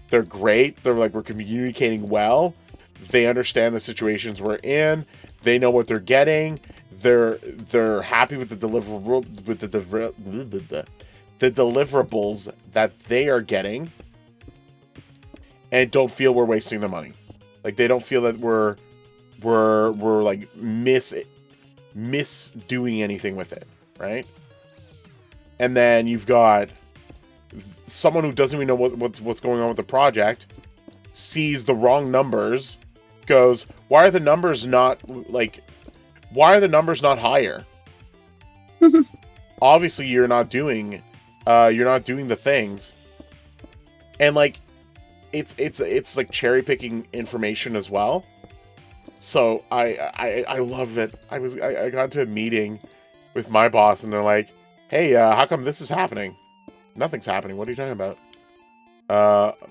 [SPEAKER 1] They're great. They're like, we're communicating well. They understand the situations we're in. They know what they're getting. They're happy with the deliverables that they are getting, and don't feel we're wasting their money. Like, they don't feel that we're like misdoing anything with it, right? And then you've got someone who doesn't even know what's going on with the project, sees the wrong numbers, goes, why are the numbers not higher? Obviously you're not doing the things. And like it's like cherry picking information as well. So I love it. I got into a meeting with my boss, and they're like, hey, how come this is happening? Nothing's happening. What are you talking about?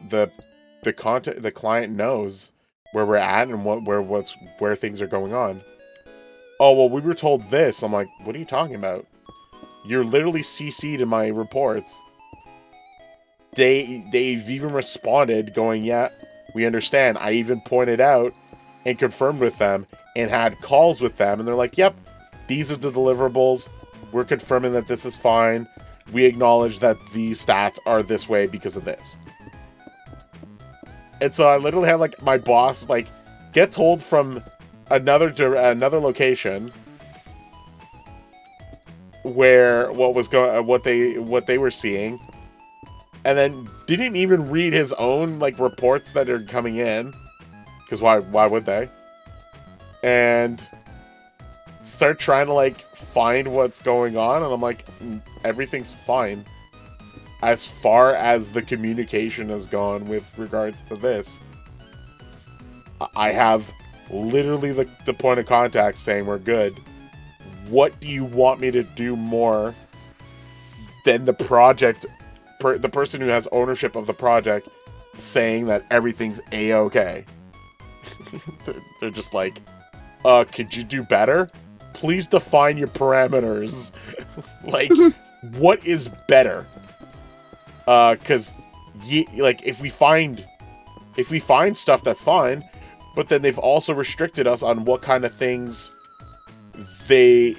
[SPEAKER 1] The client knows where we're at and where things are going on. Oh, well, we were told this. I'm like, what are you talking about? You're literally CC'd in my reports. They've even responded going, yeah, we understand. I even pointed out and confirmed with them and had calls with them, and they're like, yep, these are the deliverables. We're confirming that this is fine. We acknowledge that these stats are this way because of this. And so I literally had like my boss like get told from another location where what they were seeing, and then didn't even read his own like reports that are coming in, because why would they? And start trying to like find what's going on, and I'm like, everything's fine as far as the communication has gone with regards to this. I have literally the point of contact saying we're good. What do you want me to do more than the project, the person who has ownership of the project saying that everything's a-okay? They're just like, could you do better? Please define your parameters. Like, what is better? Because like if we find stuff, that's fine, but then they've also restricted us on what kind of things they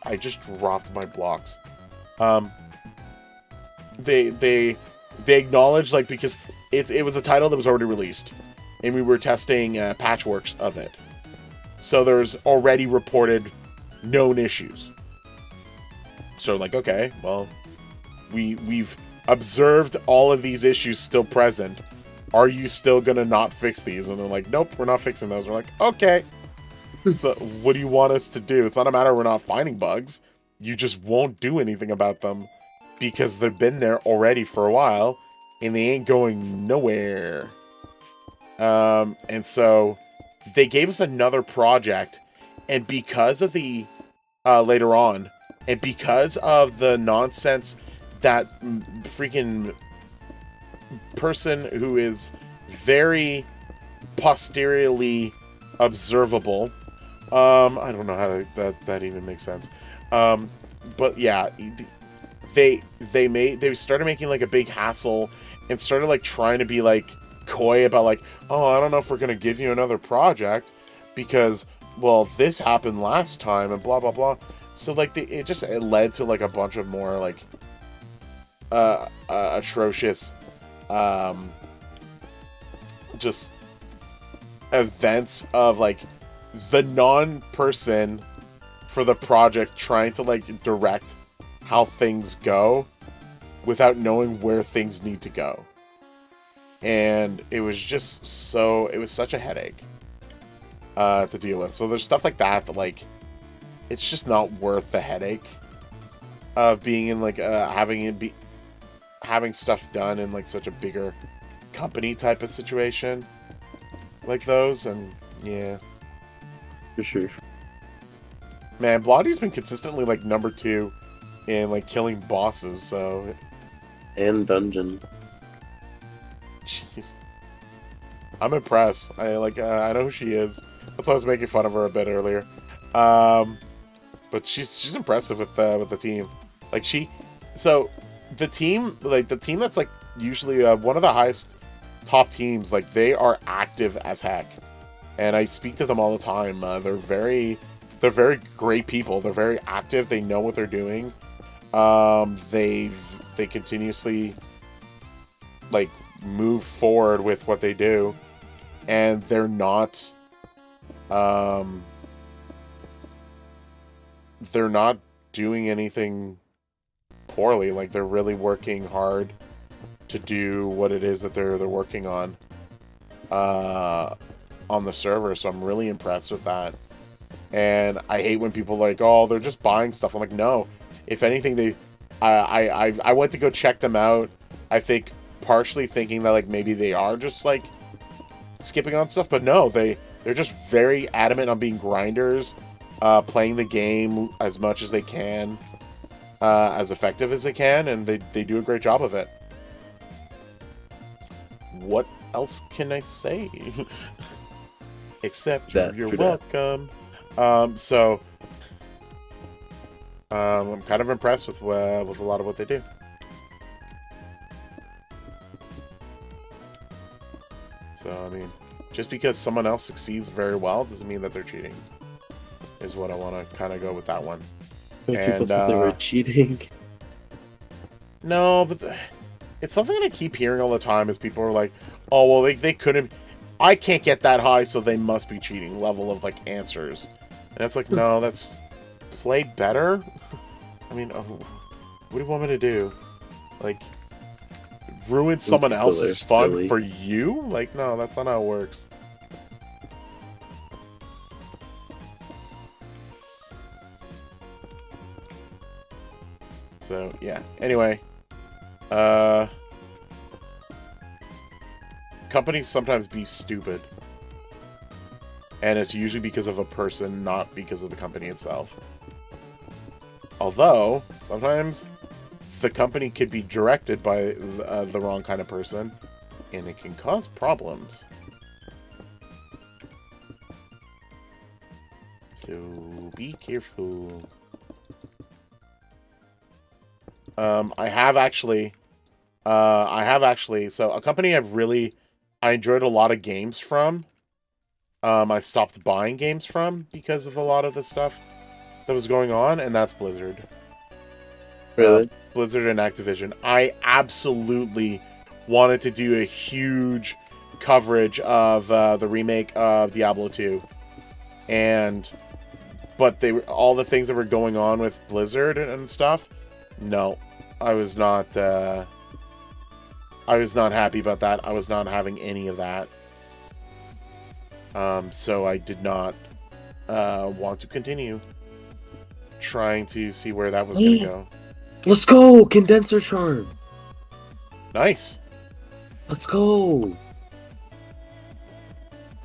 [SPEAKER 1] I just dropped my blocks. They acknowledge, like, because it was a title that was already released, and we were testing patchworks of it, so there's already reported known issues. So like, okay, well, we've observed all of these issues still present. Are you still gonna not fix these? And they're like, nope, we're not fixing those. We're like, okay. So what do you want us to do? It's not a matter of we're not finding bugs. You just won't do anything about them because they've been there already for a while and they ain't going nowhere. And so they gave us another project, and because of the later on, and because of the nonsense that freaking person who is very posteriorly observable, I don't know how that even makes sense, but yeah, they started making like a big hassle and started like trying to be like coy about like, oh, I don't know if we're gonna give you another project because, well, this happened last time and blah blah blah. So like it led to like a bunch of more like atrocious just events of like the non-person for the project trying to like direct how things go without knowing where things need to go. And it was just it was such a headache to deal with. So there's stuff like that like it's just not worth the headache of being in like having stuff done in like such a bigger company type of situation like those. And yeah,
[SPEAKER 3] For sure.
[SPEAKER 1] man, Blondie's been consistently like number 2 in like killing bosses, so
[SPEAKER 3] And dungeon.
[SPEAKER 1] jeez, I'm impressed. I know who she is. That's why I was making fun of her a bit earlier. But she's impressive with the team. Like the team that's like usually one of the highest top teams. Like they are active as heck, and I speak to them all the time. They're very great people. They're very active. They know what they're doing. They continuously like move forward with what they do, and they're not doing anything poorly. Like they're really working hard to do what it is that they're working on the server. So I'm really impressed with that. And I hate when people are like, oh, they're just buying stuff. I'm like, no. If anything, I went to go check them out. I think partially thinking that like maybe they are just like skipping on stuff, but no, they're just very adamant on being grinders, playing the game as much as they can, as effective as they can, and they do a great job of it. What else can I say? Except you're welcome. So I'm kind of impressed with a lot of what they do. So I mean, just because someone else succeeds very well doesn't mean that they're cheating. Is what I want to kind of go with that one.
[SPEAKER 3] People said they were cheating.
[SPEAKER 1] No, but it's something that I keep hearing all the time. Is people are like, oh well, they couldn't. I can't get that high, so they must be cheating. Level of like answers, and it's like, no, that's play better. I mean, what do you want me to do? Like, ruin someone else's fun
[SPEAKER 3] silly.
[SPEAKER 1] for you? Like, no, that's not how it works. So yeah. Anyway, companies sometimes be stupid, and it's usually because of a person, not because of the company itself. Although sometimes the company could be directed by the wrong kind of person, and it can cause problems. So be careful. I have actually, so a company I enjoyed a lot of games from, I stopped buying games from because of a lot of the stuff that was going on, and that's Blizzard.
[SPEAKER 3] Really?
[SPEAKER 1] Blizzard and Activision. I absolutely wanted to do a huge coverage of the remake of Diablo 2, but all the things that were going on with Blizzard and stuff. No, I was not happy about that. I was not having any of that. So I did not want to continue trying to see where that was going to go.
[SPEAKER 3] Let's go! Condenser charm!
[SPEAKER 1] Nice.
[SPEAKER 3] Let's go!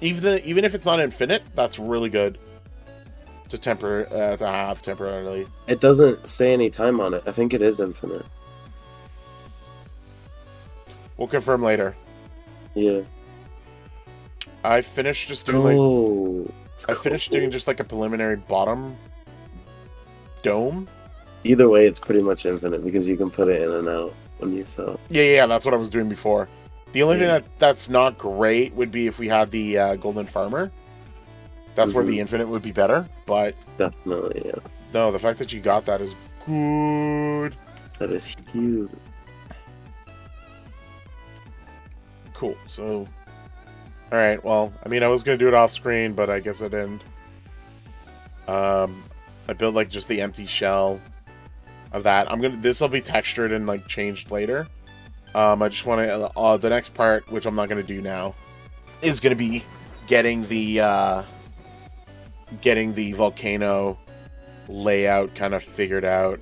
[SPEAKER 1] Even if it's not infinite, that's really good to have temporarily.
[SPEAKER 3] It doesn't say any time on it. I think it is infinite.
[SPEAKER 1] We'll confirm later.
[SPEAKER 3] Yeah.
[SPEAKER 1] I finished just doing doing just like a preliminary bottom dome.
[SPEAKER 3] Either way, it's pretty much infinite because you can put it in and out when you sell.
[SPEAKER 1] Yeah, that's what I was doing before. The only thing that's not great would be if we had the Golden Farmer. That's where the Infinite would be better, but...
[SPEAKER 3] Definitely, yeah.
[SPEAKER 1] No, the fact that you got that is good.
[SPEAKER 3] That is huge.
[SPEAKER 1] Cool, so... Alright, well, I mean, I was going to do it off screen, but I guess I didn't. I built, like, just the empty shell of that. This will be textured and, like, changed later. I just want to... the next part, which I'm not going to do now, is going to be getting the volcano layout kind of figured out.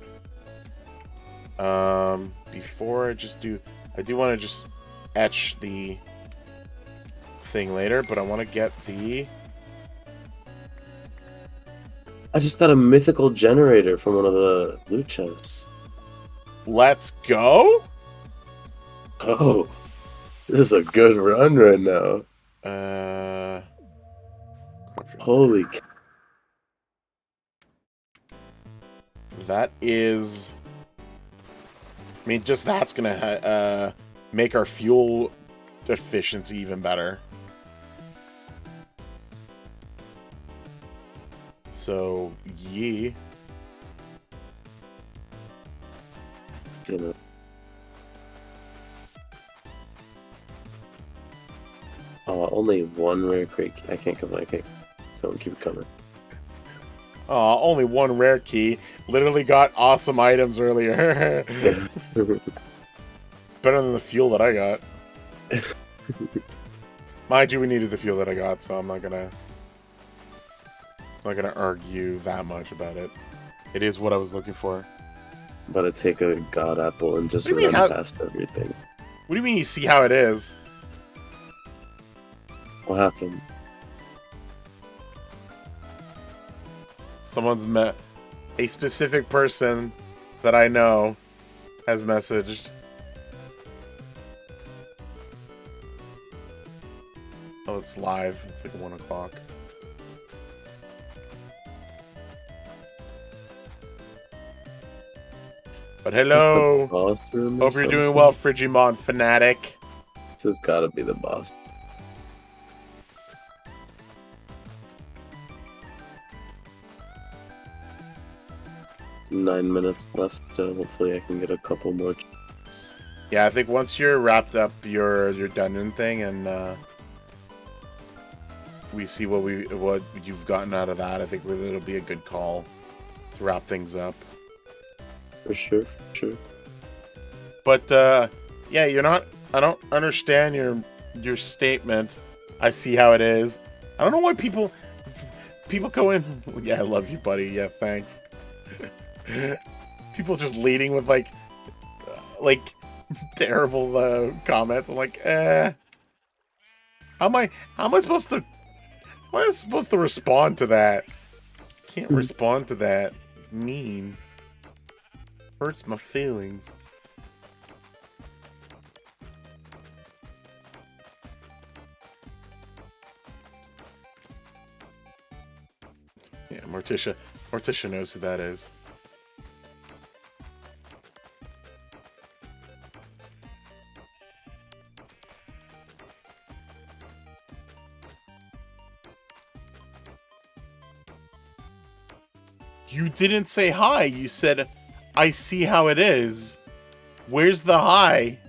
[SPEAKER 1] Before I just do... I do want to just etch the thing later, but I want to get the...
[SPEAKER 3] I just got a mythical generator from one of the loot chests.
[SPEAKER 1] Let's go?
[SPEAKER 3] Oh, this is a good run right now. Holy cow.
[SPEAKER 1] That is... I mean, just that's gonna make our fuel efficiency even better. So, yeah.
[SPEAKER 3] Only one rare crate. I can't come. I can't. Don't keep it coming.
[SPEAKER 1] Only one rare key. Literally got awesome items earlier. It's better than the fuel that I got. Mind you, we needed the fuel that I got, so I'm not gonna argue that much about it. It is what I was looking for.
[SPEAKER 3] I'm about to take a god apple and just run past everything.
[SPEAKER 1] What do you mean you see how it is?
[SPEAKER 3] What happened?
[SPEAKER 1] Someone's met a specific person that I know has messaged. Oh, it's live. It's like 1 o'clock. But hello. Hope you're doing well, Frigimon Fanatic.
[SPEAKER 3] This has got to be the boss. Nine minutes left, so hopefully I can get a couple more chances.
[SPEAKER 1] Yeah, I think once you're wrapped up your dungeon thing and we see what you've gotten out of that, I think it'll be a good call to wrap things up.
[SPEAKER 3] For sure.
[SPEAKER 1] But yeah, I don't understand your statement. I see how it is. I don't know why people go in. Yeah, I love you, buddy. Yeah, thanks. People just leading with like terrible comments. I'm like, how am I supposed to respond to that? Can't respond to that. It's mean. Hurts my feelings. Yeah, Morticia knows who that is. You didn't say hi. You said, I see how it is. Where's the hi?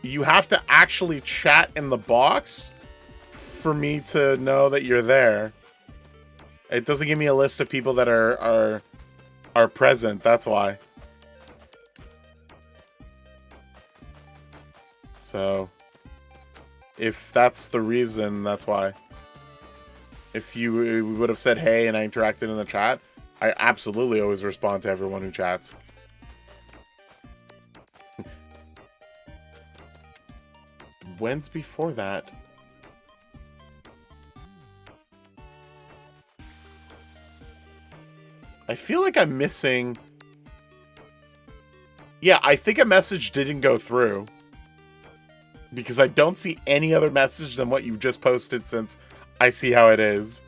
[SPEAKER 1] You have to actually chat in the box for me to know that you're there. It doesn't give me a list of people that are present. That's why. So, if that's the reason, that's why. If you would have said hey and I interacted in the chat, I absolutely always respond to everyone who chats. When's before that? I feel like I'm missing... Yeah, I think a message didn't go through. Because I don't see any other message than what you've just posted since I see how it is.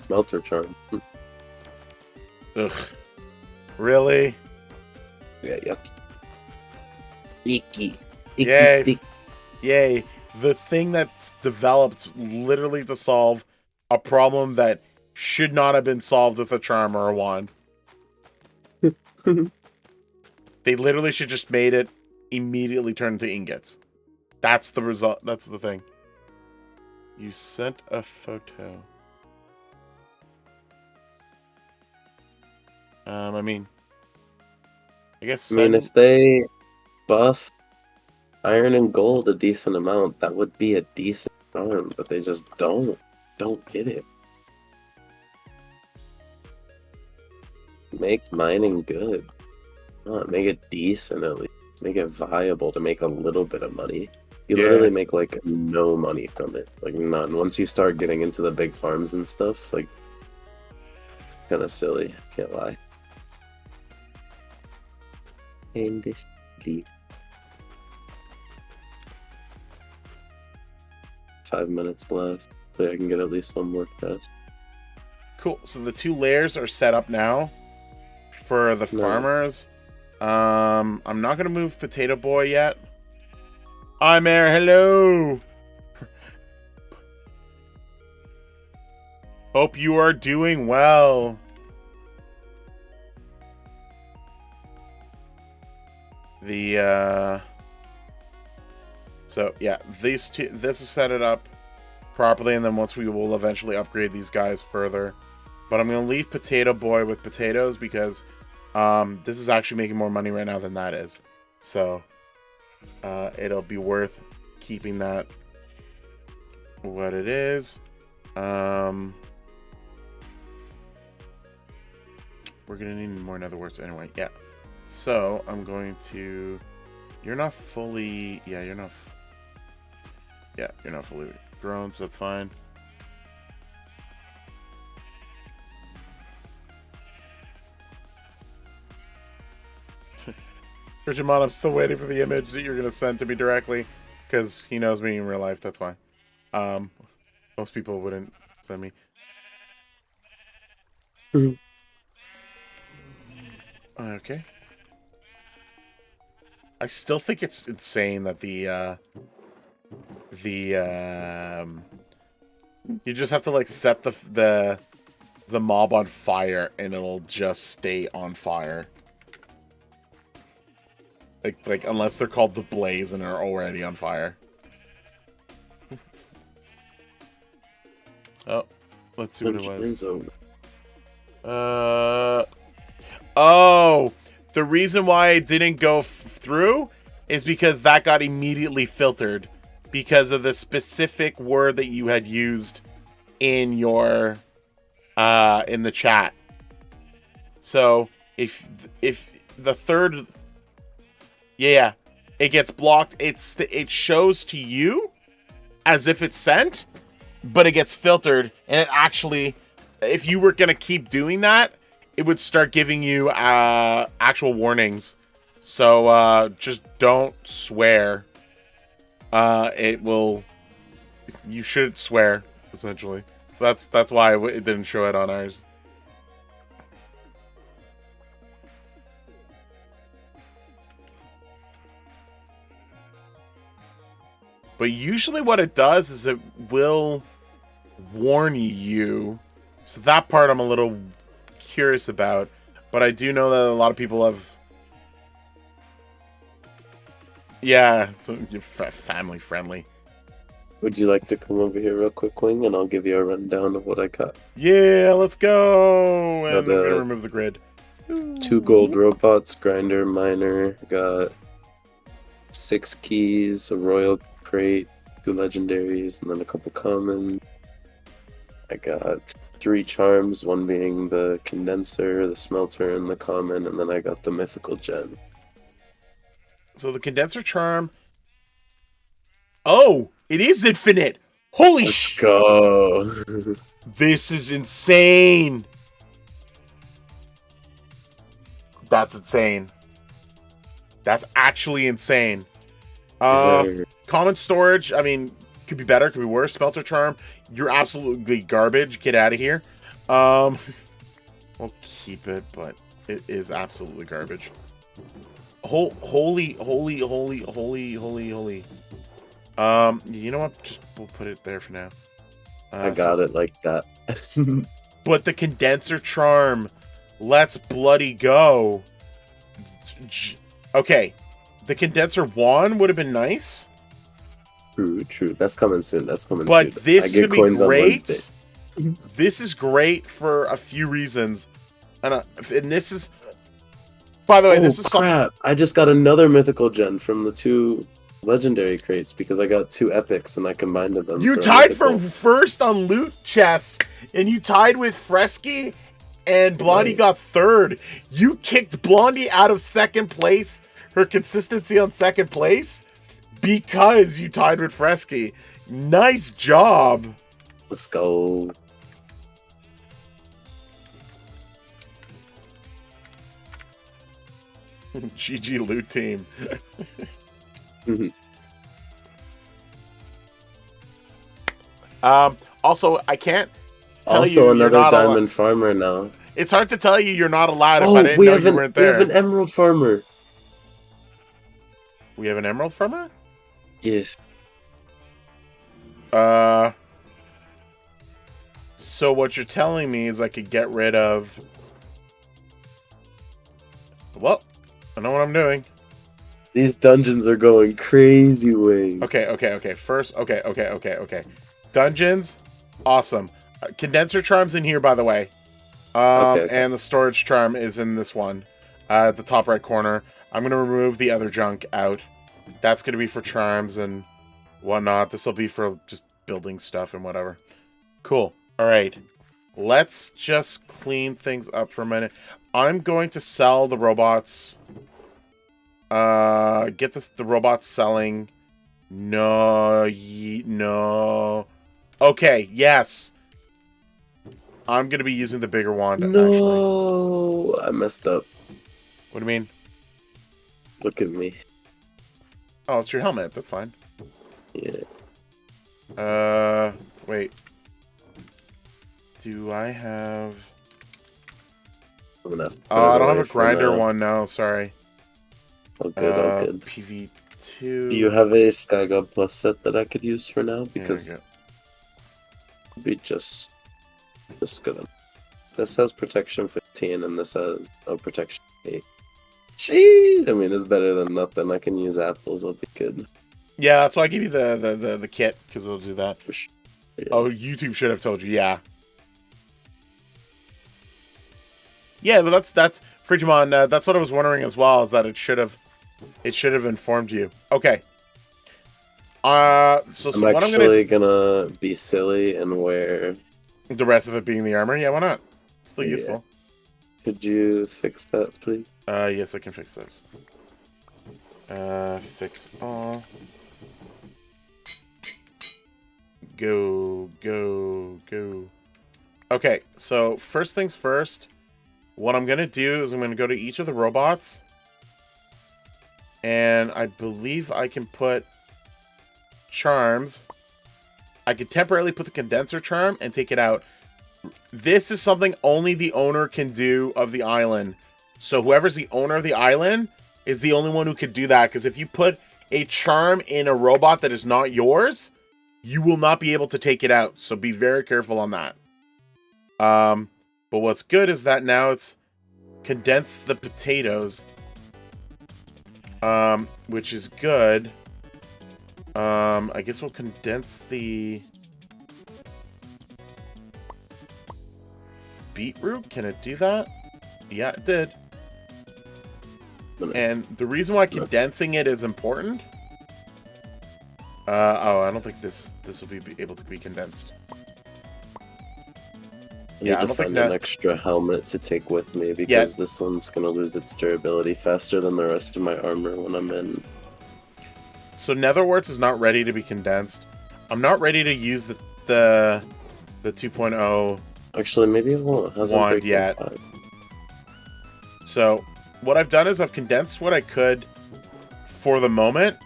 [SPEAKER 3] Smelter charm.
[SPEAKER 1] Ugh. Really?
[SPEAKER 3] Yeah, yucky. Icky.
[SPEAKER 1] Yes. Yay. The thing that's developed literally to solve a problem that should not have been solved with a charm or a wand. They literally should just made it immediately turn into ingots. That's the result. That's the thing. You sent a photo. I mean, I guess.
[SPEAKER 3] I mean, if they buff iron and gold a decent amount, that would be a decent charm, but they just don't get it. Make mining good. Make it decent at least. Make it viable to make a little bit of money. You literally make like no money from it, like none. Once you start getting into the big farms and stuff, like it's kind of silly. Can't lie. And this 5 minutes left, so I can get at least one more test.
[SPEAKER 1] Cool. So the 2 layers are set up now for the farmers. I'm not gonna move Potato Boy yet. Hi, Mayor. Hello. Hope you are doing well. So yeah, these two. This is set it up properly, and then once we will eventually upgrade these guys further. But I'm gonna leave Potato Boy with potatoes because this is actually making more money right now than that is. So it'll be worth keeping that what it is. We're gonna need more nether words anyway. Yeah. So I'm going to. You're not fully. Yeah, you're not. Yeah, you're not fully grown, so that's fine. Richard, I'm still waiting for the image that you're going to send to me directly, because he knows me in real life, that's why. Most people wouldn't send me. Okay. I still think it's insane that you just have to like set the mob on fire and it'll just stay on fire. Like unless they're called the Blaze and are already on fire. Oh, let's see what it was. Oh, the reason why it didn't go through is because that got immediately filtered because of the specific word that you had used in your in the chat. So if the third, yeah, it gets blocked. It shows to you as if it's sent, but it gets filtered, and it actually, if you were gonna keep doing that, it would start giving you actual warnings. So just don't swear. It will. You should swear, essentially. That's why it didn't show it on ours. But usually what it does is it will warn you. So that part I'm a little curious about. But I do know that a lot of people have... Yeah, it's family friendly.
[SPEAKER 3] Would you like to come over here real quick, Wing, and I'll give you a rundown of what I got?
[SPEAKER 1] Yeah, let's go! And I'm going to remove the grid.
[SPEAKER 3] 2 gold robots, grinder, miner, got 6 keys, a royal crate, 2 legendaries, and then a couple common. I got 3 charms, one being the condenser, the smelter, and the common, and then I got the mythical gem.
[SPEAKER 1] So the condenser charm... Oh! It is infinite! Holy
[SPEAKER 3] Let's go!
[SPEAKER 1] This is insane! That's insane. That's actually insane. Common storage, I mean, could be better, could be worse. Smelter charm, you're absolutely garbage. Get out of here. We'll keep it, but it is absolutely garbage. Holy. You know what? Just we'll put it there for now.
[SPEAKER 3] I got it like that.
[SPEAKER 1] But the condenser charm, let's bloody go. Okay, the condenser wand would have been nice.
[SPEAKER 3] True. That's coming soon.
[SPEAKER 1] But this could be great.
[SPEAKER 3] On
[SPEAKER 1] This is great for a few reasons, and this is. By the way, this is
[SPEAKER 3] crap! I just got another mythical gem from the 2 legendary crates because I got 2 epics and I combined them.
[SPEAKER 1] You tied for first on loot chests, and you tied with Fresky, and Blondie got 3rd. You kicked Blondie out of 2nd place, her consistency on 2nd place, because you tied with Fresky. Nice job.
[SPEAKER 3] Let's go.
[SPEAKER 1] GG loot team. Also, I can't tell you.
[SPEAKER 3] Also, another diamond farmer now.
[SPEAKER 1] It's hard to tell you you're not allowed if I didn't know you weren't there.
[SPEAKER 3] We have an emerald farmer.
[SPEAKER 1] We have an emerald farmer?
[SPEAKER 3] Yes.
[SPEAKER 1] So what you're telling me is I could get rid of... Well, I know what I'm doing.
[SPEAKER 3] These dungeons are going crazy way.
[SPEAKER 1] Okay. First, okay. Dungeons, awesome. Condenser charm's in here, by the way. Okay. And the storage charm is in this one, at the top right corner. I'm gonna remove the other junk out. That's gonna be for charms and whatnot. This will be for just building stuff and whatever. Cool. All right. Let's just clean things up for a minute. I'm going to sell the robots. Get the robots selling. No. Okay, yes. I'm going to be using the bigger wand,
[SPEAKER 3] No, actually. I messed up.
[SPEAKER 1] What do you mean?
[SPEAKER 3] Look at me.
[SPEAKER 1] Oh, it's your helmet. That's fine.
[SPEAKER 3] Yeah.
[SPEAKER 1] Wait. Do I have...
[SPEAKER 3] I'm gonna have to
[SPEAKER 1] I don't have a grinder one now. Sorry.
[SPEAKER 3] Oh, good.
[SPEAKER 1] PV2.
[SPEAKER 3] Do you have a Skyblock Plus set that I could use for now? Because it'd be just good. This has protection 15 and this has protection 8. I mean, it's better than nothing. I can use apples. It'll be good.
[SPEAKER 1] Yeah, that's why I give you the kit, because it'll do that.
[SPEAKER 3] For sure. Yeah.
[SPEAKER 1] Oh, YouTube should have told you. Yeah. Yeah, but that's Frigimon. That's what I was wondering as well. Is that it should have informed you. Okay. So
[SPEAKER 3] I'm
[SPEAKER 1] what
[SPEAKER 3] actually gonna be silly and wear
[SPEAKER 1] the rest of it being the armor. Yeah, why not? It's still useful.
[SPEAKER 3] Could you fix that, please?
[SPEAKER 1] Yes, I can fix those. Fix all. Go. Okay, so first things first. What I'm going to do is I'm going to go to each of the robots. And I believe I can put charms. I could temporarily put the condenser charm and take it out. This is something only the owner can do of the island. So whoever's the owner of the island is the only one who could do that. Because if you put a charm in a robot that is not yours, you will not be able to take it out. So be very careful on that. But what's good is that now it's condensed the potatoes, which is good. I guess we'll condense the beetroot. Can it do that? Yeah, it did. And the reason why condensing it is important. I don't think this will be able to be condensed.
[SPEAKER 3] I need to find an extra helmet to take with me because this one's gonna lose its durability faster than the rest of my armor when I'm in.
[SPEAKER 1] So Netherworts is not ready to be condensed. I'm not ready to use the 2.0.
[SPEAKER 3] Actually, maybe it won't. It hasn't
[SPEAKER 1] wand yet. So what I've done is I've condensed what I could for the moment,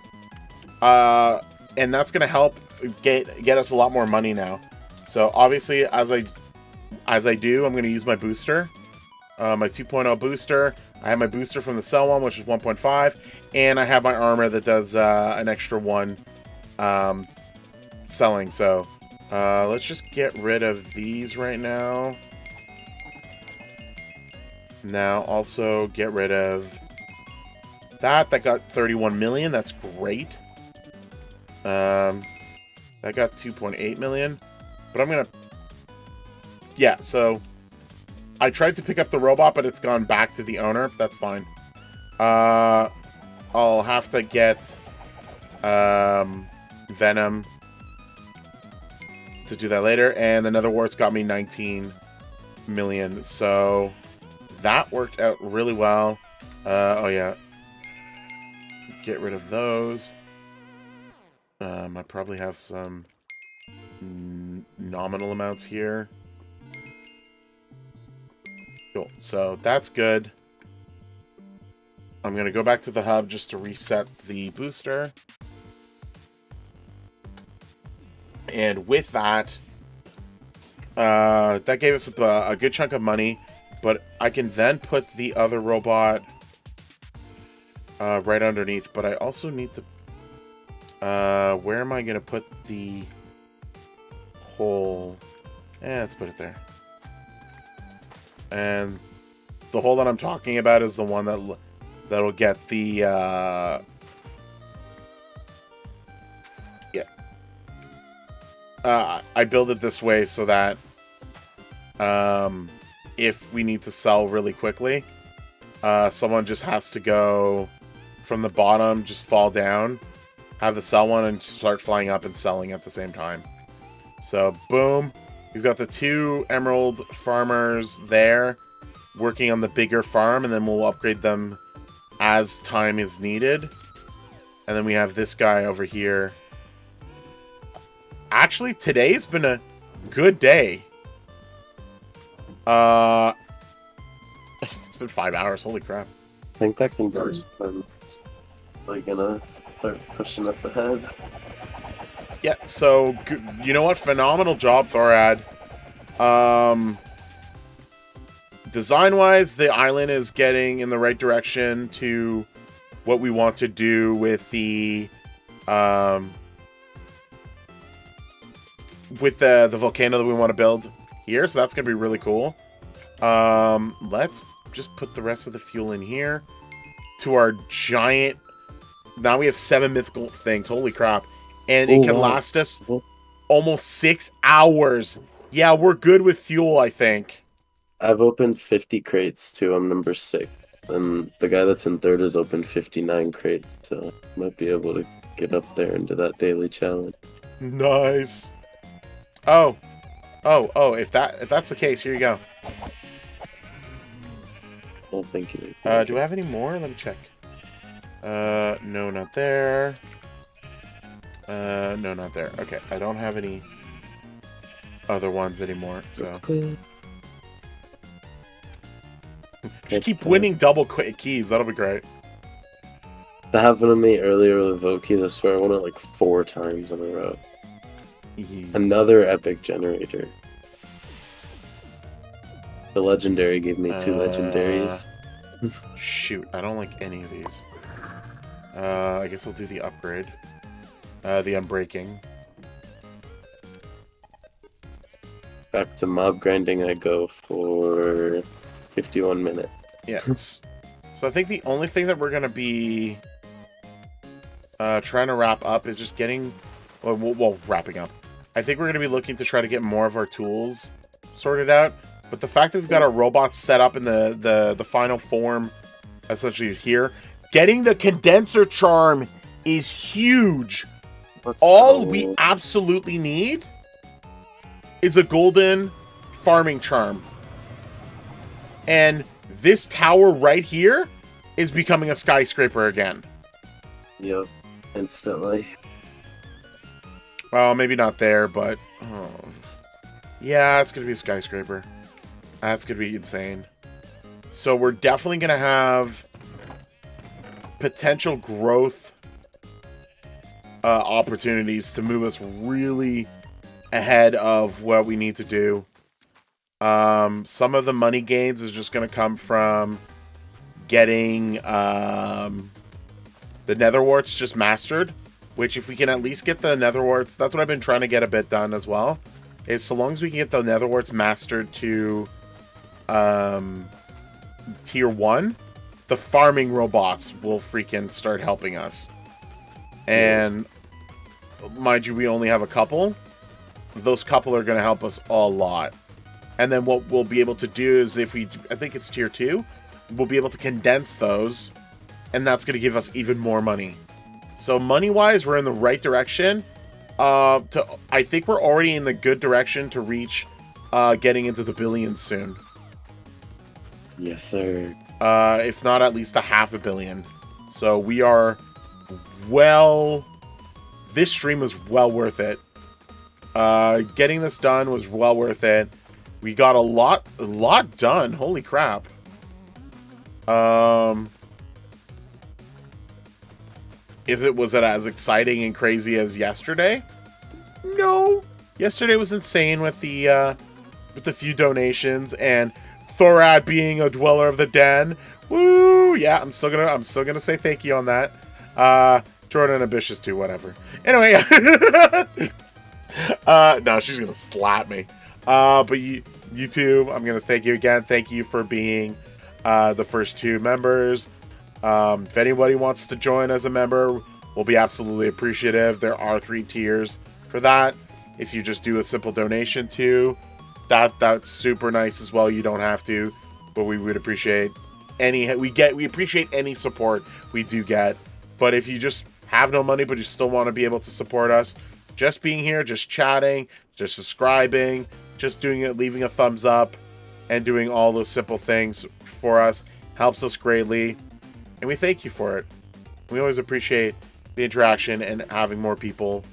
[SPEAKER 1] and that's gonna help get us a lot more money now. So obviously, as I as I do, I'm going to use my booster. My 2.0 booster. I have my booster from the cell one, which is 1.5. And I have my armor that does an extra 1 selling. So let's just get rid of these right now. Now also get rid of that. That got 31 million. That's great. That got 2.8 million. But I'm going to... Yeah, so... I tried to pick up the robot, but it's gone back to the owner. That's fine. I'll have to get Venom to do that later. And the Nether Wart's got me 19 million. So that worked out really well. Oh, yeah. Get rid of those. I probably have some nominal amounts here. Cool. So that's good. I'm going to go back to the hub just to reset the booster. And with that, that gave us a good chunk of money. But I can then put the other robot right underneath. But I also need to... where am I going to put the hole? Let's put it there. And the hole that I'm talking about is the one that'll get the I build it this way so that if we need to sell really quickly, someone just has to go from the bottom, just fall down, have the sell one, and start flying up and selling at the same time. So boom. We've got the 2 emerald farmers there working on the bigger farm, and then we'll upgrade them as time is needed. And then we have this guy over here. Actually, today's been a good day. It's been 5 hours. Holy crap.
[SPEAKER 3] I think that can go when it's like gonna start pushing us ahead.
[SPEAKER 1] Yeah, so, you know what? Phenomenal job, Thorad. Design-wise, the island is getting in the right direction to what we want to do with the volcano that we want to build here. So that's going to be really cool. Let's just put the rest of the fuel in here to our giant... Now we have 7 mythical things. Holy crap. And it can last us almost 6 hours. Yeah, we're good with fuel, I think.
[SPEAKER 3] I've opened 50 crates too. I'm number 6. And the guy that's in 3rd has opened 59 crates. So might be able to get up there into that daily challenge.
[SPEAKER 1] Nice. Oh. If that's the case, here you go.
[SPEAKER 3] Well, thank you.
[SPEAKER 1] Do I have any more? Let me check. No, not there. No, not there. Okay, I don't have any other ones anymore, so... Just keep winning double quick keys, that'll be great.
[SPEAKER 3] That happened to me earlier with vote keys. I swear I won it like 4 times in a row. Another epic generator. The legendary gave me 2 legendaries.
[SPEAKER 1] Shoot, I don't like any of these. I guess I'll do the upgrade. The unbreaking.
[SPEAKER 3] Back to mob grinding I go for 51 minutes.
[SPEAKER 1] Yes. So I think the only thing that we're going to be trying to wrap up is just getting... Well, wrapping up. I think we're going to be looking to try to get more of our tools sorted out. But the fact that we've got our robots set up in the final form, essentially here, getting the condenser charm is huge. All we absolutely need is a golden farming charm. And this tower right here is becoming a skyscraper again.
[SPEAKER 3] Yep, instantly.
[SPEAKER 1] Well, maybe not there, but... Oh. Yeah, it's going to be a skyscraper. That's going to be insane. So we're definitely going to have potential growth opportunities to move us really ahead of what we need to do. Some of the money gains is just going to come from getting the nether warts just mastered, which if we can at least get the nether warts, that's what I've been trying to get a bit done as well, is so long as we can get the nether warts mastered to tier 1, the farming robots will freaking start helping us. And mind you, we only have a couple. Those couple are going to help us a lot. And then what we'll be able to do is I think it's tier 2, we'll be able to condense those, and that's going to give us even more money. So money-wise, we're in the right direction. I think we're already in the good direction to reach getting into the billions soon.
[SPEAKER 3] Yes, sir.
[SPEAKER 1] If not at least a $500 million. So we are well... This stream was well worth it. Getting this done was well worth it. We got a lot done. Holy crap. Was it as exciting and crazy as yesterday? No. Yesterday was insane with the few donations and Thorad being a dweller of the den. Woo! Yeah, I'm still gonna say thank you on that. Jordan ambitious too, whatever. Anyway, no, she's gonna slap me. But YouTube, I'm gonna thank you again. Thank you for being the first 2 members. If anybody wants to join as a member, we'll be absolutely appreciative. There are 3 tiers for that. If you just do a simple donation too, that's super nice as well. You don't have to, but we would appreciate we appreciate any support we do get. But if you just have no money but you still want to be able to support us, just being here, just chatting, just subscribing, just doing it, leaving a thumbs up, and doing all those simple things for us helps us greatly, and we thank you for it. We always appreciate the interaction and having more people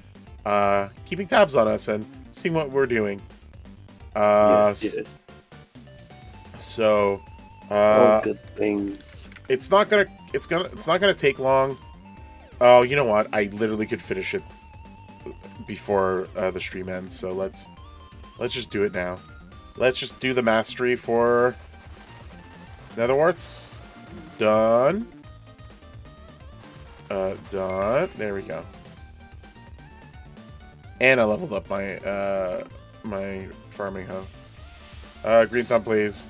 [SPEAKER 1] keeping tabs on us and seeing what we're doing.
[SPEAKER 3] Yes.
[SPEAKER 1] So
[SPEAKER 3] all good things.
[SPEAKER 1] It's not gonna take long. Oh, you know what? I literally could finish it before the stream ends. So let's just do it now. Let's just do the mastery for nether warts. Done. Done. There we go. And I leveled up my my farming hoe. Green thumb, please.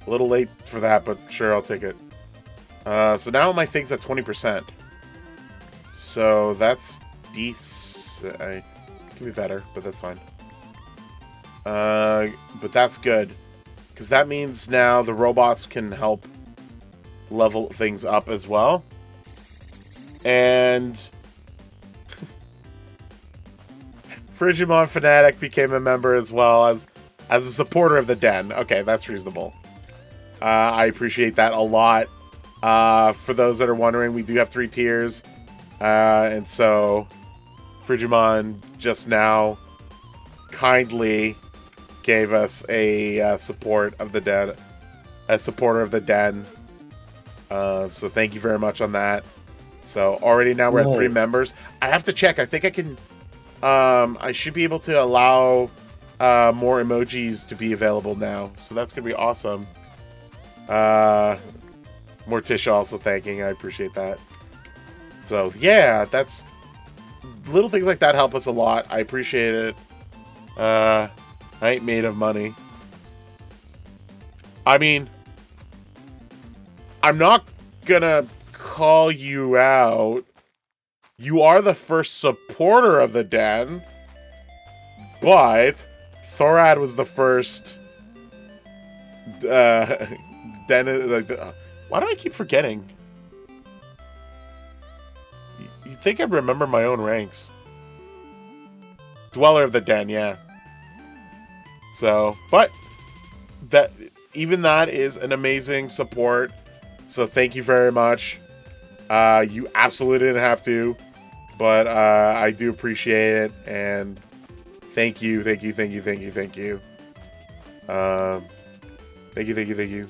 [SPEAKER 1] A little late for that, but sure, I'll take it. So now my thing's at 20%. So that's decent. It can be better, but that's fine. But that's good. Because that means now the robots can help level things up as well. And Frigimon Fanatic became a member as well as a supporter of the den. Okay, that's reasonable. I appreciate that a lot. For those that are wondering, we do have 3 tiers. And so Frigimon just now kindly gave us a support of the den, a supporter of the den. So thank you very much on that. So already now we're at 3 members. I have to check. I think I can. I should be able to allow more emojis to be available now. So that's gonna be awesome. Morticia also thanking. I appreciate that. So yeah, that's little things like that help us a lot. I appreciate it. I ain't made of money. I mean, I'm not gonna call you out. You are the first supporter of the den, but Thorad was the first den. Why do I keep forgetting? You'd think I'd remember my own ranks. Dweller of the den, yeah. So, but even that is an amazing support. So thank you very much. You absolutely didn't have to, but I do appreciate it, and thank you. Thank you. Thank you. Thank you. Thank you. Thank you. Thank you. Thank you.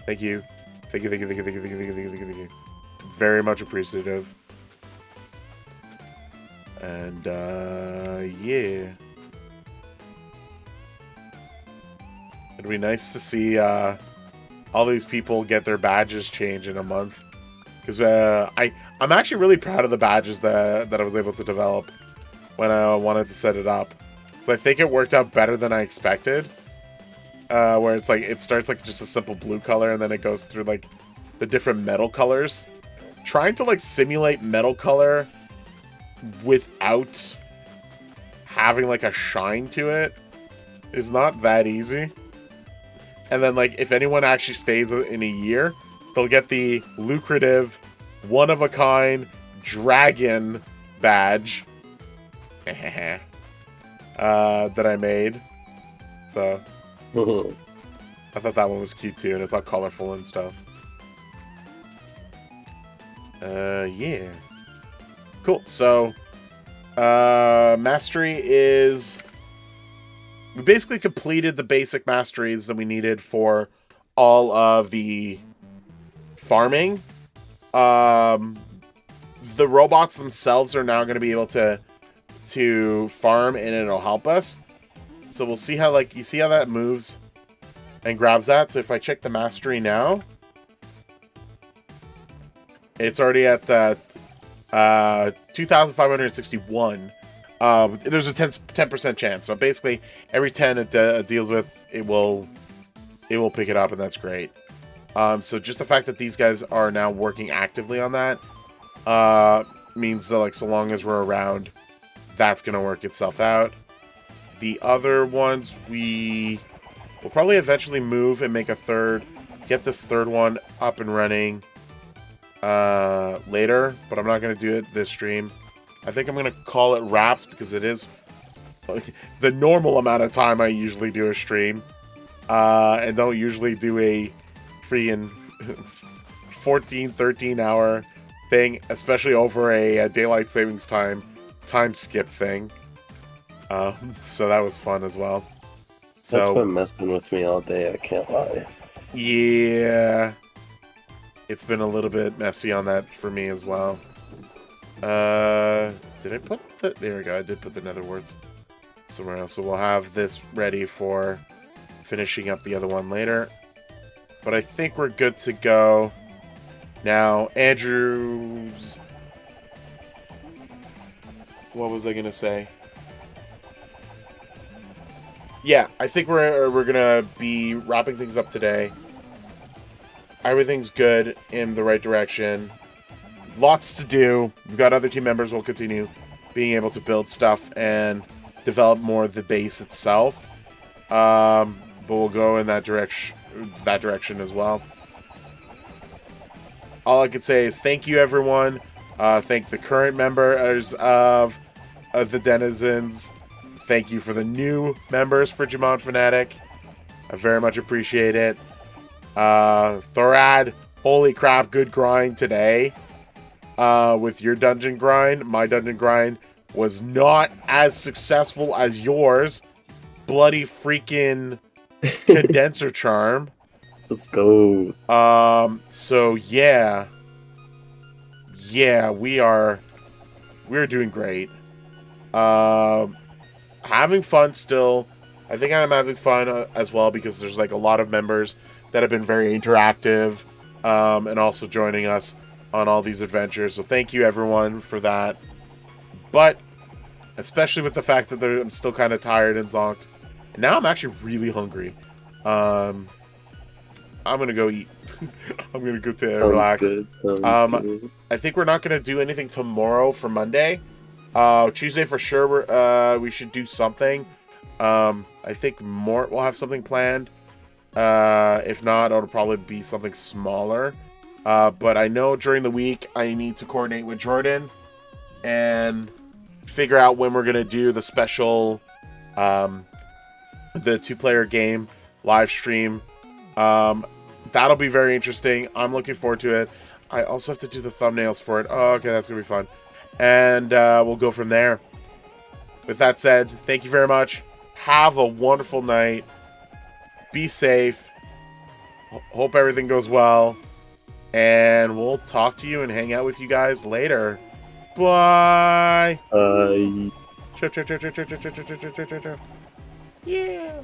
[SPEAKER 1] Thank you. Thank you. Thank you. Thank you. Thank you. Thank you. Thank you. Thank you. Thank you. Very much appreciative. And yeah. It'd be nice to see all these people get their badges changed in a month. Because I'm actually really proud of the badges that I was able to develop when I wanted to set it up. So I think it worked out better than I expected. Where it's like, it starts like just a simple blue color and then it goes through like the different metal colors. Trying to like simulate metal color without having like a shine to it is not that easy. And then like if anyone actually stays in a year, they'll get the lucrative one-of-a-kind dragon badge that I made. So I thought that one was cute too, and it's all colorful and stuff. Yeah. Cool. So mastery is... We basically completed the basic masteries that we needed for all of the farming. The robots themselves are now going to be able to farm, and it'll help us. So we'll see how, like, you see how that moves and grabs that. So if I check the mastery now, it's already at 2,561. There's a 10% chance. So basically, every 10 it deals with, it will pick it up, and that's great. So just the fact that these guys are now working actively on that means that, like, so long as we're around, that's gonna work itself out. The other ones we will probably eventually move and make a third, get this third one up and running later, but I'm not gonna do it this stream. I think I'm going to call it wraps because it is the normal amount of time I usually do a stream. And don't usually do a freaking 14, 13 hour thing, especially over a daylight savings time skip thing. So that was fun as well. So,
[SPEAKER 3] that's been messing with me all day, I can't lie.
[SPEAKER 1] Yeah. It's been a little bit messy on that for me as well. Did I put the... There we go, I did put the nether warts somewhere else. So we'll have this ready for finishing up the other one later. But I think we're good to go. Now, Andrews... What was I going to say? Yeah, I think we're going to be wrapping things up today. Everything's good in the right direction. Lots to do. We've got other team members. We'll continue being able to build stuff and develop more of the base itself. But we'll go in that direction as well. All I can say is thank you, everyone. Thank the current members of the Denizens. Thank you for the new members for Jamon Fanatic. I very much appreciate it. Thorad, holy crap, good grind today. With your dungeon grind. My dungeon grind was not as successful as yours. Bloody freaking condenser charm.
[SPEAKER 3] Let's go.
[SPEAKER 1] So yeah. Yeah, we're doing great. Having fun still. I think I'm having fun as well because there's like a lot of members that have been very interactive and also joining us on all these adventures. So thank you everyone for that. But especially with the fact that I'm still kind of tired and zonked. And now I'm actually really hungry. I'm gonna go eat. I'm gonna go to relax.
[SPEAKER 3] Good. Good.
[SPEAKER 1] I think we're not gonna do anything tomorrow for Monday. Tuesday for sure. We should do something. I think Mort will have something planned. If not, it'll probably be something smaller. But I know during the week I need to coordinate with Jordan and figure out when we're going to do the special, the 2-player game live stream. That'll be very interesting. I'm looking forward to it. I also have to do the thumbnails for it. Oh, okay, that's going to be fun. And we'll go from there. With that said, thank you very much. Have a wonderful night. Be safe. Hope everything goes well. And we'll talk to you and hang out with you guys later. Bye.
[SPEAKER 3] Bye.
[SPEAKER 1] Yeah.